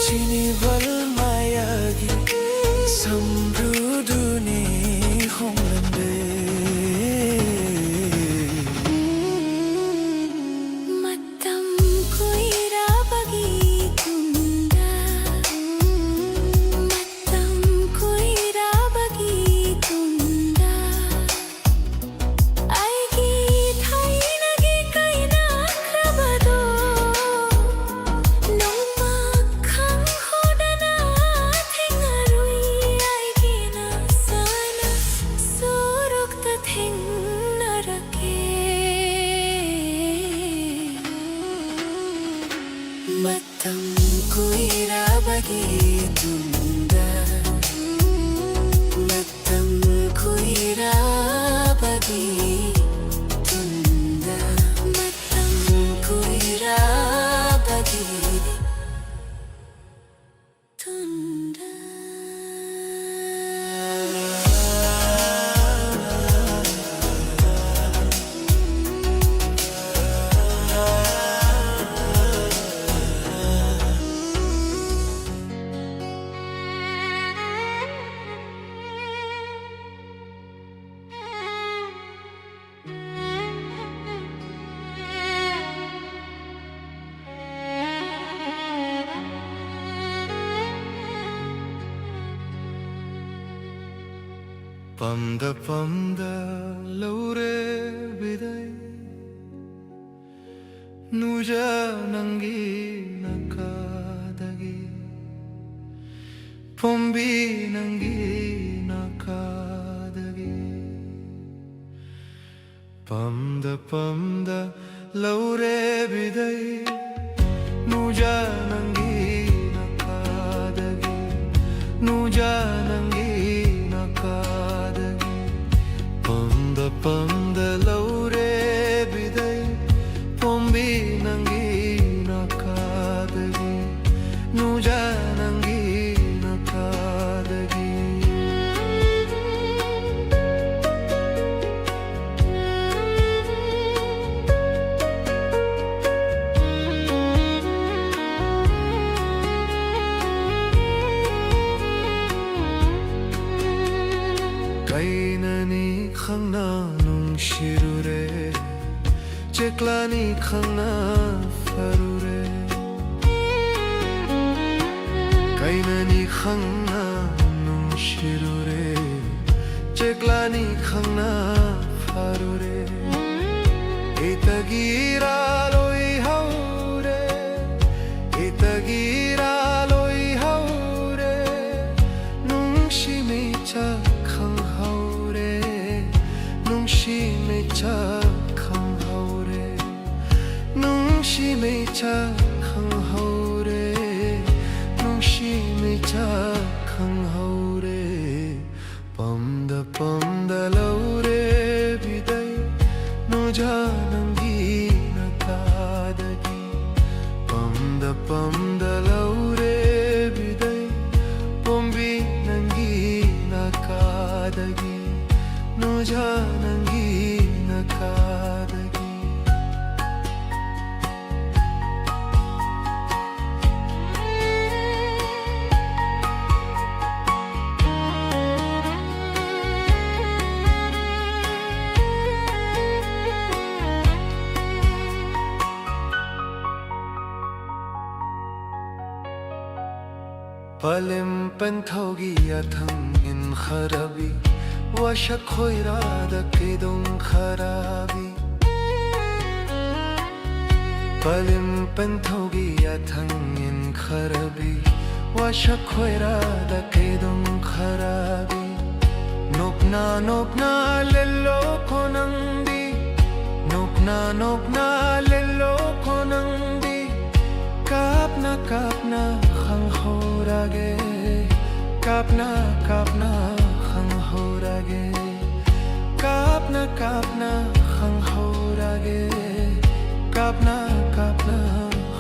Chinival mayagi samruduni honglande Matam kuira bagitunda Matam kuira bagitunda Aigi thainagi kaina krabado Nong makhang hodana thingarui aigi na sana surukta thingnarake Matam kuira bagitunda Matam kuira bagitunda Matam kuira bagitunda Pamda laure bidai nuja nangi nakadagi pombi nangi nakadagi Pamda laure bidai nuja nangi nakadagi nuja nangi nakadagi Pamda laure bidai pombi nangi nakadagi nuja nangi nakadagi Kainani khangna nung shirure Cheklani khangna farure Kainani khangna nung shirure Cheklani khangna farure Itagira loi haure ꯆꯥꯛ ꯈꯪꯍꯧꯔꯦ ꯅꯨꯡꯁꯤꯃꯩ ꯆꯥꯛ ꯈꯪꯍꯧꯔꯦ ꯄꯝꯗ ꯂꯧꯔꯦ ꯕꯤꯗꯩ ꯅꯣꯖꯥ ꯅꯪꯒꯤ ꯅꯥꯀꯥꯗꯒꯤ ꯄꯝꯗ ꯂꯧꯔꯦ ꯕꯤꯗꯩ ꯄꯣꯝꯕꯤ ꯅꯪꯒꯤ ꯅꯥꯀꯥꯗꯒꯤ ꯅꯣꯖꯥ ꯅꯪꯒꯤ ꯅꯥꯀꯥꯗꯒꯤ Palim penthogi yathang in kharabi Washa khoirada kedong kharabi Palim penthogi yathang in kharabi Washa khoirada kedong kharabi Nopna lelo konandi Nopna lelo konandi Kapna khang horage Kapna khang horage Kapna khang horage Kapna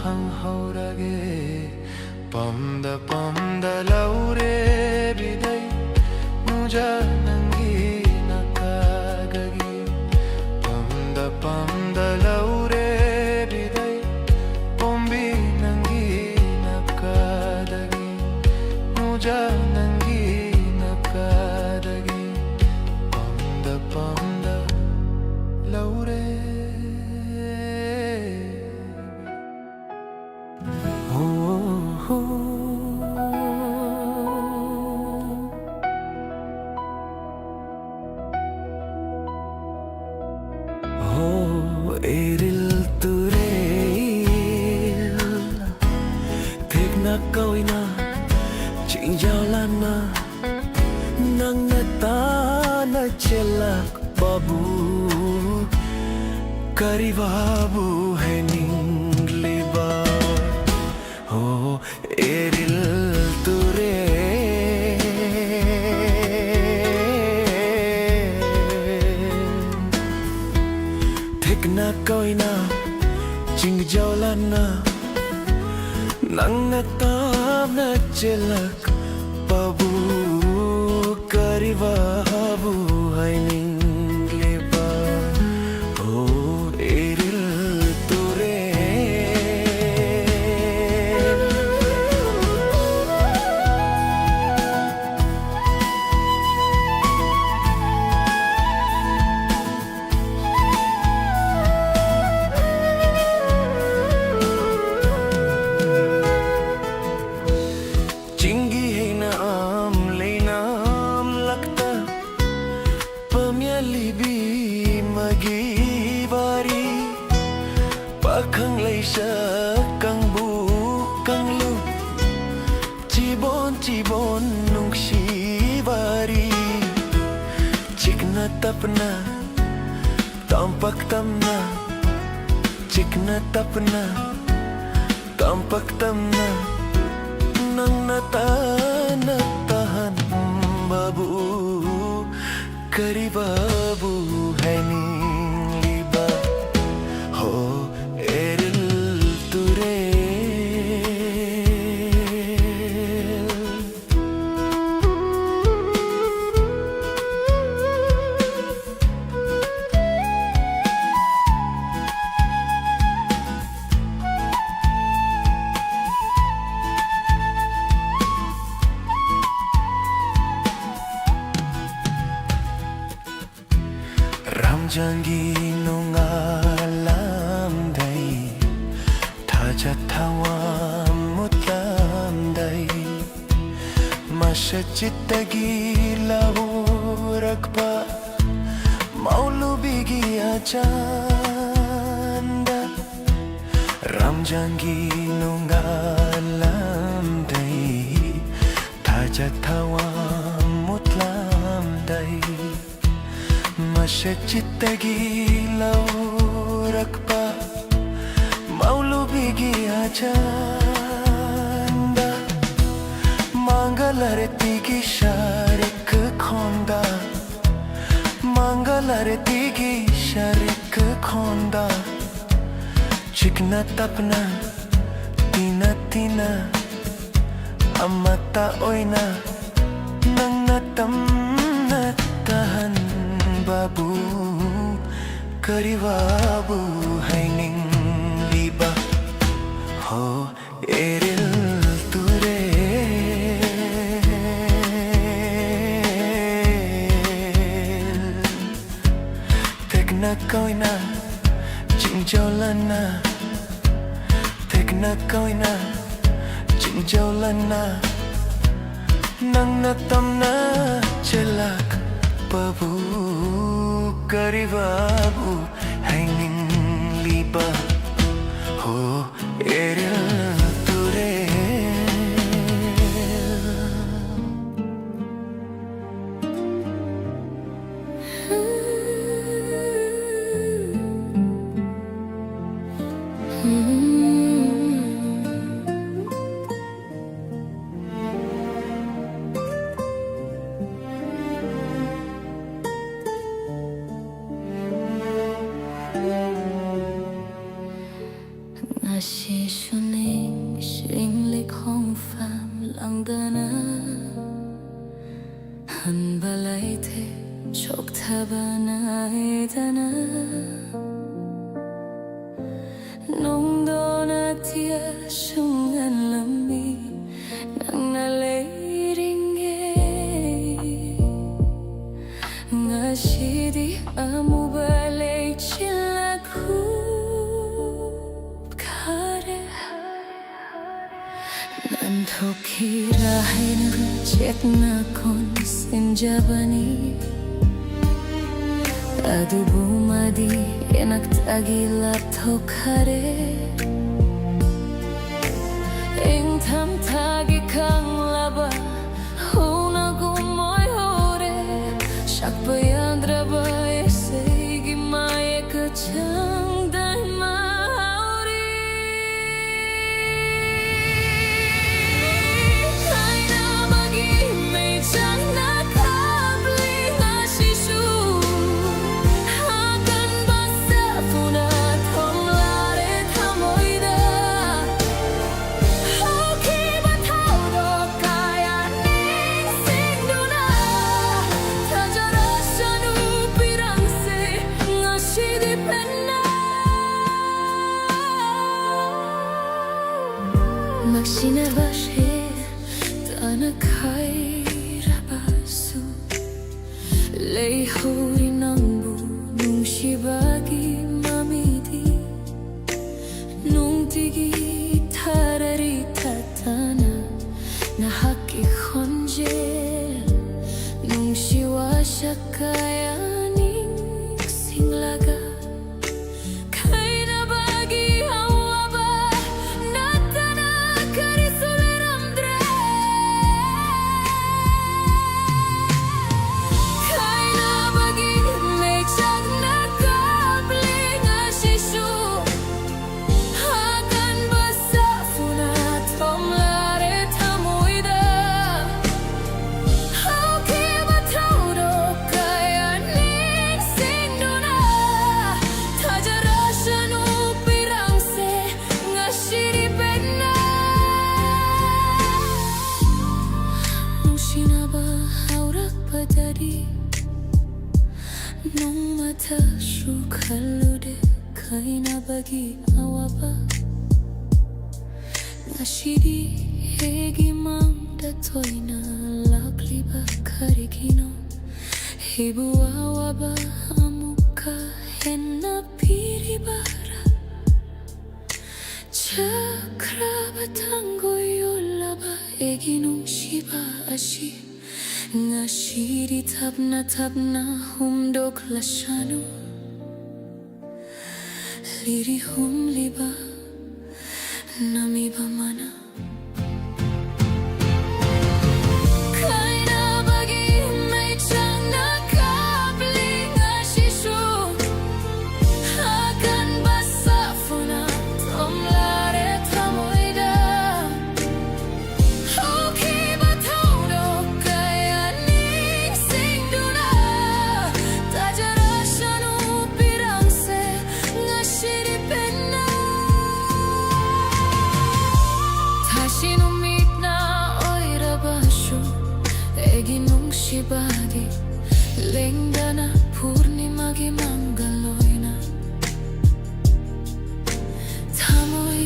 khang horage Pamda laure bidai Muja nangi nakagagi Pamda laure bidai Pombi nangi nakadagi Muja nangi nakadagi Pamda laure Eril turel Tegna kawina Chinjalana Nang natana chelak babu Karibabu hening liba Oh eril turel Tegna kawina Chinjalana Nang natana chelak babu Karibabu hening liba Oh eril Pakhang laisa kang bu kang lu Chibon nung shibari Chikna tapna tampak tamna Chikna tapna tampak tamna Nang natahan babu Karibabu hening liba Ho eril turel Ramjangi nung alam day Tajatawa mutlam day Masachitagi lahurak pa Maulubigi achanda Ramjangi nung alam day Tajatawa mutlam day Masachitagi laurak pa Maulubigi janda Mangalare tiki sharik ke khonda Mangalare tiki sharik ke khonda Chikna tapna tina tina Amata oina nang natam natahan babu Kariwabu haining liba Ho eril ture Tekna koina jingjolana Tekna koina jingjolana Nang natam na chelak babu Kariwabu hanging liba Ho eril ture Ngasi suning singlik hong pham lang dana Han balai the chok thabana dana Nong dona tia sungan lami nang na leiringe Ngasi di amu balai chilaku Nanthokira haina chetna kon sinjabani Adu bumadi enak tagila thokare Eng tham thagi kang laba huna gumoy hore Shakpa yandra ba esegi mae kachang dan Maksina bashe tana kaira basu Lei huri nambu nung shibagi mamidi Nung tigi tarari tatana na haki khonjel Nung shiwa shakaya ning singlaga Nung mata shukalude kaina bagi awaba Ngashidi hegi mangda toina lakliba karikino Hibu awaba amuka henna piribara Chakra batango yolaba egi nung shiba ashi Ngashiri tabna humdok lashanu Liri hum liba nami bamana Kaina bagi may changna kabli ngashishu Akan basa funa tomlare tamo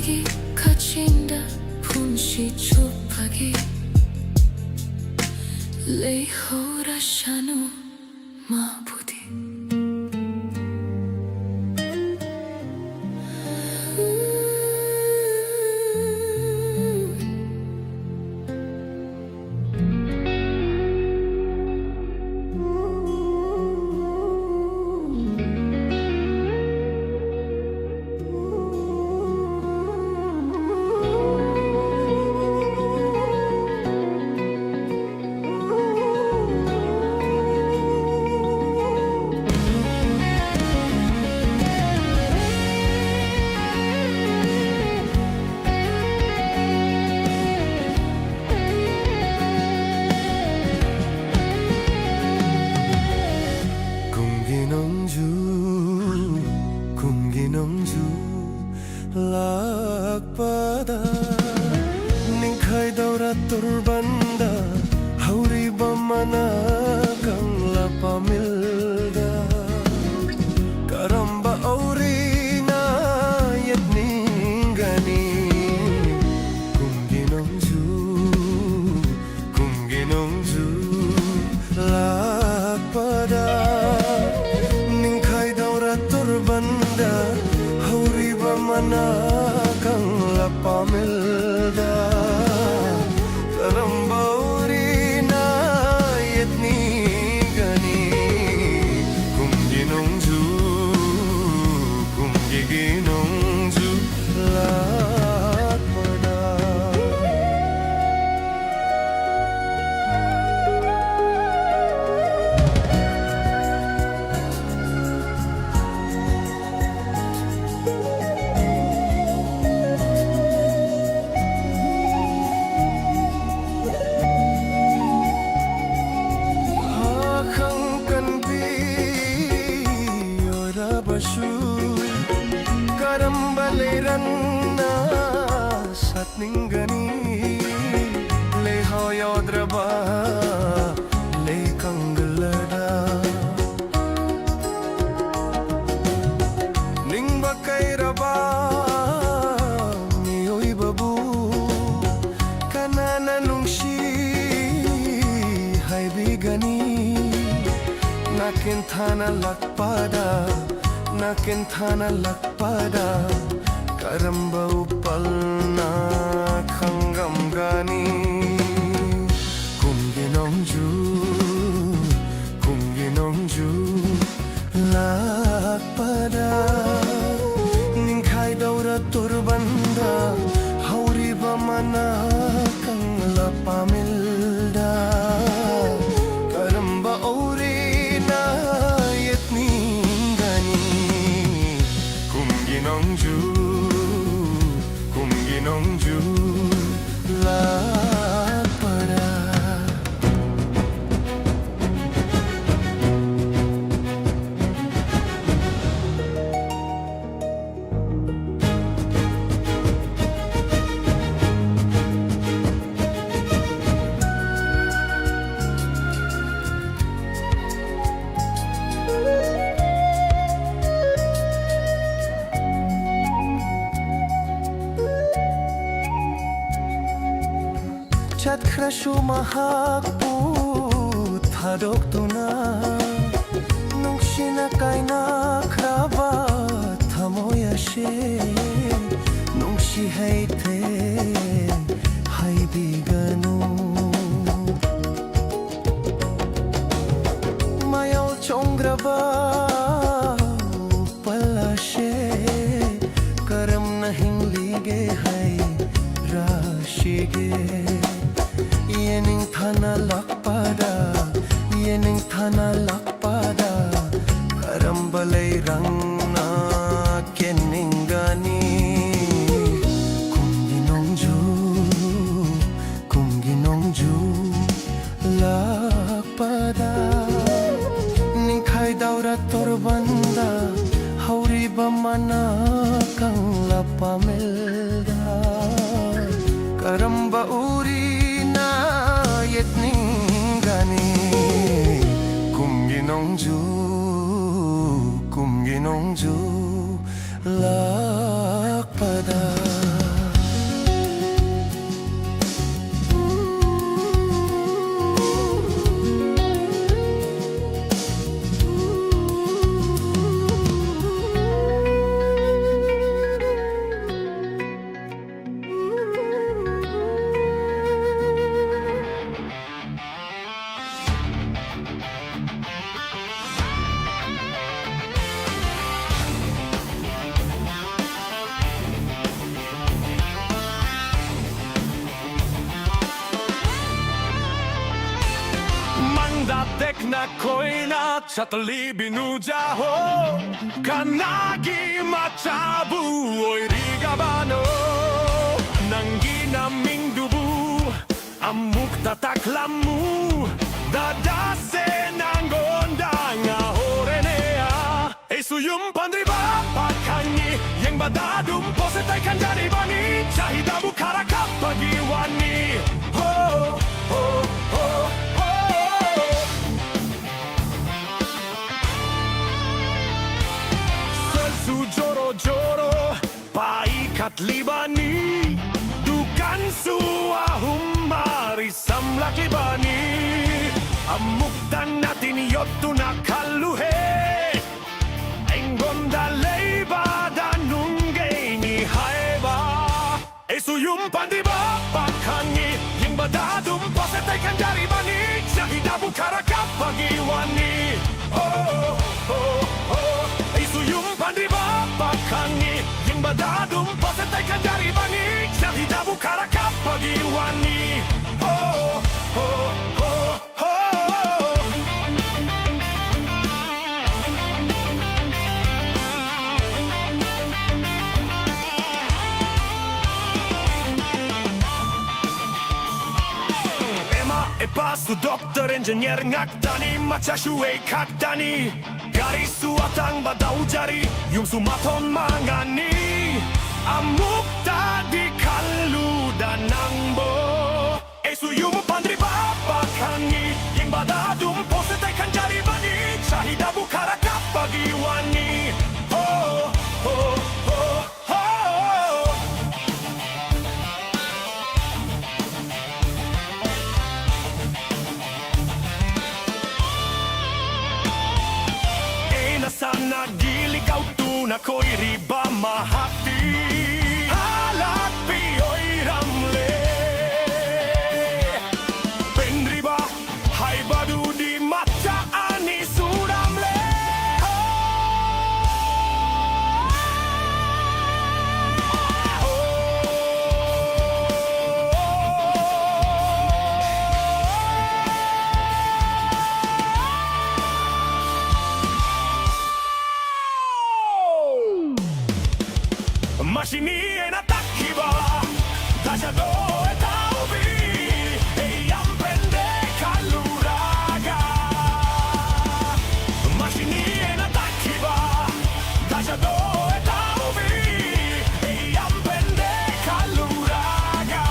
pagi kacinda punshi chupagi Lehora shanu mabudi lakpada ningkai daura turbanda hauri bamana kang lapamilda karamba aurina yatningani kumginongju lakpada ningkai daura turbanda hauri bamana kang lapamilda karamba urina yatni gani kumginongju lakpada karambaleranna satningani lehoyodraba lekanglada ningba kairaba mioi babu kanana nungshi haibigani nakin thana lakpada karamba upalna khangam gani kumginongju lakpada ningkai daura turbanda hauri bamana kang lapamilda karamba aurina yatni kumginongju lakpada Chat krashu mahakpu thadok tuna nungshina kaina kraba thamoyashe nungshi haite haibiganu mayal chongraba palashe karam nahin lige hai rashige yening thana lakpada karambalai rangna keningani kumginongju lakpada ningkai daura torbanda hauri bamana kang lapamilda karamba urina yatningani kumginongju lakpada Lek na ko'y na sa talibinujaho Kanagi macabu oy rigabano Nang ginaming dubu Amuk tataklamu Dadase nang gondang ahorenea Esuyum pandriba pakangi Yang badadum posetay kanjani bani Chahidabu karakap pagiwani Ho, ho, ho, ho Sesu joro-joro Paikat libani Dukan suahum marisam lakibani Amuktan natin yotto nakaluhe Enggon dalay badanungay ni haiba Esuyum pandiba pakangi Yang badadum posetay kanjari bani Shahidabu karakap pagiwani Oh, oh, oh Esuyum pandiba pakangi Yang badadum posetay kanjari bani Shahidabu karakap pagiwani Oh, oh, oh, oh Pasu dokter engineer ngaktani Macashuwe kaktani Garis suatang badau jari Yung sumaton mangani Amuk tadi kalu danangbo Esu yung pandri babakangi Yang badadum posetay kanjari bani Shahidabu karakap pagiwani Oh, oh, oh, oh Sana giligaw tuna ko'y riba mahati Halat piyo'y ramle Penriba hay badu di mata ani suramle Mashini enatakiba Tashado etaubi Eyam pende kaluraga Mashini enatakiba Tashado etaubi Eyam pende kaluraga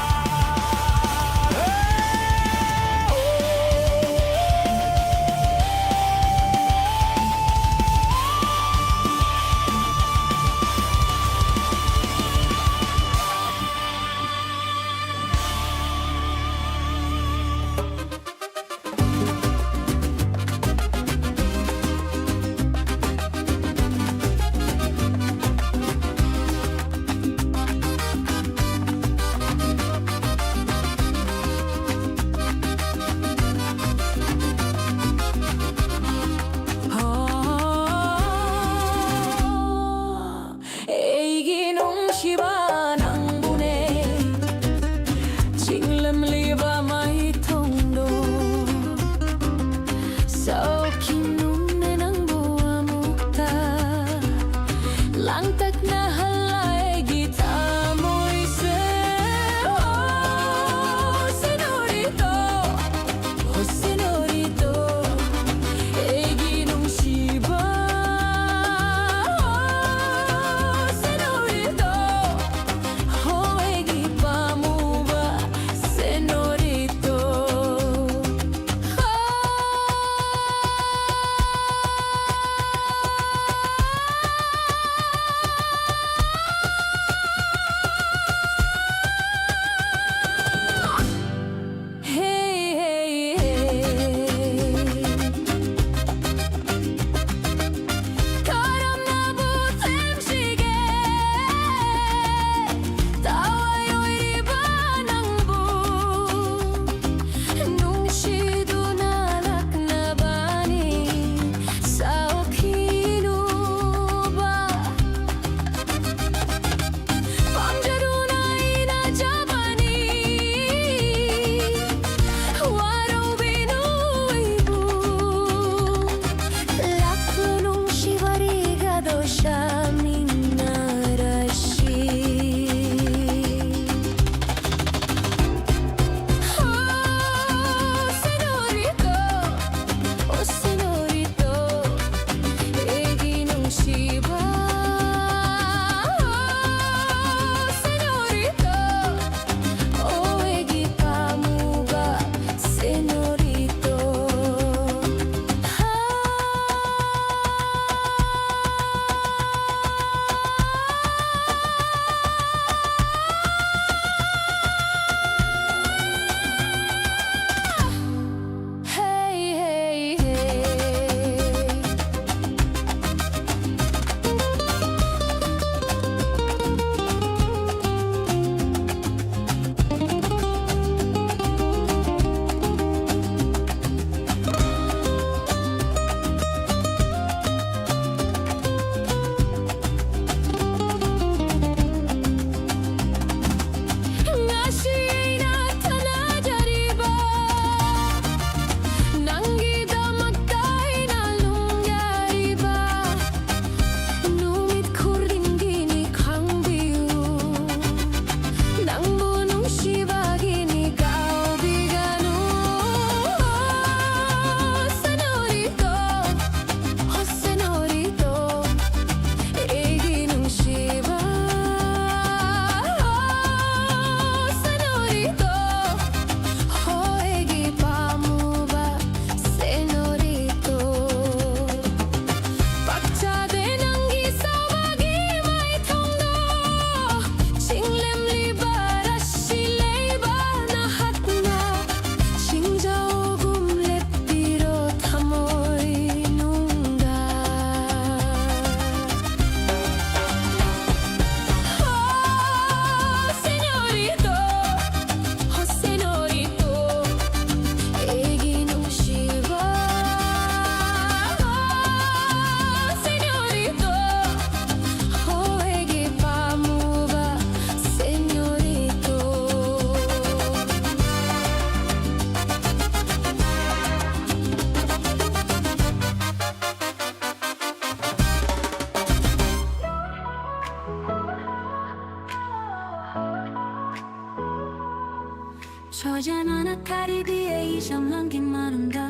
저자나 카리비에 이상한 게 많은다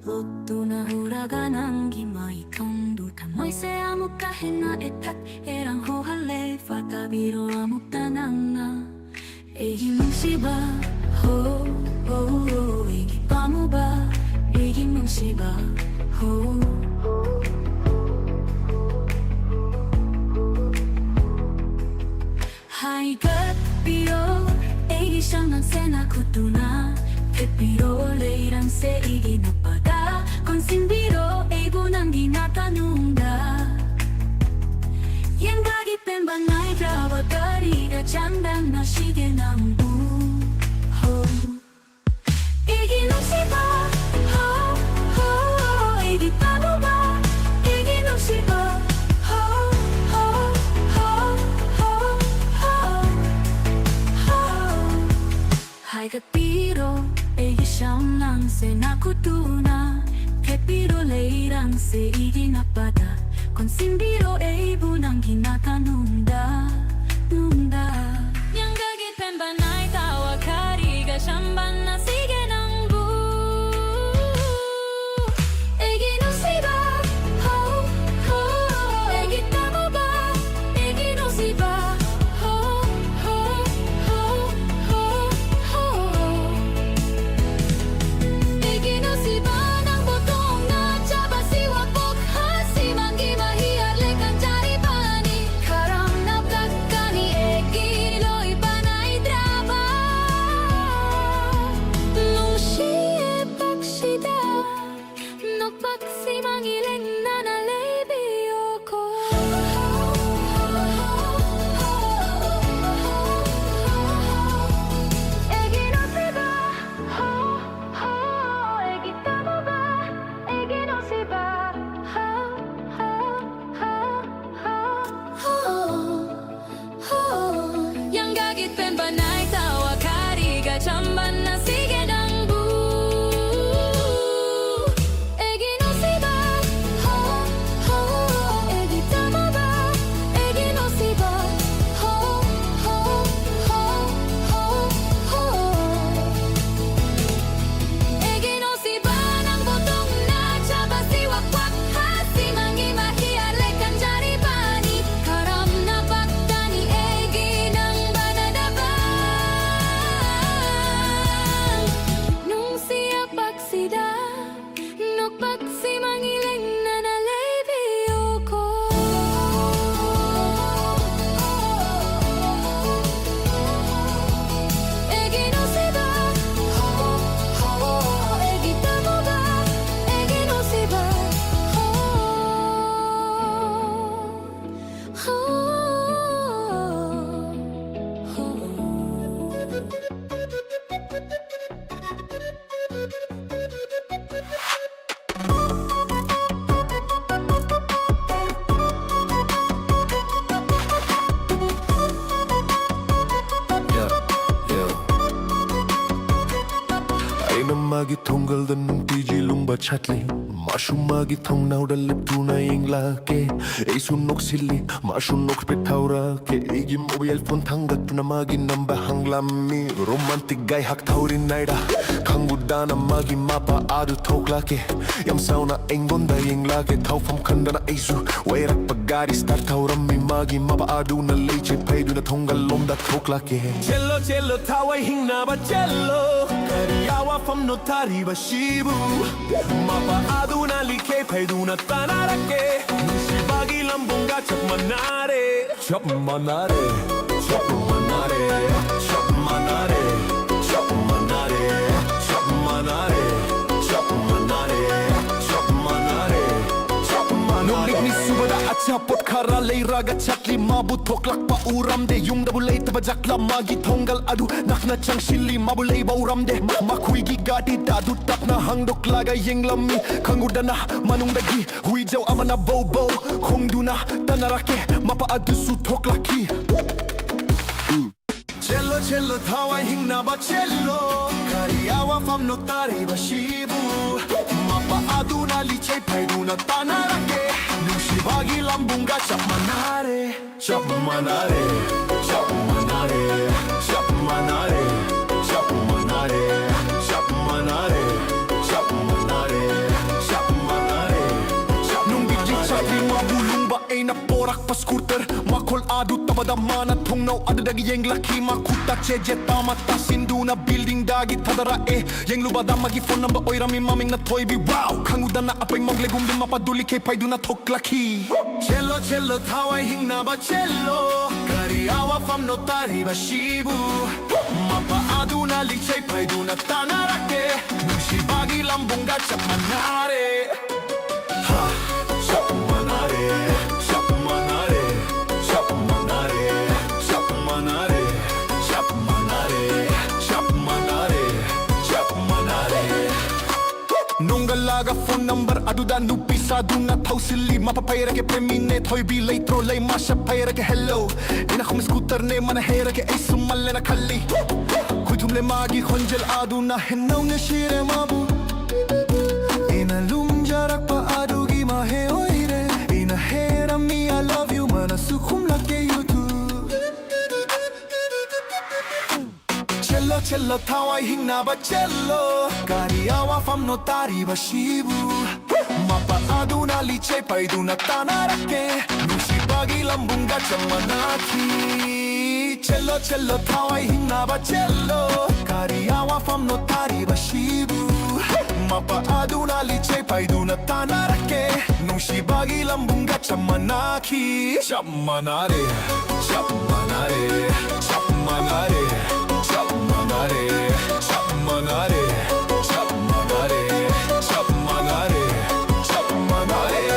로또나 huraganang gimaitong Kamay sa amok kahit na etat Erang hohale Fatabiro amok tanang na Egi mong siba Ho, ho, ho Egi pa mo ba Egi mong siba Ho Haigat piro Egi siyang nang senakutuna Pepiro leirang se igi napada Konsimbiro ego nang ginatanunda Yang gagi pembanay drawa Gariga chandang na sige ng buho Igi nung siba Ho, ho, ho Igi tamo ba Igi nung siba Ho, ho, ho, ho, ho Ho Haigat piro Egi siyang nang senakutuna Pepiro leirang se igi napada Konsimbiro ebo nang ginatanunda Nunda Yang gagit pembanay tawa Kariga siyamban na sige ng bu Egi no siba Ho, ho Egi tamo ba Egi no siba Ho, ho, ho, ho, ho Egi no siba Nang botong na Chaba siwag bukhasi Manggi mahiyar lekan jari pani Karam na pagkani Egi loy panay drama Nung siye pagsida Nagpaksi mangiling na nalibyo ko Egi no siba Ho, ho Egi tamo ba Egi no siba Ho, ho, ho, ho, ho Yang gagit pembanay tawa Kariga chamban na sige ng bu Egi no siba Ho, ho Egi tamo ba Egi no siba Ho, ho, ho, ho, ho Egi no siba Nang botong na Chaba siwag wakhasi Manggi mahiyar lekan jari pani Karam na pagtani Egi nang banadabang Nung siya pagsida Nagpaksi mangiling na nalibyo ko Egi no siba Ho, ho Egi tamo ba Egi no siba Ho, ho, Magi tonggal dan tiji lumba chatli Magi thong nau dal tuna ingla ke Sunok sili Sunok petaura ke Igi mobile phone thangat tuna magi namba hanglami Romantic guy hak thaurin naida Kangudana magi mapa adu thokla ke Yam sauna engonda ingla ke Thau fam khandana aisu Wairak pagari start thaurammi magi mapa adu na leche paidu na thongal lomda thokla ke Cello cello tawai hingna ba cello Kariyawa fam no tari ba shibu Mapa aduna like paiduna tanarake Shibagi lambunga chap manare Chap manare Chap manare Chap manare Chap manare Chap manare Chap manare Chap manare Chap manare Ni subada acha pot khara lei raga chatli mabu thoklak pa uram de yung da bulai ta jakla magi thongal adu nakna changshili mabulei ba uram de makhui gi gadi da du tapna hangdok laga yenglammi khangudana manungdagi hui jaw amana bobo khongduna tanarake mapa adu su thoklaki Cello cello tawai hingna ba cello Kariyawa fam no tari ba shibu Mapa aduna liche paiduna tanarake Nushibagi lambunga chap manare Chap manare Chap manare Chap manare Chap manare scooter Makol adu tabada mana thongno adadagi yeng laki makuta cheje tamata sinduna building dagi tadara e yeng lubada magi phone number oirami maming na toibi wow khangudana apeng mogle gumdum mapaduli ke paiduna thoklaki cello cello thawai hingna ba cello kari awa fam no tari ba shibu mapa aduna lichai paiduna tanarake nushi bagi lambunga chapmanare ha chapmanare chapmanare chapmanare chapmanare chapmanare chapmanare chapmanare nungalaga phone number aduda nupi saduna thausilli mapapaira ke premine thoibi leitro lei masha paira ke hello ina khum scooter ne mana hera ke isumalle na khalli khujumle magi khonjel aduna henno ne shire mabu ina lumjarak pa adugi ma he oire ina hera mi I love you mana sukhum lake you too cello cello thawai hingna ba cello kari awa fam no tari ba shibu mapa aduna liche paiduna tanarake nushi bagi lambunga chamanaki cello cello thawai hingna ba cello kari awa fam no tari ba shibu mapa aduna liche paiduna tanarake nushi bagi lambunga chamanaki chamanare chamanare chamanare chapmanare chapmanare chapmanare chapmanare chapmanare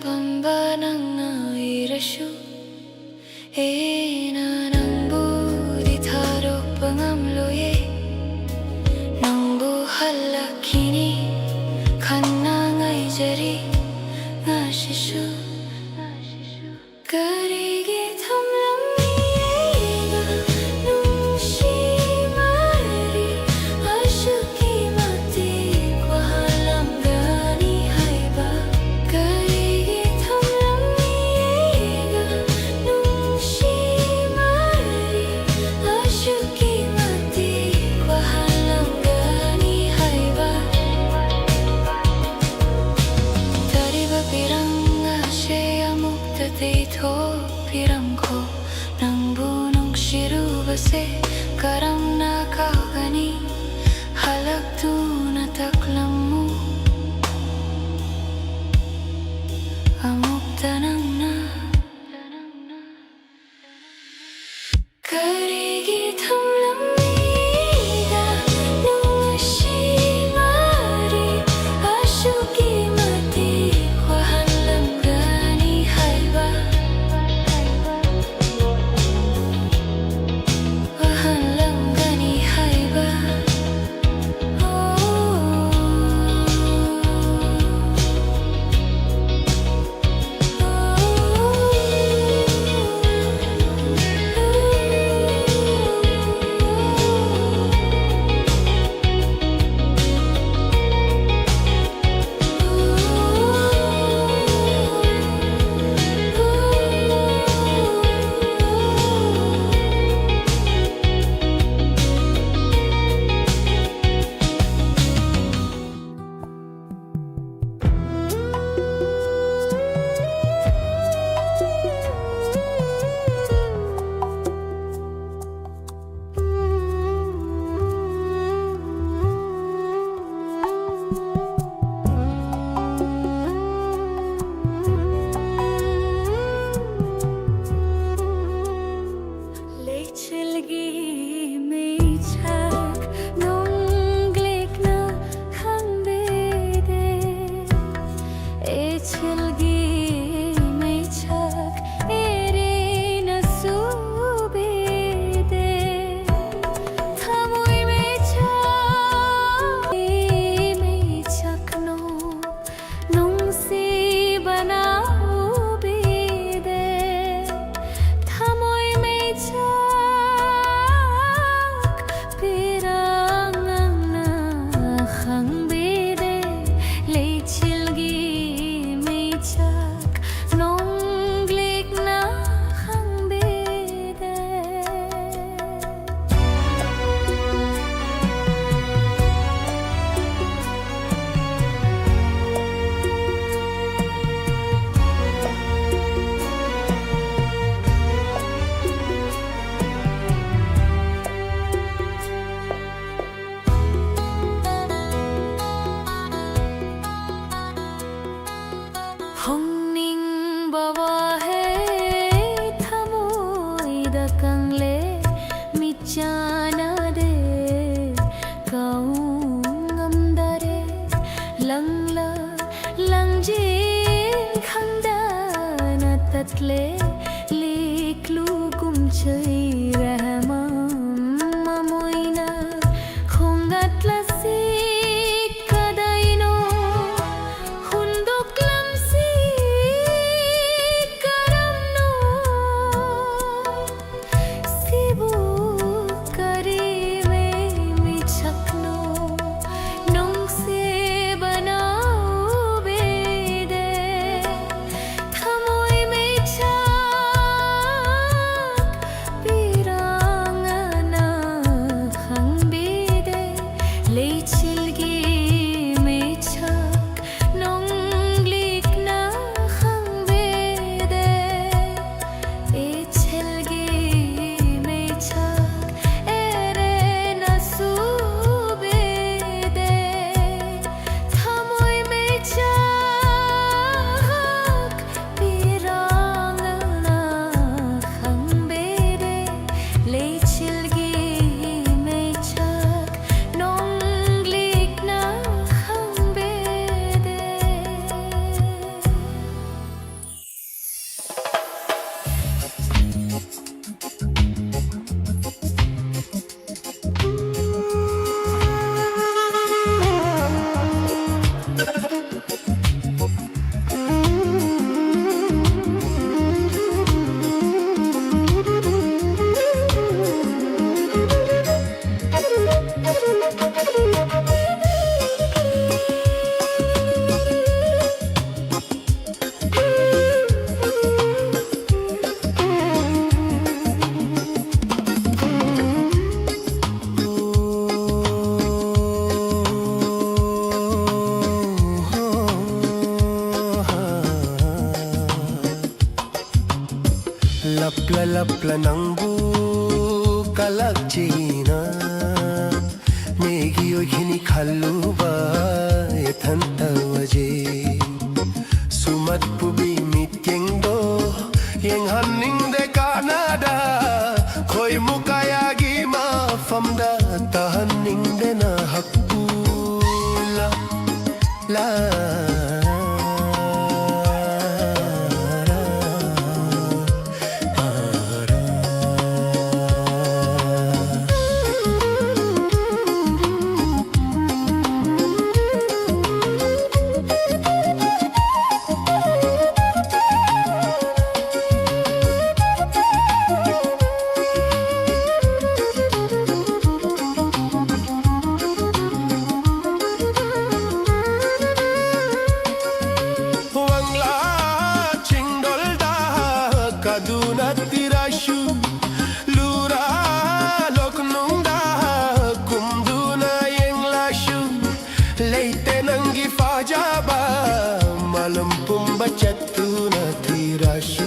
pamba nang nairasyu na nang budi tharok pangamloye nang buhala kini kanna ngai jari ngashishu karigi thamlang niega nungshi mari ashuki mati kwahalam gani haiba karigi thamlang niega nungshi mari ashuki mati kwahalam gani haiba tariba pirang dito piram ko nang bunong shirubase karam na kahani halak tu na taklam mo amok tanang na karigi thamlam niga nung shimari ashuki mati kwahalam gani haiba kwahalam gani haiba Pira Lapla-lapla ng bukalagchina Negiyoy kinikaluba Yatantawaje Sumat pubimit yengdo Yang haning de Canada Koy mukayagi mafamda Tahaning de na hakula La Kaduna tirashu lura loknungda kumduna yang lashu leite nangi fajaba malam pumbachatuna tirashu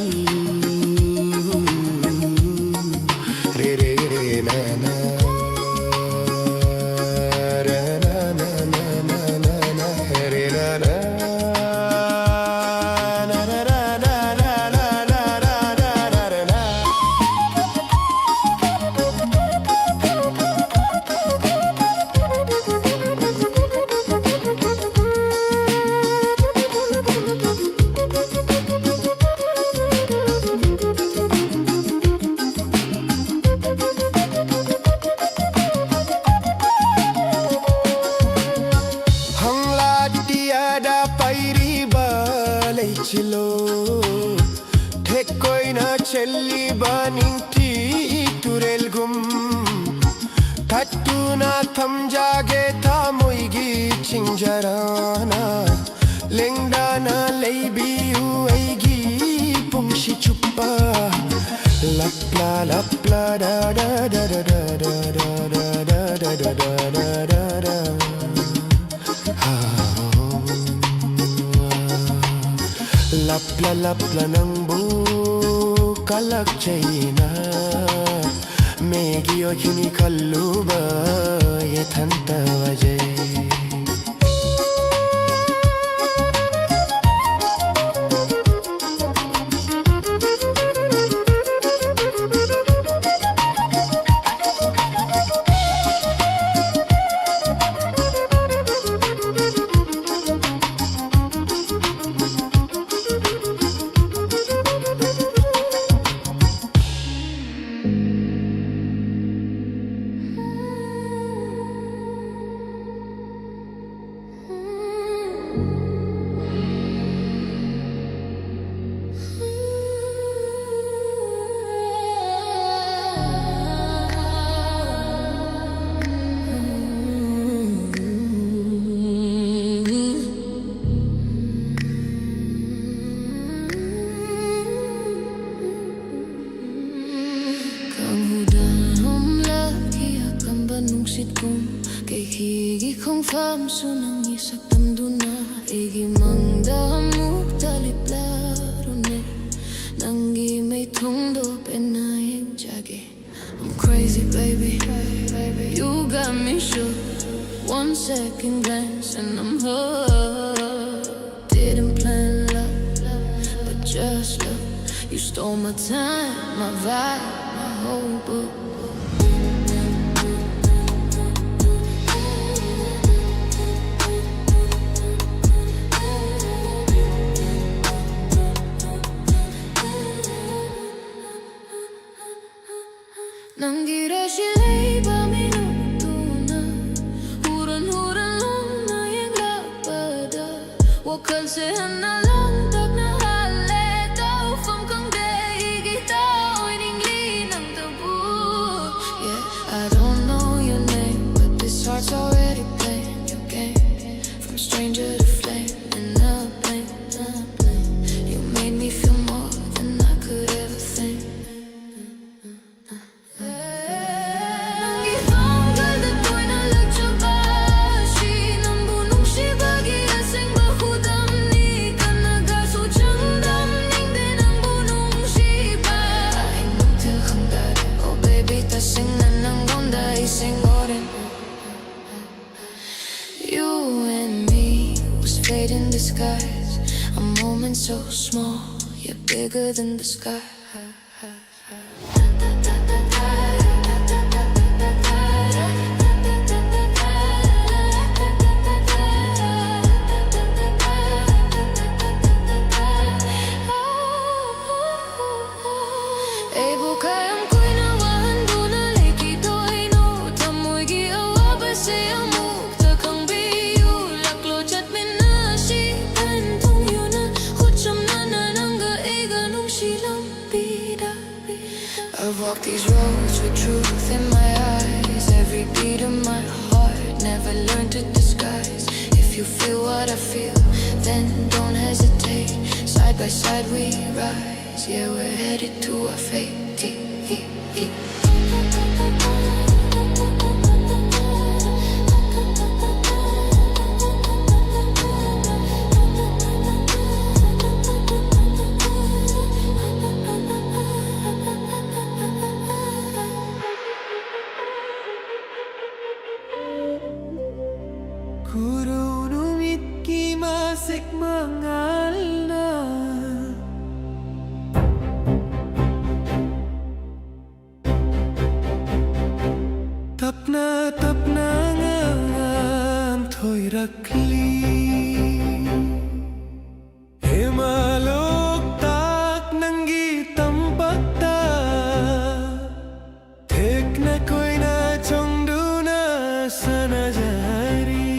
re re re na na ra na na na na na na re ra na chilo thekoi na chelli baning ti turel gum thattu na thamjage tha moigi chinjarana lengdana leibi uigi pungshi chuppa lapla lapla da da da da da da da da da da da da da Lapla-lapla ng bukalagchina Megiyo kinikaluba Yatantawaje Kay higi kong fam sunang isak tamduna Igi mangdamuk taliplaro ne Nangi may tungdo penayang jage I'm crazy baby, you got me shook 1 second glance and I'm hooked Didn't plan love, but just look You stole my time, my vibe, my whole book Nangira sila'y paminutuna Huran-huran lang na yung lapada Wakalsehan na lang tag na haleta Ufam kang daigit tao iningli ng tabu Yeah, I don't know your name But this heart's already playing your game From stranger to flame and I blame You made me feel more than I could ever think so small, yet bigger than the sky. I've walked these roads with truth in my eyes. Every beat of my heart, never learned to disguise. If you feel what I feel, then don't hesitate. Side by side we rise. Yeah, we're headed to our fate. Kurunong itki masik mangal na tap na ngang thôi rakli Himalok tak nanggi tampak ta Thek na koi na chong du na sana jari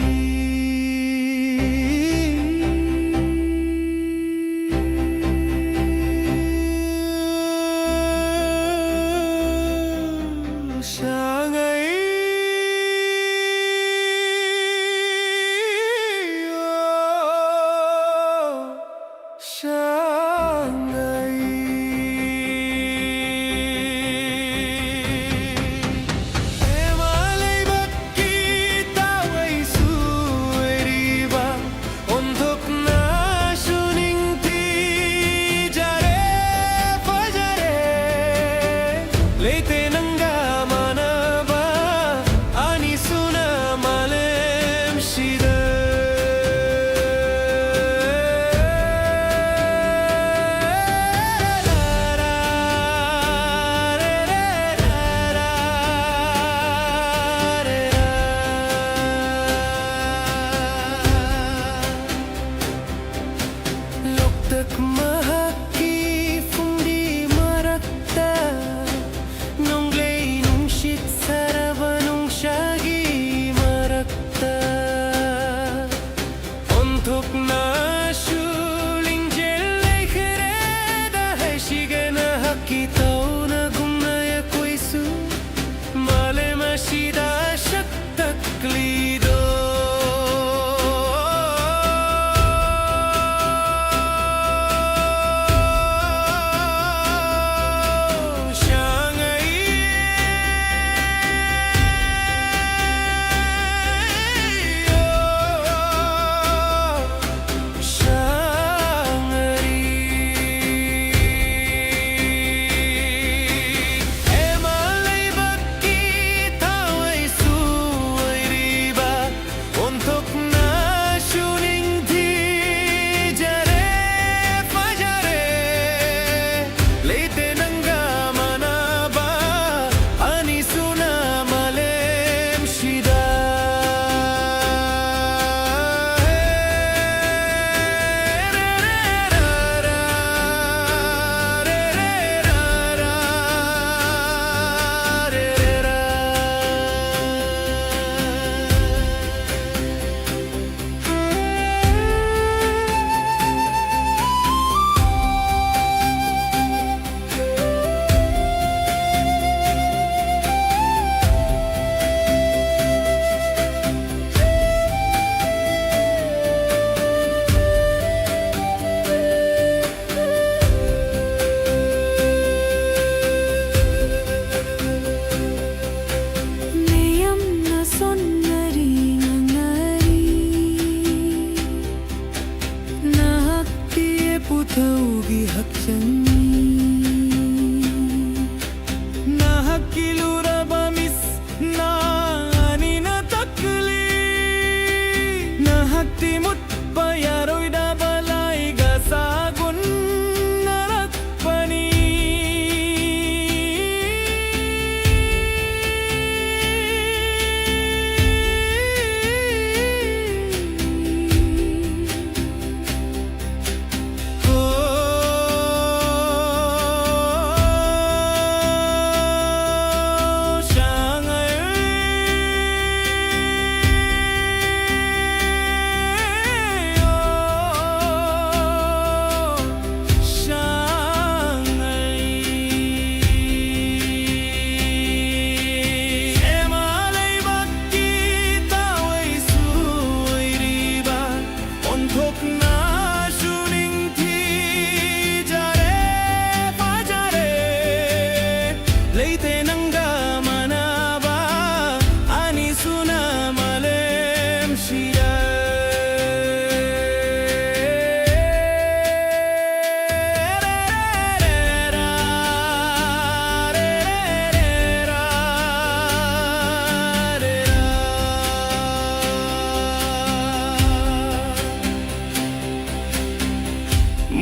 Timut payaroy da balay gasago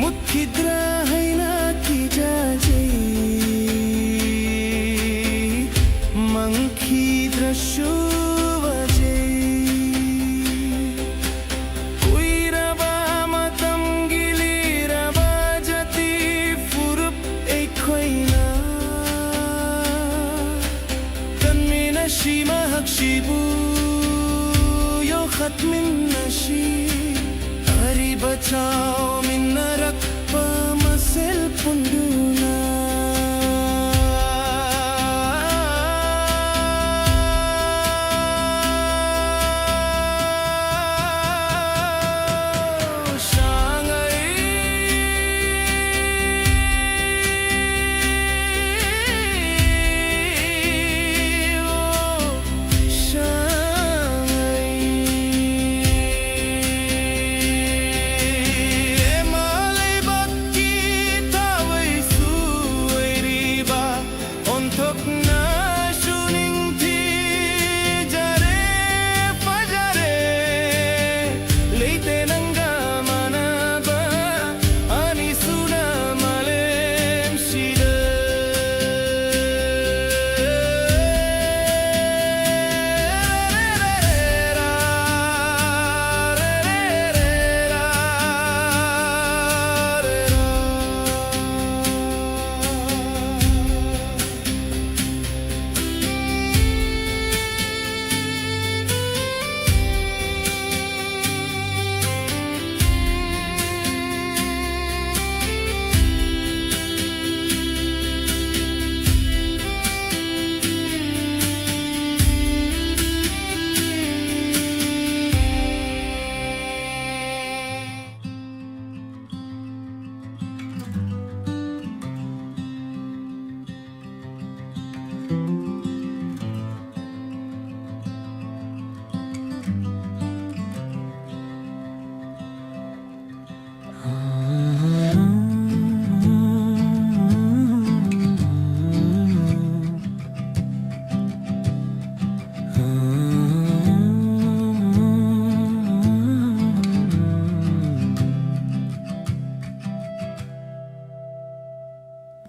मुखिद्रा हैना कि जाजै मङ्खिद्रा शुवजै कुइरबा मतम गिलिरबा जति फुरुप एखैना तन्मिना शिमा हक्शिबु यो खत्मिन नशी Hari bacao minarak pa masel punduna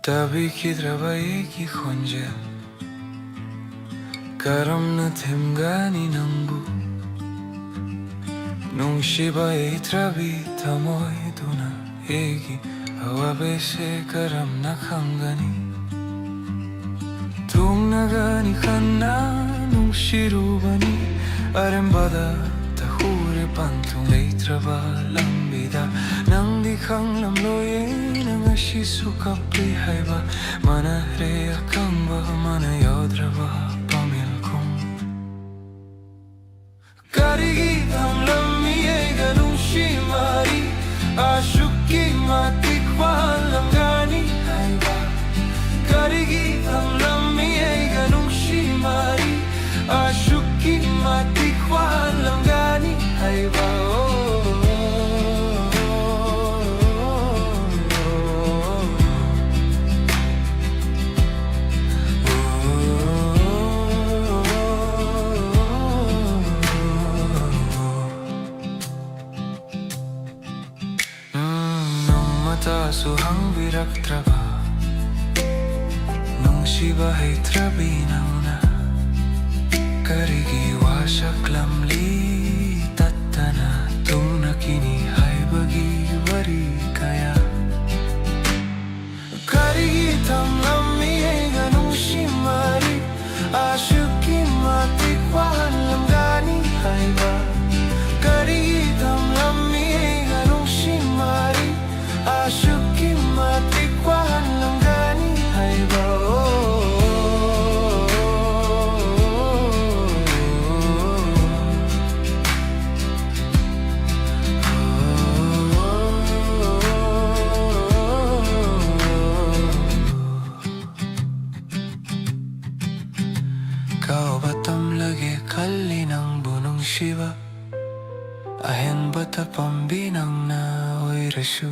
Tabi kidrabai ki khonja Karam na thimgani nambu Nung shibai trabi tamoy duna Egi hawabe se karam na khangani Tung nagani khanna nung shirubani Arembada tahure pantung leitraba lambida Nang di khang lam loye nang ashisu kapri haiba Mana re akamba mana yodraba pamilkum Karigi tam lammi ega nung shimari Ashuki mati kwan lam gani haiba Karigi tam lammi ega nung shimari Ashuki mati kwan lam gani haiba Suhang virak traba Nung shiba hai trabi nauna Karigi wasak lamli tattana Tung nakini hai bagi wari kaya Karigi tam lammi ega nung shimari Ashuki mati kwahan lamgani hai ba Karigi tam lammi ega nung shimari Ashuki mati kwahan langgani haiba Kau batam lagi kali nang bunong shiva Ahen bata pambinang na oy rasu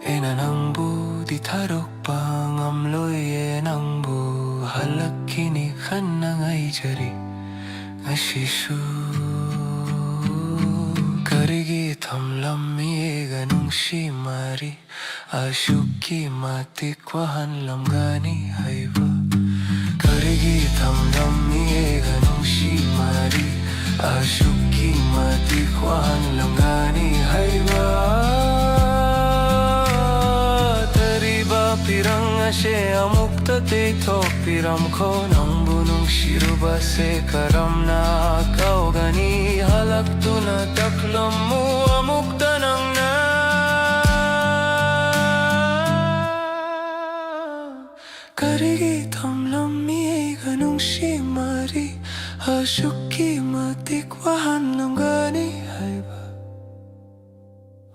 Ena nang bu di tarok pang amloy nang bu halak kini kan nang ay jari ngashisu Karigi tam lammi ega nung nung shimari Ashuki matikwahan lamgani haiba Karigi tamdam niega nung shimari Ashuki matikwahan lamgani haiba Tariba pirang ashe amukta tiktok piram ko Nang bunong shiruba se karam na akaw gani Halak tu na taklam mo amukta nang na Karigi tamlam miye ganong shimari Ashuki matikwahan lam gani haiba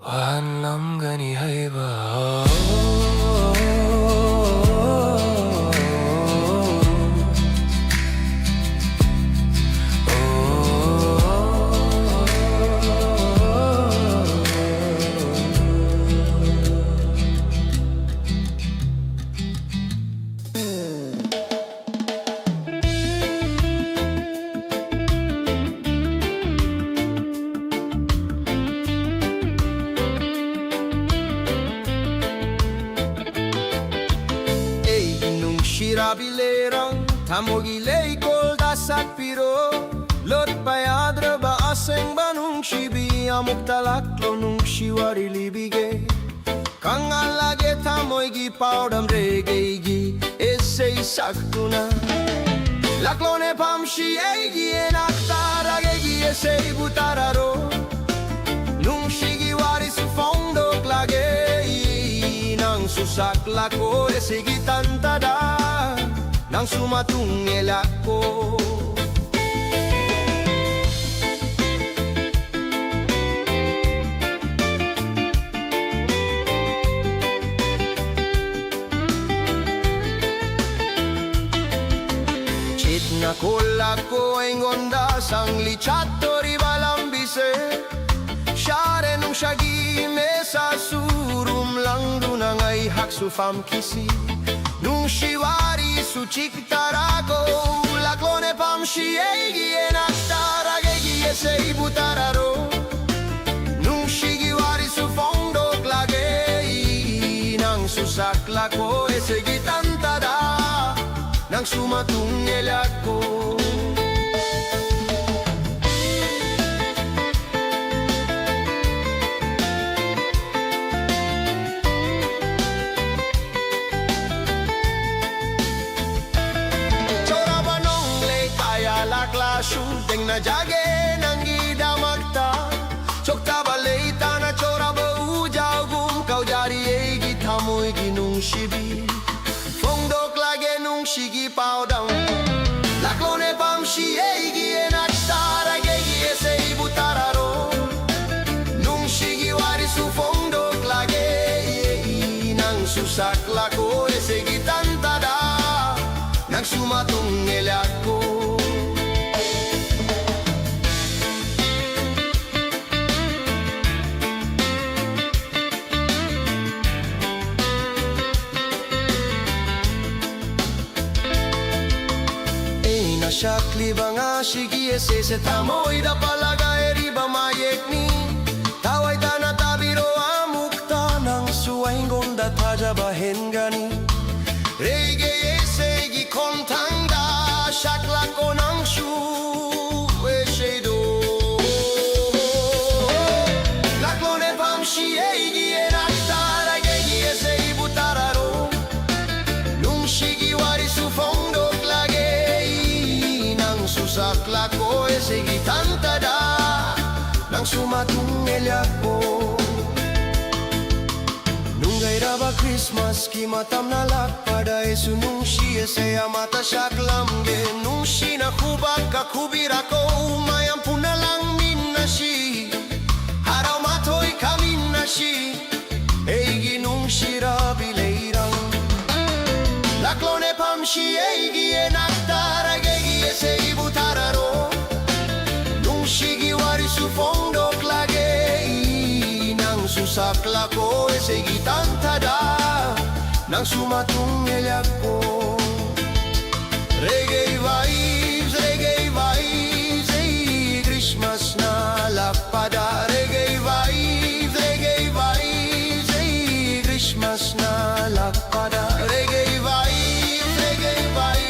Wahan lam gani haiba Shirabilerang tamogilay kol dasat piro Lot payadra ba aseng banung shibi amuk talaklo nung shiwari libige Kang alage tamoy gi paudam regegi essay saktuna Laklo ne pamshi egi enaktara gegi essay butararo Nung shigi wari su fondo klagei Nang susak lako essay gitantada Nang sumatungel ako Chit na kolako ay ngonda sang lichato ribalambise Share nung shagi mesa surum lang dunang ay haksufam kisi Nung shiwari su chiktarago Laklone pam shiegi enaktara gegi esei butararo Nung shigiwari su fondo klagei Nang susak lako esegi tantada Nang sumatungel ako Shooting na jage nang idamagta Chokta balita na chora ba ujaw gum Kau jari egi tamoy ginung shibi Fongdok lage nung shigi paudam Laklone pam shi egi enaktara gegi esei butararo Nung shigi wari su fongdok lage Nang susak lako esegi tantada Nang sumatungel ako Shakli banga shigi ese tamoy da palaga eriba mayekni Taway tana tabiro amukta nang suwaing gonda taja bahengani Rege ese gi kontanga shakla ko nang shu eshedo Laklone pam shi egi enaktara gegi ese butararo Nung shigi wari su fondo Susak lako esegi tantada Nang sumatungel ako Nung gairaba Christmas ki matam na lakpada Esu nung siya saya mata shaklamge Nung si nakubag kakubira ko Mayampu na lang minasi Haraw matoy kamin na si Eigi nung shirabileirang Laklone pam si eigi enaktara Esei butararo Nung shigi wari su fondo klagei Nang susak lako esegi tantada Nang sumatungel ako Reggae vibes, Christmas na lakpada Reggae vibes, Christmas na lakpada. Reggae vibe, reggae vibe,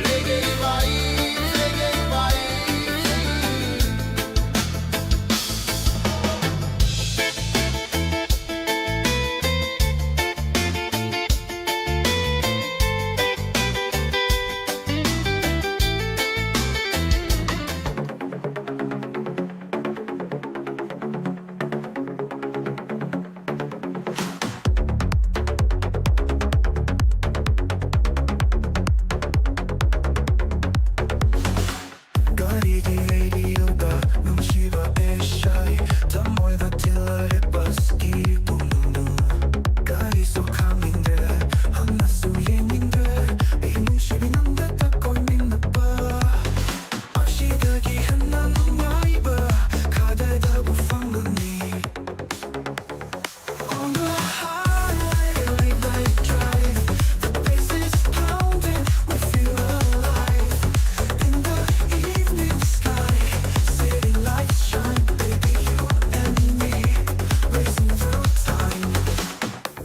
reggae vibe, reggae vibe. Garigi radioga numshiba eshai tamoida tilla hebaski bunundu gari so kaminde hannasu yeminde e numshibi nande takoi minnapa ashidagi hannanu maiba kadeda bufanguni on the highway late night drive the bass is pounding we feel alive in the evening sky, city lights shine, baby, you and me, racing through time.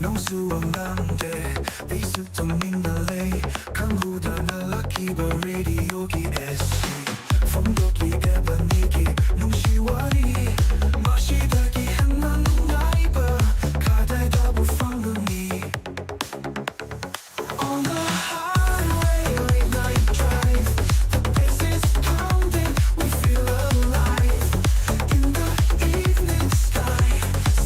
농수원난데 비수통 민날레 강구다 날라키바 radio기 SC phong độ kỳ 에바니기 농시와리 마시다기 한난 나이바 가다이다 부팡루니 on the highway late night drive the bass is pounding we feel alive in the evening sky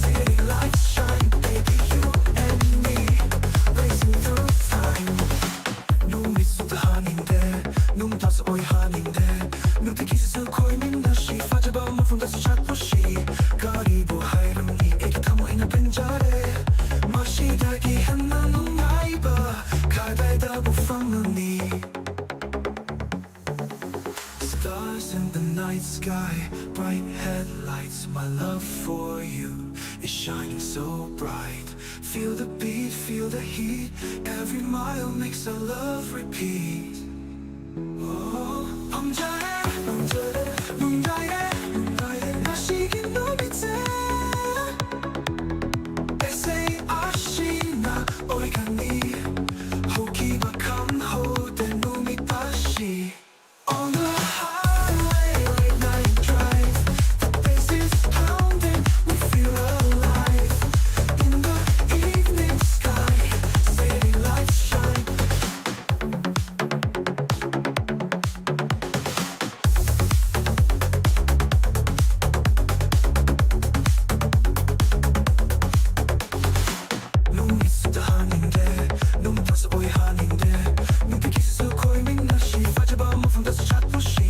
city lights shine baby you and me racing through time 눈이 쏟아하는데 눈 다소 오이하는데 눈빛 기스스 코이민 다시 빠져봐 무슨 다시 찾듯이 거리보 하이름니 애기 타모이나 벤자레 마시다기 한나는 나이바 가다이다 부팡루니 Stars in the night sky, bright headlights. My love for you is shining so bright. Feel the beat, feel the heat. Every mile makes our love repeat. Oh, 밤자래, 밤자래, 눈가에, 눈가에 마시긴 너 밑에. 에세이 아시나 오이가니 호기박한 호대 눈이 다시. On the highway, late night drive, the bass is pounding, we feel alive. In the evening sky, city lights shine. 눈이 쏟아하는데, 눈 다소 오이하는데, 눈빛 기스스 코이민 다시 빠져봐 무슨 다소 찾듯이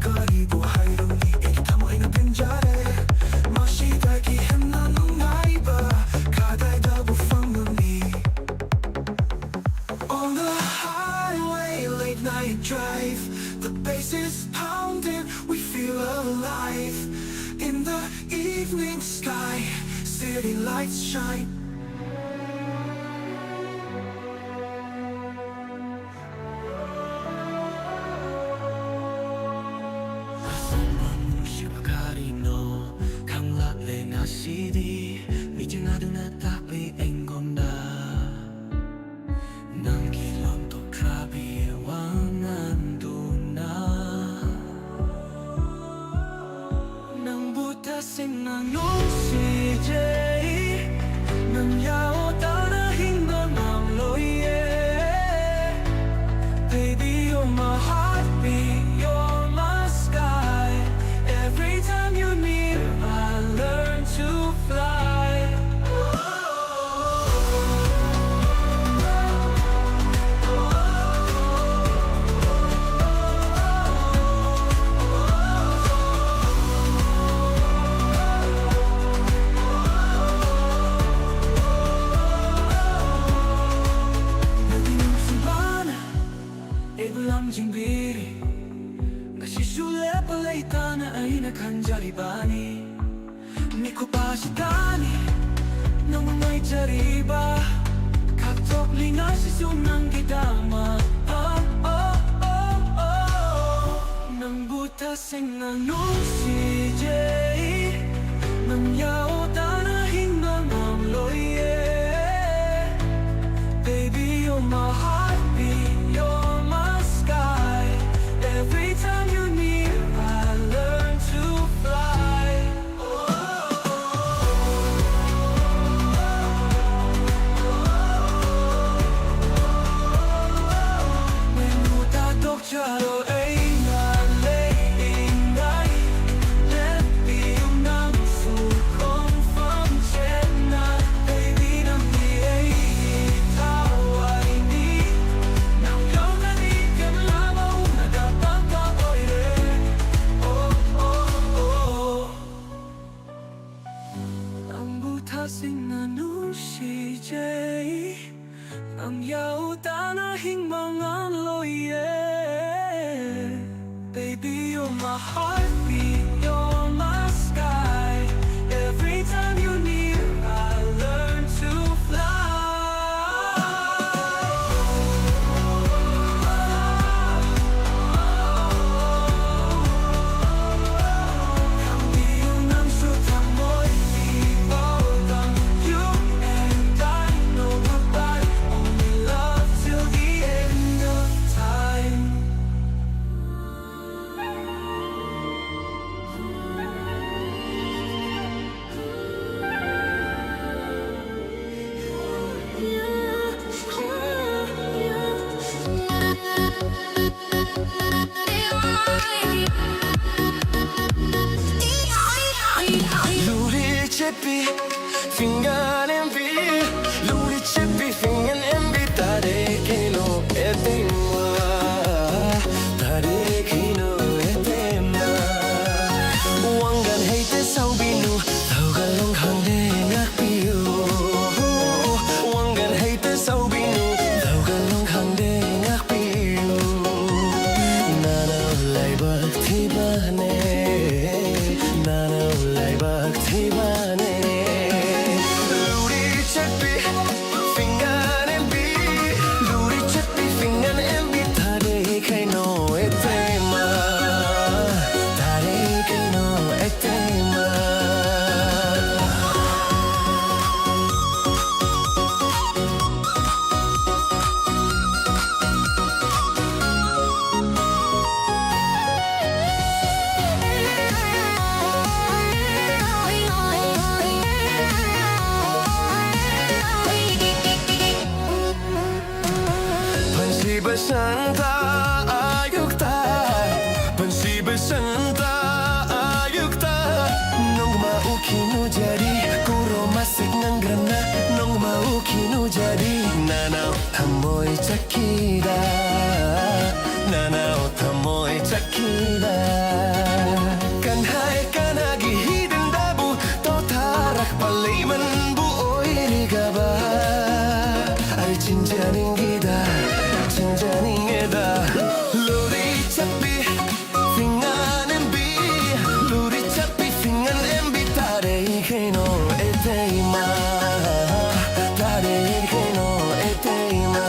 거리보 하이름니 애기 타모이나 벤자레 마시다기 했나는 나이바 가다이다 부팡루니 on the highway late night drive the bass is pounding we feel alive in the evening sky city lights shine. Shibakarino kang lale na CD Mijin adu na tapi enggonda Nang kilom to trabi wangan duna Nang buta sing nanong CJ Nang yao tanahin na ng loye Baby you're my heartbeat, you're my sky Every time you're near, I learn to fly. Jingbiri Ngasisule pala'y tana ay nakanjaribani Niko pa si Dani Nang may jariba Katok linga si sunang gidama Oh, oh, oh, oh Nang butas ang anong si Jay Nang yao kasing nanushijay ang yauta na hingmangan loye. Baby, you're my heartbeat, you're my sky. Every time you're near, I learn to fly. Fingan en bil, luri chippi fingan en bil. Tare kino etima, tare kino etima. Wangan heite sau binu, tau galong hang de ngak piu. Wangan heite sau binu, tau galong hang de ngak piu. Nana ulai bak thibane, nana ulai bak thibane. Besanta ayukta, pensi besanta ayukta. Nong mau kinu jadi kuro masik nanggrana. Nong mau kinu jadi nanau tamoy chakida, nanau tamoy chakida. Kan hai kanagi hidden dabu to tarak paliman bu oiri gaba. Ay cinjaning gida. Luri chapi fingan en bi, luri chapi fingan en bi. Tare keno eteima, tare keno eteima.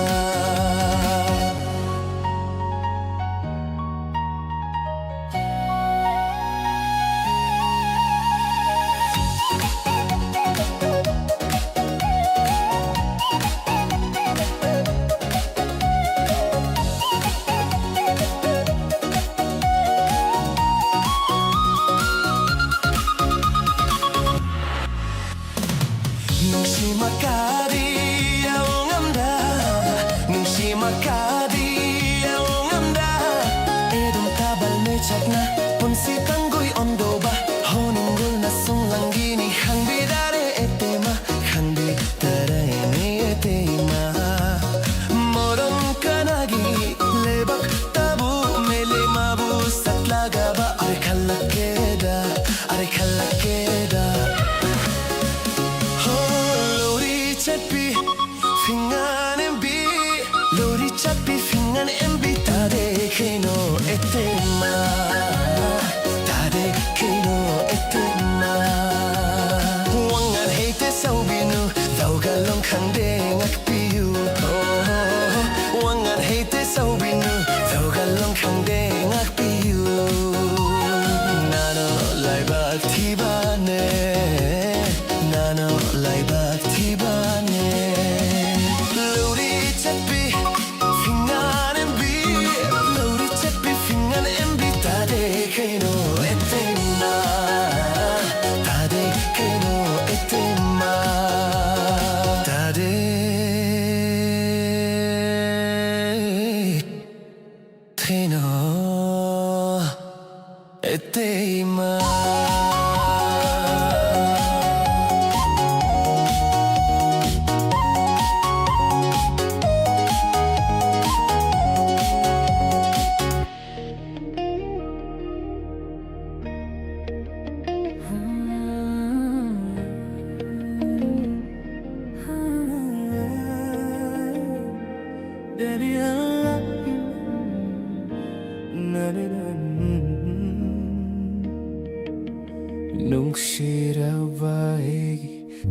Punsi tanggui ondo ba honunggul na sunglang gini hang bidare etema, hang bidare ni etema. Moron kanagi lebak tabu mele mabu satlaga ba are khalakeda, are khalakeda. Oh lori chapi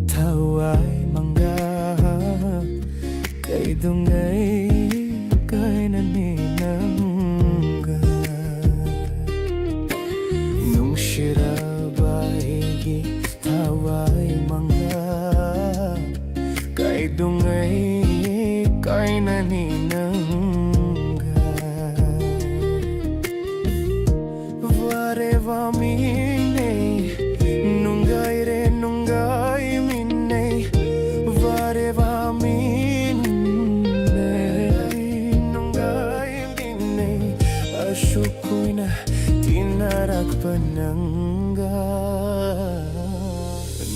thawai manga kay dungay kay naninangga nung shirabai thawai manga kay dungay kay naninangga vareva mine nungay re nungay mine vareva mine nungay mine ashukoy na tinarak panangga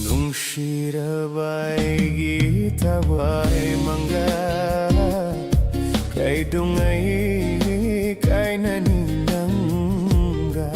nung shirabay gitaway mangga kay dungay kay naninangga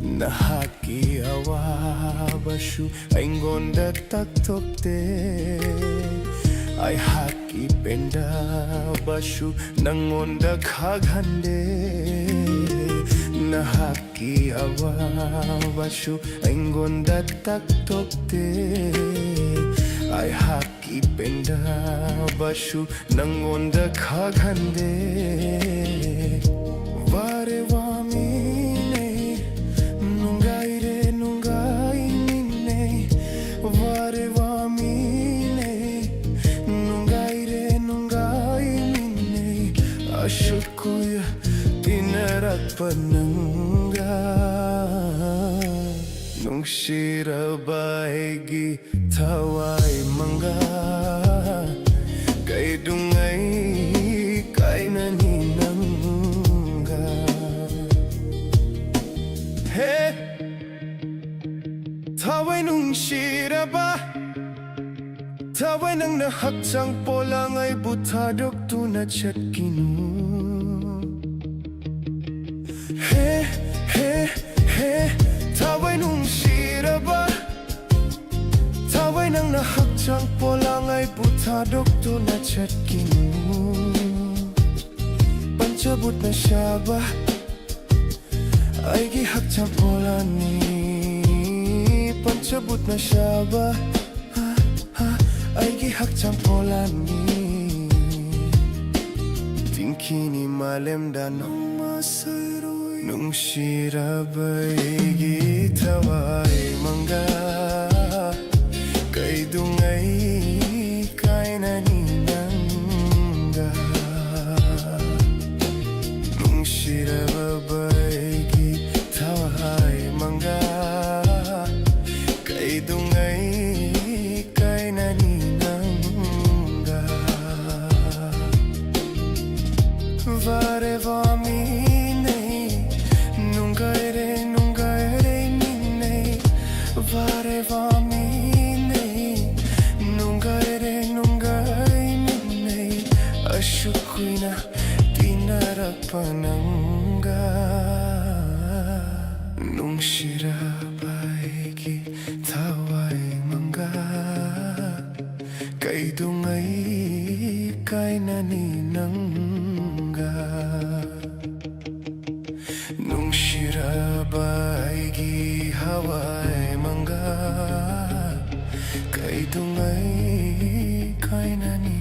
Nahaki awabashu aingonda taktokte ay haki penda bashu nangonda khaghande nahaki awabashu aingonda taktokte ay haki penda bashu nangonda khaghande vare vamine nungay re nungay mine vare vamine nungay re nungay mine ashukoy tinarak panangga nung shirabay gitaway mangga kay dungay kay naninangga Hey, taway nung shiraba taway nang nahakjang polang ay butadok tunat siyat kinu Hey, hey, hey, taway nung shiraba taway nang nahakjang polang ay butadok tunat siyat kinu pancabut na siya ba ay gihakjang polani pancabut na siya ba ay gihakjang polani tingkini malemda nung masayroy nung shirabay gitaway mangga kay dungay kay naninangga nung shirabay gitaway mangga kay dungay kay naninangga vare vamine nungay re mine vare vamine nungay re mine ashukoy na tinarak panangga nung shirabay gitaway mangga kay dungay kay naninangga nung shirabay gihaway mangga kay dungay kay naninangga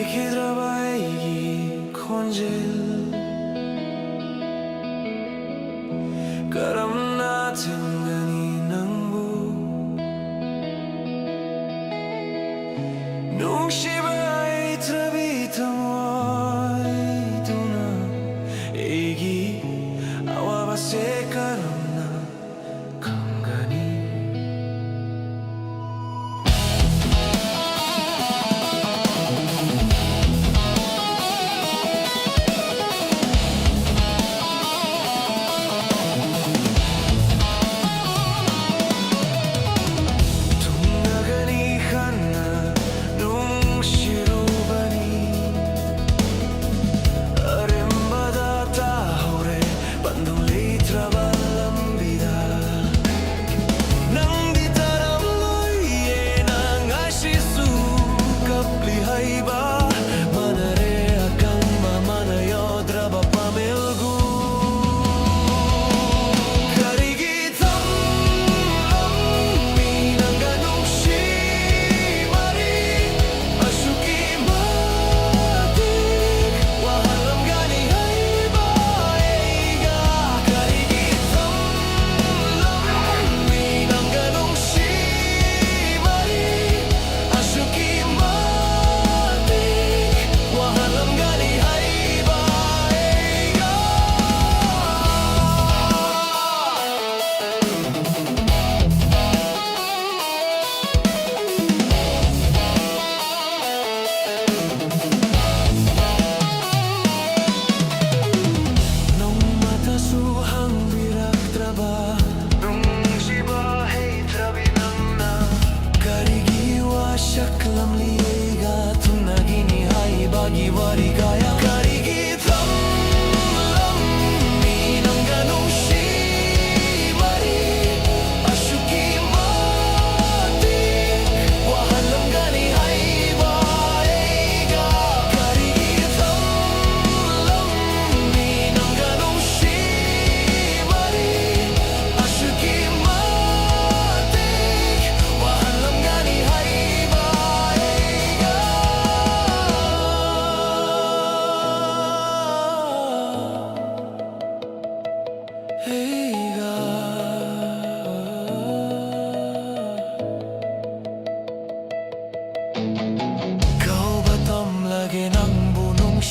Nakikidraba aigi khonjel Karam natin gani nangbu Nung shiba'y trabitan mo'y tuna Egi awa ba se karam na kangani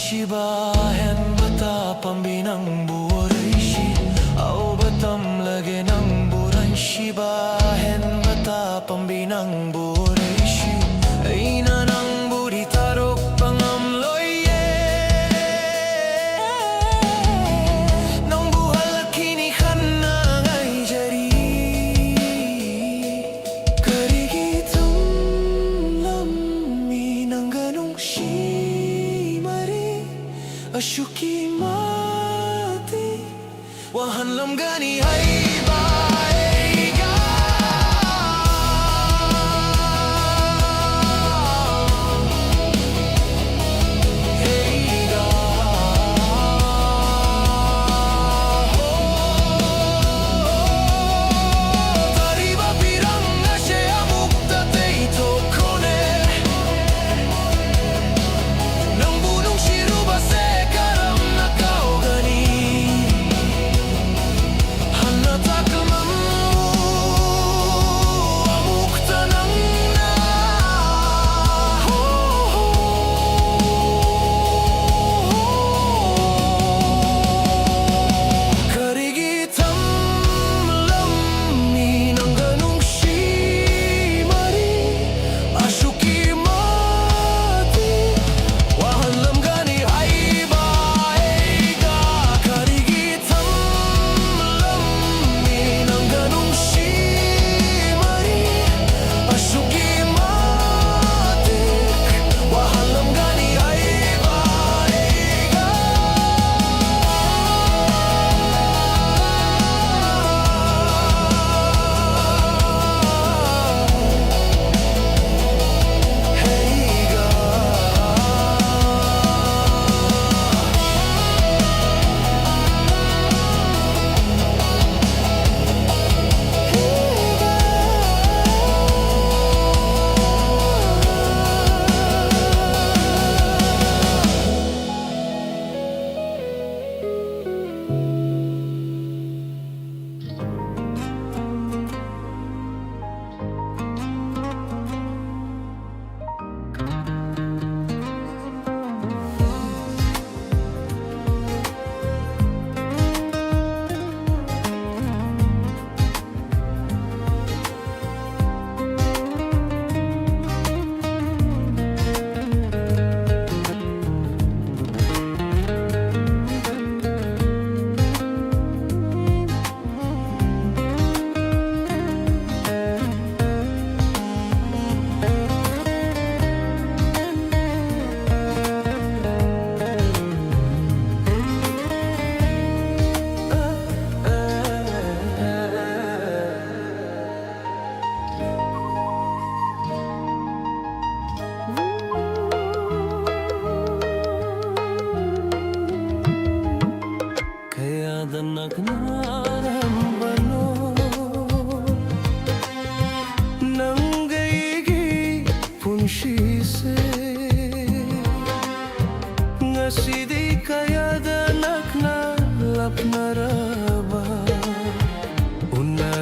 Shibahen bata pambinang bureishi Au batam lage nang buran Shibahen bata pambinang bureishi Aina nang buri tarok pangam loye Nang buhal kini khana ngai jari Karigitum lammi nang ganong Ashuki mati Wahan lam gani hai ba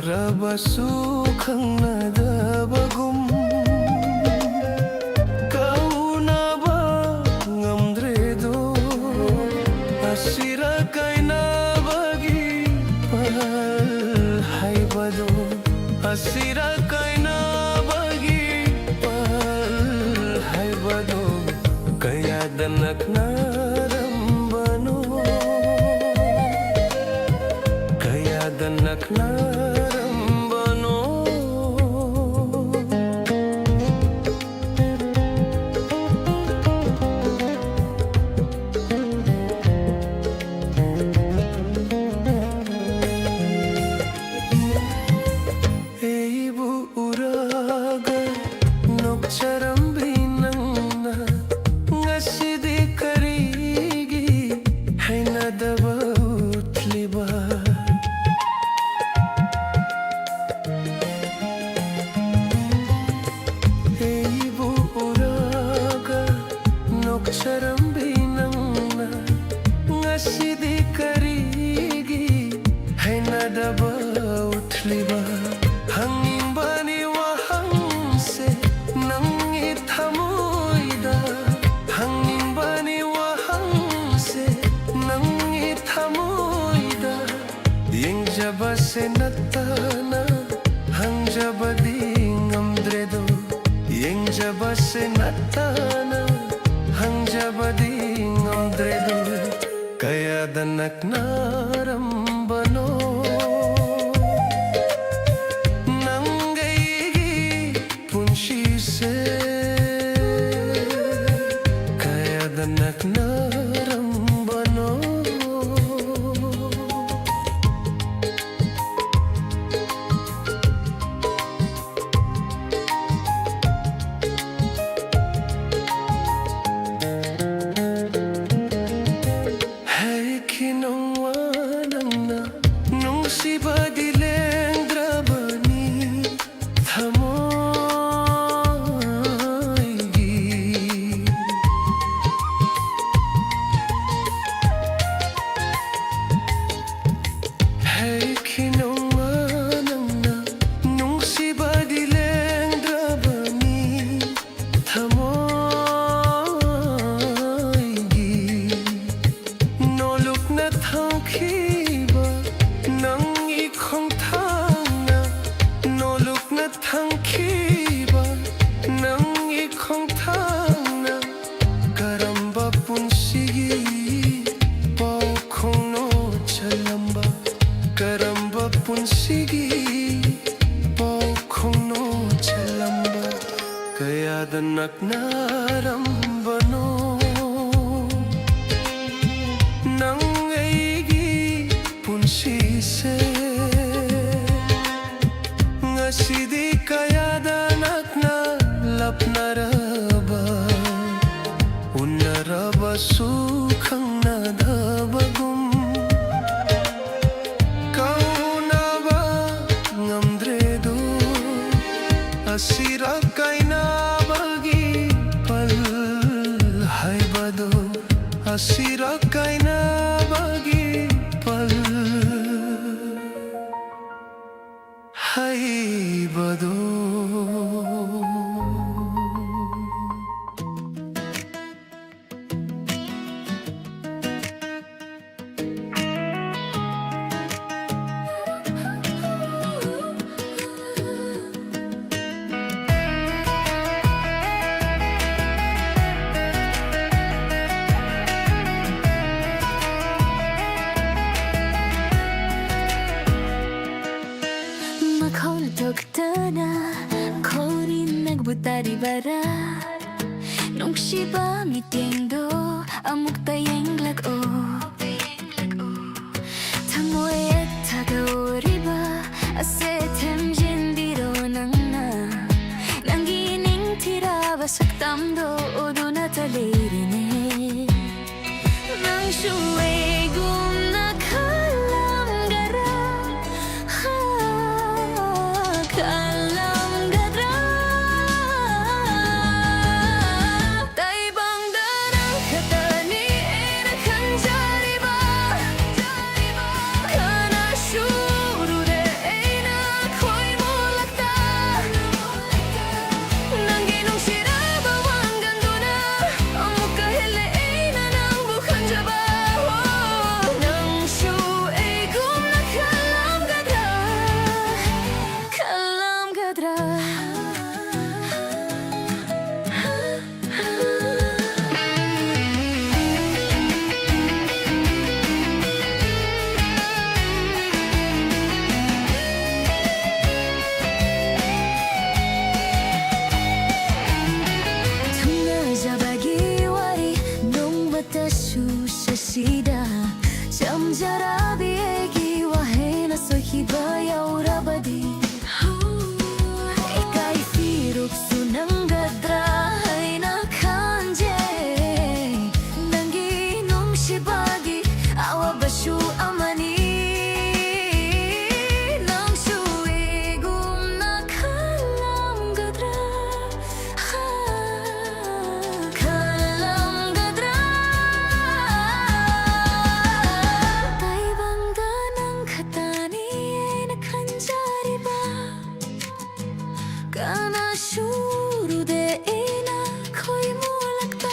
Unaraba sukhang nadabagum Kauna ba ngamdredo Asira kay nabagi palhay bado Asira kay nabagi palhay bado Kaya danak narambano Kaya danak narambano Ibu uraga nokcharambinang na Ngasidi karigi hay nadaba utliba Ibu uraga nokcharambinang na Ngasidi karigi hay nadaba utliba Hangin bani wahangse nang itamoida Hangin bani wahangse nang itamoida Yung jabase natana hang jabadi ngamdredo Yung jabase natana hang jabadi ngamdredo Kaya danak narambano Nangaigi punshise Kaya danak narambano Hay kinungwanan na nung si Badileng drabani Tamoygi Hay kinungwanan na nung si Badileng drabani Tamoygi Noluk na thangkiba nang ikhong thangna Noluk na thangkiba nang ikhong thangna Karamba punsigi pau khong no chalamba Karamba punsigi pau khong no chalamba Kaya danak narambano Nangaigi punsise Ngasidi kaya danak na lapnaraba Unaraba sukhang nadabagum Kauna ba ngamdredo Asira kay nabagi palhay bado Asira kay nabagi palhay bado Makhol korin nagbutari bara Nung shiba mitindo amuk tayeng lago Tamoy at tagaoriba ase temjindiro nang na Nangining tiraba saktamdo odo na talirine Nang shuwe gum na kalam gara Kalam gadra Taibang darang katani era kanjariba Kana shuru de eina bayaw rabadi Ika'y firukso ng gadra ay nakanje Nanginong shibagi awa basyo amani Nang suigum nakalam gadra Kalam gadra Tay bangga ng katani ay nakanjari ba Kana shuru de ina ko'y mulakta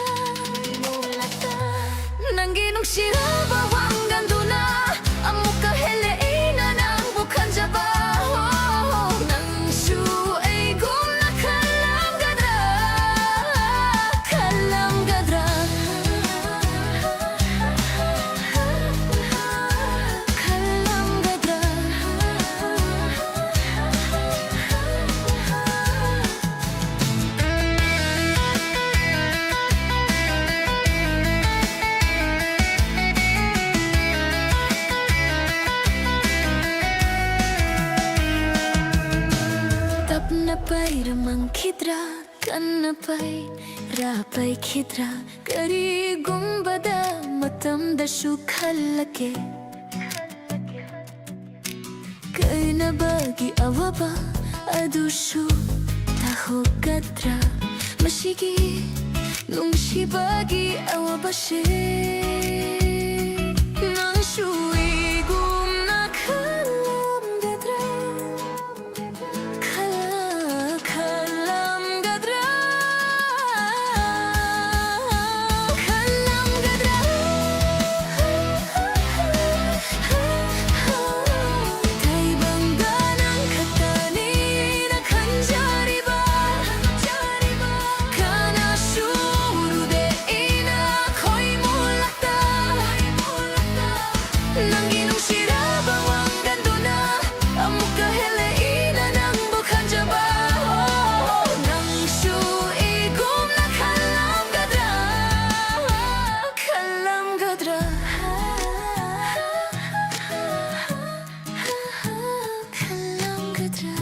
Nanginong shiraba hanggang duna Amok kahele ina ng bukan jaba Nang shu ay gum na kalam gadra Kalam gadra Kalam gadra Tapnapay ramang kidra Kanapay rapay kidra Kari gumbada matamda shukalake Kay nabagi awaba adushu taho gadra Mashigi nung shibagi awaba she Nang shui gum na kalam gadra Kalam gadra Kalam gadra Tay bangga ng katani na kanjari ba Kana shuru de ina ko'y mulakta Nanginong shiraba hanggang duna Amok kahele ina ng bukan jaba Nang shuigum na kalam gadra Kalam gadra Kalam gadra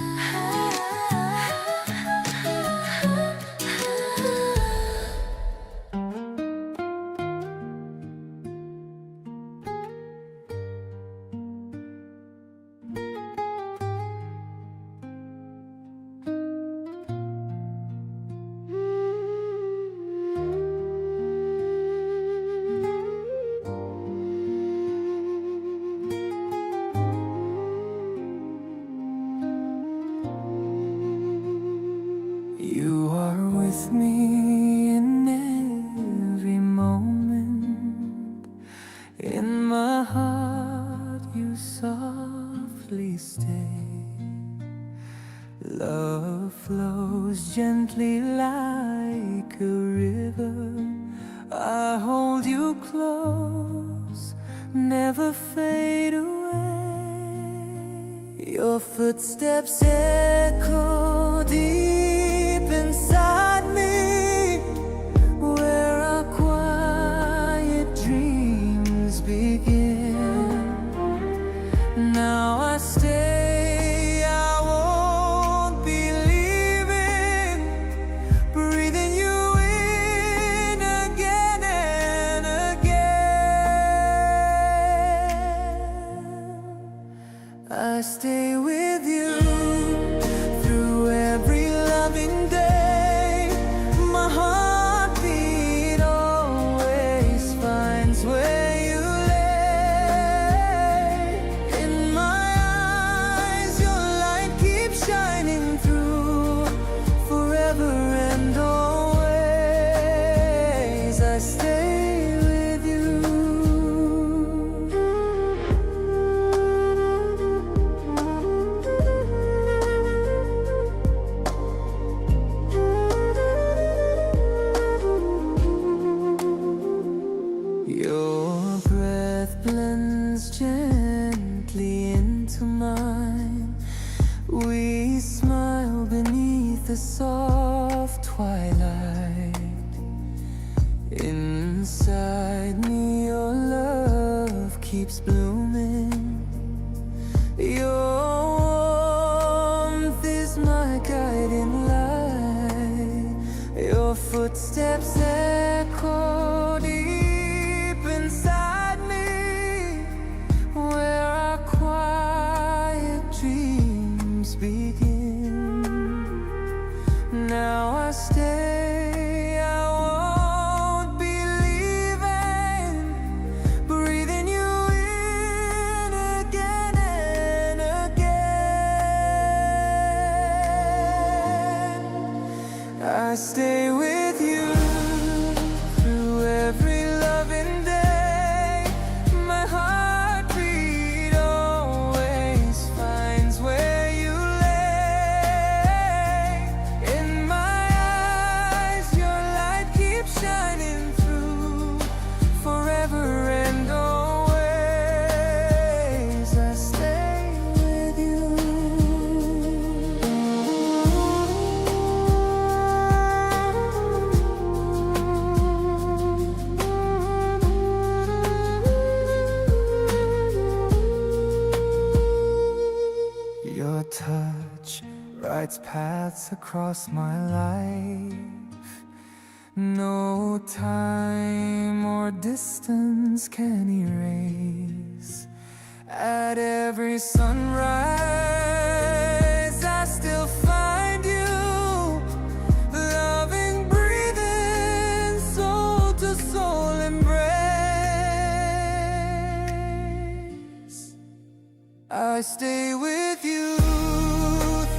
You are with me in every moment. In my heart you softly stay. Love flows gently like a river. I hold you close, never fade away. Your footsteps echo deep inside me, where our quiet dreams begin. Now I stay, I won't be leaving, breathing you in again and again. I stay with you through every loving day. My heartbeat always finds where you lay. In my eyes your light keeps shining through, forever and always. I stay with you. Your breath blends gently into mine. We smile beneath the soft twilight. Inside me your love keeps blooming. Your begin. Now I stay, I won't be leaving, breathing you in again and again. I stay with you through every loving day. My heartbeat always finds where you lay. In my eyes, your light keeps shining through forever and always. I stay with you. Your touch writes paths across my life. No time or distance can erase. At every sunrise, I still find you, loving, breathing, soul to soul embrace. I stay with you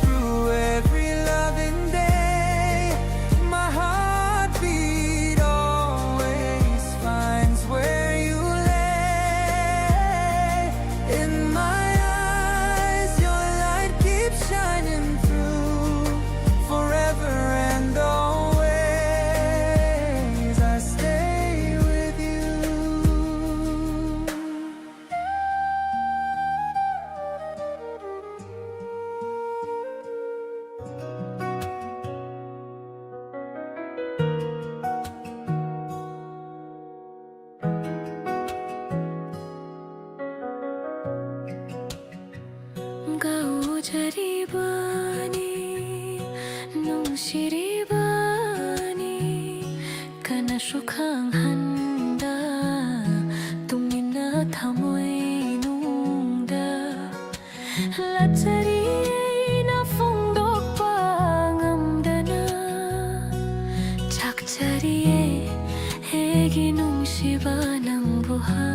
through every loving day. My heartbeat always finds where you lay. In my eyes, your light keeps shining through forever and always. I stay with you. 가오자리바니 농시리바니 가나 쇼캉한다 뚱이나 타모이 농다 라짜리에 나 풍독방암다나 작자리에 애기 농시바낭 부하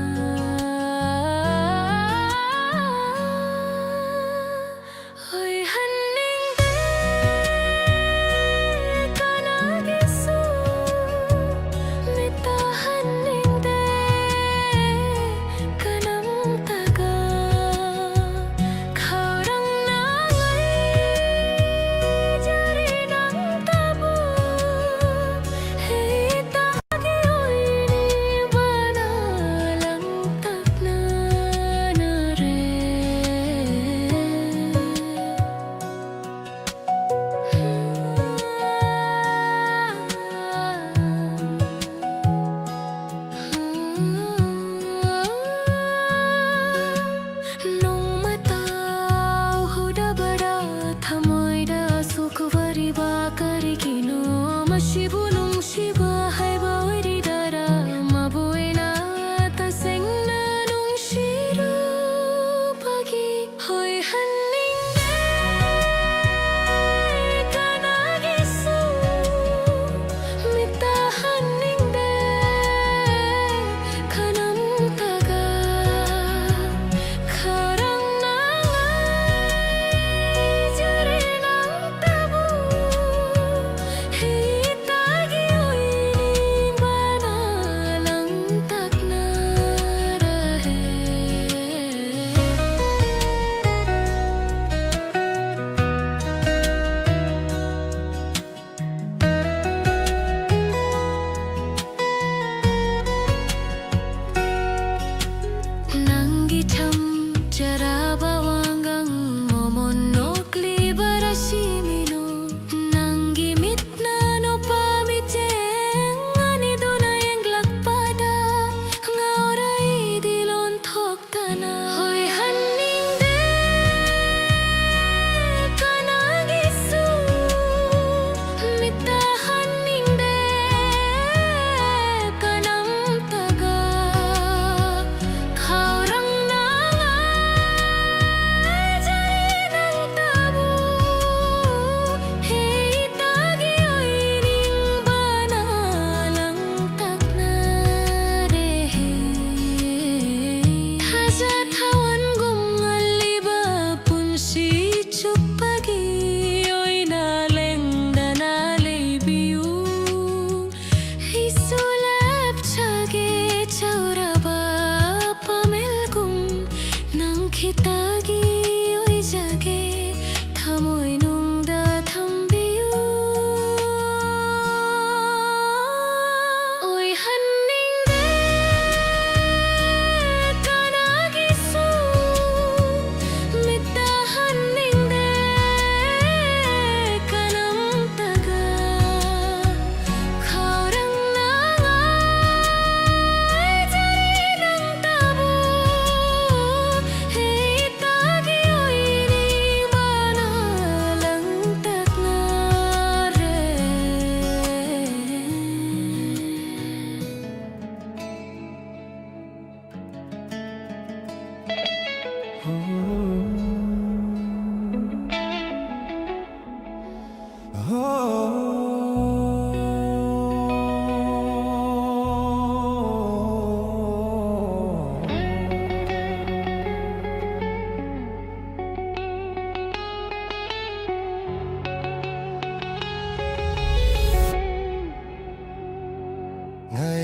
Ngày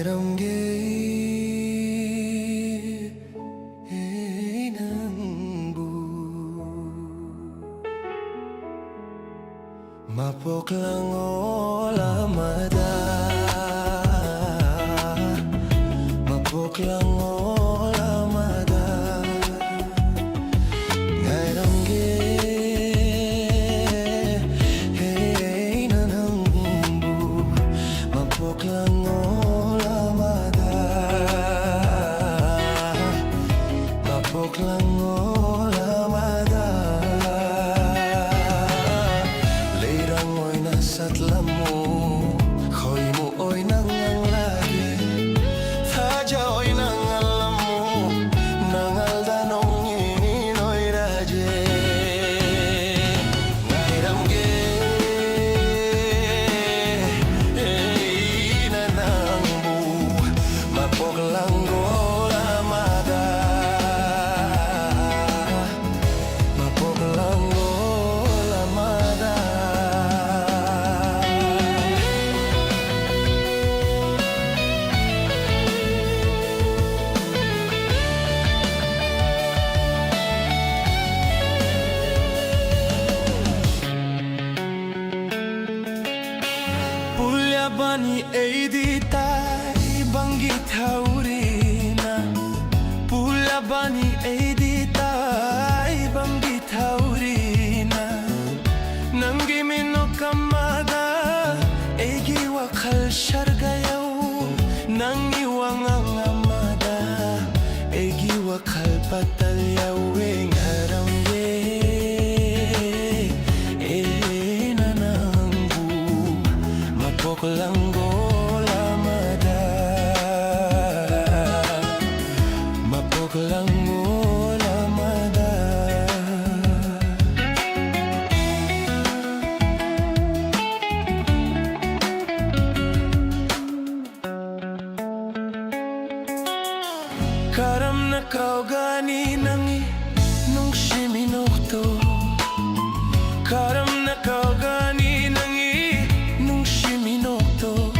đông ghê nang bu Mapok lang olamada Mapok lang olamada Ngày đông ghê nang bu Mapok lang Mapok lang olamada Leirang oy nasat lamu Khoy mo oy nangang lagi Thaja oy nangal lamu Nangal danong inoy raje Ngairam ge nanang bu Mapok lang olamada Bani edita banggit haurina Pula bani edita banggit haurina Nanggimino kamada egi wakal syargayaw Nangiwang ang amada egi wakal patalyaw Ngaram Mapok lang olamada Mapok lang olamada Karam na kau gani nangi nung shiminokto Karam na kau gani nangi nung shiminokto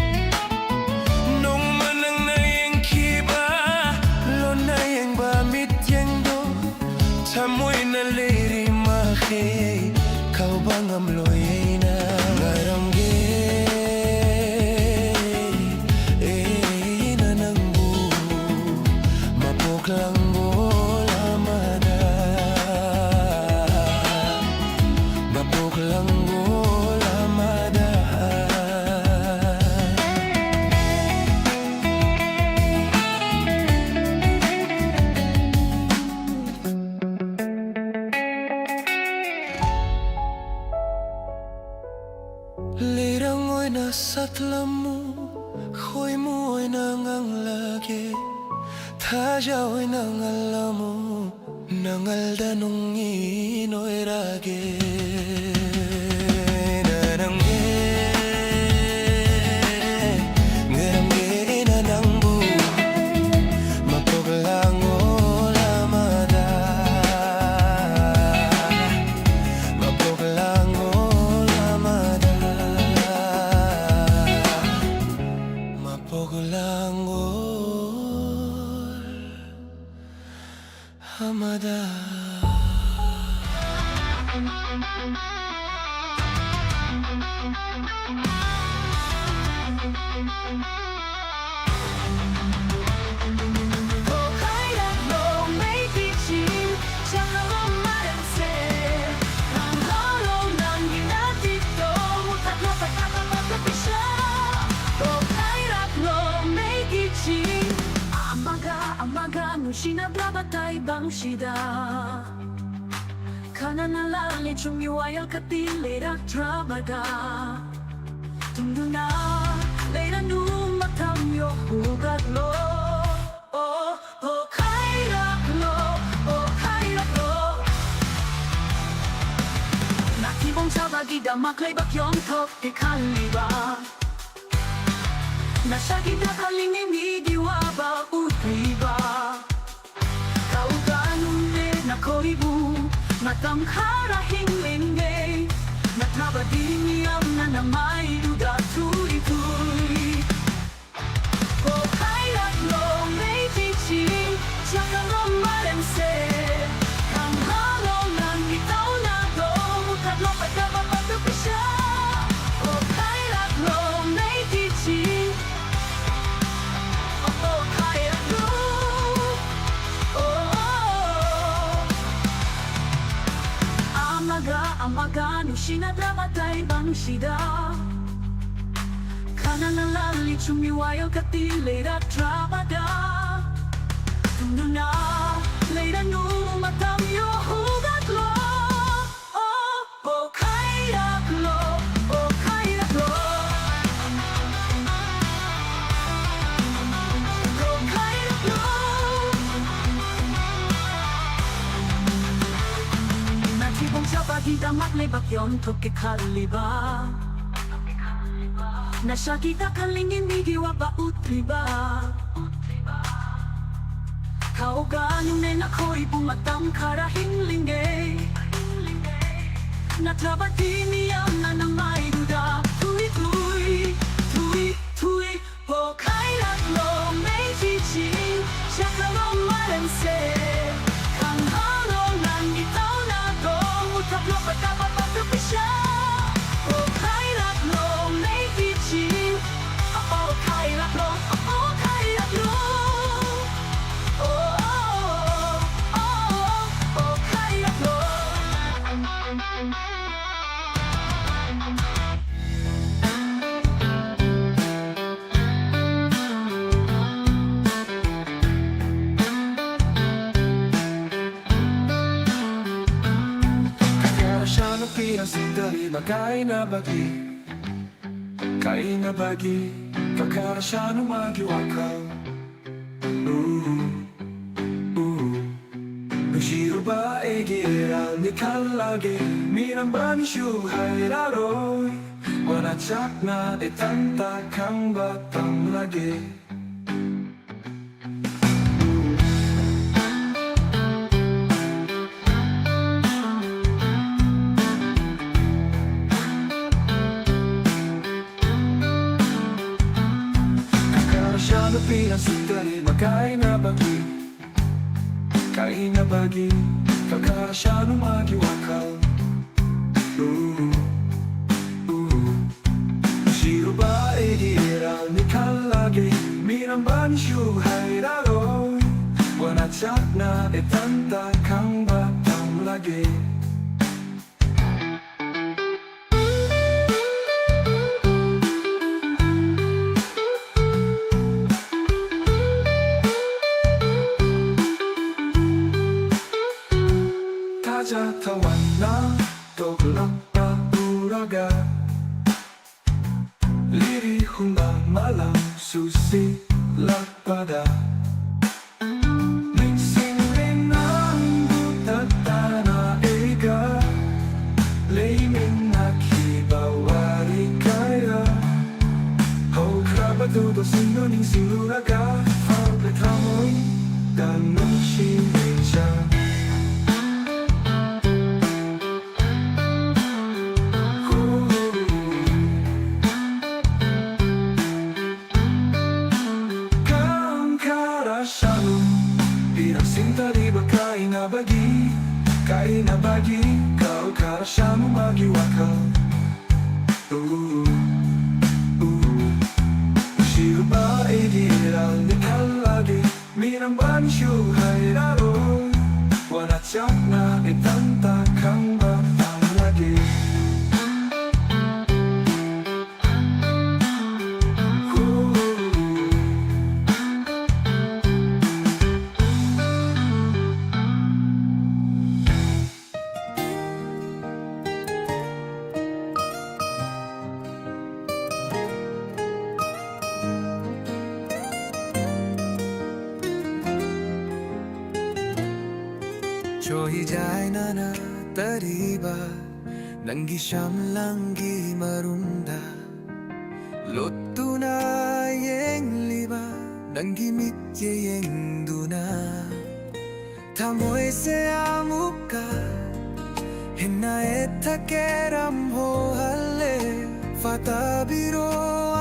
Nung manang na yung kiba Lo na yung bamit yung do Tamoy na liri mahe Kau bang amloy na Ngaram ge nanang bu Mapok lang olamada Mapok lang olamada Lirang oy nasat lamu Khoy mo oy nangang lagi Thaja oy nangal lamu Nangal danong inoy rage Nanang Ngaram nanang bu Mapok lang olamada Mapok lang olamada Mapok lang olamada Sinablabatay bang sida Kananalangit sumiwayal katilir at trabaga Tunduna Leira numatamyo hugadlo Oh kairaklo Oh kairaklo Natibo Sabagida maklay bakyong tok ikaliba Nasakita kalingin diwa ba utriba Kauganunde na koribu Matamkarahing lingge Natabadiniyam na namay duda turi-turi O kairat lo may chiching Tsaka lo marense Kang halo lang itaw na do Mutadlo pagkabapagdupi siya O kairat lo may chiching O kairat lo Amaga no sinadamatay bang sida Kananalali chumiwayo katilera trabada Tundo na leira no matamyo hugatlo Oh kairaklo Oh kairaklo Oh kairaklo Natibong sa pagida maklibak yon tokikaliba Nasakita kalingin diwa ba utriba Kauganong na ako'y bumatang karahing lingge Natrabatiniyam na nang may duda Tui-tui, tui-tui O kairat lo may chiching Siyaka lo marense Kang halo lang itaw na dong Utaplo pagkapapatupi siya O kairat lo may chiching O kairat lo, o kairat lo Kain na bagi Kakara siya nung magiwakaw Nushiro ba egiral ni kalage Minambani shuhai raroy Wanachak na itanta kang batang lagi Pinang sundari makain na bagi Kakara siya nung magiwakaw Shiro ba egiral ni kalage Minambani shuhai raroy Wanachak na itanta kang batang lagi Tawan na toglak pa uraga Liri humba malam susi lakpada Minsing rin ang butata na ega Laymin nakibawari kaya Ho krabadudo sinuning siluraga Fabrikamoy danong siya Kain na bagi, kau kara siya mo magiwakaw Shiro ba egiral ni kalagi Minambani shuhai raroy Wanachak na itanta kang batang lagi Cho hi jai na na tariba Nanggi siyam langgi marunda Lotuna yeng liba Nanggi mitye yeng duna Tamoy se amuka Hina eta keram ho hale Fatabiro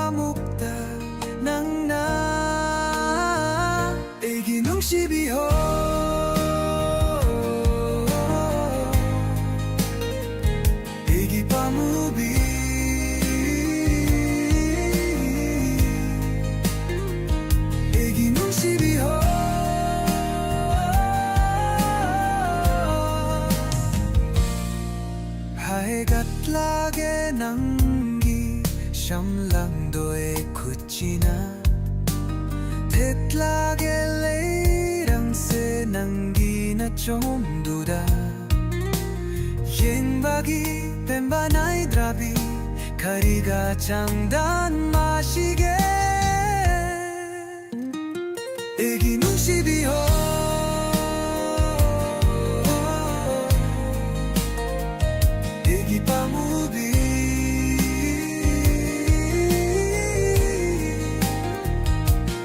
amukta Nang na Egi nung shibiho Pamubi Egi nung sibiho Haegat lage nangi Siyam lang doe kuchina Tet lage leirang se nangi na chomduda Yeng bagi Pembanay drabi Kariga changdan mashige Egi nung shibiho Egi pamubi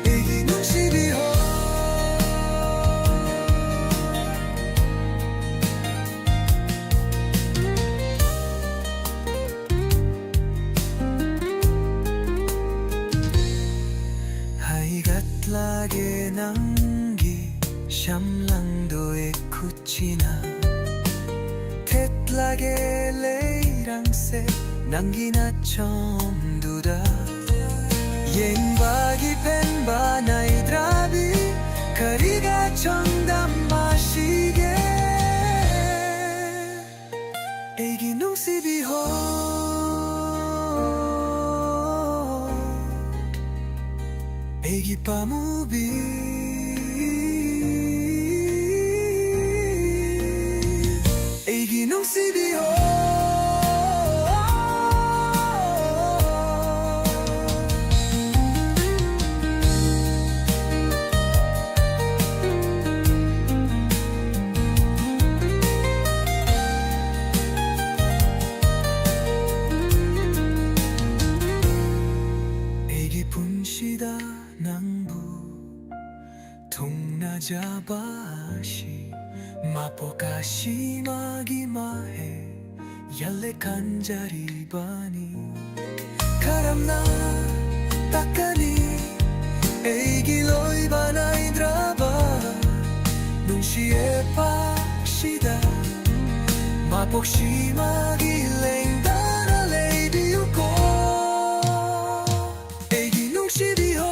Egi nung shibiho Lage nangi siyam lang doe kuchina Tet lage leirang se nangi na chomduda Yeng bagi pen banay drabi Kariga chongdam mashige Egi nung sibiho Egi pamubi Egi nung sibiho Egi punshida nangbu 동나자바시 마포가시 마기마해 야레 간자리바니 가람나 딱가니 에이기로이 바나이 드라바 눈시에 박시다 마폭시 마기 랭다나 레이비우고 에이기 눈시비호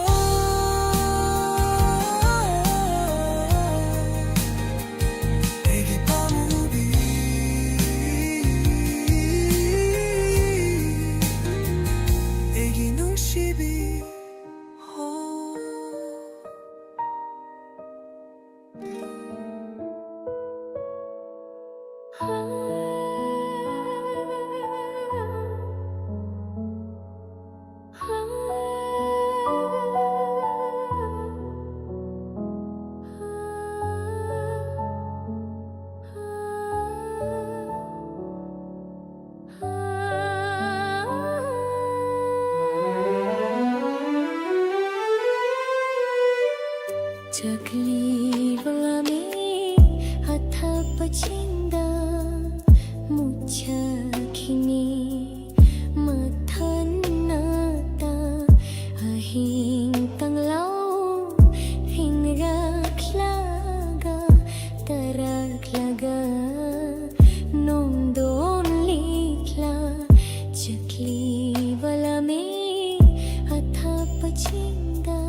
Chakli valame hatha pachinda mucha kini mathan nata ahing tanglaw hingrak laga tarak laga nong don likla chakli valame hatha pachinda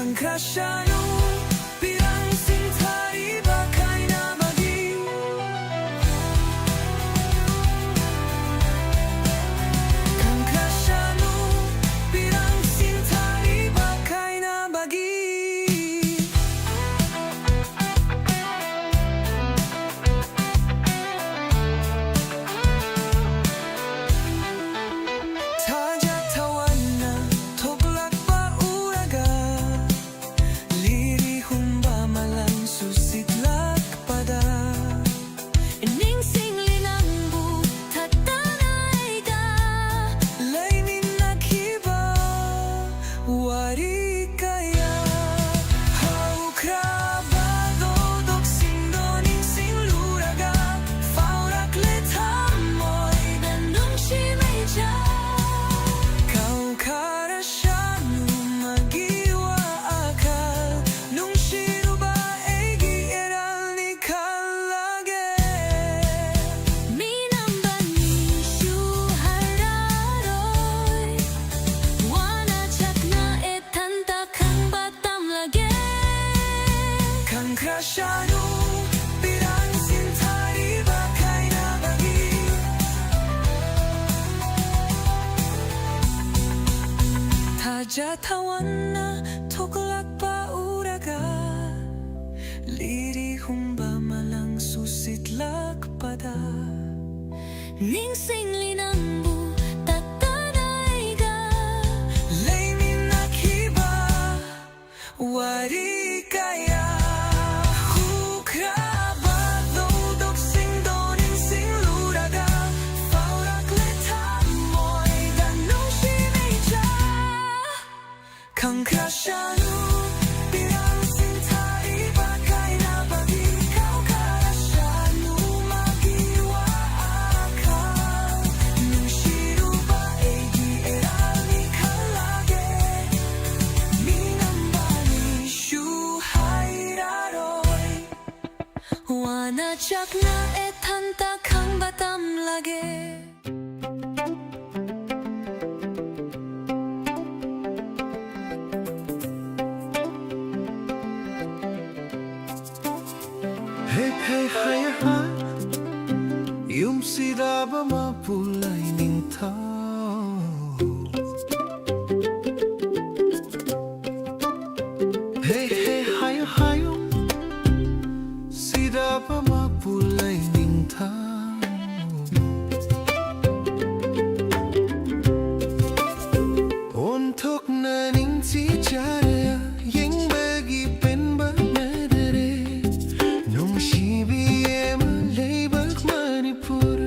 Kang kasyano pirang sintay bakay na bagi Kang kasyano pirang sintay bakay na bagi Taja tawana toglak ba uraga Liri humba malang susitlak pada Ining singlinambu tatanay ka Laynin naghiba wari kaya Haukrabado doksindo ning singluraga Faurak letamoy Nanong simeja Kau karasyanu magiwa akal Nung shiruba egi eral ni kalage Minambani syuhararoy Wana chak na etanta kang batam lage Kang krasyanu pirang sintay bakay na bagi Taja tawana toglak ba uraga Liri humba malang susitlak pada Ning singlinambu tatanay ka Laynin naghiba wari kaya Hukrabado doksindo ning singluraga Faurak letamoy danong simeja Kang krasyanu pirang sintay bakay na bagi Kau karasyanu magiwa akal Nung shiruba egi eral ni kalage Minambani syuhayraroy Wana chak na etanta kang batam lage Hey hey hay hay Yung siraba mapulay ning tao Hey hey hay hay Siraba mapulay ning tao Untuk na ning si jaya Yang bagi pen ba na dere Nung shibi e malay bag Manipur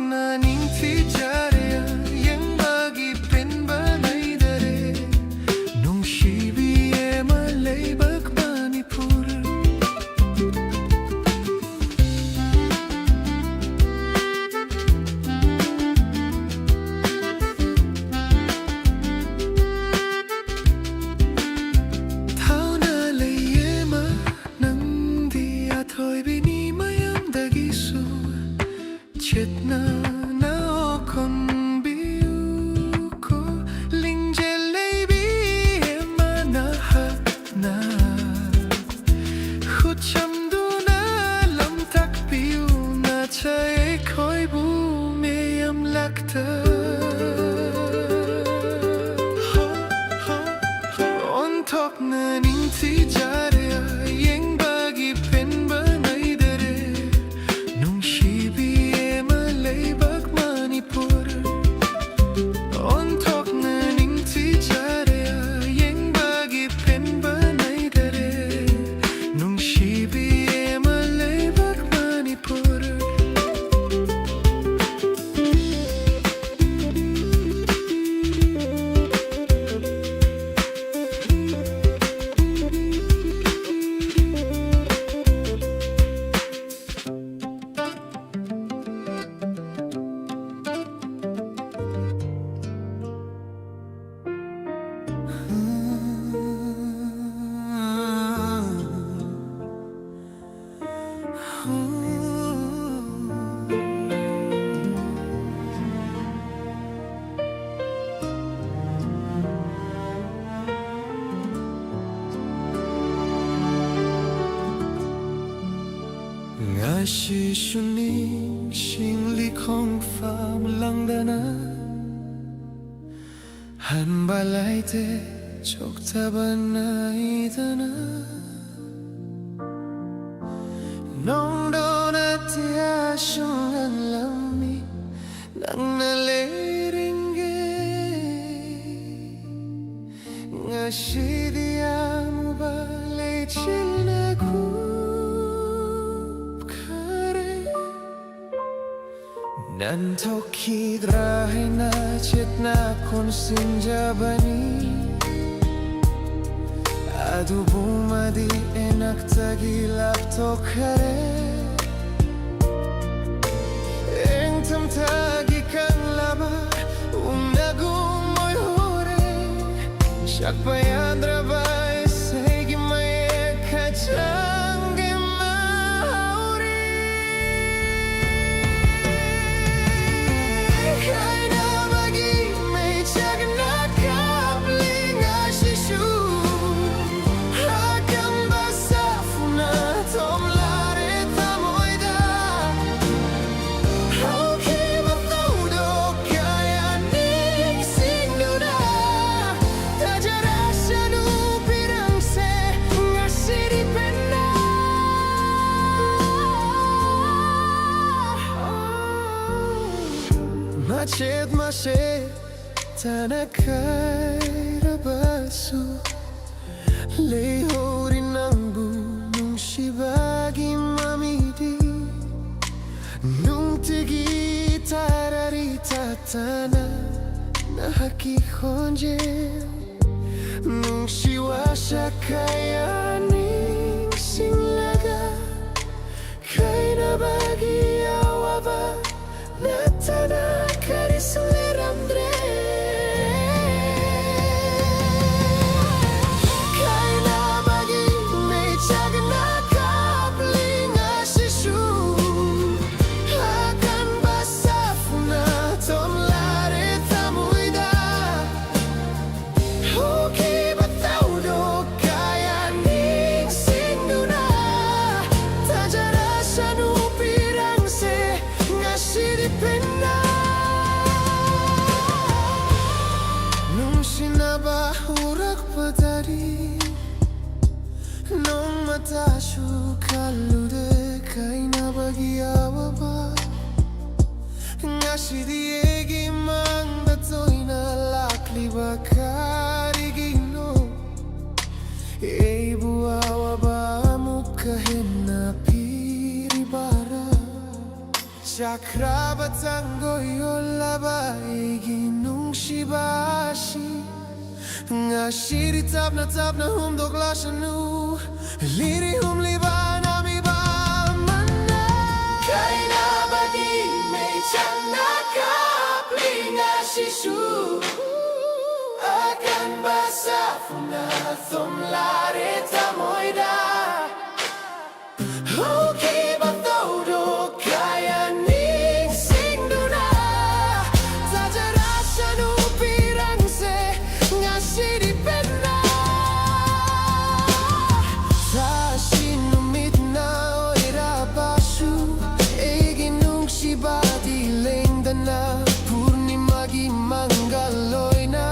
na ning ti jare yang bagi pen ba nay dare nung shibi e malay bak Manipur thao na lay e ma nang di a thoi bi ni mayam dagi su chet na o kon biu ko ling je lay bi e ma na hat na khut cham du na lam tak biu na chai khoi bu me yam lakta on top na ning ti jare yeng bagi pen ba nay dare nung shibi e malay bak Manipur on top na ning ti jare yeng bagi pen ba nay dare nung shibi e malay bak Manipur Nga shi shuning shing li khong fa lang dana han balai te chok ta banai dana nong do na tia shung an lami nang na le ringe nga shi dia mu ba le chil na ku nan toki drahe na chetna kon sinjabani adu bumadi enak tagilap tokare eng tam tagi kan laba unagum moy hore shak bayandra bay segi maye kachang Macet macet tanah kaya basu lehori nang gunung shibagi mamidi nung tigi tararita tanah na haki khonje nung shiwasha kaya ning singlaga kaya bagi awaba natana karis leramdre kaina bagi me chagna kaplinga shishu akan basafuna tomlare tamuida hoki batau do kaya ning singuna tajara sanu pirang se ngasiri pena Hurak padari nong mata shukalude kaina bagi awaba ngashidi egi mang batoina lakli bakari gino eibu awaba mukahena piri bara Chakraba tango yolaba iginung shibashi Nga shiri tapna humdok lashanu Liri liba mi ba mana Kaina bagi me chanda kapli nga shishu Akan basa funa thumlare tamoida Okay ba todo kaya ning singduna Tajarasa no pirangse nga shiri penna Tashinumit na oira basu Eginung shibadi lengdana Purnimagi mangaloy na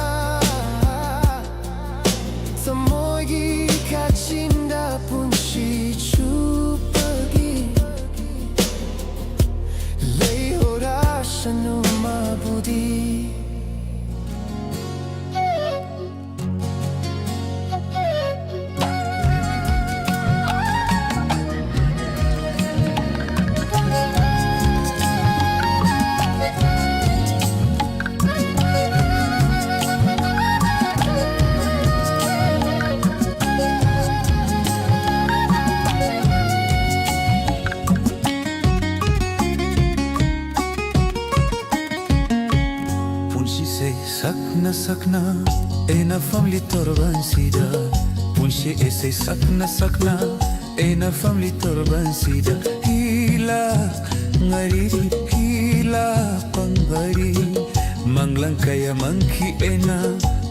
Samogi kachinda punshi chupagi Leihora shanu mabudi Sakna ena family torban sida punshi ese sakna ena family torban sida hila ngariri hila pangari manglang kaya mangki ena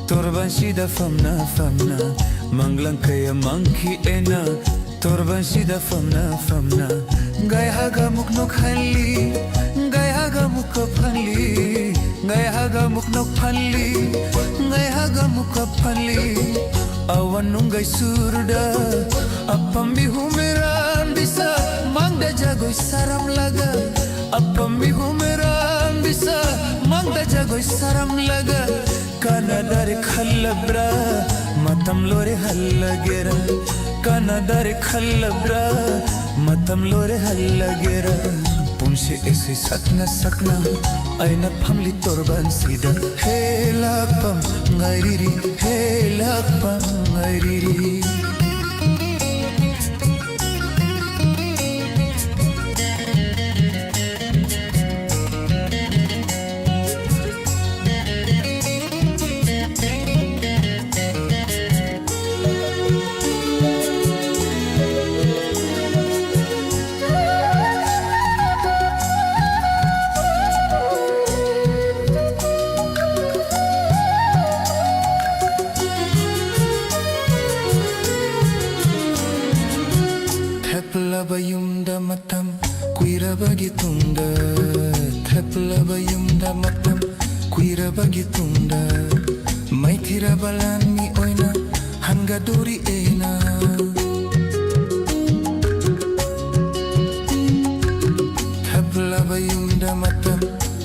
torban sida famna manglang kaya mangki ena torban sida famna gay haga muknok halli gay haga mukop halli Ngay haga muknok panli, ngay haga muka panli Awan nunggay surda, apam bihumeran bisa Mangda jagoy saram laga, apam bihumeran bisa Mangda jagoy saram laga Kana dari khalabra, matam lore hallagera Kana dari khalabra, matam lore hallagera Punshi ese sakna aina phamli torban sida he lakpam ngairiri he lakpam ngairiri Bayumda matam kuira bagi tunda Thapla bayumda matam kuira bagi tunda Mai tira balan mi oina hanga duri ena Thapla bayumda matam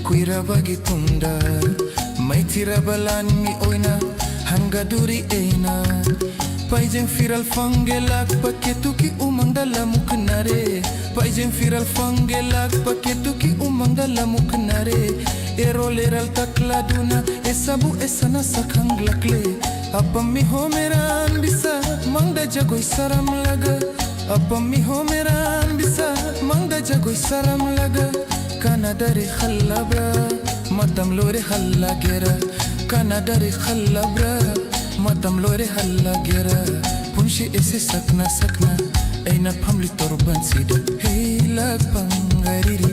kuira bagi tunda Mai tira balan mi oina hanga duri ena Paijeng viral fangelak paketu ki umang dalam muknare Paijeng viral fangelak paketu ki umang dalam muknare Eroleral takladuna esabu esana sakang lakle Apam mi homeran bisa mangda jagoy saram laga Apam mi homeran bisa mangda jagoy saram laga Kana dari khalabra matam lore hallagera Kana dari khalabra matam lore hallagera punshi ese sakna aina phamli torban sida hey lag pangariri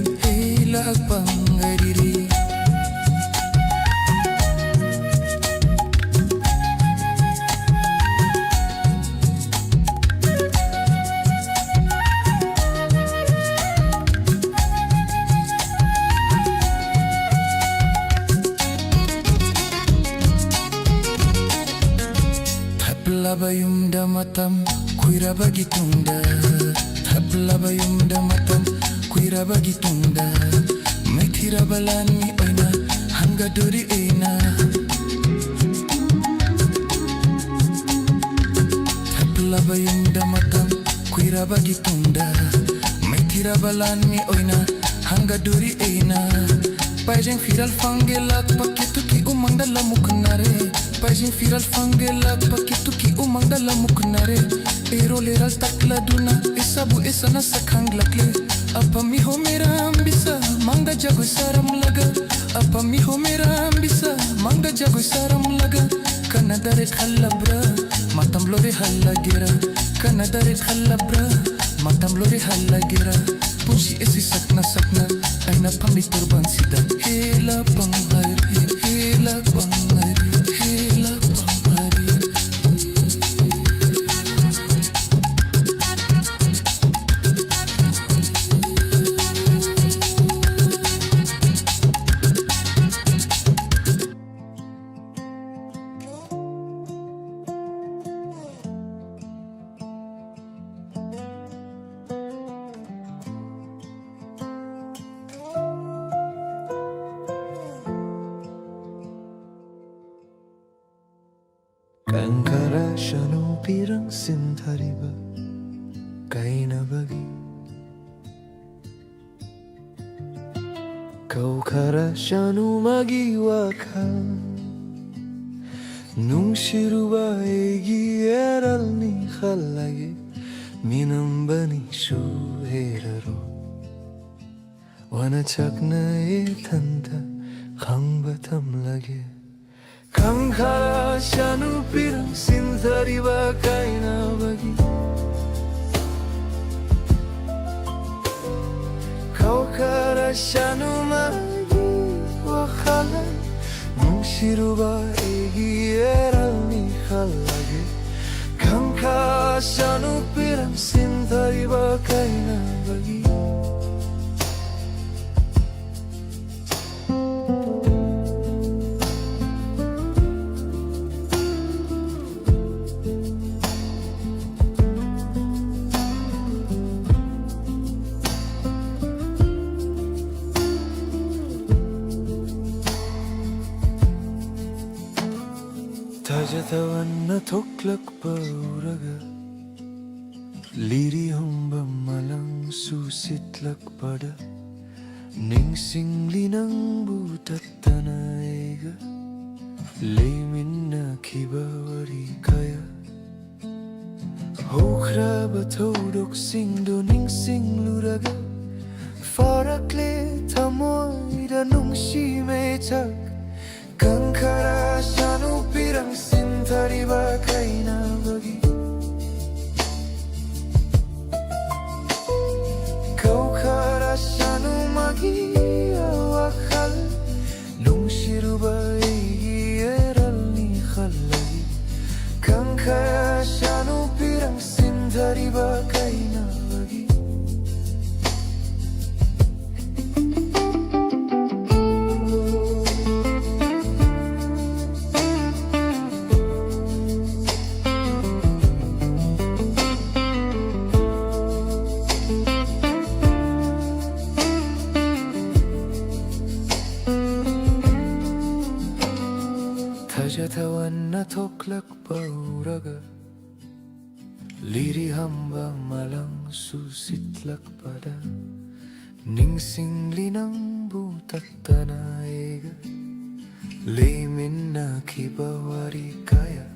Bayumda matam kuira bagi tunda Thapla bayumda matam kuira bagi tunda Mai thira balani oina hanga duri ena Thapla bayumda matam kuira bagi tunda Mai thira balani oina hangga duri eina. Paijeng viral fangelak pakitu ki umang dalam muknare. Paijeng viral fangelak pakitu ki umang dalam muknare. Ero leral takla duna isabu esana sakhang lakle. Apa mi ho mera ambisa mangda jago saram laga. Apa mi ho mera ambisa mangda jago saram laga. Kana dare khalabra matam lore halagira. Kana dare khalabra matam lore halagira. Punsi esi sakna aina pamit turban sida. Hela panghair hela panghair hela panghair. Kankara shanu pirang sinthariba kaina bagi kau kara shanu magi wakal nung shiruba egi eral ni khalagi minam bani shu heraro wana chakna e thanta khang batam lage Kankara shanu pirang sinthariba kaina bagi kau kara shanu magi wakhala nung shiruba egi eral ni khalage Kankara shanu pirang sinthariba kaina bagi Tajatawanna thoklak pauraga Liri humba malang susitlak pada Ningsing linang butatana ega Leiminna kibawari kaya Hokra batodok singdo ningsing luraga Farakle tamoy da nungshi mechak Kankara shanu pirang sinthariba kaina bagi kau kara shanu magi awakal nung shiruba egi eral ni khalagi Kankara shanu pirang sinthariba kaina bagi Tajatawanna thoklak pauraga Liri hamba malang susitlak pada Ningsing linang butatana ega Leiminna kibawari kaya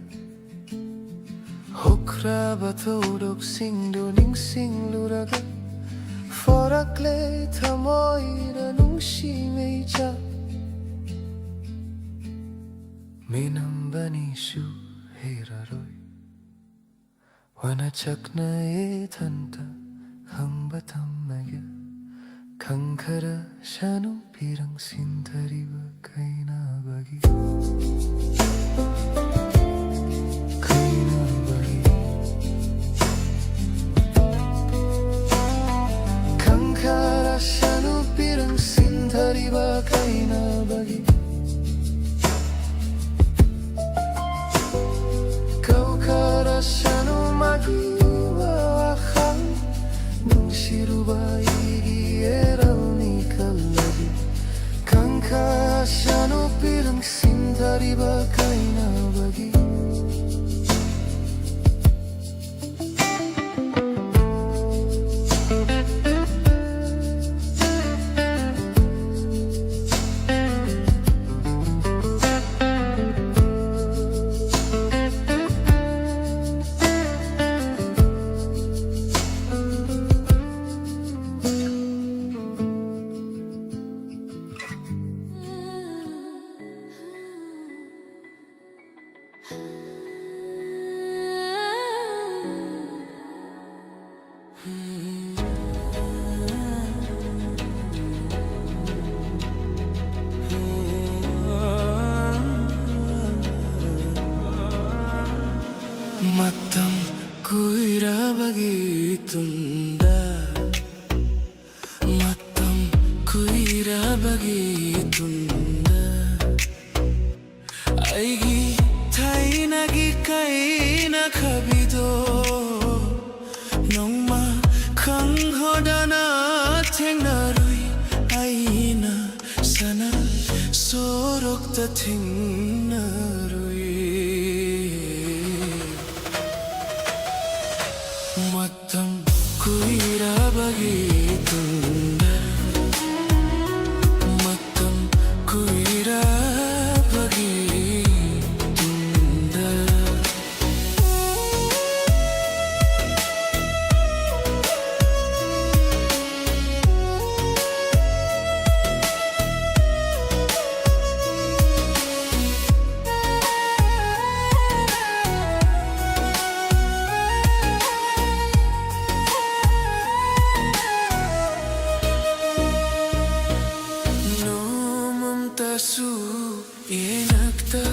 Hokra batodok singdo ningsing luraga Farakle tamoy da nungshi meja Minam bani shu heraroy Wana chakna e thanta hang batam magya Kankara shanu pirang sinthariba kaina bagi Kaina bagi Kankara shanu pirang sinthariba kaina bagi shanu magi wakal nung shiruba egi eral ni khalagi Kankara shanu pirang sinthariba kaina bagi kuirabagi tunda aigi thainagi kaina khabido nongma khanghodana thengnarui aina sana sorokta thengnarui matam kuirabagi tunda matam kuirabagi tunda Tasu enakta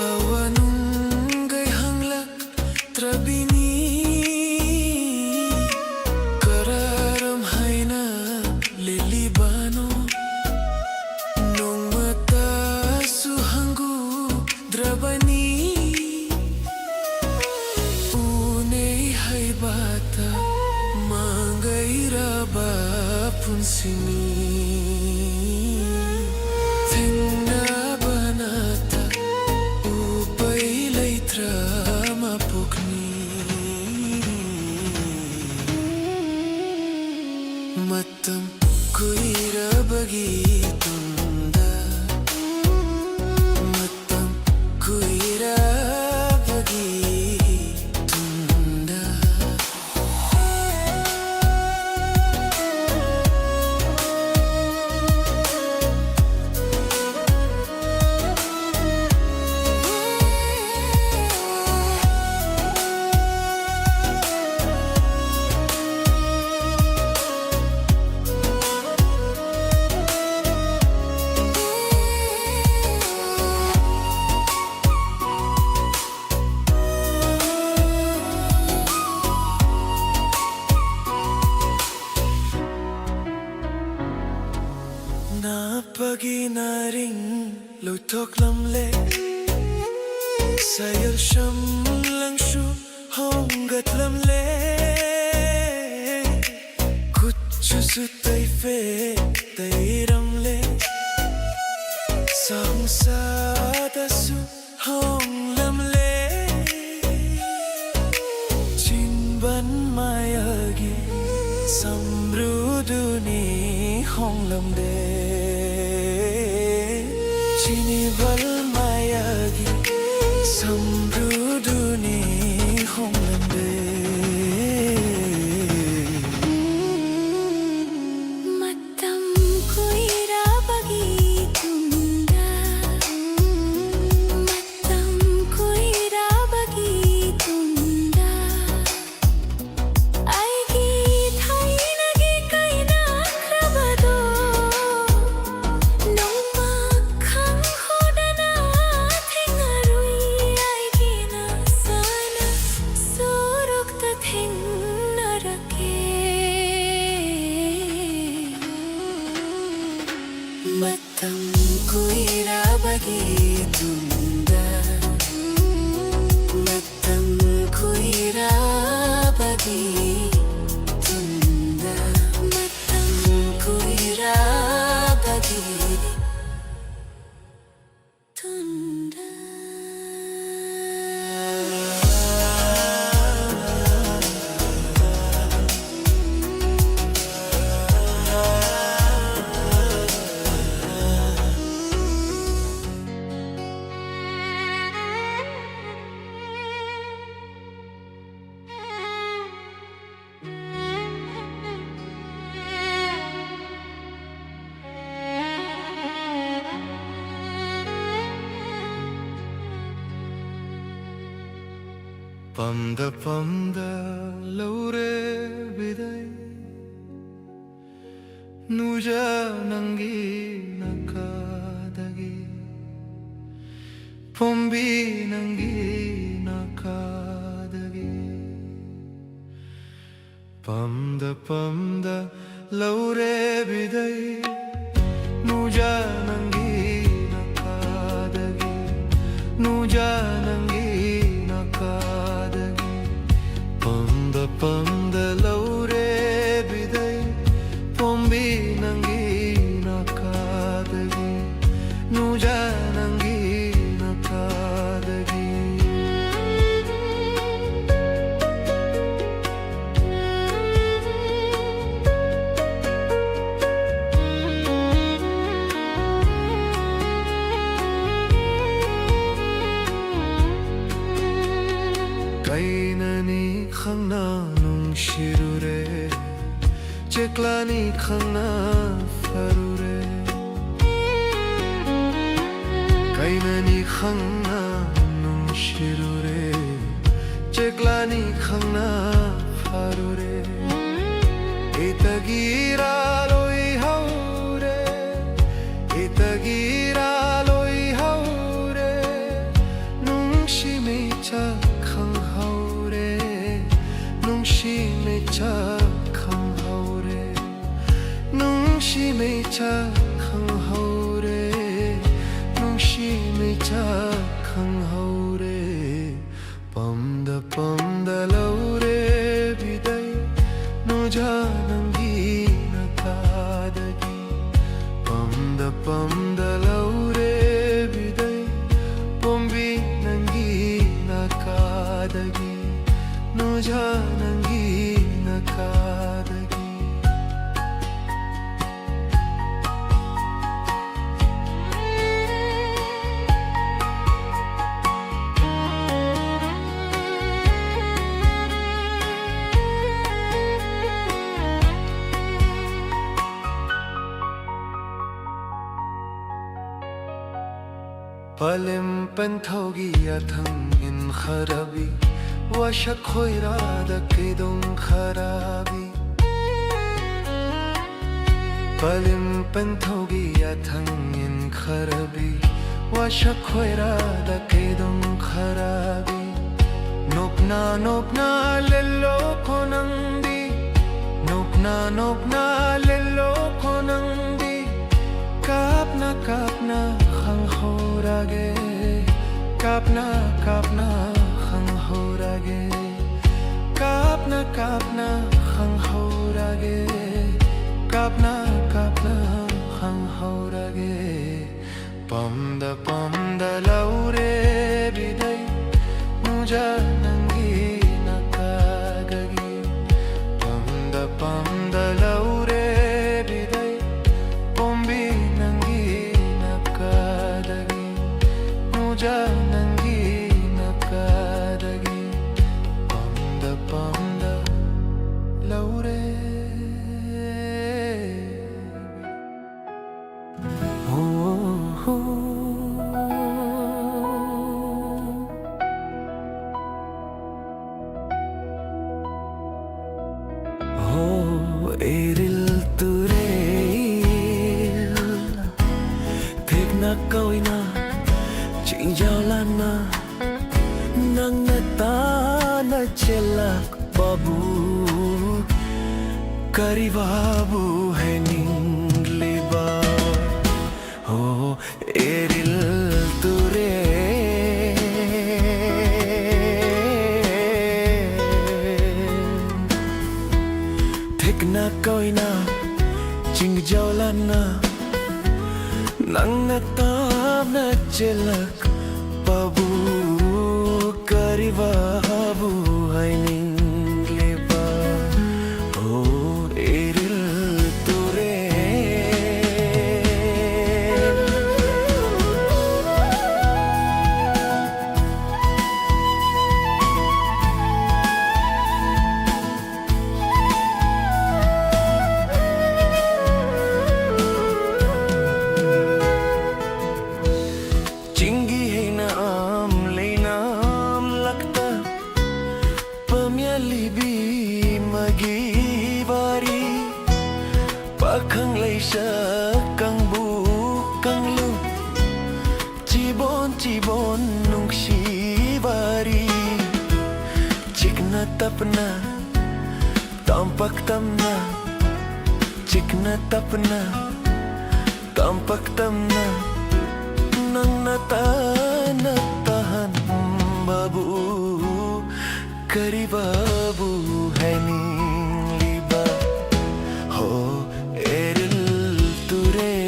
awanungay hanglak trabini kararam haina lilibano nung matasu hanggu drabani unay haibata mangairaba punsini matam kuirabagi tunda matam kuirabagi tunda Napaginaring lutok lamle sayal sham lang shu hongat lamle kuchu su tai fe tai ramle sang sa da su hong lamle chin ban mayagi samruduni hong lamde chini bal mayagi samruduni hong lamde matam kuirabagi tunda matam kuirabagi tunda aigi thainagi kaina khrabado nongma khanghodana thengarui aigina sana sorokta thengnarake matam kuirabagi tunda matam kuirabagi tunda matam kuirabagi tunda pamda laure bidai nuja nangi nakadagi pombi nangi nakadagi pamda laure bidai nuja nangi nakadagi nuja nangi nakadagi pamda laure bidai pombi nangi nakadagi nuja nangi nakadagi kainani khangna nung shirure cheklani khangna farure kainani khangna nung shirure cheklani khangna farure itagira loi haure itagira loi haure nung shimecha khang haure nung shimecha khang haure nung shimecha khang haure nung shimecha khang haure pamda laure bidai nuja nangi nakadagi pamda laure bidai pombi nangi nakadagi nuja nangi nakadagi Palim penthogi athang in kharabi washa khoira da kedong kharabi Palim penthogi athang in kharabi washa khoira da kedong kharabi nopna lelo konandi nopna lelo konandi kapna khang horage kapna khang horage kapna khang horage kapna khang horage pamda laure bidai nuja nangi nakagagi pamda laure bidai pombi nangi nakadagi nuja nangi nakadagi pamda laure eril turel thekna koina chingjawlana nangna tana chelak babu kari babu heningliba oh eril na koina chingjawlana nangna tabna chelak babu kari babu haininglepa oh eril ture Pakhang leisa kang bu kang lu Chibon nung shibari Chikna tapna tampak tamna Chikna tapna tampak tamna nang natahan babu kari babu hai ning liba ho eril ture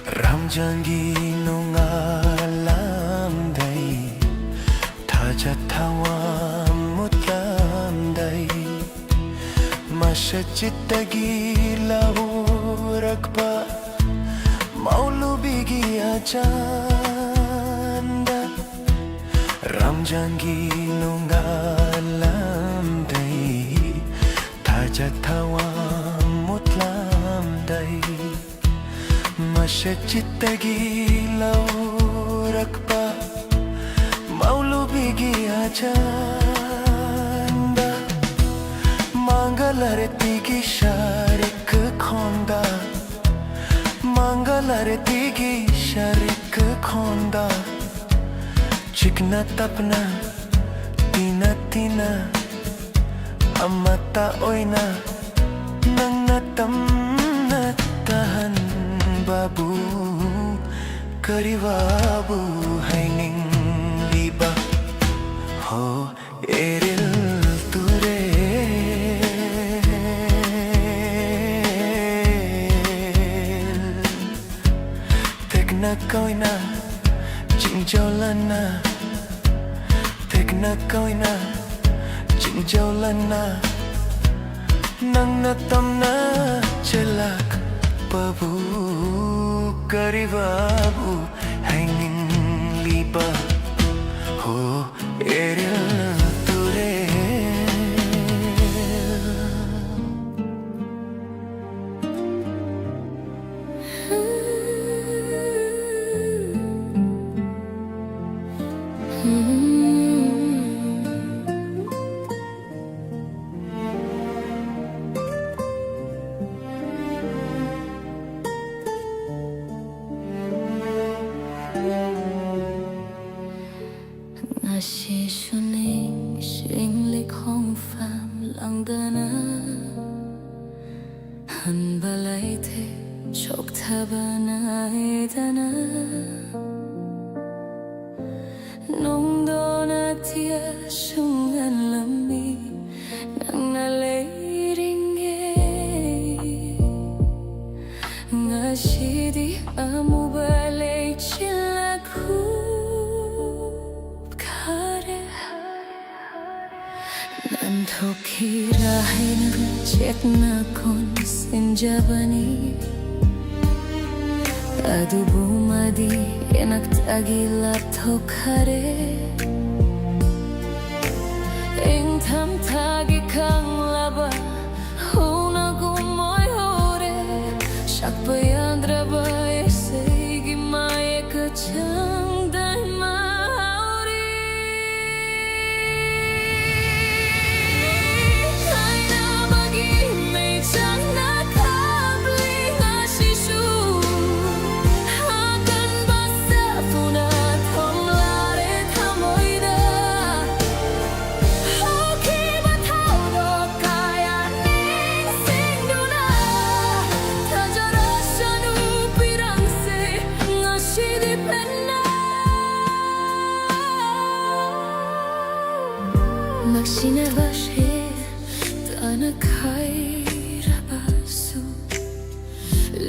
Ramjangi nung alam day Tajatawa mutlam day Masyachitagi lahurak pa Maulubigi ajanda Ramjangi nung alam day Tajatawa mutlam day Masyachitagi laurak pa Maulubigi ajanda Mangalare tigi sharik khonda Mangalare tigi sharik khonda Chikna tapna tina tina Amata oina nang natam natahan babu kari babu hai ning liba ho eril ture tekna koina jingjolana tekna koina jingjolana nang natamna chelak babu kari babu hanging liba ho eril ture Ngasi suning singlik hong pham lang dana Han balai the chok thabana dana Nong dona tia sungan lami nang nalay ringe Ngasi di amu balay chilaku Nanthokirahin chetna kon sinjabani Adubumadi enak tagilap thokhare Ing tham thagi kang laba huna gumoy hore Shakpayandra baye seigi maye kachang daima Maksina bashe tana khaira basu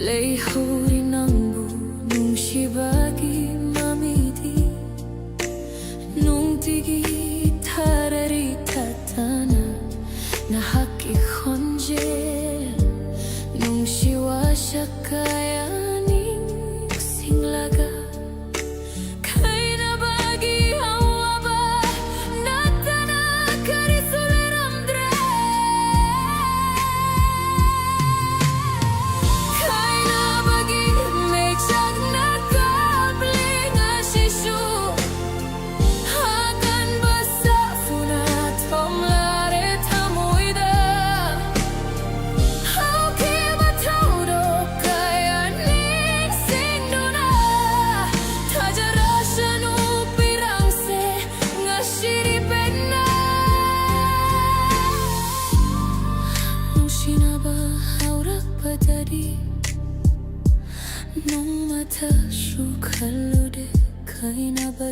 lei huri nambu nung shibagi mamidi nung tigi tharari tatana na haki khonje nung shiwa shakaya ning singlaga Bagi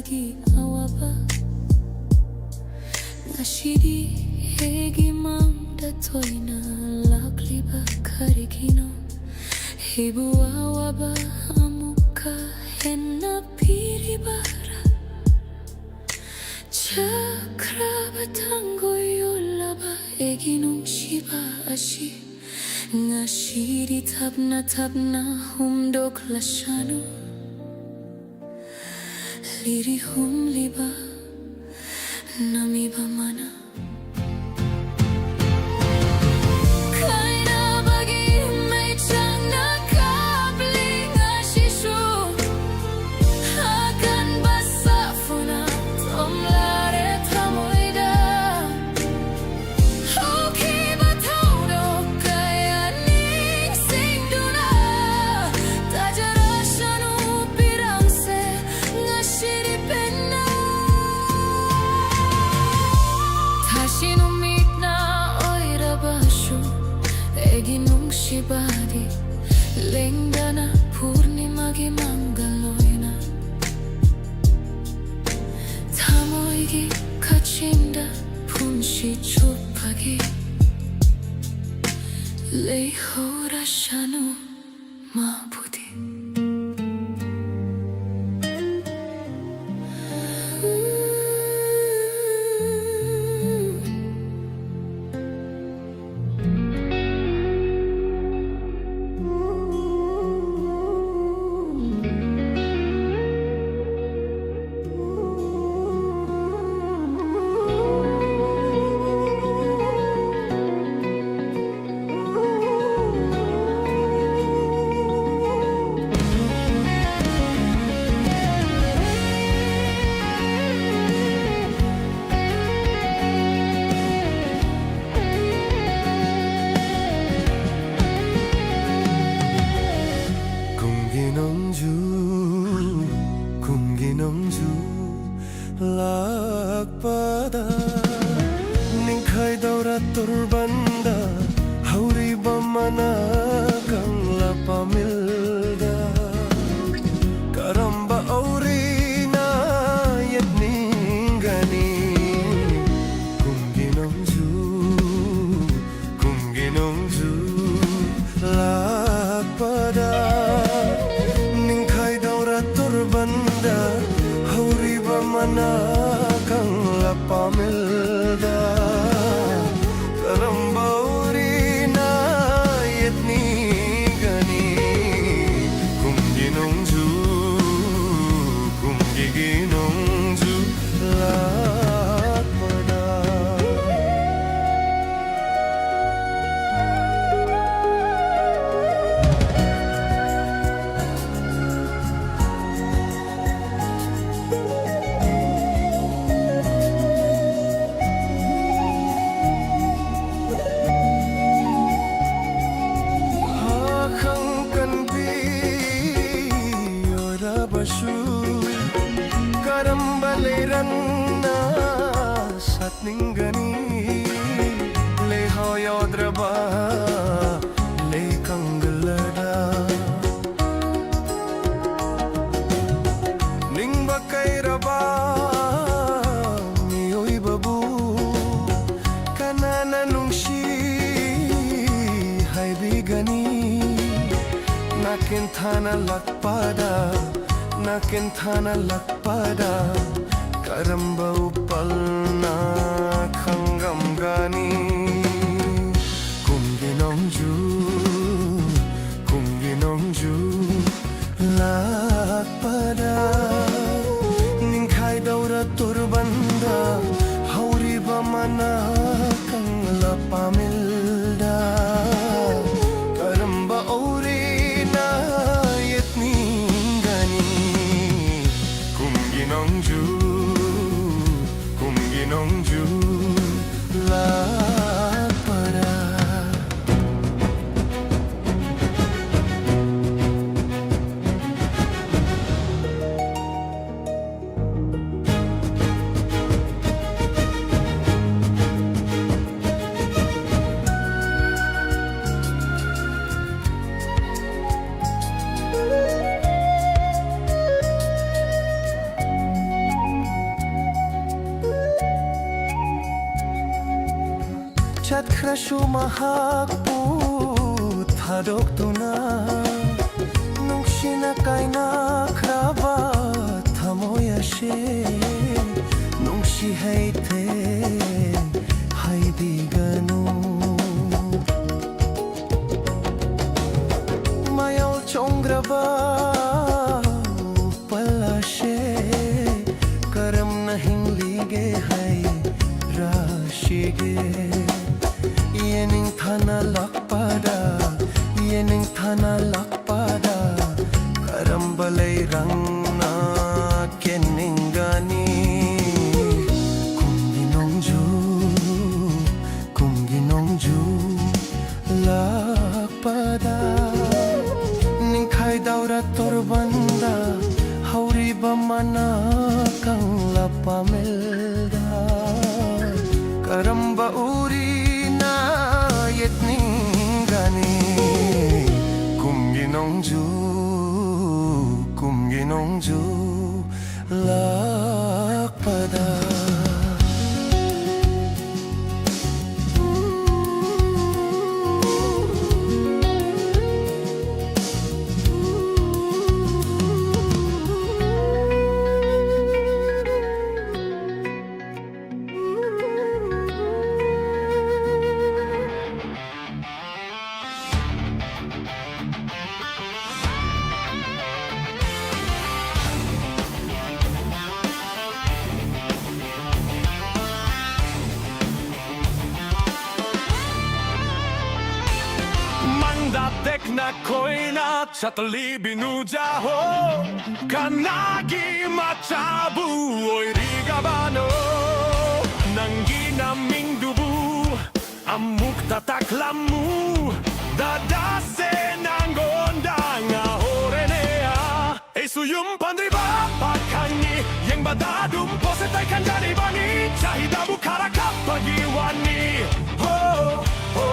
bagi awaba Ngashidi hegi mang datoina lakliba karikino Hebu awaba amuka henna piribara Chakrabatango yolaba eginung shiba ashi Ngashidi tabna humdok lashano Liri hum liba namiba mana Kaina bagi may tiyang nakabling ashisyo Akan basa funa tomlare tamoida Okay bataw do kaya ning singduna Tajara shanu pirangse ngashiri penna Tashinumit na oira basho Eginung shibadi Lengdana purnimagi mangaloina Tamoigi kachinda punshi chupagi Leihora shanu mabudi Kumginongju lakpada Ningkai daura turbanda Hauri bamana kang lapamilda Karamba aurina yet ningani Kumginongju lakpada Ningkai daura turbanda Hauri bamana kang lapamilda Karamba urina yet ningani Kumginongju lakpada Karambaleranna satningani lehoyodraba lekangalada ningba kairaba mioi babu kanana nungshi haibigani nakin thana lakpada Karamba upalna khangam gani Kumginongju lakpada Ningkai daura turbanda Hauri bamana kang lapamilda Karamba aurina yet ningani Kumginongju lakpada Chat krashu mahak put hadok tuna Nung sinakay na kraba Tamoy ashe Nung si hayte Hay di ganun Mayaw chong graba Palashe Karam na hinglige hay Rashige Yening thana lakpada Yening thana lakpada Karambalay rang na keningani Kung ginongju lakpada Ning kay daura torbanda Hauri ba mana kang lapamelda Karamba uri yetninggani kumginongju lakpada Datek na koina chatali binujaho Kanagi machabu oy rigabano Nanginaming dubu amuk tataklamu Dadase nangondang ahorenea Esuyum pandriba pakangi Yang badadum posetay kanjani bani Chahidabu karakap pagiwani Ho ho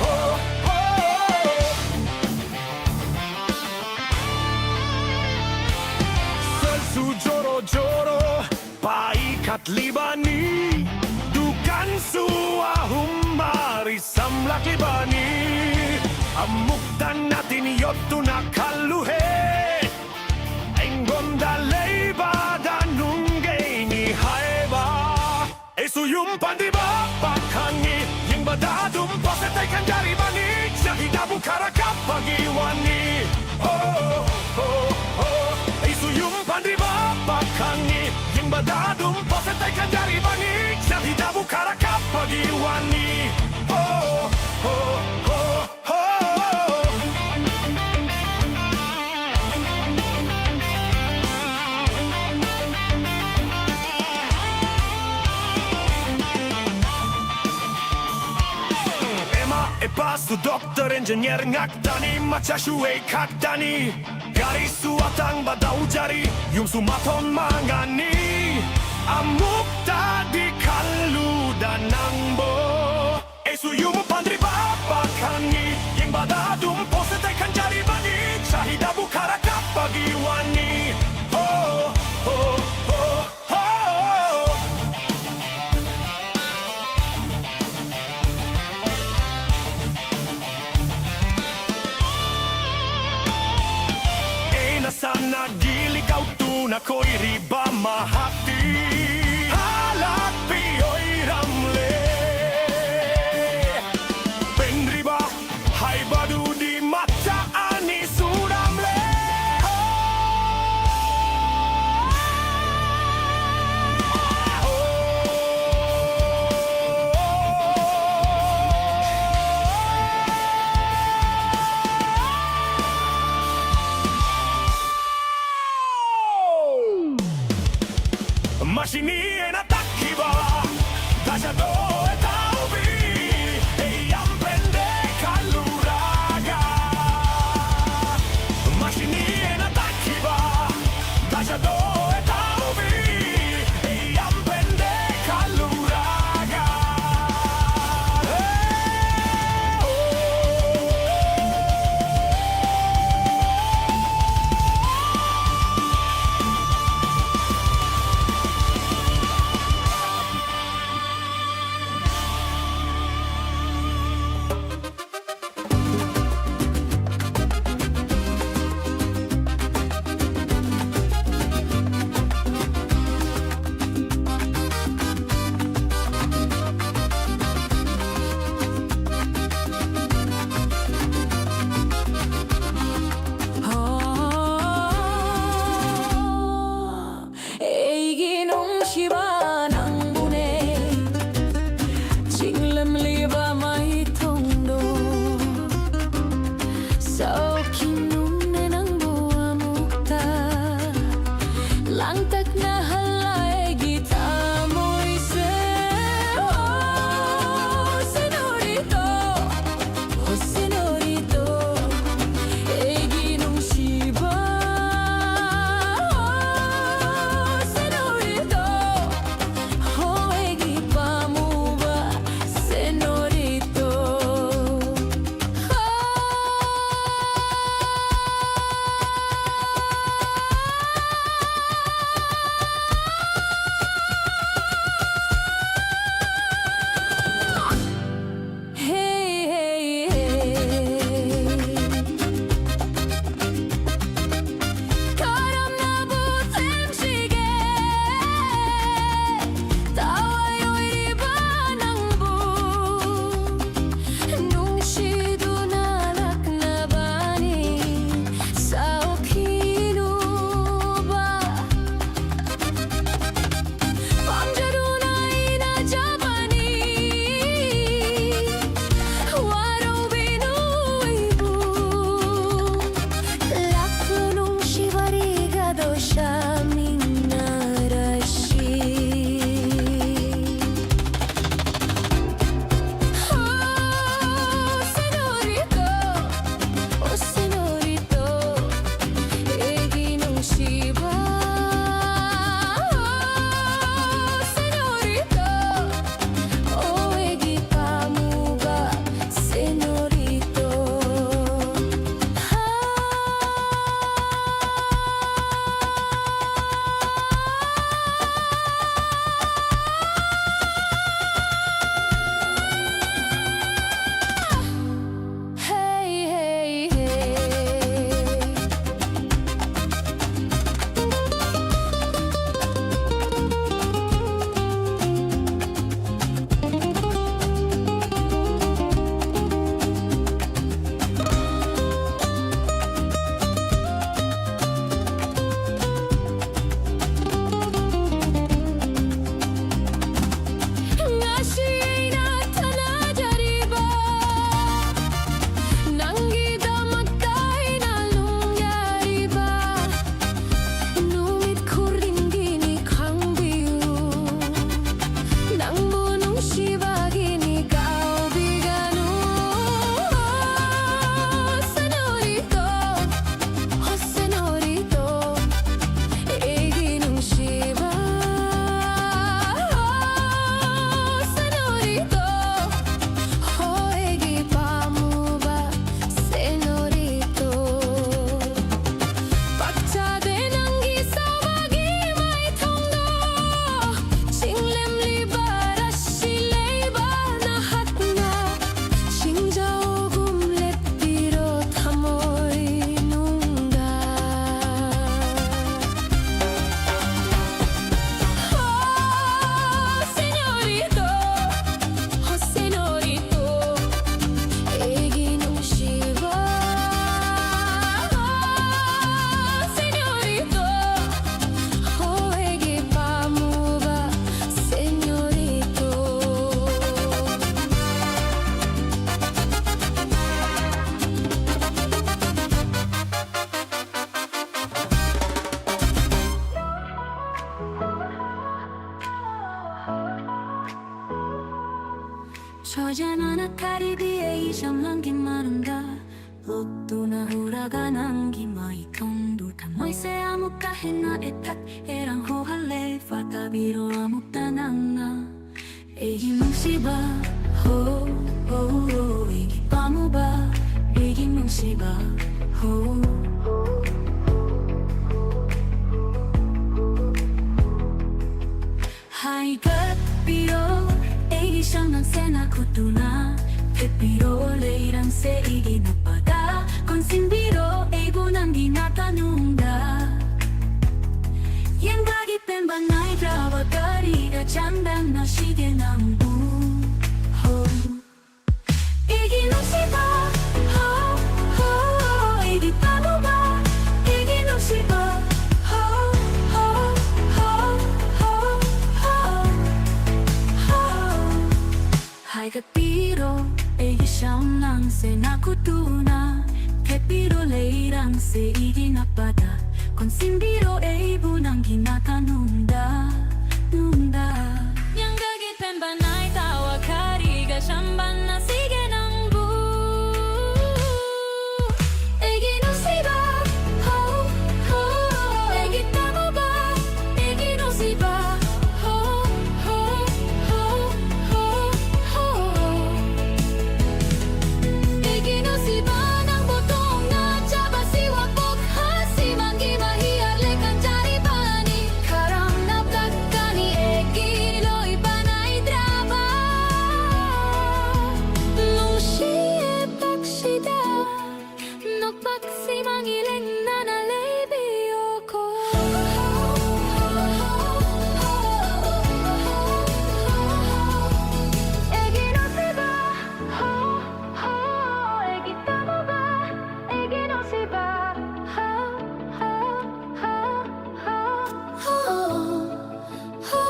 ho Joro paikat libani dukan suahumari samlak libani amuktan natin yottu nakaluhe enggonda leiba danungay ni haiba esuyum pandiba pakangi yang badadum posetay kanjari bani shahidabu karakap pagiwani oh oh oh esuyum pandiba pakangi yang badadum posetay kanjari bani shahidabu karakap pagiwani oh oh oh oh Pasu dokter engineer ngaktani machashuwe kaktani Gari suatang badau jari yung sumaton mangani Amuk tadi kalu danangbo Esu yung pandri bapakangi Yang badadum posetay kanjari bani Shahidabu karakap pagiwani Oh, oh, oh, oh Sana gili kau tu na koi riba mahati halat pioi ramle Penriba hai badu di mata ani suramle Mashini en atakiba Dajado etaubi Eyam prende kaluraga Mashini en atakiba Dajado etaubi Eyam prende kaluraga 저자나 카리비에 이상한 게 많은다 Otuna huraganang gimay konduta Moy se amuk kahit na etat Erang hohale fatabiro amuk tananga Egi mong siba Ho, ho, ho Egi pa mo ba Egi mong siba Ho Haigat piro Egi siyang nang senakutuna Pepiro leirang se igi napada Konsimbiro ay bunang ginatanunda Yang bagi pembanay drawa kariga Chandang na sige ng buho Igi nung siba Ho, ho, igi tamo ba Igi nung siba Ho, ho, ho, ho, ho, ho Hai kapiro Egi siyang lang senakutuna Kepiro leirang se igi napada Konsimbiro ay bunang ginatanunda Nunda Yang gagit pembanay tawa kariga Siyamban na sige ng bu Egi no siba Ho, ho Egi tamo ba Egi no siba Ho, ho, ho, ho, ho Egi no siba Nang botong na Chaba siwak bokhasi Manggi mahiyar lekan jari bani Karam na pagkani Egi loy panay drama Nung siye pagsida Nagpaksi mangiling na nalibyo ko Egi no siba Ho, ho Egi tamo ba Egi no siba Ho, ho, ho, ho, ho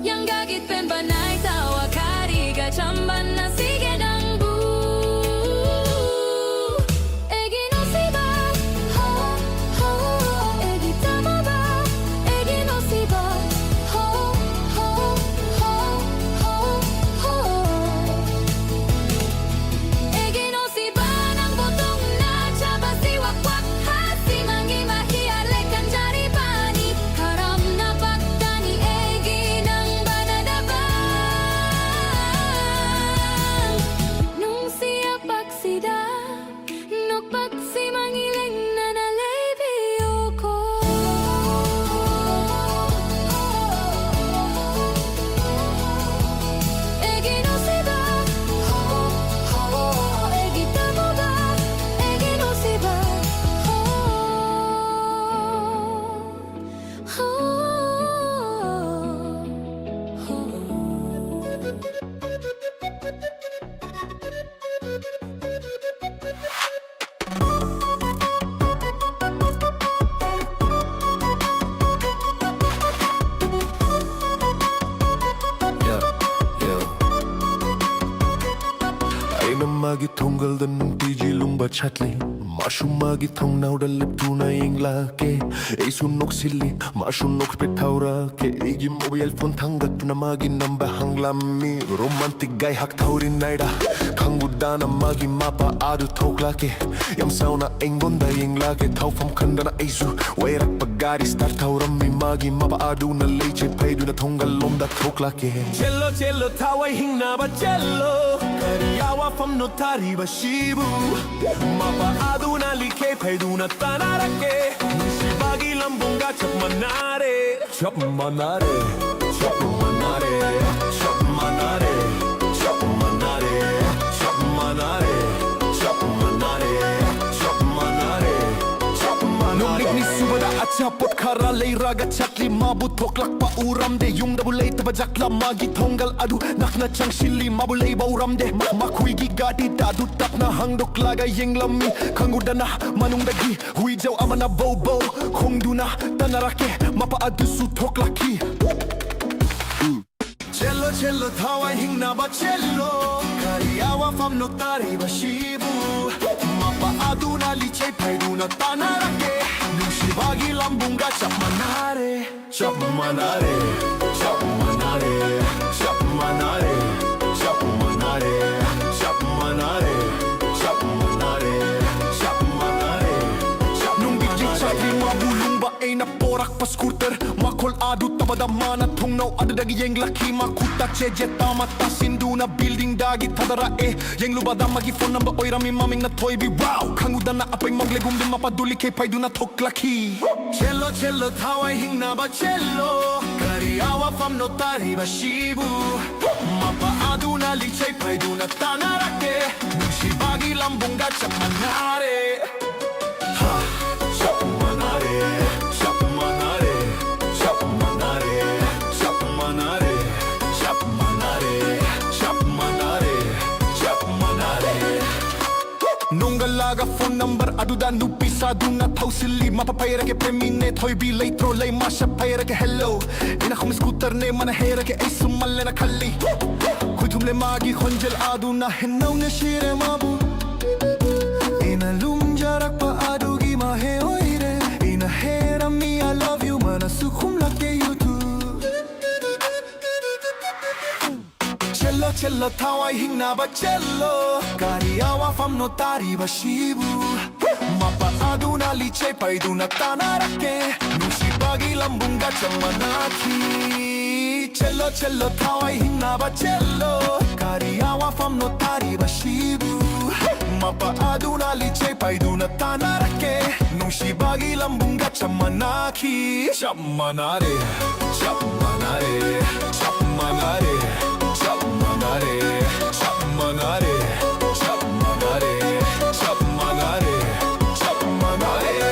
Yang gagit pembanay tawa kariga Chamban na sige ng bu Egi no siba Ho, ho Egi tamo ba Egi no siba Ho, ho, ho, ho, ho Egi no siba Nang botong na Chaba siwak hasi Manggi mahiyar lekan jari bani Karam na pagkani Egi nang banadabang Nung siya pagsida Nagpaksi mangiling na nalibyo ko Egi no siba Ho, ho Egi tamo ba Egi no siba Ho, ho, Magi tonggal dan tiji lumba chatli Mashu magi thong nau da lip tu na ingla ke Eisu nok sili Mashu nok petaura ke Igi mobile phone thanga tu na magi namba hanglami Romantic guy hak thauri naida Kangu dana magi mapa adu thokla ke Yam sauna engonda ingla ke Thau fam khanda na eisu Wairak pagari start thaurammi magi mapa adu na leiche paidu na thongal lomda thokla ke Cello cello tawai hingna ba cello Kariyawa fam no tari ba shibu Mapa aduna like paiduna tanarake Shibagi lambunga chap manare Chap manare Chap manare Chap manare Chap manare Chap manare Chap manare Chap manare Chap manare Ni subada acha pot khara lei raga chatli mabu thoklak pa uram de yung dabulei taba jakla magi thongal adu nakna changshili mabulei bauram de makhui gi gadi dadu tapna hangdok laga yenglammi khangudana manungdagi hui jaw amana bobo khongduna tanarake mapa adu su thoklaki Cello cello thawai hingna ba cello Kariyawa fam no tari ba shibu Mapa aduna liche paiduna tanarake Nushibagi lambunga chap manare Chap manare Chap manare Chap manare Chap manare madamana tungnaw adadagi yeng laki makuta chejeta mata sinduna building dagi tadara yeng lubada magi phone number oirami maming na toy bi wow kanguda na apay moglegum din mapaduli kay paiduna toklaki cello cello thawai hingna ba cello kariawa fam no tari ba shibu mapa aduna lichay paiduna tanarake mushi bagi lambung gacha manare ha chap manare chap manare chap manare chap manare chap manare chap manare chap manare nungalaga phone number aduda nupi saduna thausili mapapayra ke premine thoi bi leitro lei masha payra ke hello ina khum scooter ne mana hera ke ai sumalle na khalli kutumle magi khonjel aduna henau ne shire mabu ina lumjarak pa adugi ma he oire ina hera mi I love you mana sukhum lake yutu cello cello thawai hingna ba cello kariawa fam no tari ba shibu mapa aduna lichay paiduna tanarake nusi bagi lambung gacha manaki cello cello thawai hingna ba cello kariawa fam no tari ba shibu mapa aduna lichay paiduna tanarake nusi bagi lambung gacha manaki chap manare chap manare chap manare chap manare chap manare chap manare chap manare chap manare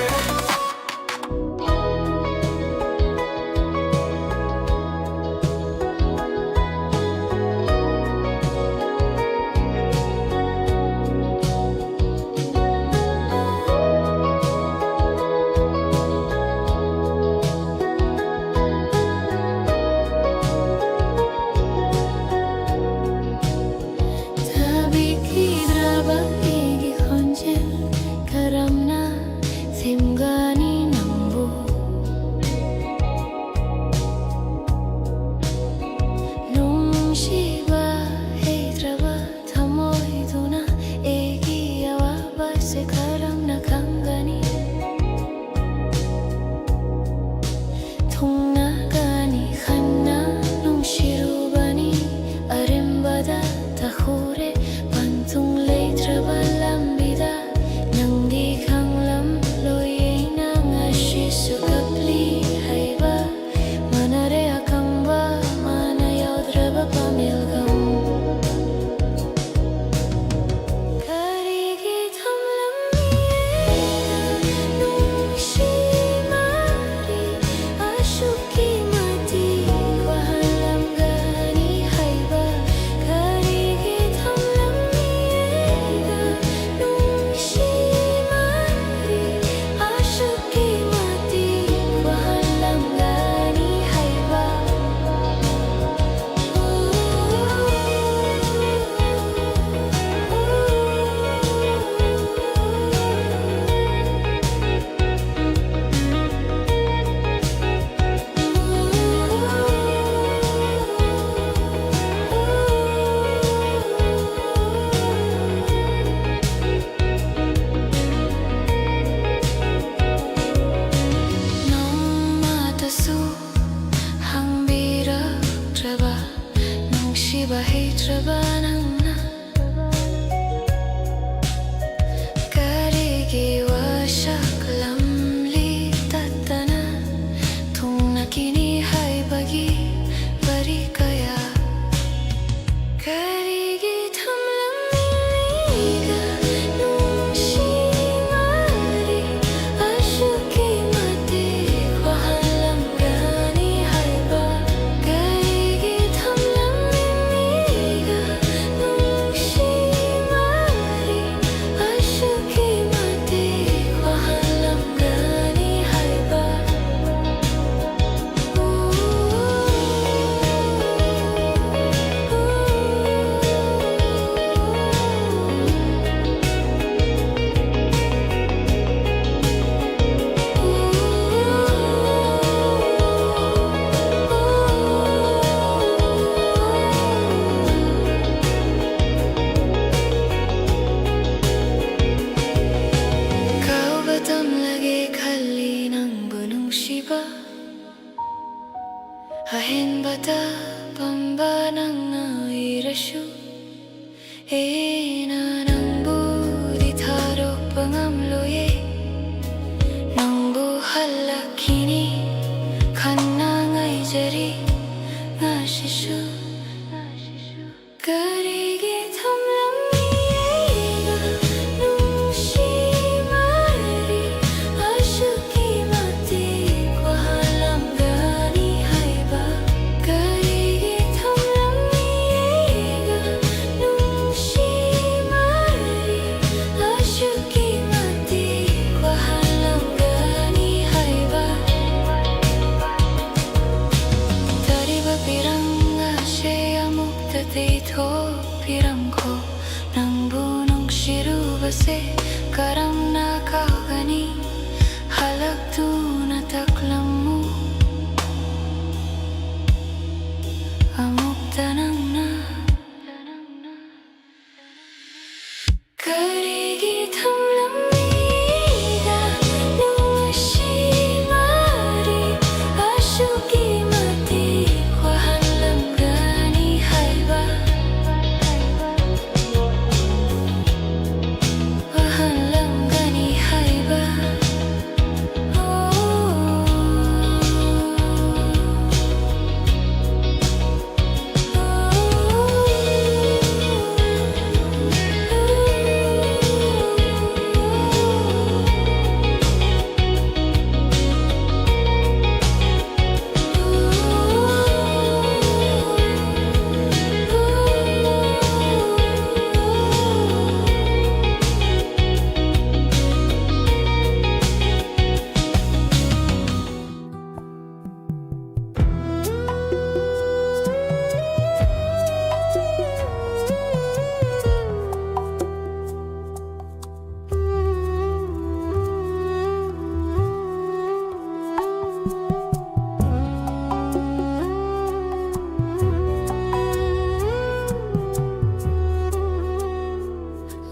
ꯀꯔꯝꯕꯗ ꯄꯥꯝꯕ ꯅꯪꯅ ꯏꯔꯁꯨ ꯑꯩꯅ ꯅꯪꯕꯨꯗꯤ ꯊꯥꯗꯣꯛꯄ ꯉꯝꯂꯣꯏꯌꯦ ꯅꯪꯕꯨ ꯍꯜꯂꯛꯈꯤꯅꯤ ꯈꯟꯅ ꯉꯥꯏꯖꯔꯤ ꯉꯁꯤꯁꯨ ꯀꯔꯤꯒꯤ ꯊꯝꯂꯝꯃꯤ ꯑꯩꯒ ꯅꯨꯡꯁꯤꯃꯔꯤ ꯑꯁꯨꯛꯀꯤ ꯃꯇꯤꯛ ꯋꯥꯍꯜꯂꯝꯒꯅꯤ ꯍꯥꯏꯕ ꯀꯔꯤꯒꯤ ꯊꯝꯂꯝꯃꯤ ꯑꯩꯒ ꯅꯨꯡꯁꯤꯃꯔꯤ ꯑꯁꯨꯛꯀꯤ ꯃꯇꯤꯛ ꯋꯥꯍꯜꯂꯝꯒꯅꯤ ꯍꯥꯏꯕ ꯇꯥꯔꯤꯕ ꯄꯤꯔꯪ ꯑꯁꯤ ꯑꯃꯨꯛꯇ ꯇꯩꯊꯣꯛꯄꯤꯔꯝꯈꯣ ꯅꯪꯕꯨ ꯅꯨꯡꯁꯤꯔꯨꯕꯁꯦ ꯀꯔꯝꯅ ꯀꯥꯎꯒꯅꯤ ꯍꯜꯂꯛꯇꯨꯅ ꯇꯛꯂꯝꯃꯨ ꯑꯃꯨꯛꯇ ꯅꯪꯅ ꯀꯔꯤꯒꯤ ꯊꯝꯂꯝꯃꯤ ꯑꯩꯒ ꯅꯨꯡꯁꯤꯃꯔꯤ ꯑꯁꯨꯛꯀꯤ ꯃꯇꯤꯛ ꯋꯥꯍꯜꯂꯝꯒꯅꯤ ꯍꯥꯏꯕ ꯋꯥꯍꯜꯂꯝꯒꯅꯤ ꯍꯥꯏꯕ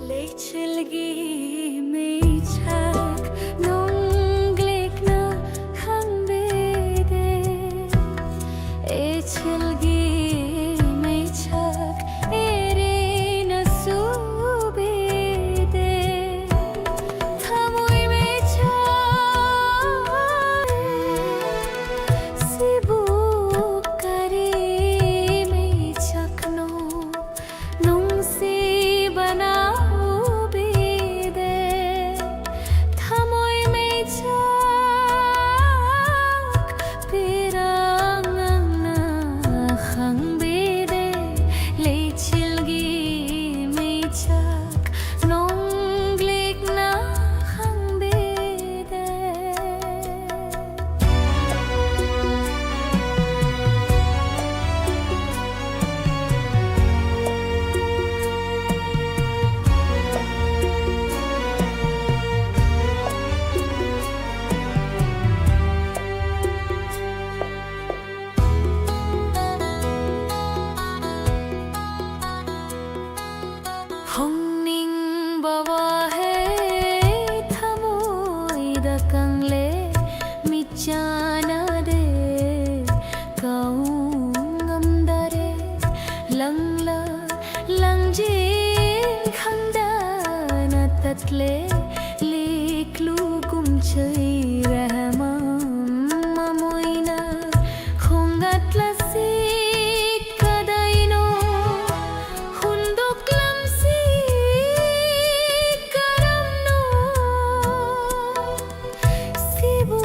ꯂꯩꯆꯤꯜꯒꯤ ꯃꯩꯆꯥꯛ ꯅꯣꯡꯂꯤꯛꯅ ꯈꯪꯕꯤꯗꯦ ꯂꯩꯆꯤꯜꯒꯤ ꯃꯩꯆꯥꯛ ꯏꯔꯦꯅ ꯁꯨꯕꯤꯗꯦ ꯊꯃꯣꯏ ꯃꯩꯆꯥꯛ ꯁꯤꯕꯨ ꯀꯔꯤ ꯃꯩꯆꯥꯛꯅꯣ ꯅꯨꯡꯁꯤꯕꯅ 우비대 탐호의 매착 비랑나 항비대 레이칠기 매착 농글릭나 항비대 홍닝바와 해 타모이다 깡레 미짜나데 가웅암다레 랑라 랑진 칸다나 tatle liklu kumchay rahmam mamoina khongat lasit kadaino hundok lamsi karamno sibu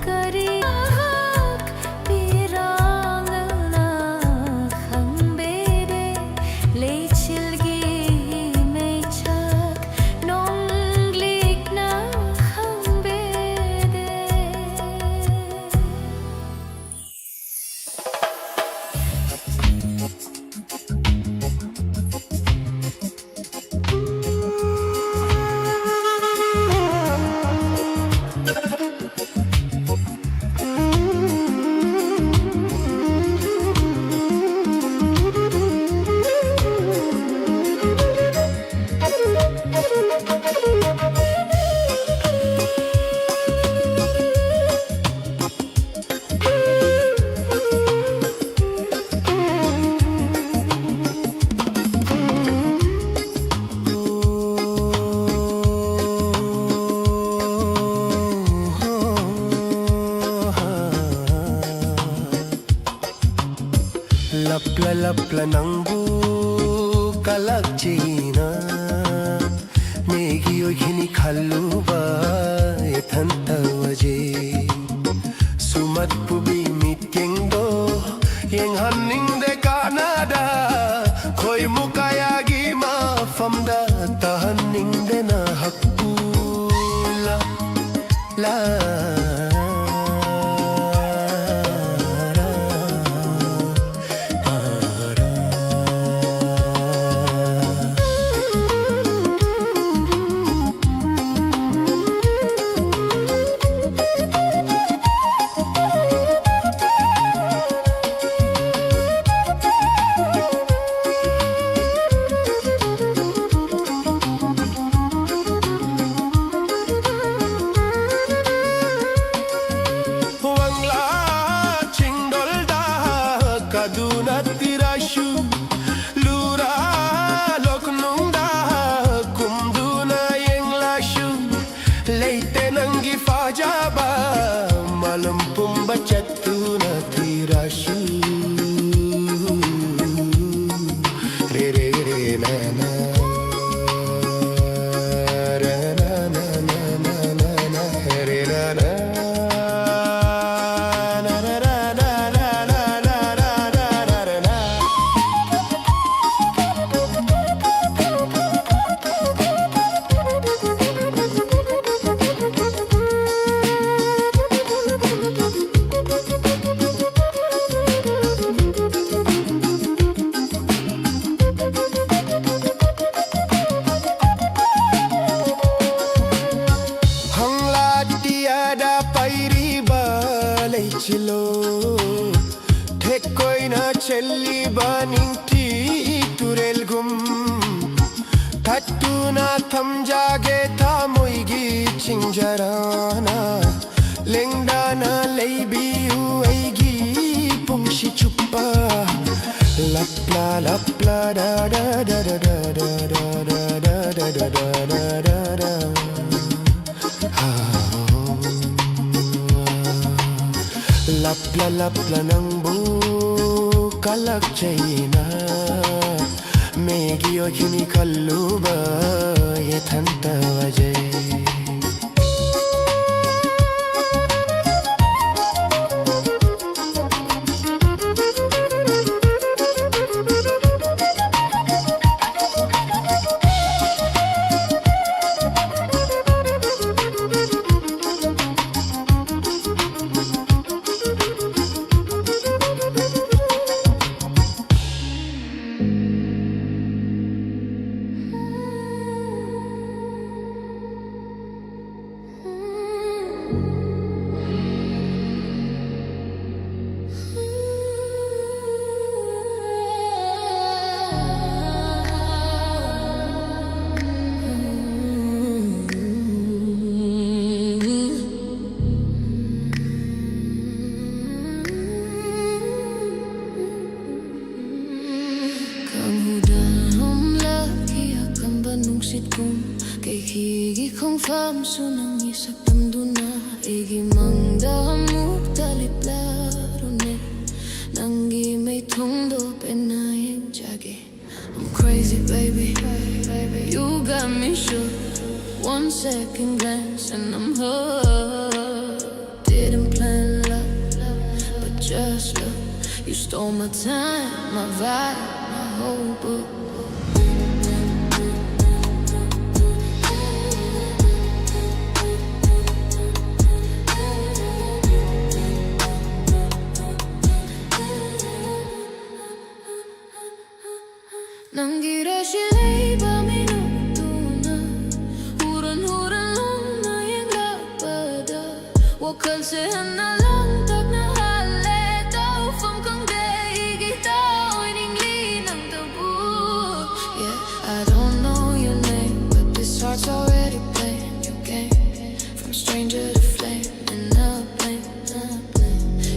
kariak pirangna khambere leichilgi meichak nonglikna khambere Lapla-lapla ng bukalagchina Negiyoy kinikaluba etantawaje Sumat pubi mityengdo Yang haning de Canada Koy mukayagi mafamda Tahaning de na hakula La Kaduna tirashu lura loknungda kumduna yang lashu leite nangi fajaba malam pumbacatuna tirashu re re re na na ra na na na na na na re na na Chilo Thekkoi na chelli baning ti turel gum Thattu na thamjage tha moigi chingjarana Lengda na leibi uaigi pungshi chuppa Lapla lapla da da da da da da da da da da da da da Lapla-lapla ng bukalagchina Megiyo kinikaluba yetantawaje Kay higi kong fam sunang isak tamduna Igi mangdamuk taliplaro ne Nangi may tungdo penayang jage I'm crazy baby, you got me shook 1 second glance and I'm hooked Didn't plan love, but just look You stole my time, my vibe, my whole book Nanggira sila'y paminutuna Huran-huran lang na yung lapada Wakalsehan na lang tag na haleta Ufam kang daigit tao iningli ng tabuk Yeah, I don't know your name But this heart's already playing your game From stranger to flame and a blame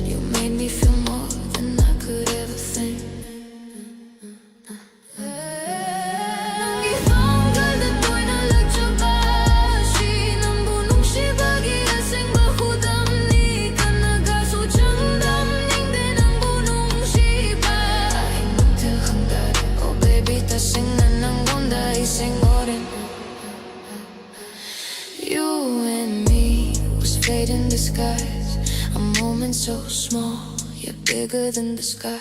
You made me feel more than I could ever think disguise. A moment so small, yet bigger than the sky.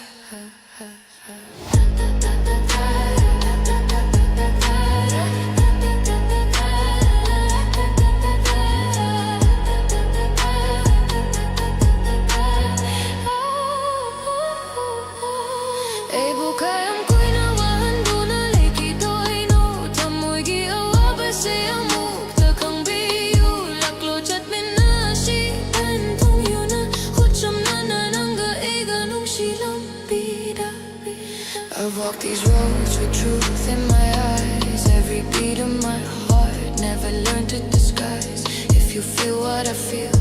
I've walked these roads with truth in my eyes. Every beat of my heart, never learned to disguise. If you feel what I feel,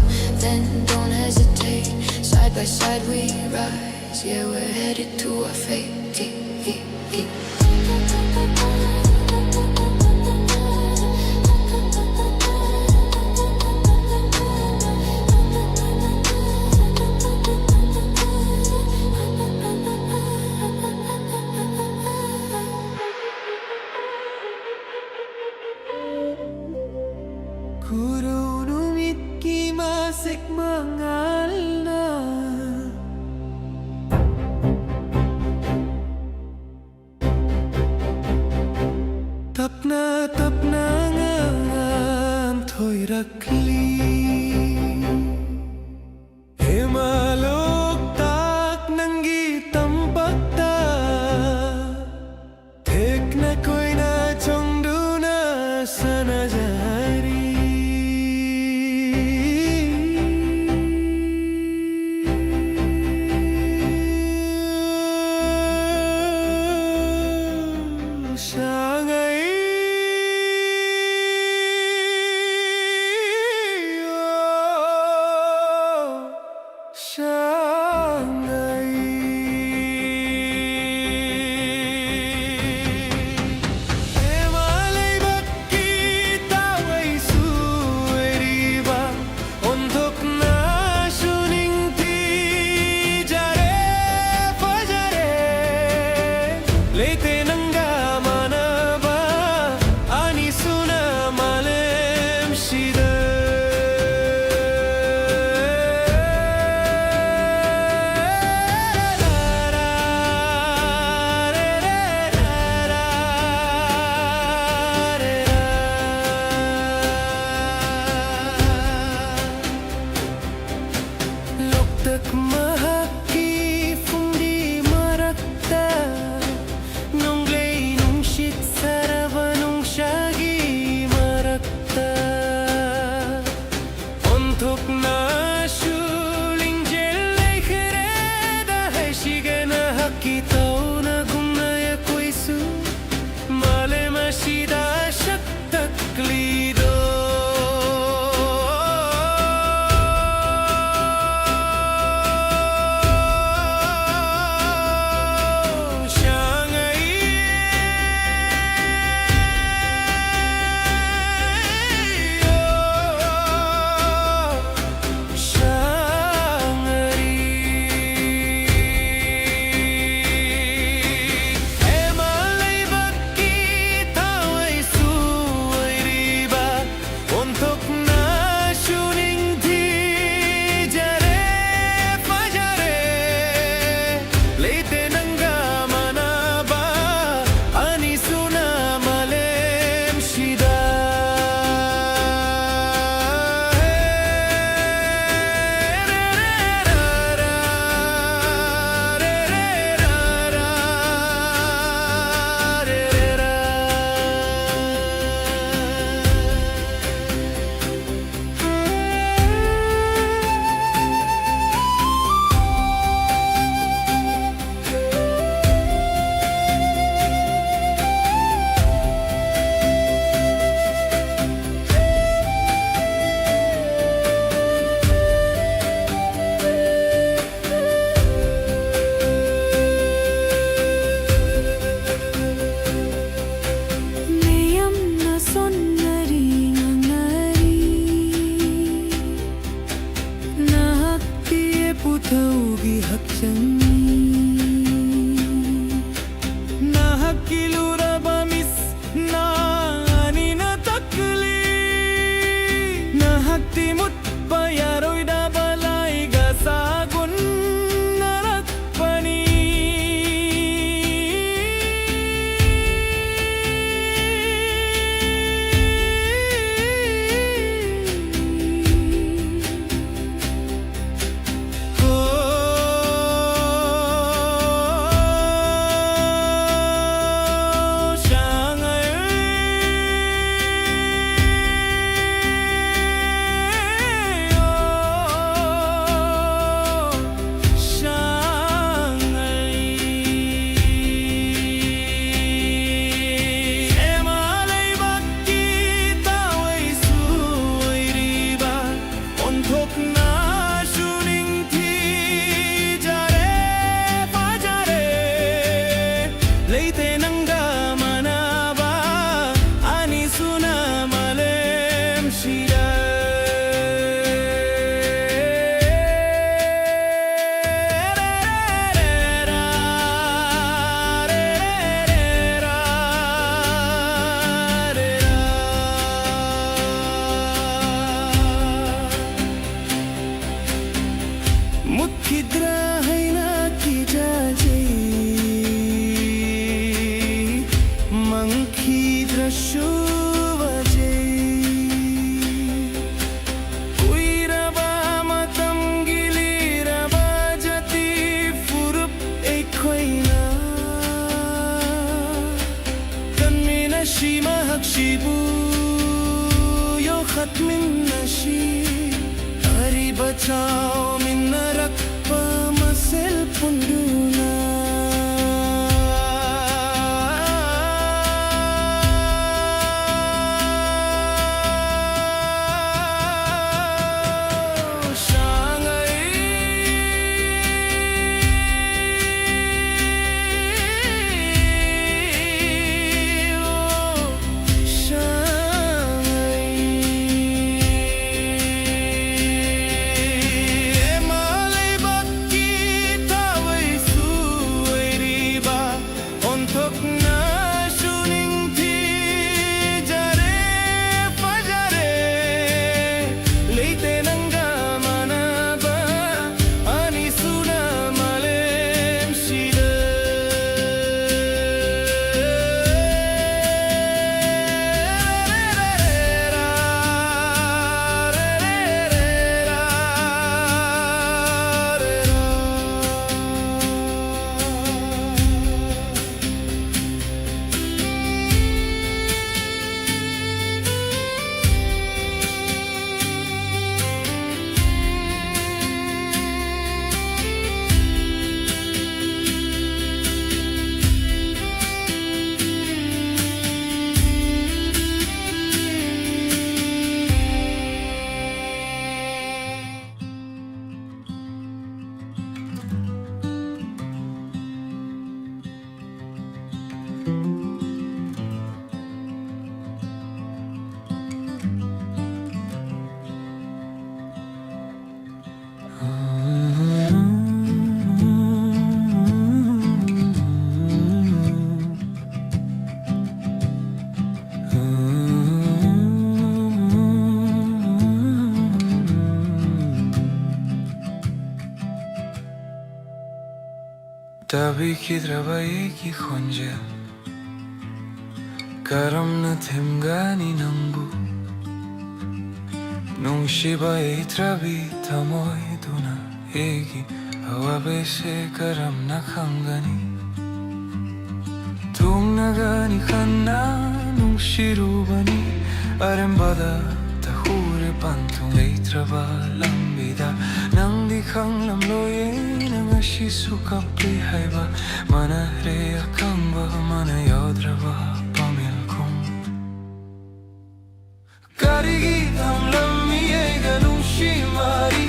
then don't hesitate. Side by side we rise, yeah, we're headed to our fate. Kurunong itkimasik mangal na tap na ngan thôi rakli Himalok tak nanggi tampak ta Thek na koi na chong du na sana jari leitenanga manaba ani suna malem shida मुखिद्रा हैना की जाजे मंखिद्रा शुवजे उइरबा मतम गिलिरबा जति फुरुप एखोइना कन्मिना शिमा हक्शिबु यो खत्मिन नशी Hari bacao minarak pamasel punduna Tabi kidrabai ki khonja Karam na thimgani nambu Nung shiba trabi tamoy duna egi Hawa bese karam na khangani Tung nagani khanna nung shirubani Arembada tahure pantung leitraba lambida Nang di khang lam loye nang ashisu kapli haiba Mana hre akamba mana yodraba pamilkum Karigi tam lammi ega nung shimari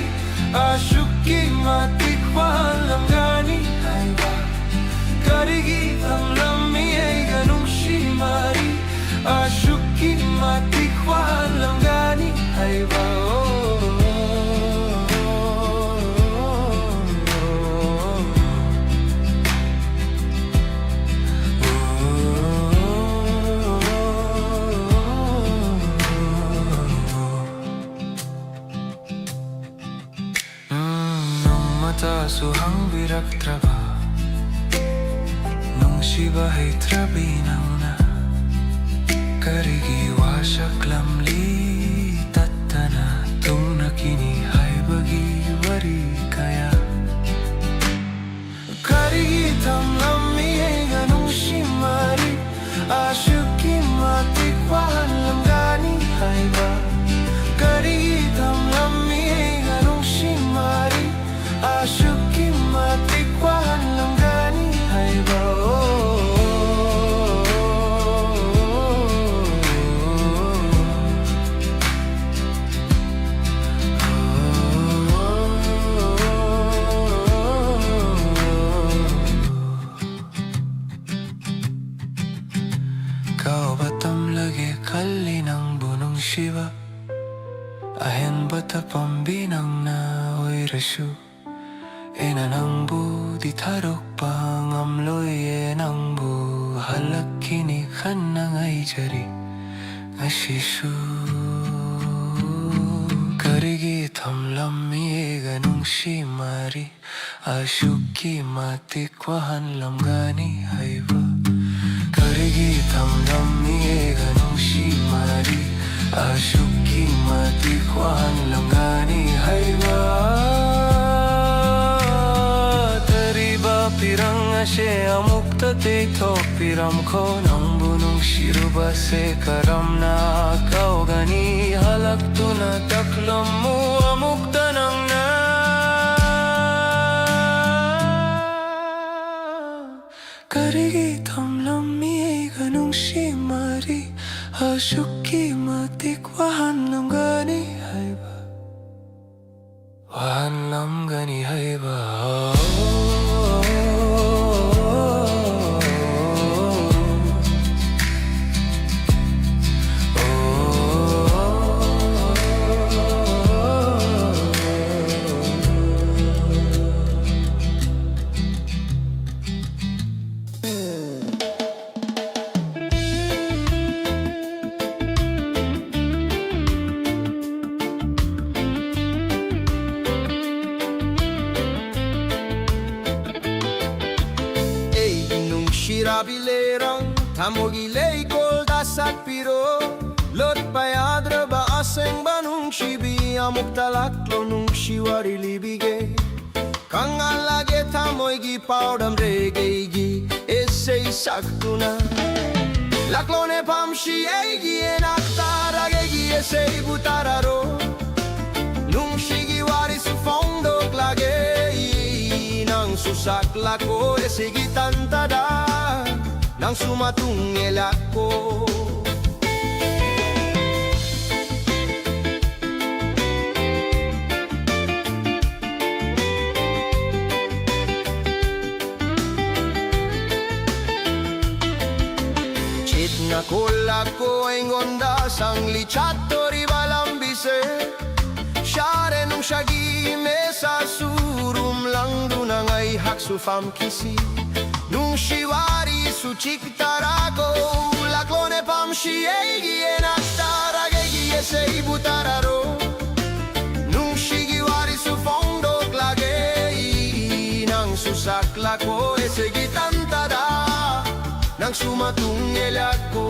Ashuki mati kwan lam gani haiba Karigi tam lammi ega nung shimari Ashuki mati kwan lam gani haiba Suhang virak traba Nung shiba hai trabi nauna Karigi wasak lamli tattana Tung nakini hai bagi wari kaya Karigi tam lammi ega nung shimari Ashuki mati kwan lamgani hai ba Karigi tam lammi ega nung shimari Ashuki mati kwan lamgani hai ba Ahen bata pambinang na oirasyu Enanangbu di tarok pangamloy enangbu Halak kini kanang ay jari Ashisu Karigi tamlam miega nung shimari Ashuki matikwahan lam gani haiba Karigi tamlam miega nung shimari Ashuki matikwahan lam gani haiba Tariba pirang ashe amukta te tok piram ko Nang bunong shiruba se karam na kau gani halak tu na taklam mo amukta nang na Karigi tamlam miye ganong shimari Ashuki matikwahan lam gani haiba Wahan lam gani haiba Shirabilerang tamogilay kol dasat piro Lot payadra ba aseng banung shibi amuk talaklo nung shiwari libige Kang alage tamoy gi paudam rege gi essay saktuna Laklo ne pamshi egi enaktara gi essay butararo Nung shigi wari su fondo klage Nang susak lako essay tantada Nang sumatungel ako Chit na kolako ay ngonda sang lichato ribalambise Share nung shagi mesa surum lang dunang ay haksu fam kisi Nung shiwari su chiktarago Laklone pamshi egi enaktarage gi essay butararo Nung shigiwari su fondo klage Nang susak lako essay gitantada Nang sumatungel ako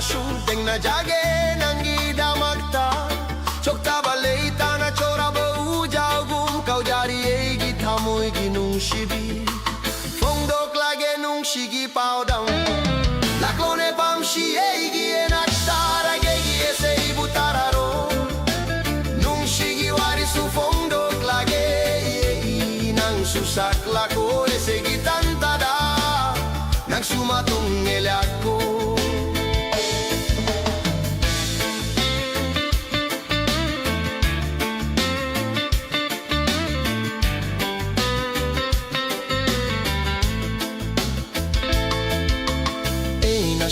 Shooting na jage nang idamagta Chokta balita na chora ba ujaw gum Kau jari egi tamoy ginung shibi Fongdok lage nung shigi paudam Laklone pamshi egi enaktara gegi essay butararo Nung shigi wari su fongdok lage Nang susak lako essay gitantada Nang sumatungel ako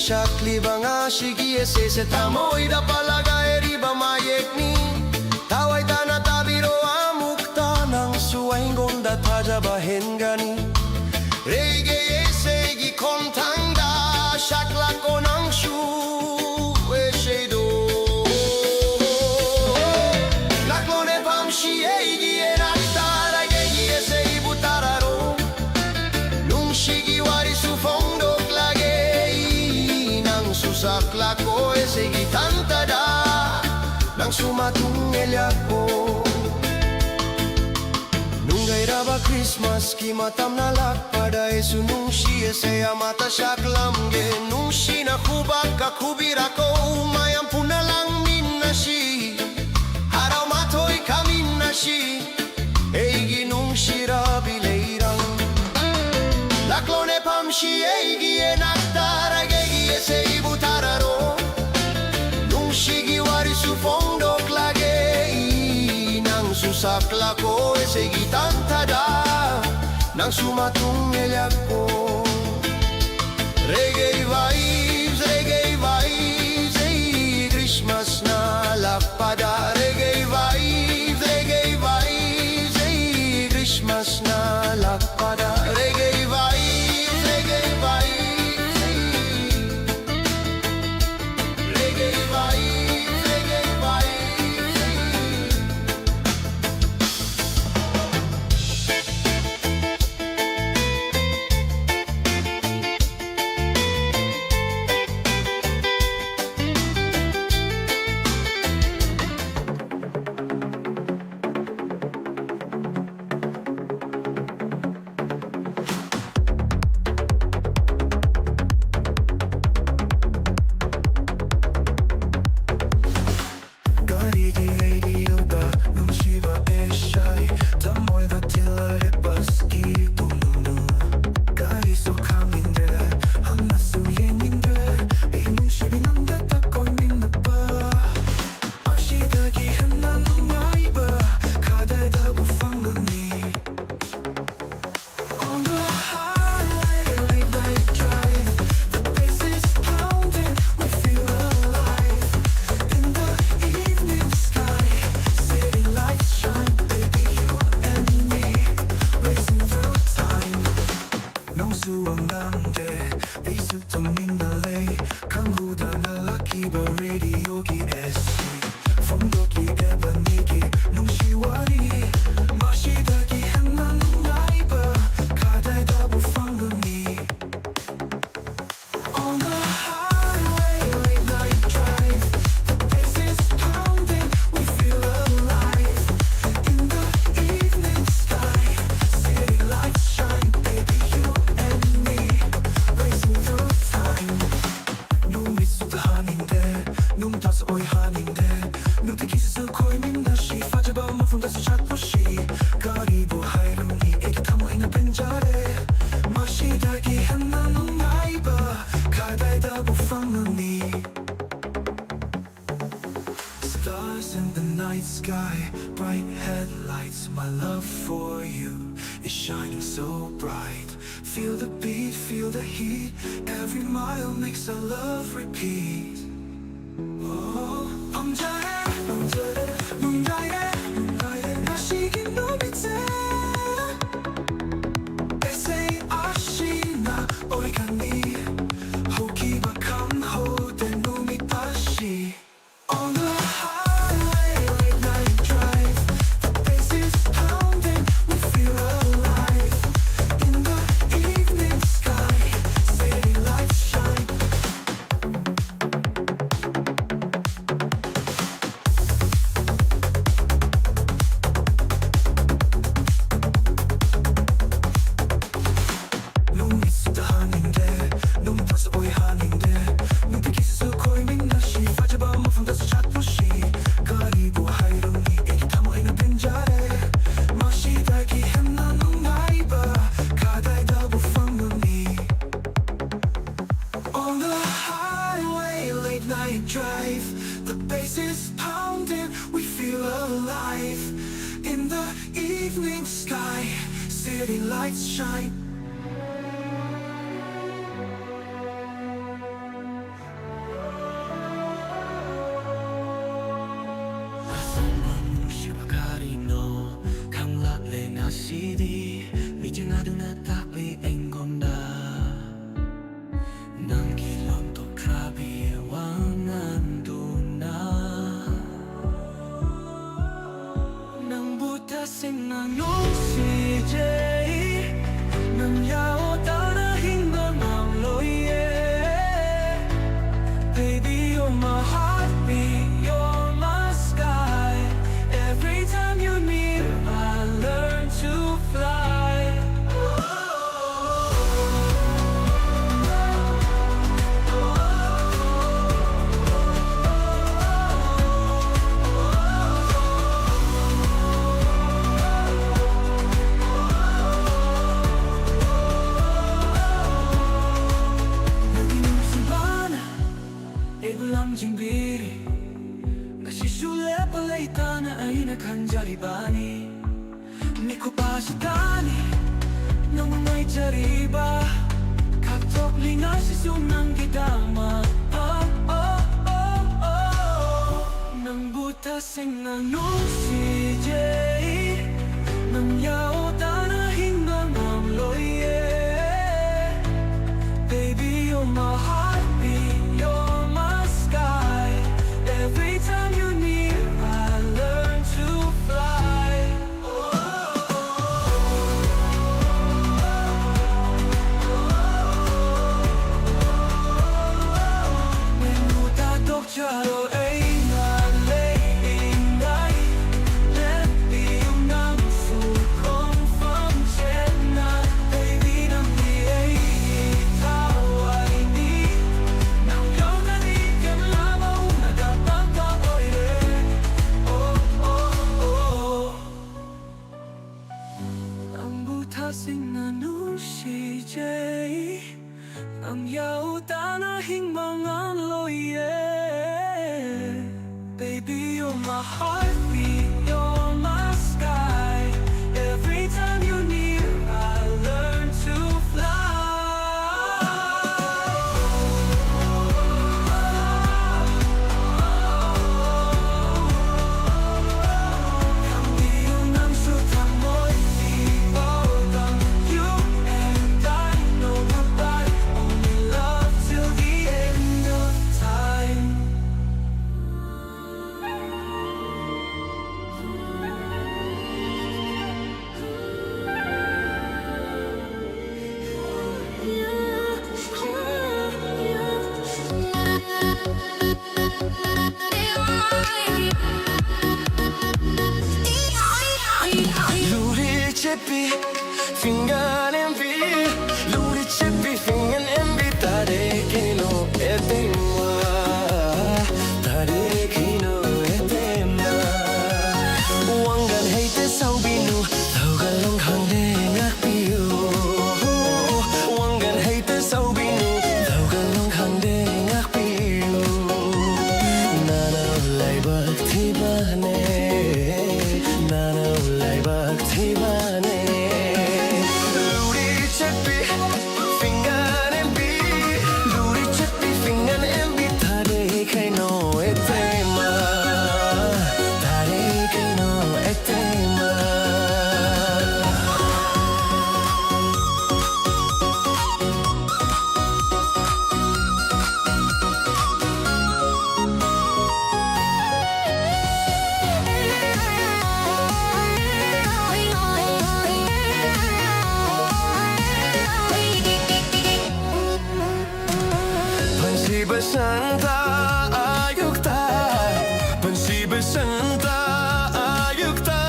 Shakli banga shigi ese se tamoy da palaga eriba mayekni Taway tana tabiro amukta nang suwaing gonda taja bahengani Rege ese gi kontangda shakla ko nang shu eshedo Laklone pamshi egi enaktara gegi ese ibutararo Nung shigi wari su fondo Susakla ko essay gitantada Nang sumatungel ako Nung gaira ba Christmas ki matam na lakpada Esu nung shi essay amata shaklam ge Nung shi na kubak kakubira ko Mayam puna lang min na shi Haraw matoy kamin na shi Egi nung shirabileirang Laklone pamshi egi enaktara gegi essay butararo Nung shigi wari su fondo sakla ko Sa gitang tada Nang sumatong ngilag ko Reggae vibes, ay Christmas na lakpada Reggae vibes, ay Christmas na lakpada Reggae vibes, ay Reggae vibes, ay 거리기 radio가 눈치와 애샤이 담모이가 딜러해버스기 동누누 거리 속 함인데 하나 수행인데 이 눈치비 남겼다 꼬이나봐 어시다기 한나는 와이버 가다다 부fanग니 On the highway late night drive The bass is pounding we feel alive In the evening sky, city lights shine, baby, you and me, racing through time. 농수원 남대, 비스통 민날레, 강구다 날라키바 radio기 SC, phong độ kỳ 에바니기, 농시와리, 마시다기 한나는 라이브, 가다이다 부fanग니. On the highway, late night drive. The bass is pounding, we feel alive. In the evening sky, city lights shine, baby, you and me, racing through time. 눈이 쏟아하는데, 눈 다소 오이하는데, 눈빛 기스스 코이민 다시 빠져봐 무슨 다시 찾듯이 거리부 하이름니 애기 타모이나 벤자레 마시다기 한나는 라이브 가다이다 부fanग니 Stars in the night sky, bright headlights. My love for you is shining so bright. Feel the beat, feel the heat. Every mile makes our love repeat. Oh, 밤자에, 문가에 나시긴 너 밑에. 에세이 아시나 오리가니 호기박한 호된 놈이 다시. On the highway, late night drive. The bass is pounding, we feel alive. In the evening sky, city lights shine. 눈이 쏟아하는데, 눈 다소 오이하는데, 눈빛 기스스 코이민 다시 빠져봐 무슨 다소 찾듯이 거리부 하이름니 애기 타모이나 벤자레 마시다기 한나는 라이브 가다이다 부fanग니 On the highway, late night drive. The bass is pounding, we feel alive. In the evening sky, city lights shine. Shibakarino, 강락내 나 CD, 미진 나도 나 답이 앵건다. 난 길은 또 트라비에 왕안도나. 낭부터 생각노 CJ, 난 야오 따라 힘든 맘로예. Baby, you're my heartbeat, you're my sky. Every time you near, I learn to fly. kasing nanusije Nang yao tanahing mga loye Baby, you're my heartbeat, you're my sky Every time you're near, I learn to fly Mengutak jaro ay nalay-ingay Lepi yung namsukong function na Baby, nang di ay ikaw ay di Nang iyong nalikan lamang nagapagkakoy rin Oh, oh, oh Ang butasing nanusijay Ang yaw tanahing mga loye Baby, you're my heartbeat, you're my sky Every time you're near, I learn to fly Kami yung namsutang mo'y ibang You and I know goodbye Only love till the end of time Luri cepi fingan envi Luri cepi fingan envi Tare kino etema Tare kino etema Wangan heite saubinu Taugan long hangde ngak piu Wangan heite saubinu Taugan long hangde ngak piu Nana ulai bakti bane Nana ulai bakti bane Luri cepi fingan envi Luri cepi fingan envi Tare kino etema Tare kino etema Bensi bersanta ayukta Bensi bersanta ayukta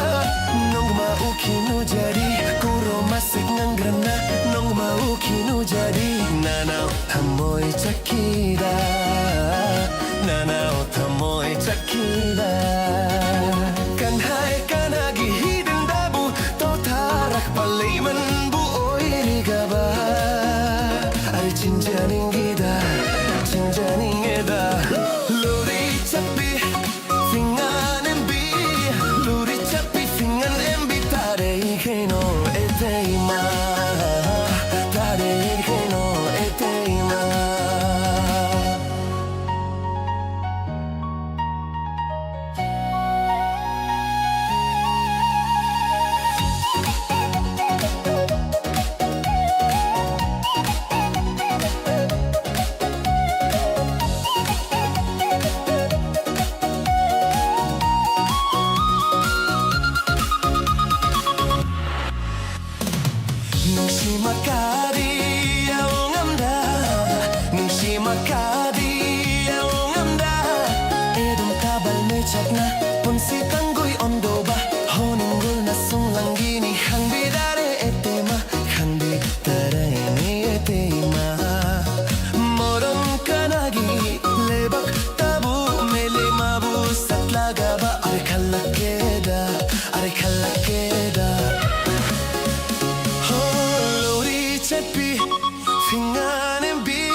Nong mau kinu jadi Kuro masik nanggrana Nong mau kinu jadi Nanau tamoy cakida Nanau tamoy cakida Kan hai kanagi hidden dabu Totarak paliman buoy rigaba Ay cinjaning gida Cinjaning eda Luri capi fingan embi Luri capi fingan embi Tare keno etema Tare keno etema Nungsi makadi ang amda Nungsi makadi ang amda Edong tabal may chakna Punsi tanggoy ondo ba Honinggol na sunglang gini Hang bidare etema Hang bidare ni etema Moron kanagi Lebak tabu Mele mabu Satlaga ba Are kalakeda Are kalakeda Lori capi fingan embi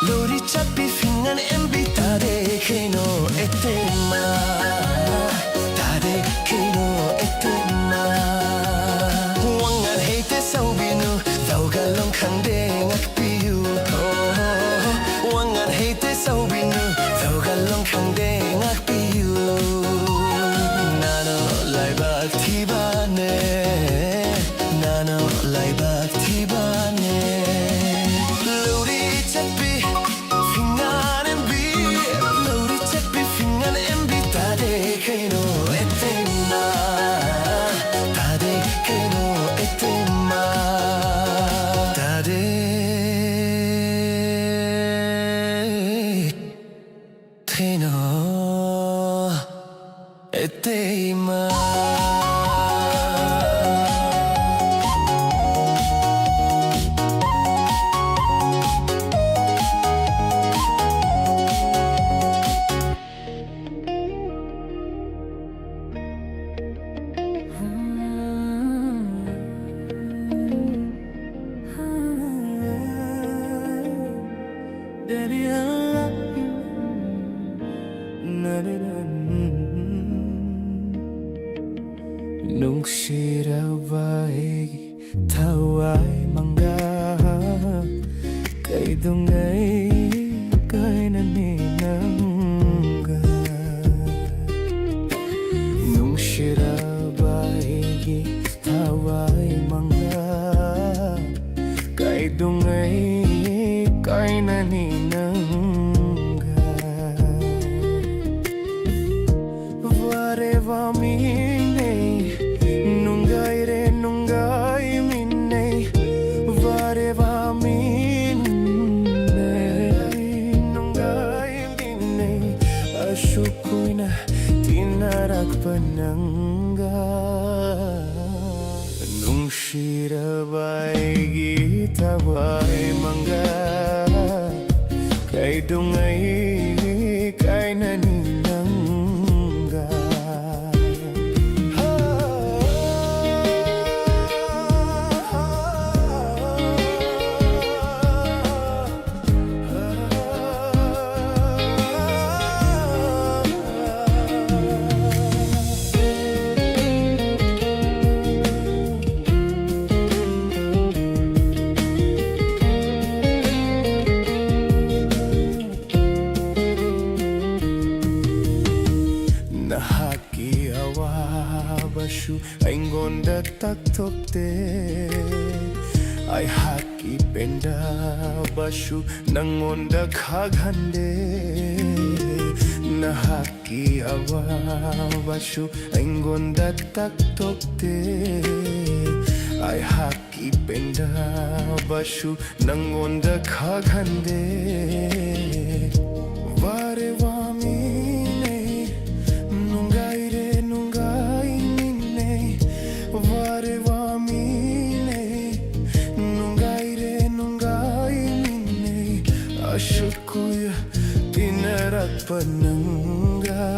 Lori capi fingan embi Tade keno etema Tade keno etema Wangan heite saubinu Tau galong kangde ngak piu Wangan heite saubinu Tau galong kangde ngak piu Kheno Eteima Nung sirabay taway mangga kay dungay kay naninangga Nung sirabay taway mangga kay dungay kay naninangga Vareva mine Nungay re nungay minne Vareva minne Nungay minne Ashukoy na tinarak panangga Nung sirabay gitaway mangga Kay dungay kay naninangga Nahaki awabashu aingonda taktokte Ay haki penda bashu nangonda khaghande Nahaki awabashu aingonda taktokte Ay haki penda bashu nangonda khaghande Vare vamine Nungay re nungay minne Vare vamine Nungay re nungay minne Ashukoy tinarak panangga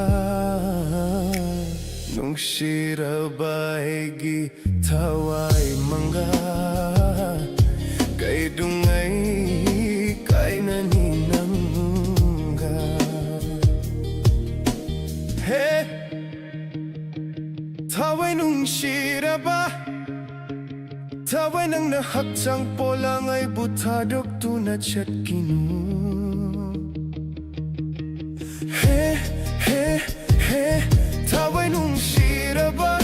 Nung sirabay gitaway mangga Kay dungay kay naninangga Hey Taway nung siraba Taway nang nahakchang polang ay butadok tunad siya't kinu Hey, hey, hey Taway nung siraba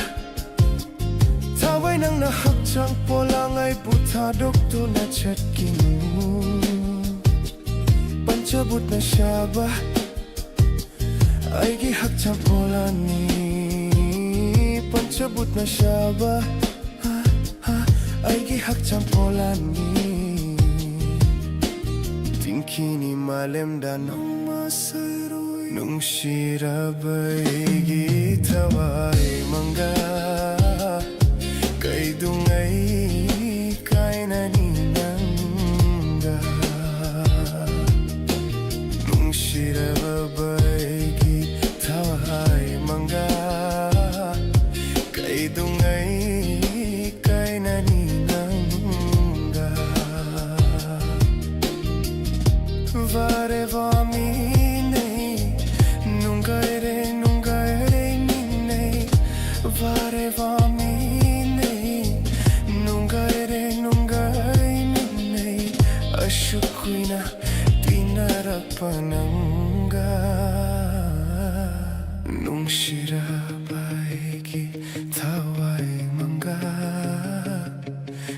Taway nang nahakchang polang ay butadok tunad siya't kinu Pancabot na siya ba Ay gihakchang polang ni Pancabot na siya ba Ay gihakchang polang ni Tingkini malemda nung masaroy Nung sirabay gitaway mangga Kay dungay kay naninangga Nung sirabay gitaway mangga Kay dungay kay naninangga Vare vamine Nungay re minne Vare vamine Nungay re minne Ashukoy na tinarak panangga Nung sirabay gitaway mangga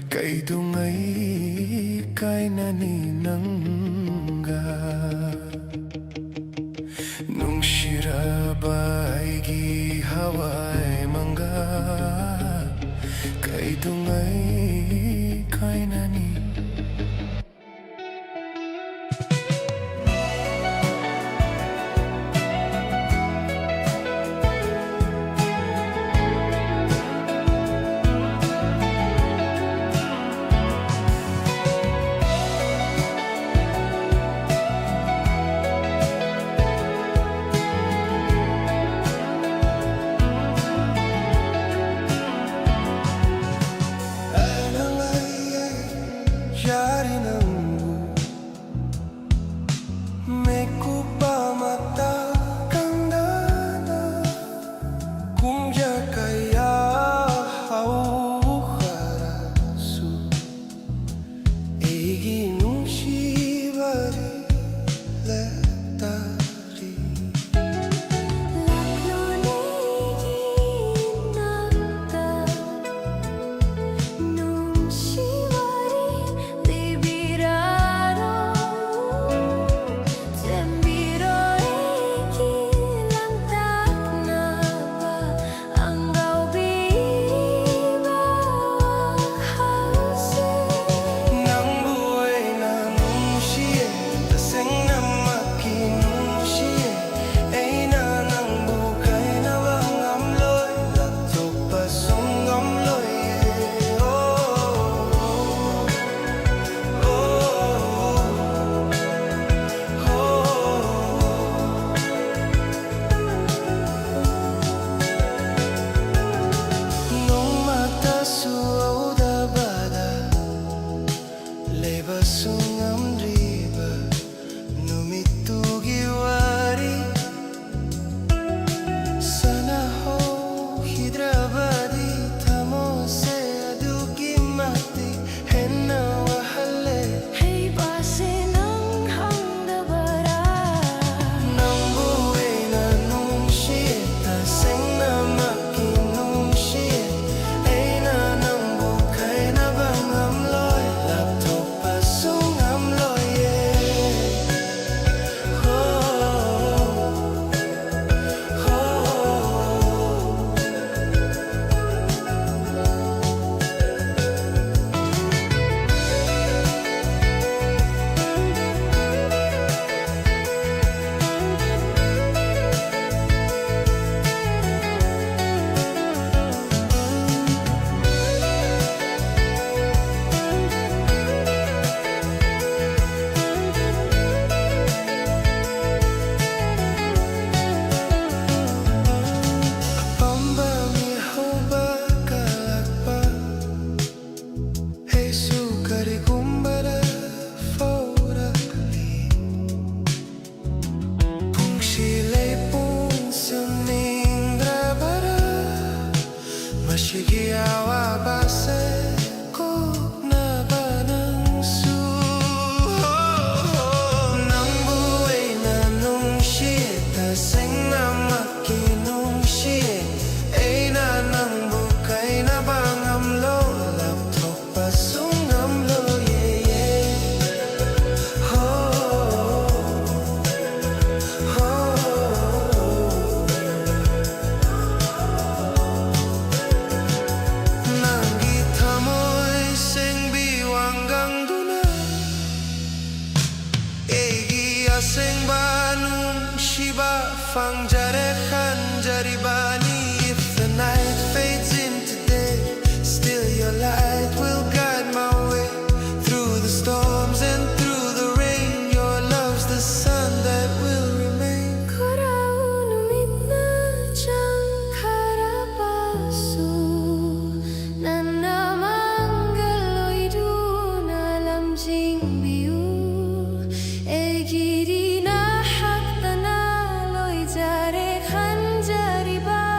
Kay dungay kay naninangga Nung sirabay gihaway mangga Kay dungay kay naninangga sing banung shiba fang jare khan jari bani. If the night fades into day, still your light will guide my way through the storms and through the rain. Your love's the sun that will remain. Egiri na hak tanaloy jare khan jari ba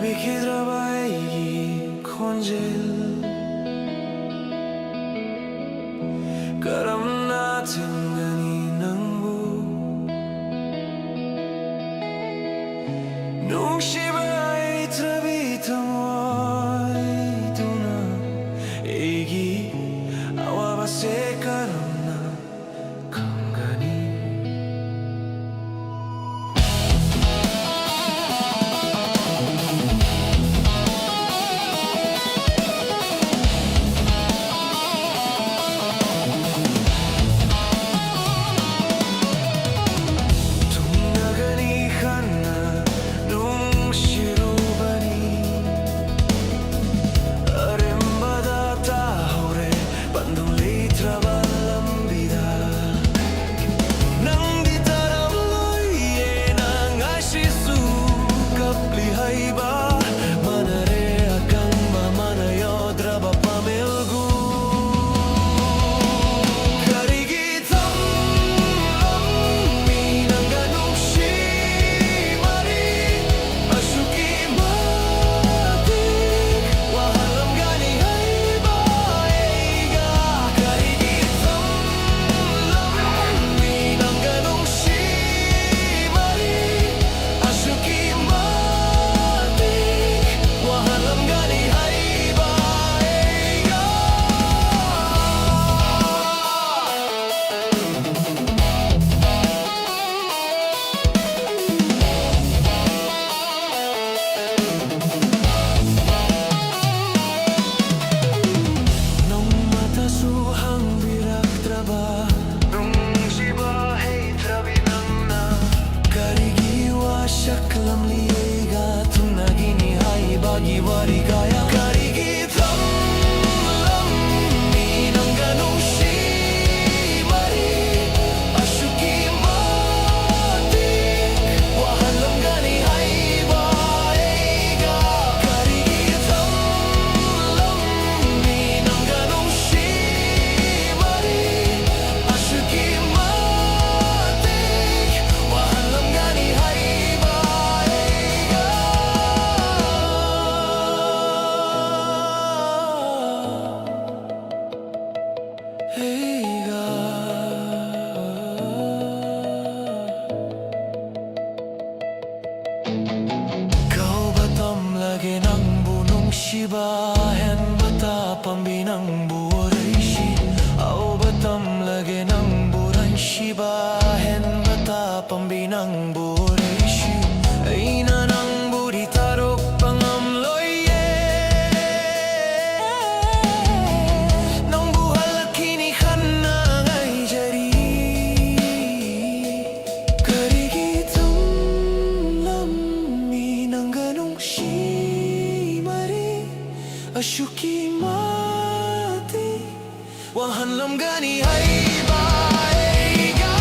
나비키드라바 이기 콘젤 Karam natin ganinang buo Nung siya ay trabita mo ay ito na Igi awa ba se karam na kang ganin Shibahan bata pambinang buray shi Au batam lagi ng buran Shibahan bata pambinang buray shi Ay na ng budi tarok pangamloy Nang buhal kinihan na ngay jari Karigitang lami ng ganong Ashuki mati Wahan lam gani hai baega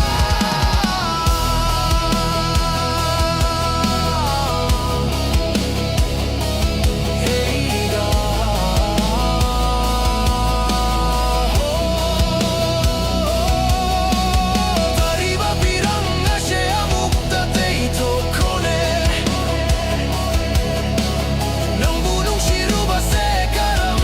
Heiga Tariba pirang ashe amukta teito kone Nang bunong shiruba se karam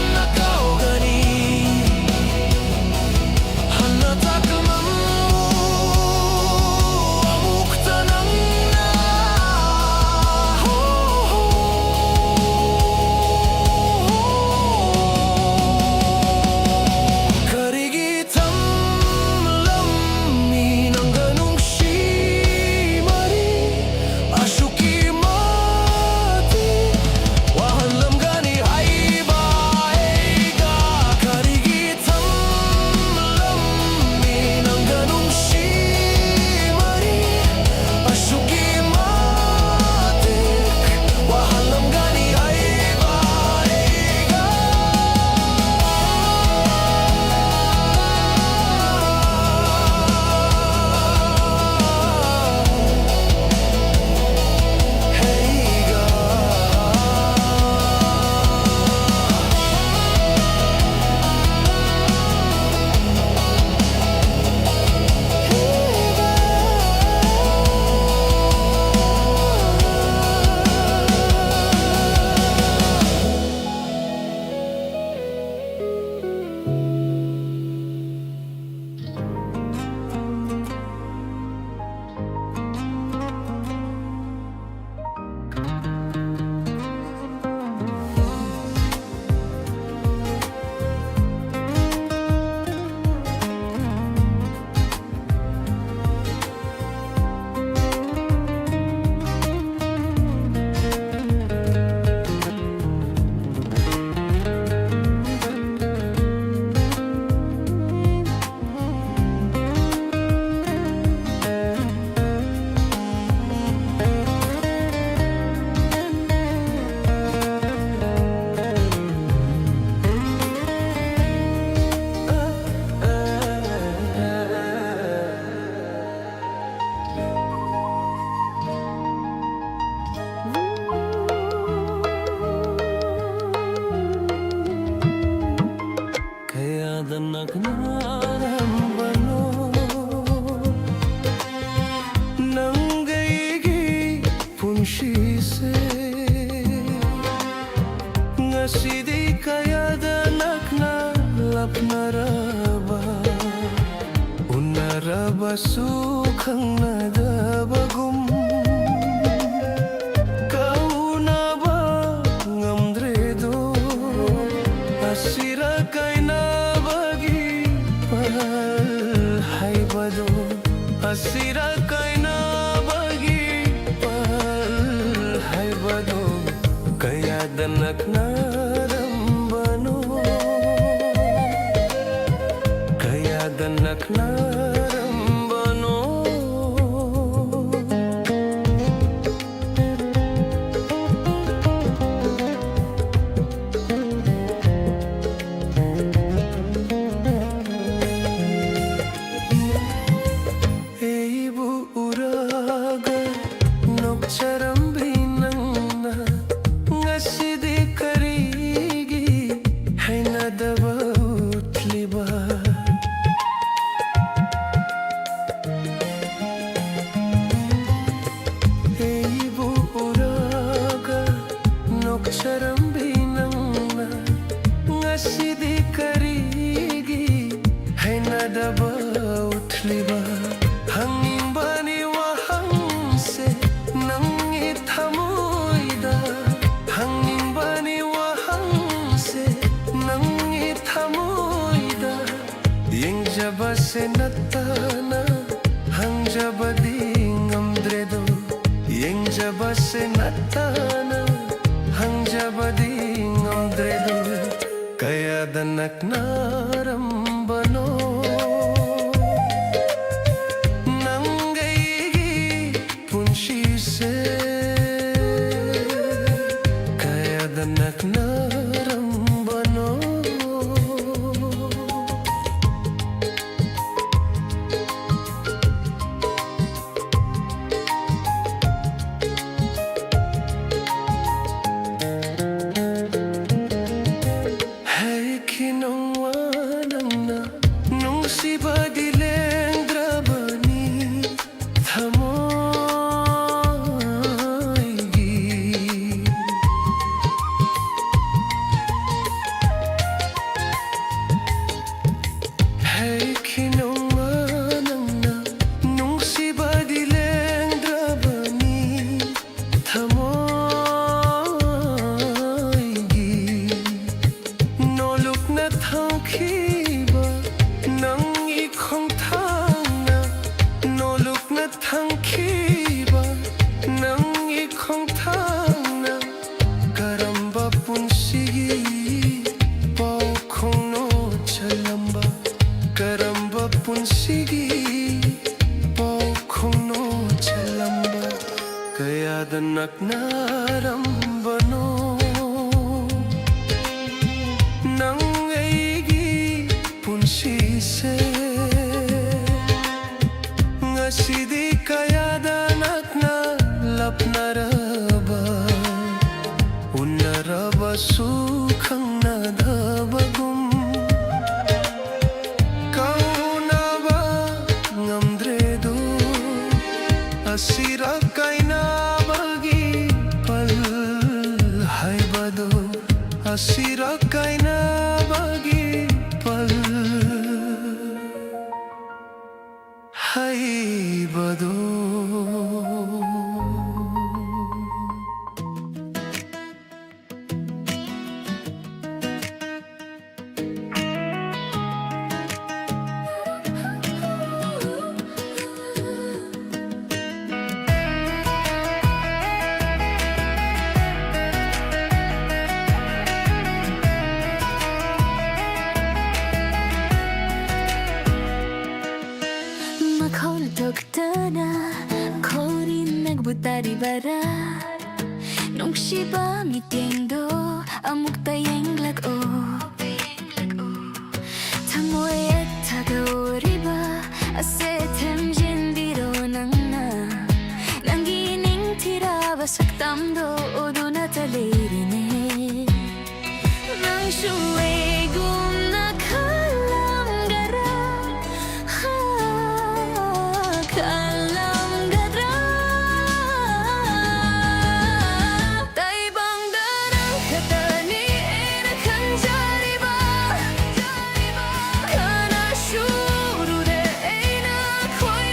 unarabasu kang nadabagum kauna ngamdredo asira kaina bagi pal haibado asira kaina bagi pal haibado kaya danak narambano kaya danak narambano Ibu uraga nokcharam binangna ngasidi karigi hainadaba utliba Ibu uraga nokcharam binangna ngasidi karigi hainadaba utliba hangin bani wahangse nang ithamoida hangin bani wahangse nang ithamoida yengjaba se natana hangjaba dingamdredo yengjaba se natana hangjaba dingamdredo kaya danak narambano nangaigi punshise kaya danak narambano Hey kinongwanang na nung si badileng drabani thamoigi Hey kinongwanang na nung si badileng drabani thamoigi Noluk na thangkiba nang ikhong thangna Noluk na thangkiba nang ikhong thangna Karamba punsigi pau khong no chalamba Karamba punsigi pau khong no chalamba Kaya danak narambano nang aigi punsise ngasidi kaya danak na lapnaraba unaraba sukhang nadabagum kaunaba ngamdredo asira kaina bagi pal haibado asira kaina bagi pal haibado Makona tokdana korin nagbutari bara nung shiba mitendo amuk tayeng lago tamoy tagawriba ase temjin biro nangna nangining tiraba saktamdo oduna talirine nang shuwe gumna kalam gara kalam gara taibang darang katani era kanjariba kana shuru de eina koi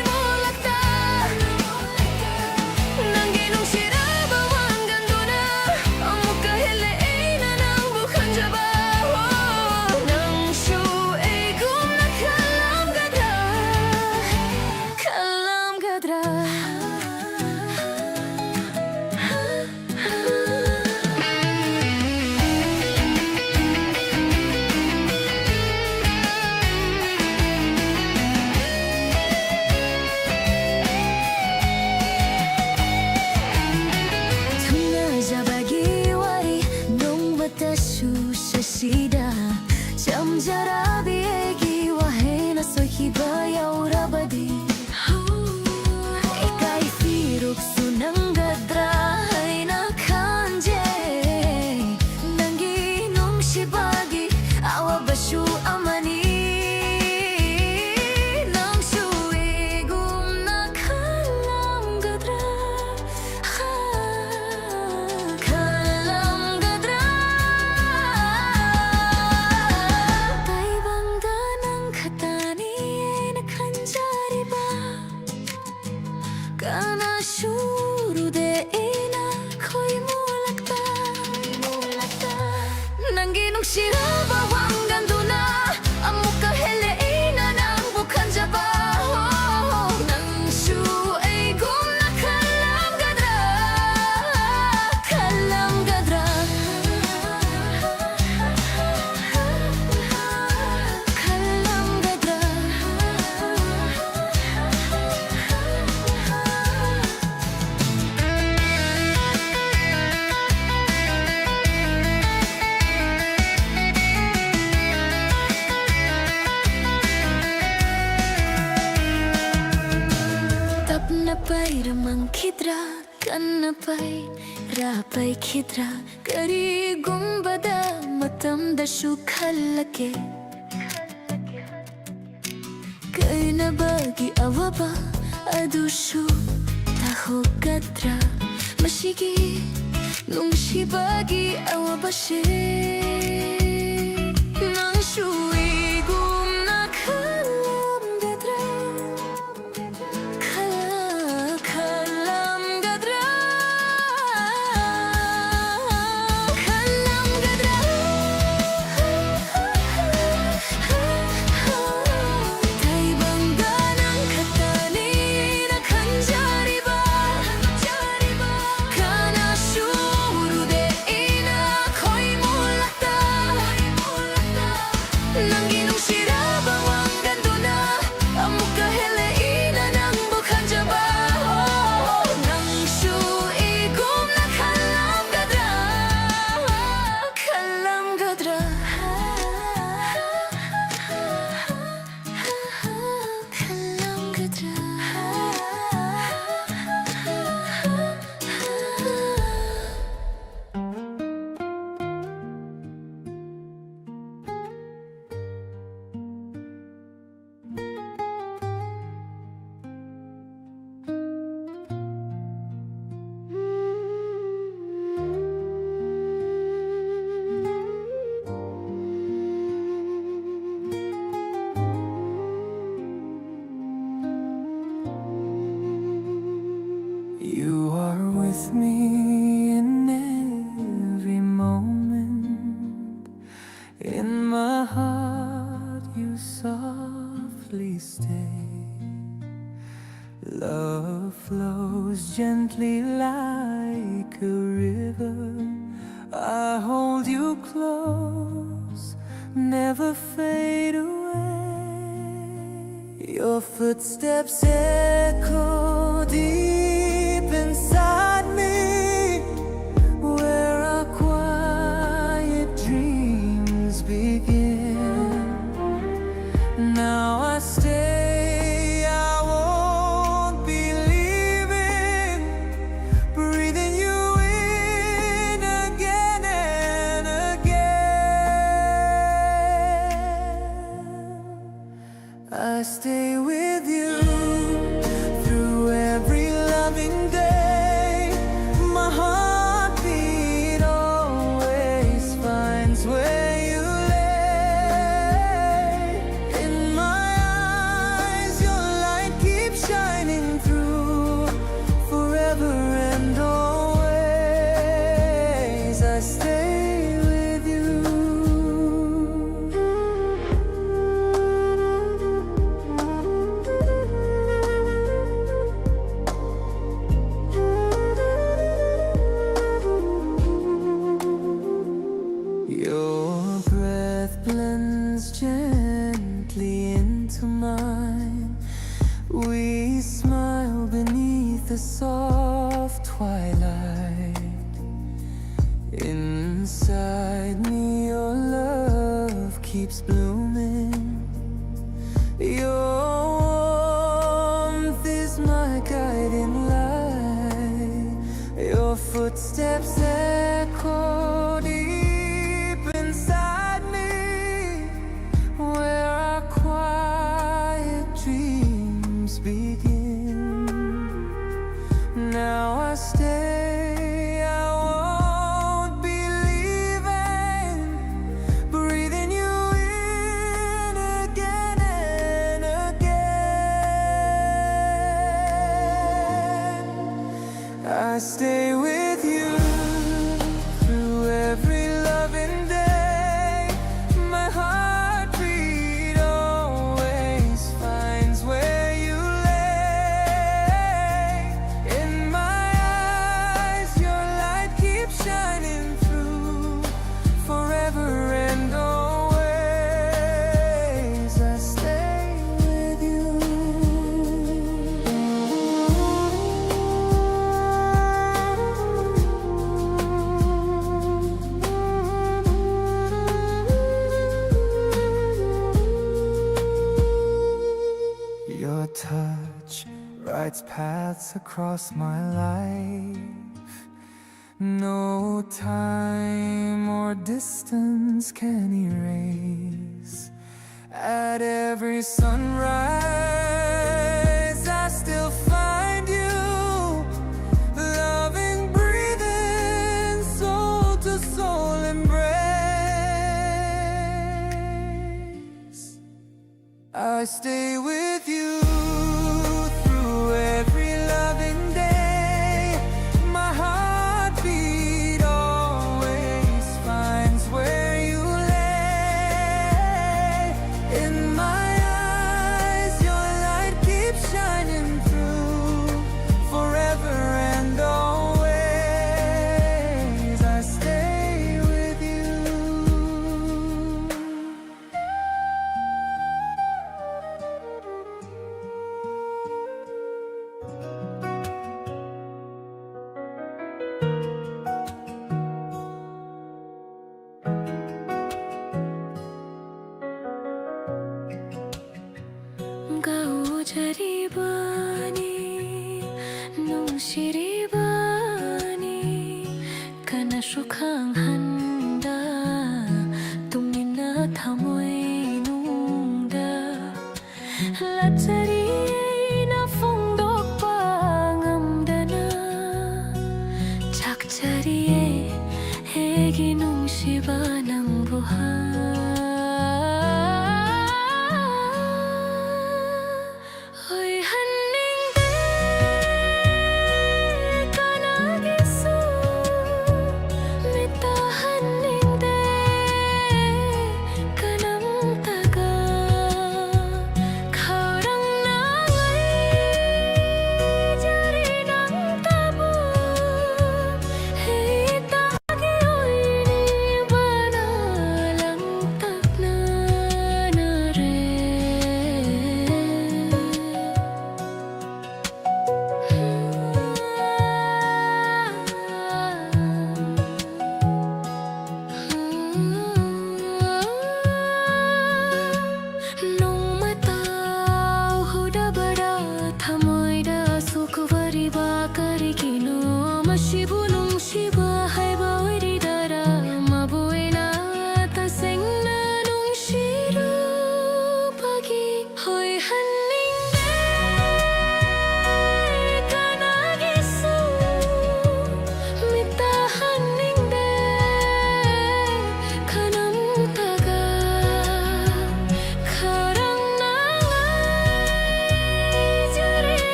Kanapay rapay khidra kari gumbada matamda shukhalake kaina bagi awaba adushu tahogadra mashigi nungshibagi awaba she nang shui gumna khalamgadra khalamgadra khalamgadra taibangganang katani na khanjariba kana shurude ina khoi mulata nanginung siraba wang ganduna amuka hele ina nang bukhanjaba nang shu igum na khalamgadra khalamgadra You are with me in every moment. In my heart you softly stay. Love flows gently like a river. I hold you close, never fade away. Your footsteps echo deep inside me, where our quiet dreams begin. Now I stay, I won't be leaving, breathing you in again and again. I stay with you through every loving day. My heartbeat always finds where you lay. In my eyes your light keeps shining through, forever and always I stay with you. Your breath blends gently into mine. We smile beneath the soft twilight. Inside me your love keeps blooming. Your warmth is my guiding light. Your footsteps echo deep inside me, where our quiet dreams begin. Now I stay, I won't be leaving, breathing you in again and again. I stay with you through every loving day. My heartbeat always finds where you lay. In my eyes your light keeps shining through, forever and always I stay with you. its paths across my life. No time or distance can erase. At every sunrise, I still find you, loving, breathing, soul to soul embrace. I stay with you through every loving day. My heartbeat always finds where you lay. In my eyes, your light keeps shining through. Forever and always, I stay with you. 가오자리바니 농시리바니 가나 수강한다 뚱이나 타모이 농다 라짜리에 나 풍덕방암다나 작자리에 애기 농시바낭 부하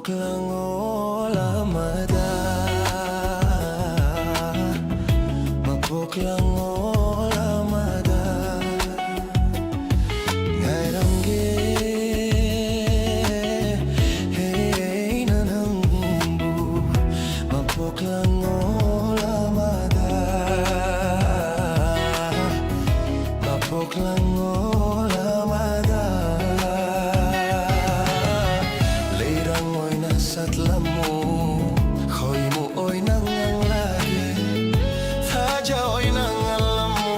Mapoklangolamada Mapoklangolamada Ngairamge Hey nanangbu Mapoklangolamada Mapoklangolamada Leirang mo'y nasa't lamo Khoy mo oy nangang lagi Tadya oy nangal lamo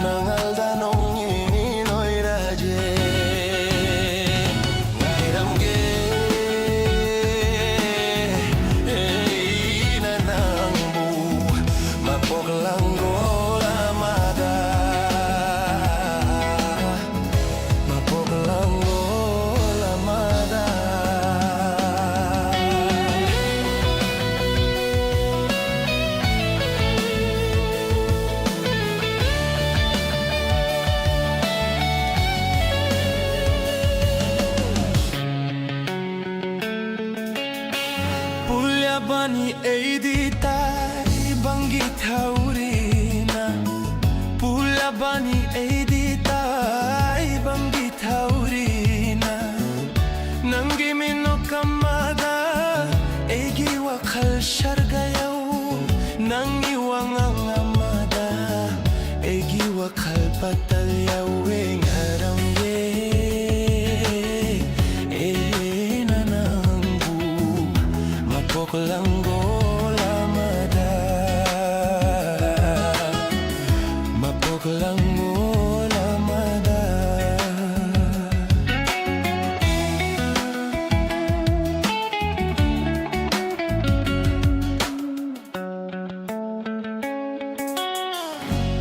Nangal danong inoy radye Ngairamge Inanangbu Mapoklangolamada Mapoklangolamada Pulyabani eiditay banggit haurina Pulyabani eiditay banggit haurina Nanggimino kamada egi wakal shargayaw Nangiwang ang amada egi wakal patalyaw Ngaramye nanangbu Mapoklangolamada Mapoklangolamada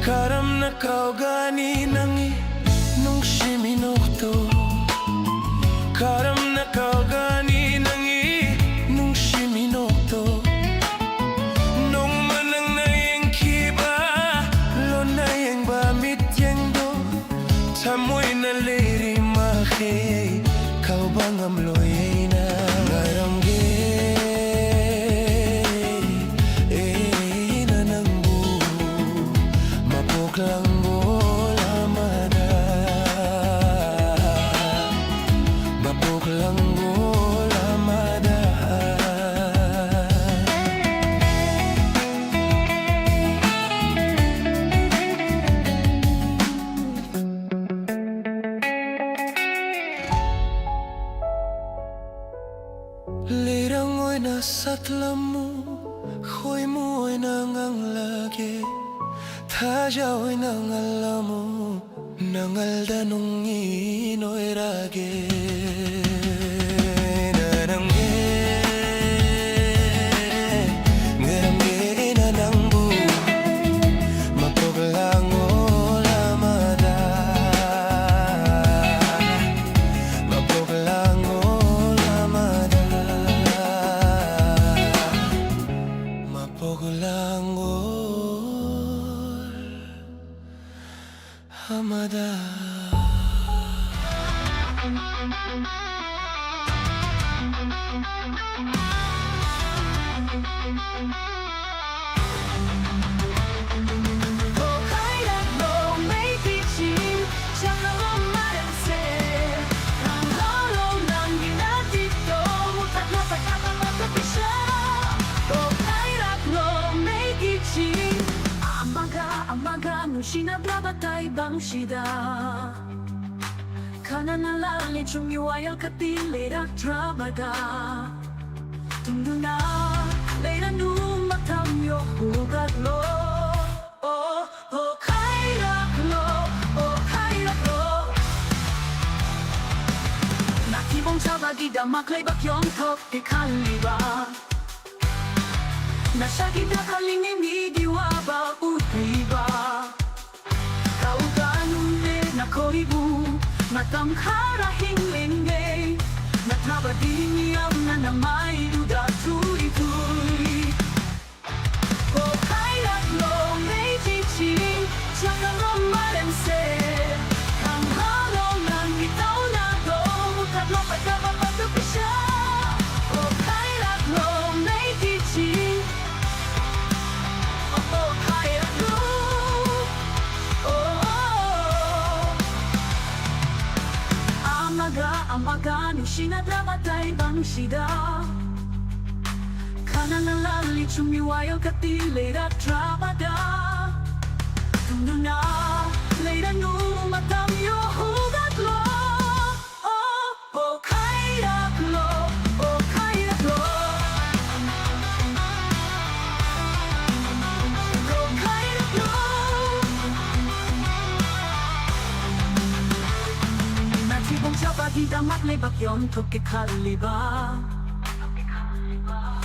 Karam na kaugani nangi nung shiminokto Karam na kaugani nangi nung shiminokto Nung manang na yung kiba lo na yung bamit yung do Tamoy na liri maki Kau bang amloy na Ngaramge nanangbu Mapoklangolamada Mapoklangolamada Lirang oy nasa't lamo Khoy mo oy nangang lagi Tadya oy nangal lamo Nangal danong inoy rage Nanangge Ngaramge inanangbu Mapoklangolamada Mapoklangolamada Mapoklangolamada Sinablabatay bang sida Kananalangit sumiwayal katilir at trabada Tunduna Leira numatamyo hugat lo Oh, oh, kairak lo Oh, kairak lo Nakibong sa bagida maklay bakyong tok ikaliba Nasakit na kalingin diwa ba utiba Nakoribu, matangkarahing lingge Natrabadiniyam na namay duda turi-turi O kairat lo may chiching Siyang ang umalense Ang halo ng itaw na do Mutat lo pagkabapatupi siya O 신하다마다의 방시다 가난한 랄리 준비와요 갓딜레라 드라마다 둥두나 레이라 누마담요 후가글로 오 카이라글로 오 카이라글로 오 카이라글로 나티봉 잡아디다 막레박연 토끼 칼리바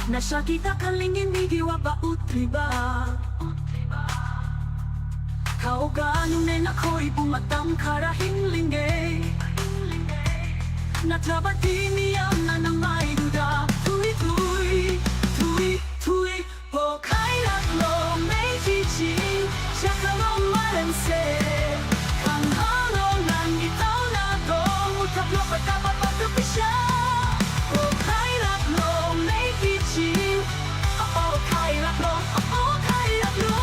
Nasa kita kalingin bigiwa ba utriba Kauganong nen ako'y bumatang karahing linggay Natrabati niyam na nang may duda Tui tui, tui tui Po kay laklo may chiching Siya ka romaranse Ang halo ng itaw na to Mutablo pagkapat pagkapisya Po kay laklo may chiching Oh kay laklo, oh kay laklo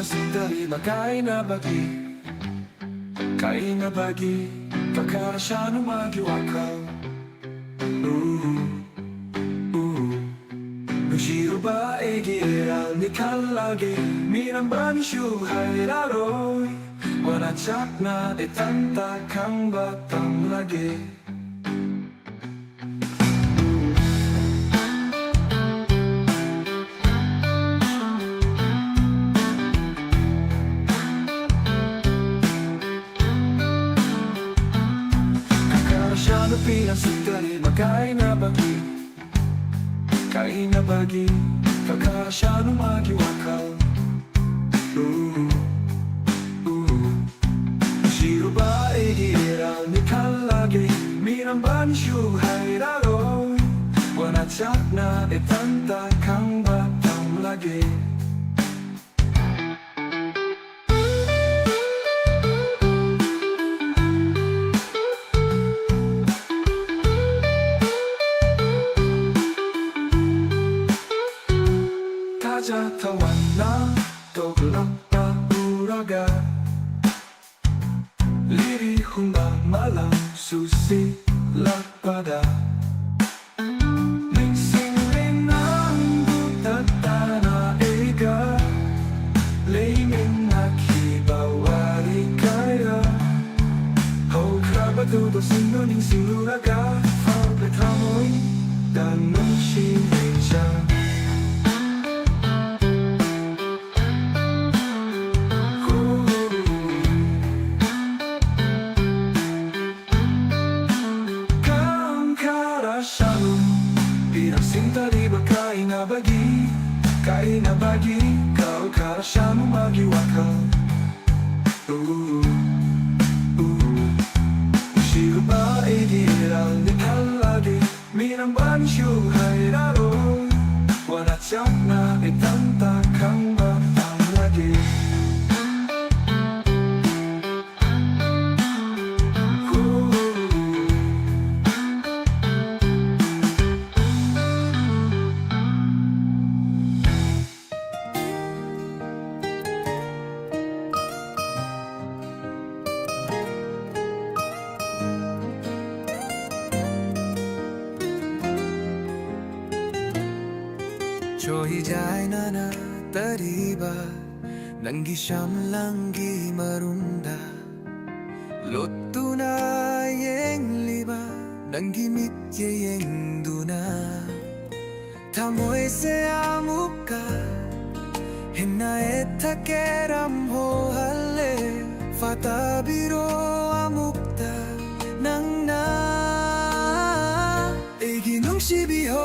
Sandali magkain na bagi Kain na bagi Pagkara siya nung magiwakaw Nushiro ba egiral ni kalagi Minambani shuhai laroy Wanachak na itanta kang batang lagi Pinang sandali magkain na bagi Kain na bagi Pagkara siya nung magiwakaw Shiro ba egiral ni kalagi Minambani shuhai laroy Wanachak na itanta kang batang lagi Tawan na toglak pa uraga Liri humba malang susi lakpada Lingsing rin ang butata na ega Laying nakibawari kaya Ho krabatudo sinuning siluraga Fabrikamoy danong sineja Kain na bagi, kau kara siya mong magiwakaw Shiro ba egiral ni kalagi Minambani shuhai laroy Wanachak na itanta kang batang lagi Chohi jai nana tariba Nangi siyam langgi marunda Lotto na yeng liba Nangi mitye yeng duna Tamoy se amuka Hina eta keram ho halle Fatabiro amukta Nang na Egi nung shibiho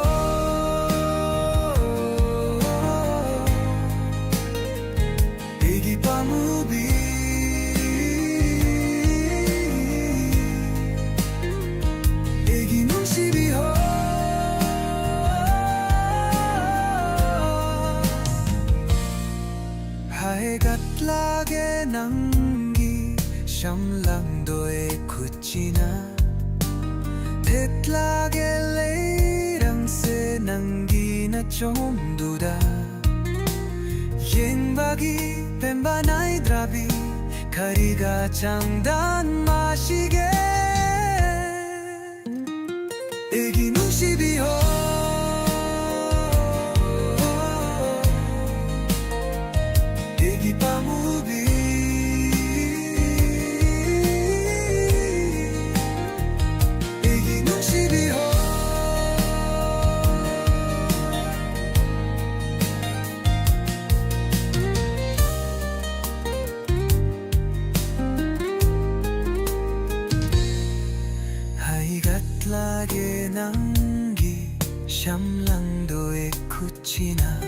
Pamubi Egi nung sibiho Hai gatla kuchina Tetlage leirang se nanggina chomduda Yeng bagi pembanay drabi Kariga 장단 마시게 애기 눈시비호 애기 밤우비 애기 눈시비호 하이갓라게 남기 샴랑도에 쿠치나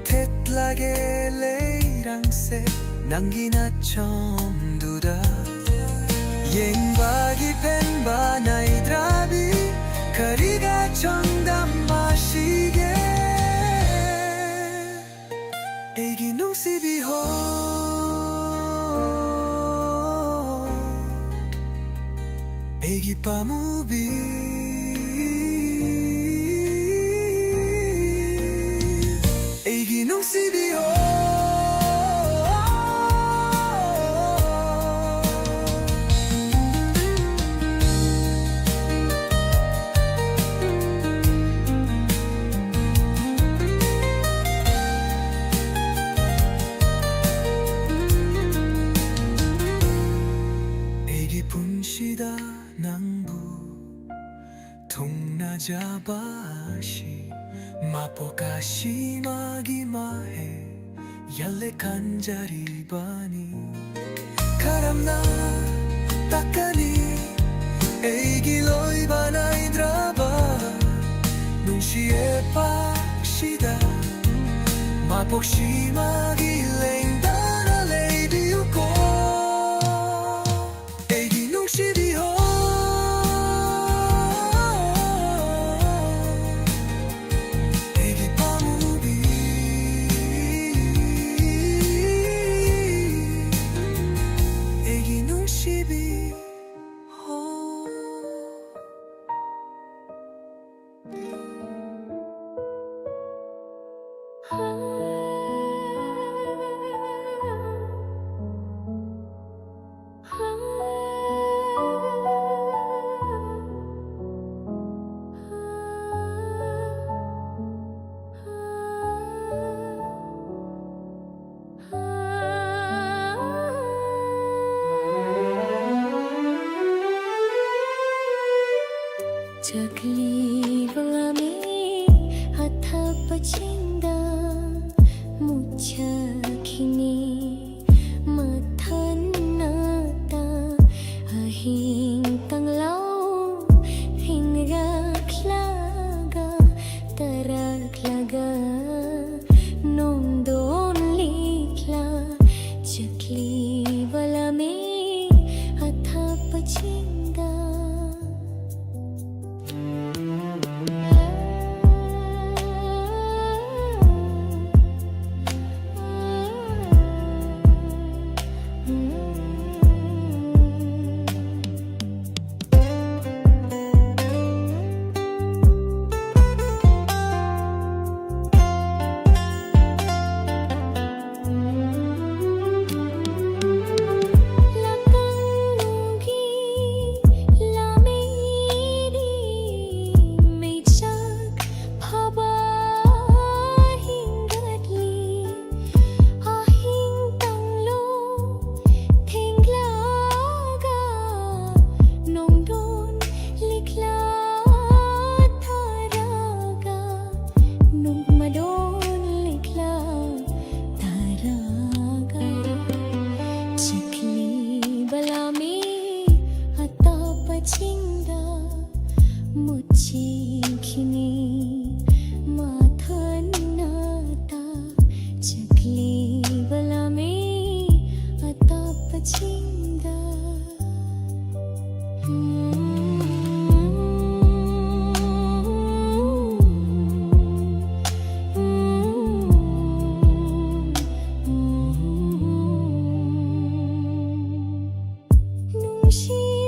테tlage leirangse nanggina chomduda Yengbagi penbanay drabi Kariga chongdam ma시게 애기 농시비호 애기 밤우비 애기 농시비호 애기 분시다 낭부 동나자바시 마포가시 마기마해 얄레 간자리바니 가람나 딱가니 애기 로이바나이 드라바 농시에 박시다 마폭시 마기랭 다나 레이비우고 애기 농시비호 Chakli balame hatha pachinda mucha kini mathan nata ahing tanglau hinga klaga taraklaga nong don likla chakli balame hatha pachinda she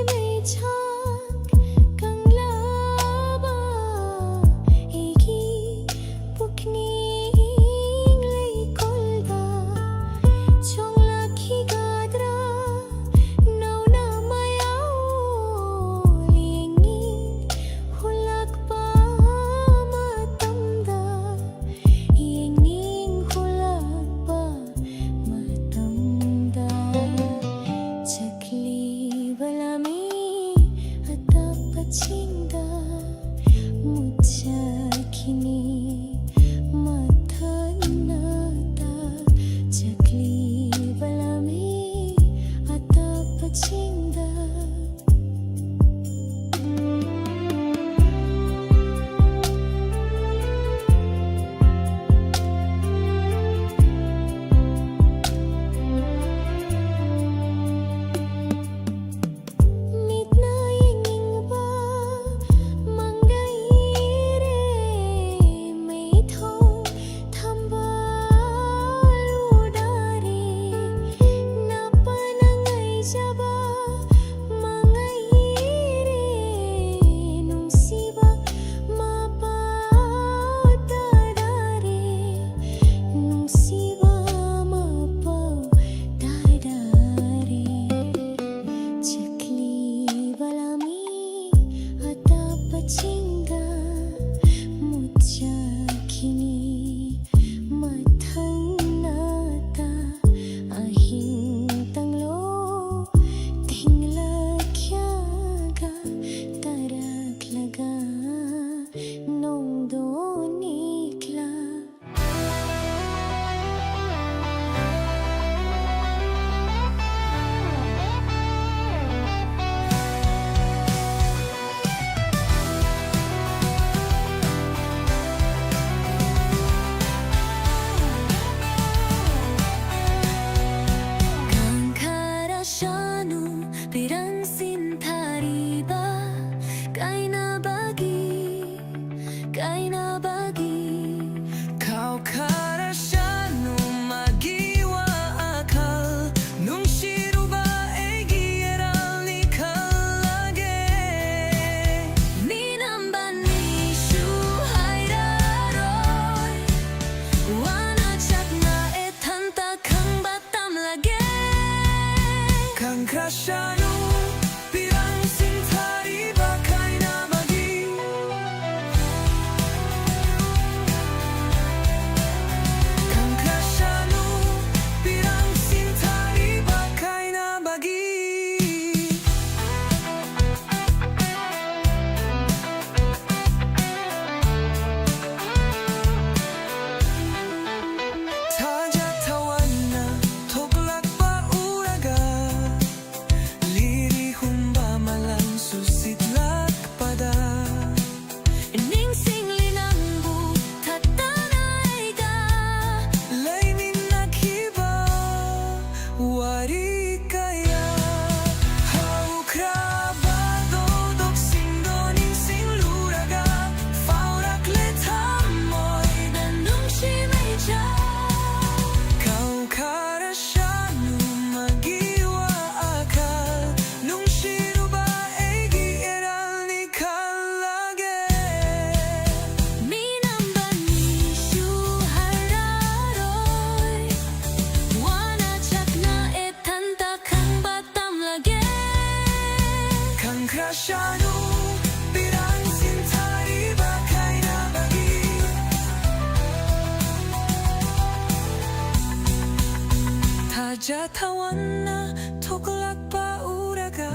Jatawana toklak pa uraga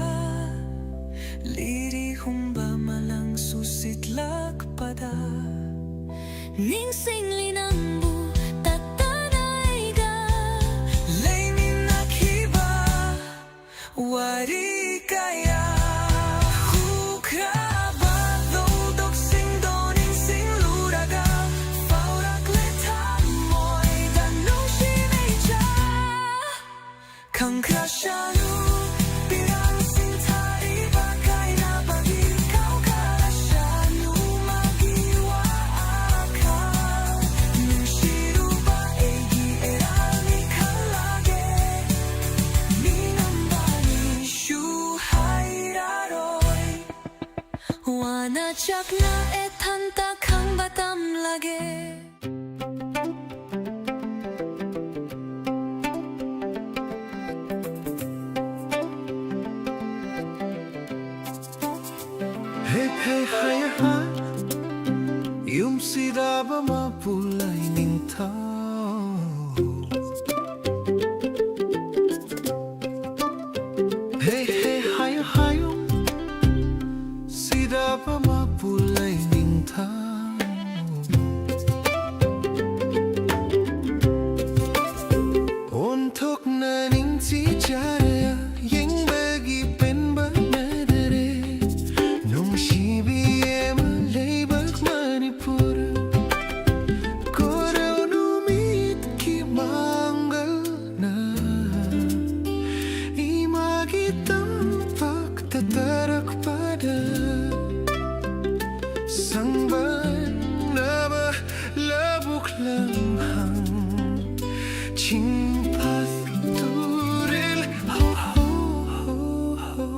Liri humba malang susitlak pada Ningsing linambu tatanaiga Laymin nakiba wari kaya Hukraba dodok sing doning sing luraga Faurak letan moy danong shimeja Kang krashanu pirang sintari bakay na bagil Kau karashanu magiwa akal Nung shiruba egi erani kalage Minambani shuhairaro chắc na e than ta khang ba tam lage Hey hey hi ha Yum sida ba ma pulay ning tao Hey hey hi hi sida ba ma pulay ning tao On thok na ning si chaya yeng bagi pen ba na dare Nung shibi em lay bak Manipur Koraw numit ki manggal na Imagitam pagtatarak pada Sangban laba labuk lamhang Chingpas turil ho ho ho ho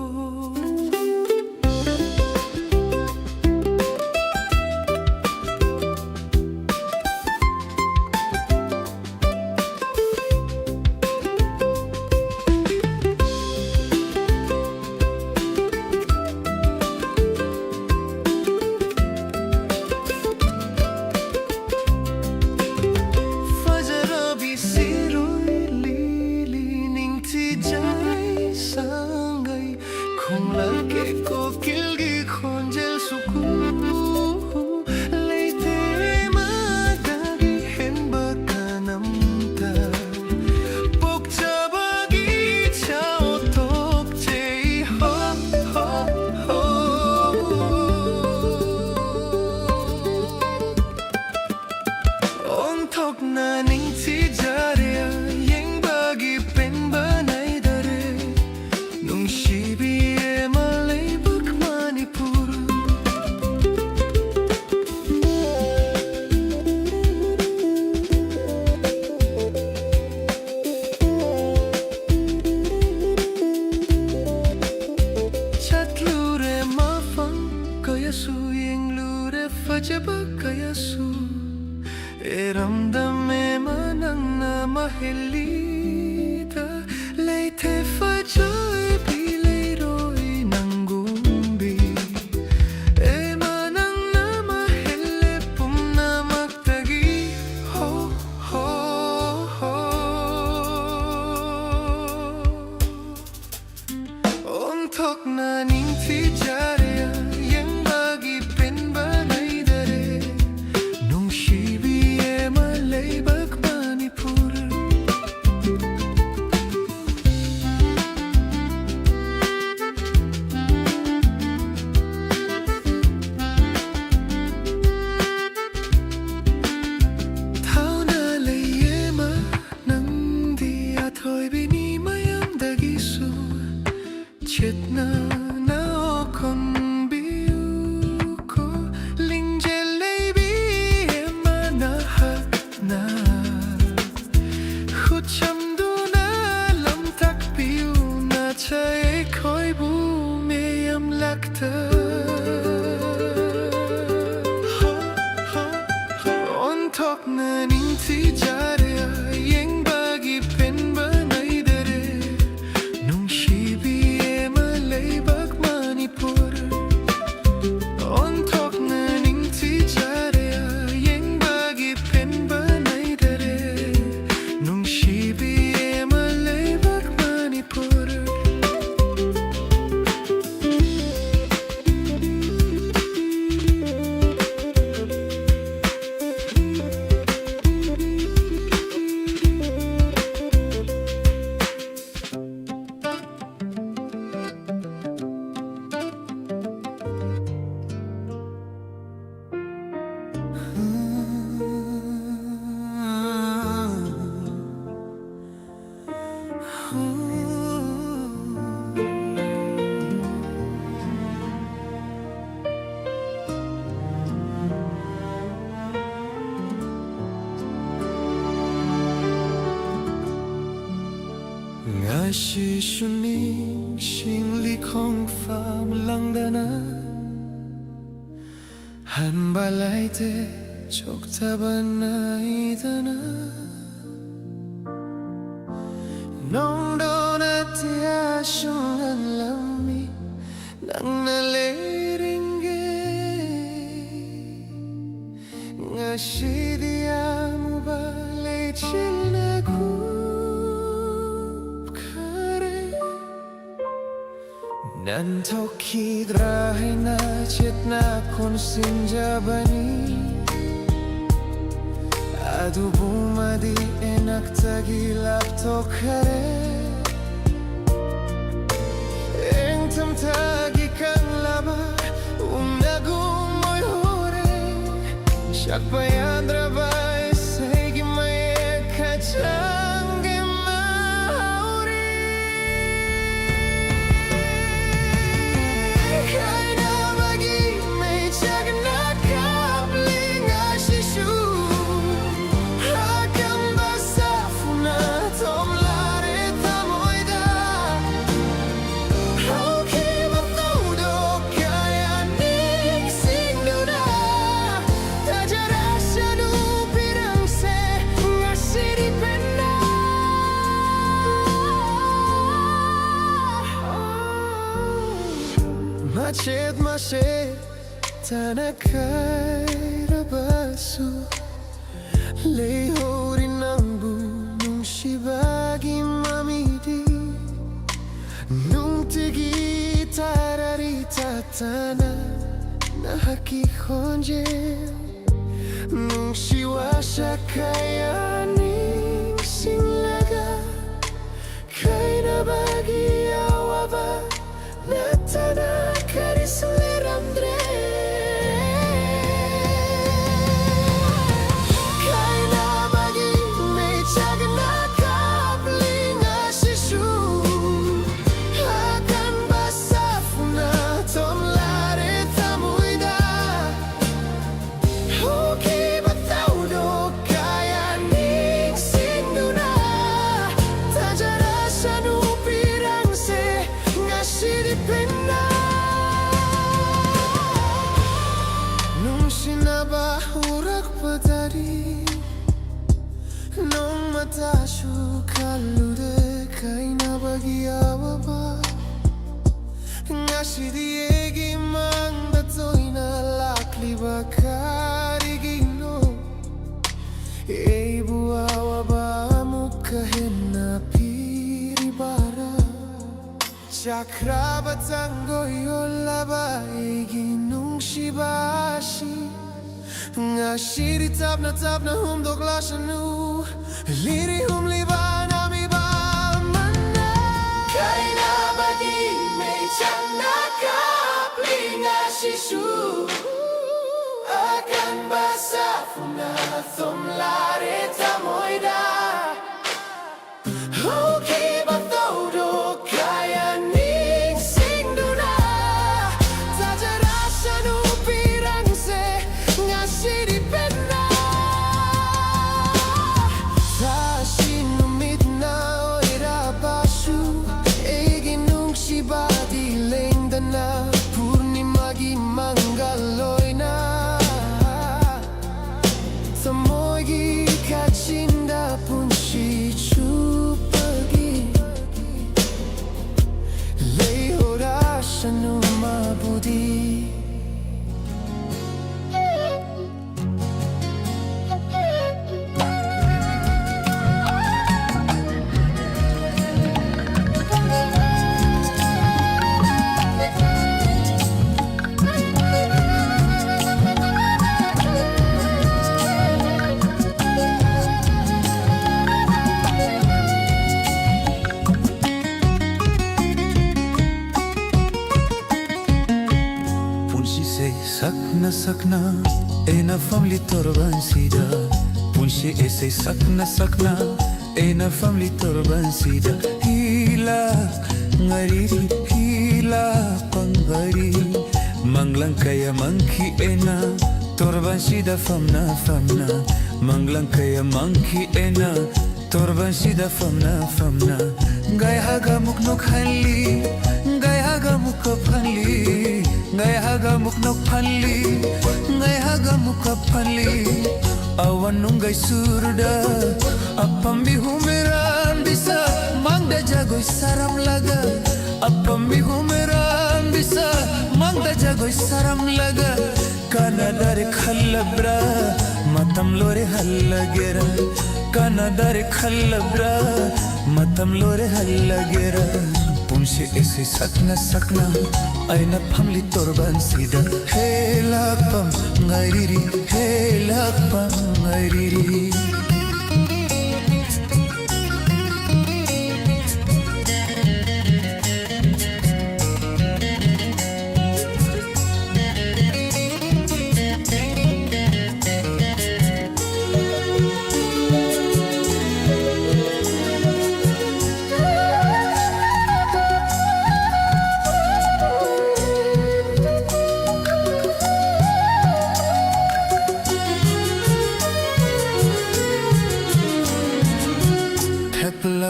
Fajarabi siroi lili ning ti jai sangai Kung lagi ko kilgi konjel suku Leite madagi hen bakanamta Pok chabagi chao tok chei ho ho ho On thok na ning si jaria yeng bagi pen banai dare Nung shibi e malay bak Manipur Chat lure mafang kaya su yeng lure fajaba kaya su Eramdame manang na mahelita Leite fajoy pilay roy nanggumbi E manang na mahele pum na magtagi Ho ho ho Ontok na ning ti jaria Yang bagi pen banay dare Nung shibi e malay bak Manipur Thao na lay ema nang di atoy bini mayam dagisu Chet na okon biu ko Lingje lay bi ema na ha na Hucham du na lam tak biu na chay khoi bu meyam lakta On thok na ning ti jaria yeng bagi pen banay dare Nung shibi e malay bak Manipur On thok na ning ti jaria yeng bagi pen banay dare Nung shibi e malay bak Manipur Ngài shi shuning shing li khong pham lang da na 한발라이때 족탑은 나이다나 농도나티 아쉬운 람이 낭날레링게 nga시디야 무발레칠나 굽카레 난 토키드라헤나 쳇나 콘신자바니 Aduh bumadi enak tagilap tokare Engtam tagi kang laba Unagum moy hore Siak bayan drabay Segi maye kacang gemauri Kaina bagi may chagna kapling ashishu Macet macet tanah kaya basu Lehori ng bunong shibagi mamidi Nung tigi tararita tanah nahakikonje Nung shiwasha kaya ning singlaga Kaya nabagi awaba Natana karisleramdre Kaina bagi may chagna kapling ashishu Akan basafuna tomlare tamuida Hoki batau do kaya ning sinduna Tajara sanu pirang se ngashiri pena Nung sinabahurak padari Nung matasyo kalude kay nabagiyawa ba Ngashiri egi mang datoy na lakli ba karigino Ei buawa ba mukhahin na piribara Chakra batango yola ginung shibashi Ngashiri tabna humdok lashanu Liri humlibana mi ba mana Kaina bagi may chana kapling ashishu Akan basafuna thumlare tamoida Hoki bataudo kaya ning singduna Tajara sanu pirang se ngashiri pena Tashinumit na oira bashu Egi nung shibadi lengdana Purnimagi mangaloy na Samoygi kachinda punshi chupagi Lehora shanu mabudi Sakna ena family torban sida Punshi ese sakna ena family torban sida Hila ngariri hila pangari Manglang kaya mangki ena torban sida famna Manglang kaya mangki ena torban sida famna Gay haga muknok hanli Gay haga mukop hanli Gay haga muknok hanli ngai haga mukapali awan nunggai surda apambi humeran bisa mangda jagoi saram laga apambi humeran bisa mangda jagoi saram laga kana dare khallabra matam lore hallagera kana dare khallabra matam lore hallagera punse ese sakna sakna aina phamli torban sida he lakpam ngairiri he lakpam ngairiri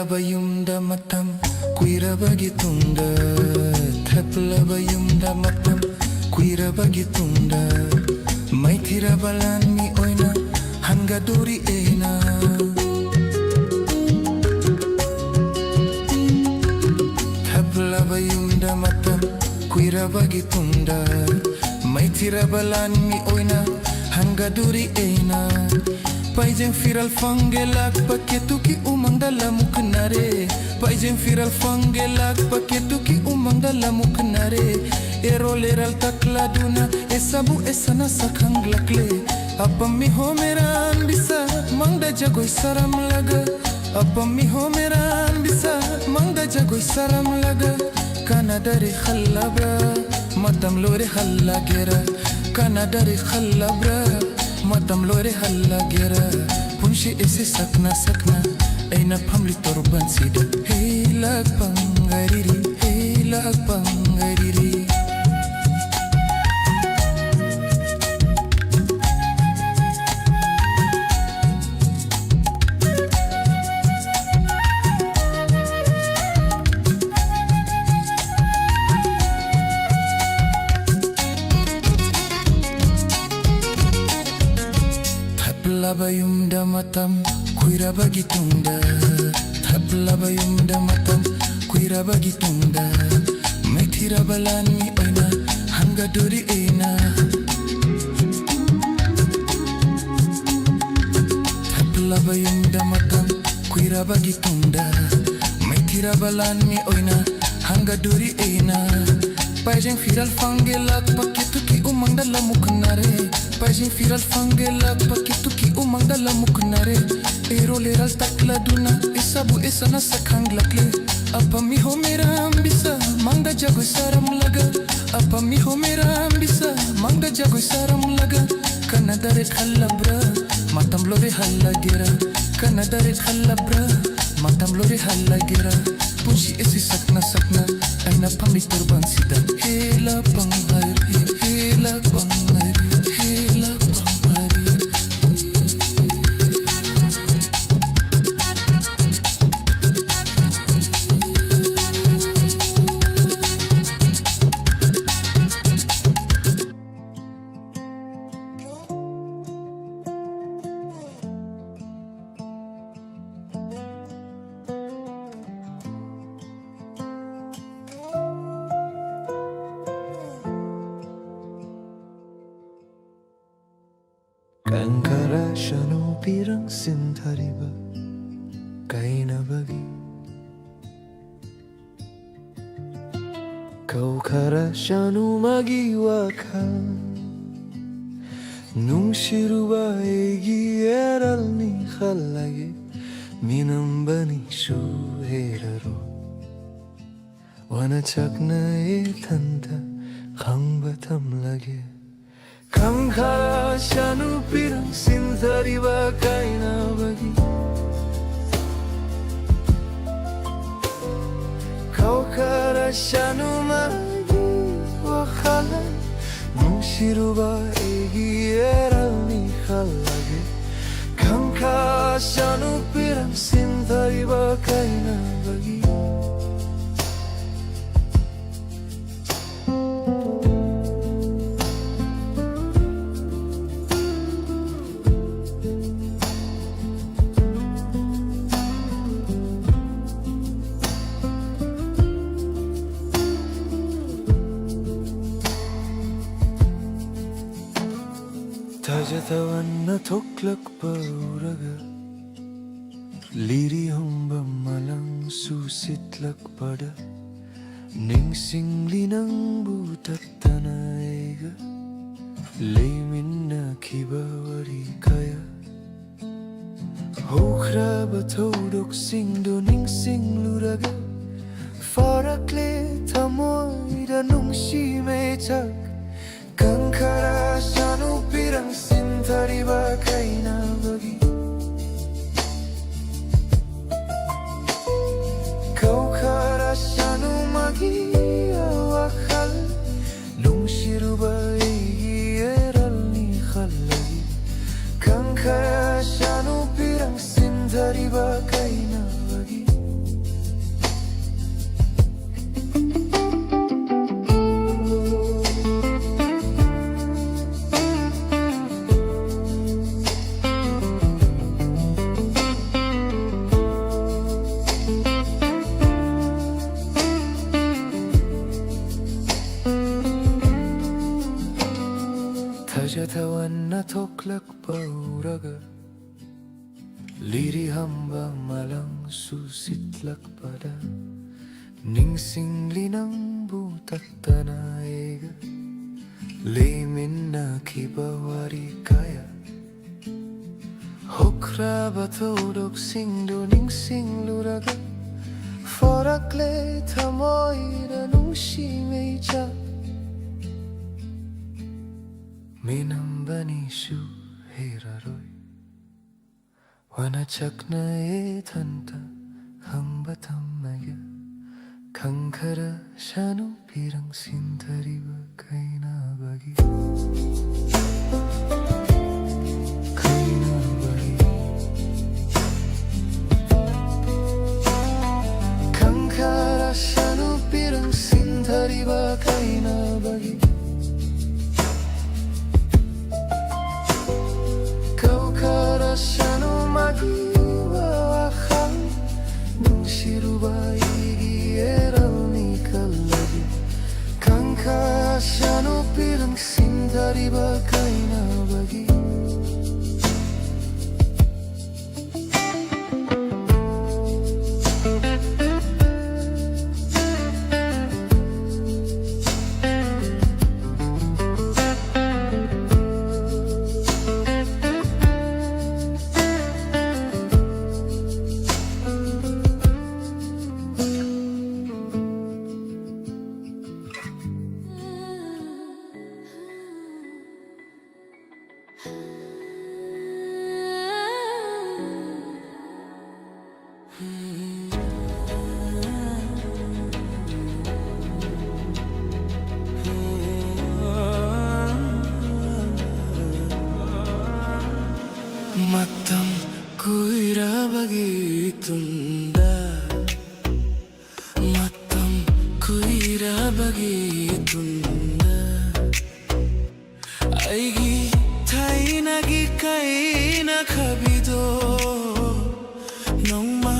Bayumda matam kuira bagi tunda thapla bayumda matam kuira bagi tunda mai thira balan mi oina hanga dori eina thapla bayumda matam kuira bagi tunda mai thira balan mi oina hanga dori eina Paijem viral fangelak paketu ki umang dalam muknare Paijem viral fangelak paketu ki umang dalam muknare Eroleral takladuna esabu esana sakang lakle Apa mi homeran bisa mangda jagoi saram laga Apa mi homeran bisa mangda jagoi saram laga Kana dari khallabra matam lore hallagera Kana dari khallabra matam lore hallagera punshi ese sakna sakna aina phamli torban sida hey lakpam ngairiri hey lakpam ngairiri Bayumda matam kuira bagi tunda thapla bayumda matam kuira bagi tunda mai thira balan mi oina hanga dori eina thapla bayumda matam kuira bagi tunda mai thira balan mi oina hanga dori eina Paijem viral fangelak paketu ki umang dalam muknare Paijem viral fangelak paketu ki umang dalam muknare Eroleral takladuna esabu esana sakang lakle Apa mi homeram bisa mangda jago saram laga Apa mi homeram bisa mangda jago saram laga Kana dare khallabra matam lore hallagera Kana dare khallabra matam lore hallagera Punshi esi sakna sakna aina phamli torban sida hela pangair hela pangair hela pangair Kankara shanu pirang sinthariba kaina bagi Kaukara shanu magi waka Nung shiruba egi eral ni khallage minambani shuheraro Wana chakna e thanta khangbatam lage Kankara shanu pirang sinthariba kaina bagi Kaukara shanu magi wakhala Nushiruba egi eral ni khallage Kankara shanu pirang sinthariba kaina bagi Tajatawanna thoklakpa uraga Liri humba malang susitlakpada Ningsing linang butattanaiga Leiminna kibawari kaya Hokra batodok singdo ningsing luraga Farakle tamoida nungsi mechak Kangkara sanu pirang sintari bakai na bagi Kau kara sanu magi awakal Nung sirubai eral ni khalagi Kangkara sanu pirang sintari bakai na bagi Tajatawanna thoklakpa uraga Liri hamba malang susitlakpada Ningsing linang butattanaiga Leiminna kibawari kaya Hokra batodok singdo ningsing luraga Farakle tamoida nungsi meja Minambani su heraroy Wanachakna thanta hangbatamaya Kankara shanu pirang sintariba kaina bagi Kaina bagi Kankara shanu pirang sintariba kaina bagi Sanu magi wawakal Nung sirubai eral ni kalagi Kangka sanu pirang sintari bakai na bagi Matam kuira bagi tunda Matam kuira bagi tunda Aigi tainagi kaina kabido Nongma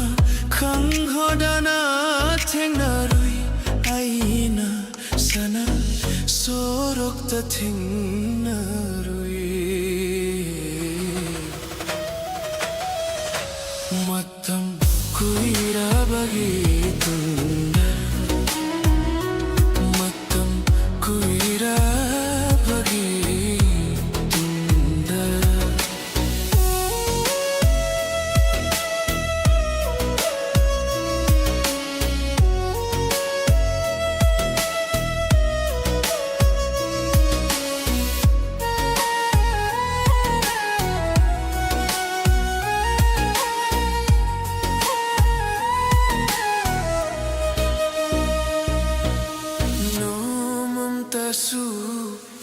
kanghodana tengnarui aina sana sorok ta tengnarui Matam kuira bagi tunda Matam kuira bagi tunda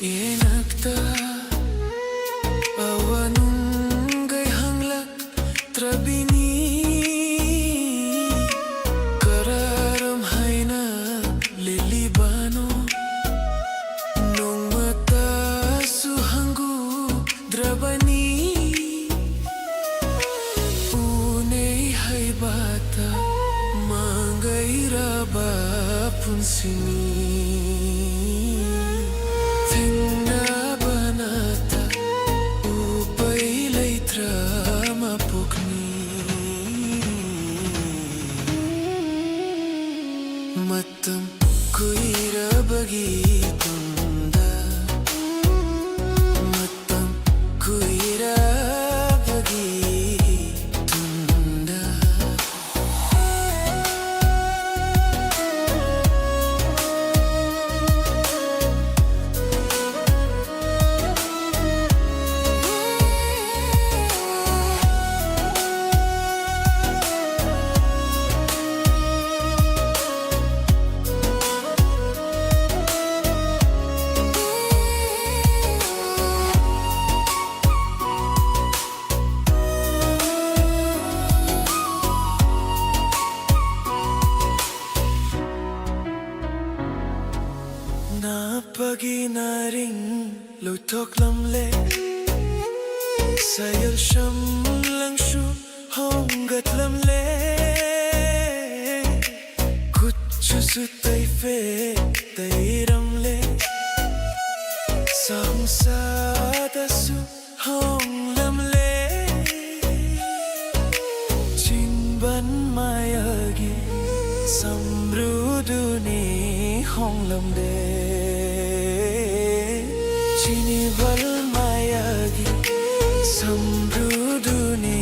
Enakta awanung gay hanglak trabini Kararam hayna lilibano Nung mata suhanggu drabani Unay hay bata mangay raba punsini Tingna ba Napagi na ring lutok lamle Sayal sham lang shu hongat lamle Kuchu su tay fe tay ramle Sang sa da su hong lamle Chin ban mayagi samruduni hong lamde Chini bal mayagi samruduni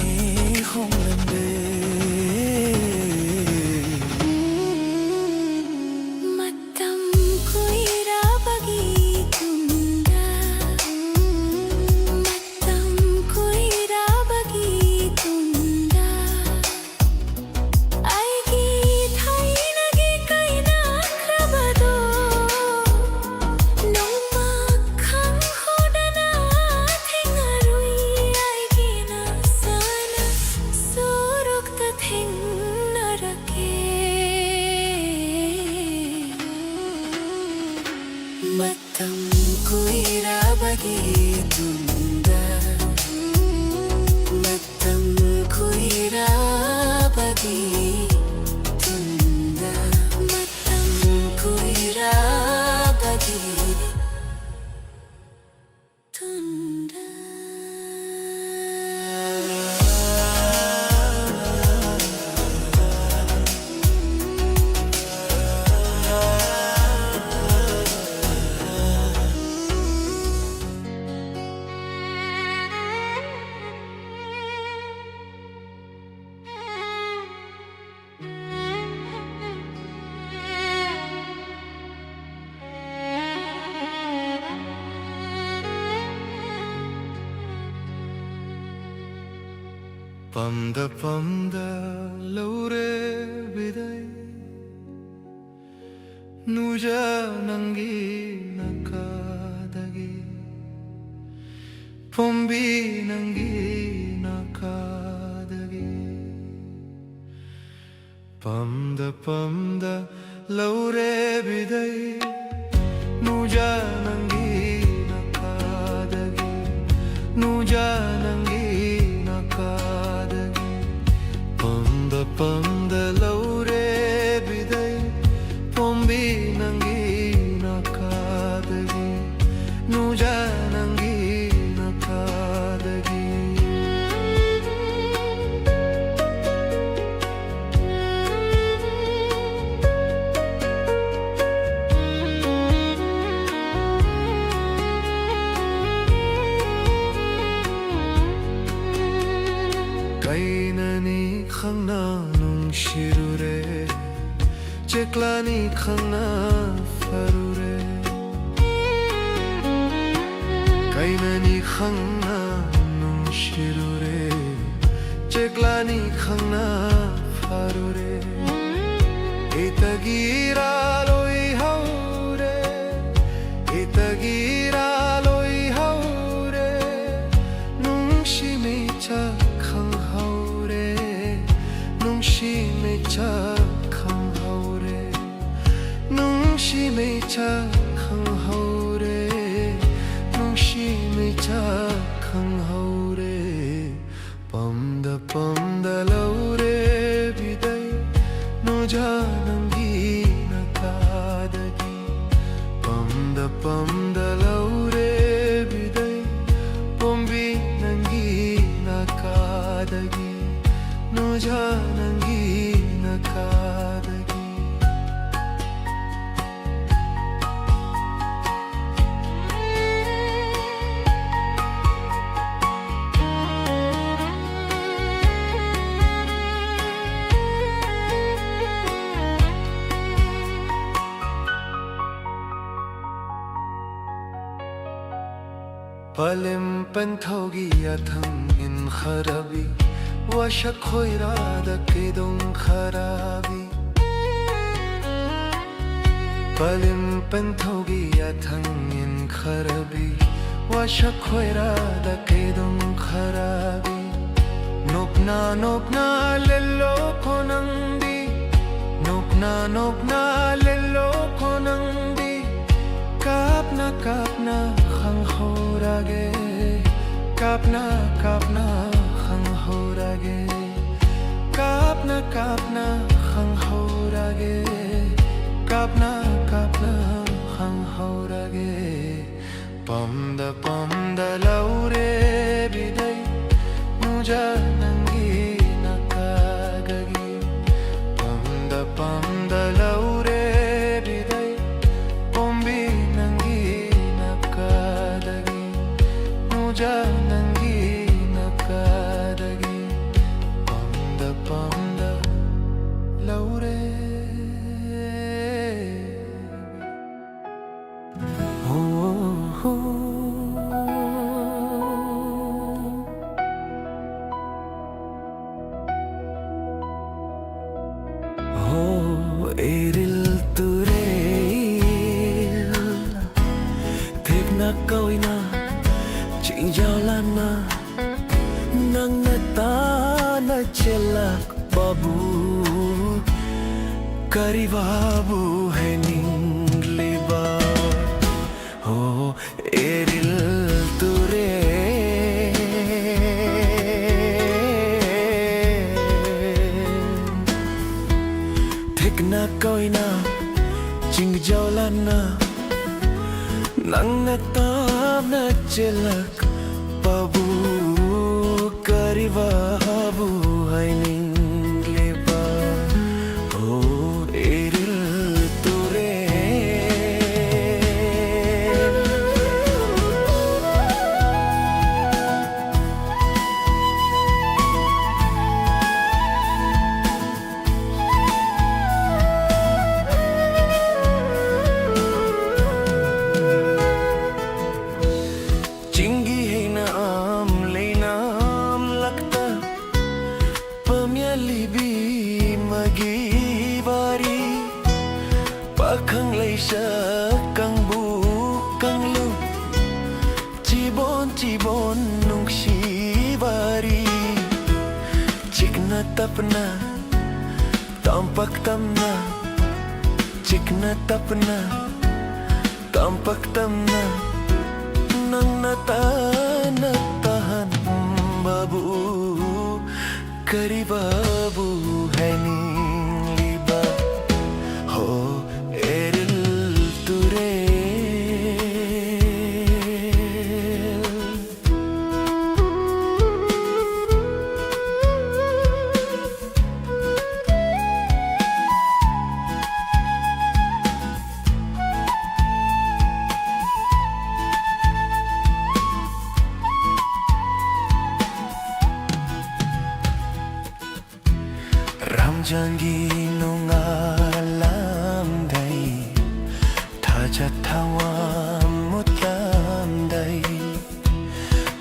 hong lamde Matam kuira bagi tunda Matam kuira bagi tunda Aigi thai nagi kaina krabado Noma khang hodana thingarui aigi na sana suruk ta thingnarake Matam kuira bagi tunda Matam kuira bagi tunda Matam kuira bagi tunda Pamda laure bidai Nuja nangi nakadagi Pombi nangi nakadagi Pamda laure bidai Nuja nangi nakadagi Nuja nangi nakadagi Pamda laure bidai Pombi nangi nakadagi Nuja nangi nakadagi Kainani khangna nung shirure Cheklani khangna farure Kainani khangna nung shirure Cheklani khangna farure Itagira loi haure Itagira loi haure Nung shimicha khang haure Nung shimicha khang haure Nung shimicha khang haure Nung shimicha khang haure Pamda laure bidai Nuja nangi nakadagi Pamda laure bidai Pombi nangi nakadagi Nuja nangi nakadagi Palim panthogi yathang in kharabi Washa khoira da kedong kharabi Palim panthogi yathang in kharabi Washa khoira da kedong kharabi Nopna lelo konandi Nopna lelo konandi kapna kapna khang horage kapna kapna khang horage kapna kapna khang horage pamda laure bidai muja nangi nakagagi pamda laure bidai pombi nangi nakadagi muja nangi nakadagi pamda laure Eril turel Thep na koi na Ching jalan na Nang nata na chelak babu Kari babu hai ningliba Oh eril turel na koi na ching jalan na nang na tab na chelak babu kari babu hai ningliba oh eril ture Pakhang lay siya kang bukang lu Chibon nung shibari Chik na tapna Tampak tamna Chik na tapna Tampak tamna Nang natahan babu Kari babu hai ningliba Ho eril turel Ramjangi nung alam day Tajatawa mutlam day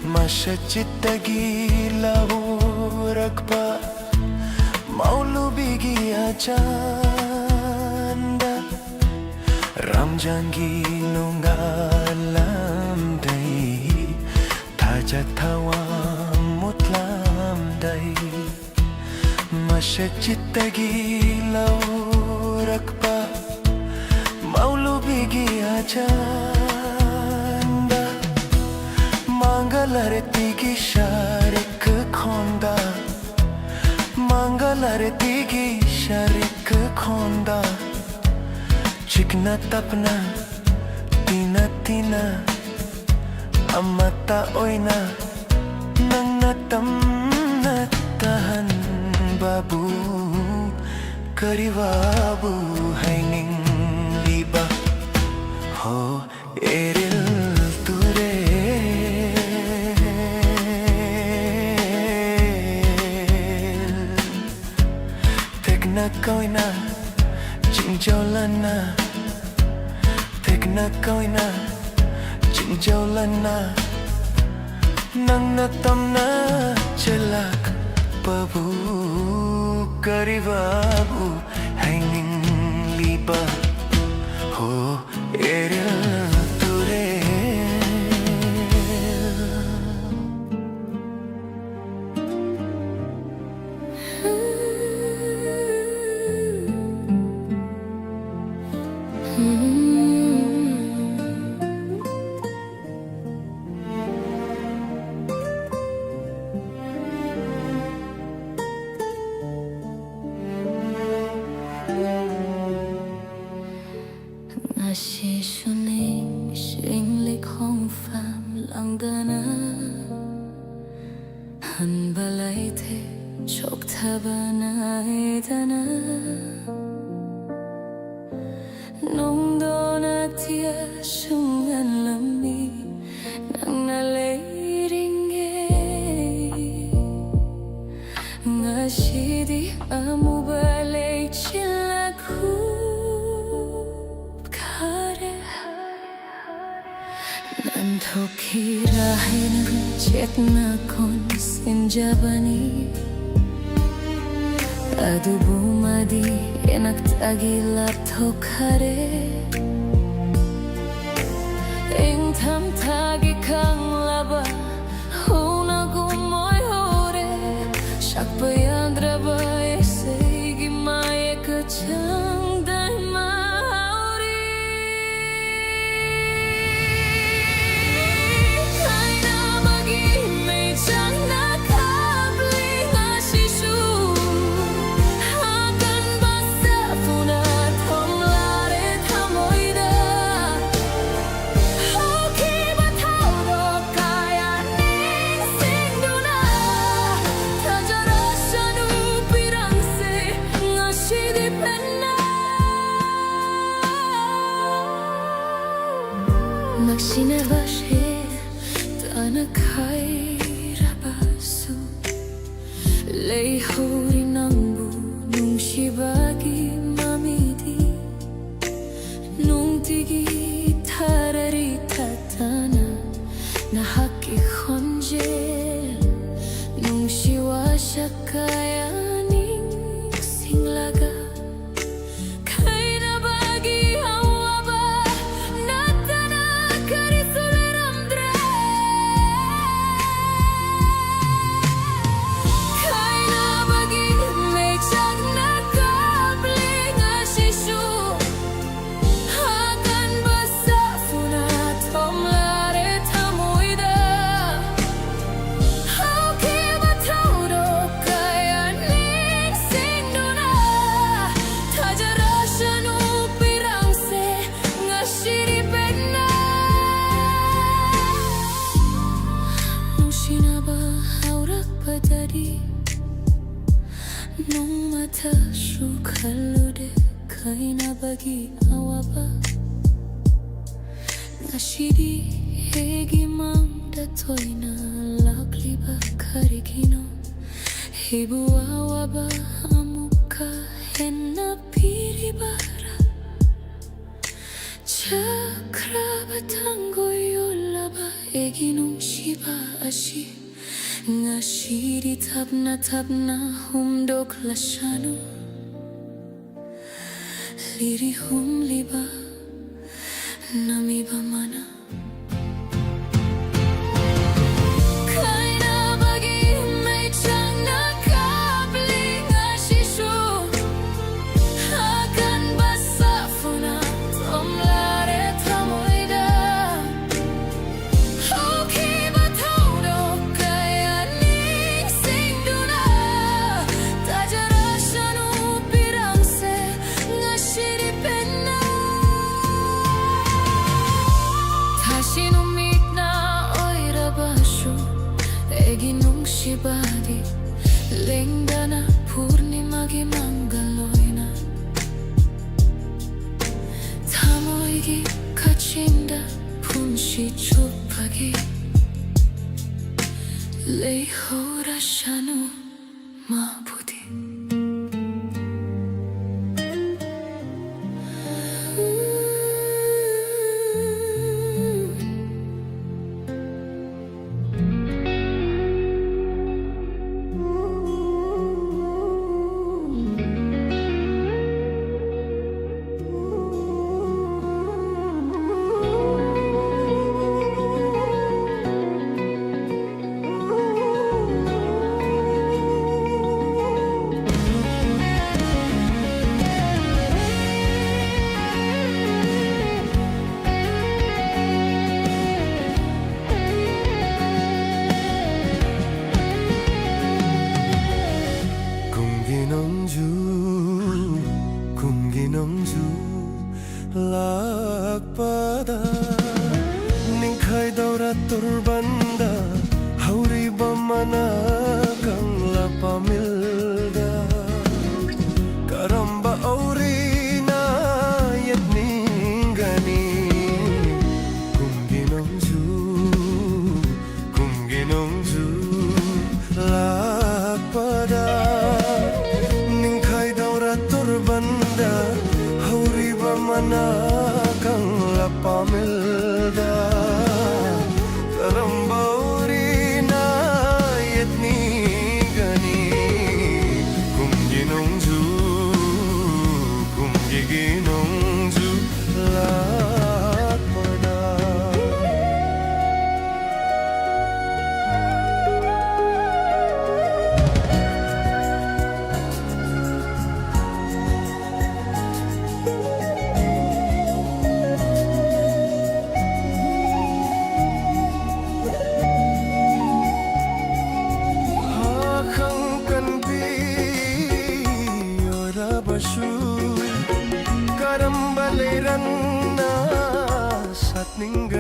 Masyachitagi lahurak pa Maulubigi achanda Ramjangi nung alam day Tajatawa mutlam day Masyachitagi laurak pa Maulubigi achanda Mangalare tigi sharik khonda Mangalare tigi sharik khonda Chikna tapna tina Amata oina Nang natam natahan babu kari babu hai ningliba ho eril ture tekna koina ching jolana tekna koina ching jolana nang natam na chelak babu kari babu hai ningliba ho eril ture dana han balai the chok thabana dana nong dona tia shungan lami nang na leiringe ngashidi amubalay chilaku kare nanthokirahin chetna kon sinjabani adubumadi enaktagilap thokare eng tham thagi kang laba huna gumoy hore shakpayandra bay segi maye kachang dai mauri kaina bagi me chang na kabli ngasishu hakan basa funa thomlare thamoida hoki bathau do kaya ning singduna tajara shanu pirang se ngashidi penna Naksine bashe tana khaira basu lei hori nambu nung shibagi mamidi nung tigi tharari tatana na haki khonje nung shiwa shakaya ning singlaga kaina bagi hawaba natana karisuleramdre kaina bagi mechak na kabli ngasishu hakan basa funa thomlare thamoida hoki bathau do kaya ning singduna tajara shanu pirang se ngashiri penna nushinaba haurak padari nung mata shukhalude kaina bagi awaba ngashiri hegi mangda toina lakliba karigino hebu awaba amuka henna piribara chakra batango yolaba eginung shiba ashi ngashiri tabna humdok lashanu liri hum liba namiba mana kaina bagi mechang na kabli ngasishu hakan basa funa thomlare thamoida hoki bathau do kaya ning singduna tajara shanu pirang se ngashiri penna Tashinu mitna oira bashu eginung shibadi lengdana purnimagi mangaloina thamoigi kachinda punshi chupagi leihora shanu mabudi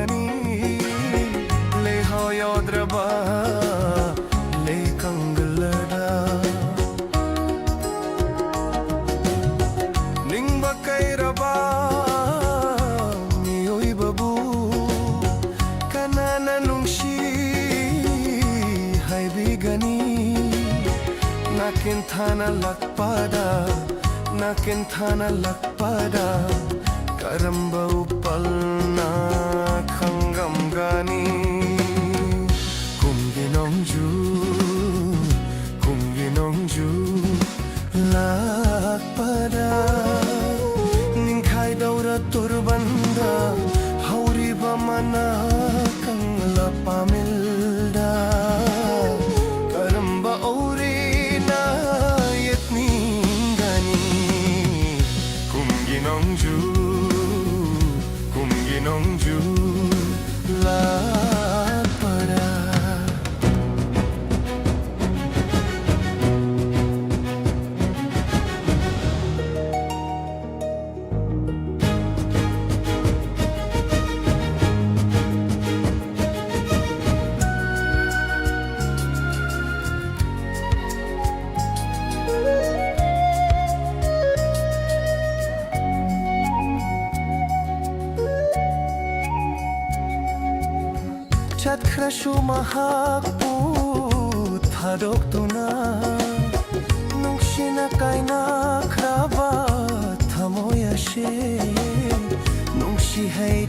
gani le hoyodraba le kangalada ningba kairaba mioi babu kanana nungshi haibigani nakin thana lakpada nakin thana lakpada karamba upalna khangam gani kumginongju lakpada ningkai daura turbanda hauriba mana kangla pamilda karamba aurina yetni gani kumginongju lakpada Chat krashu mahakpu thadok tuna nungshina kaina kraba thamoya she nungshi hai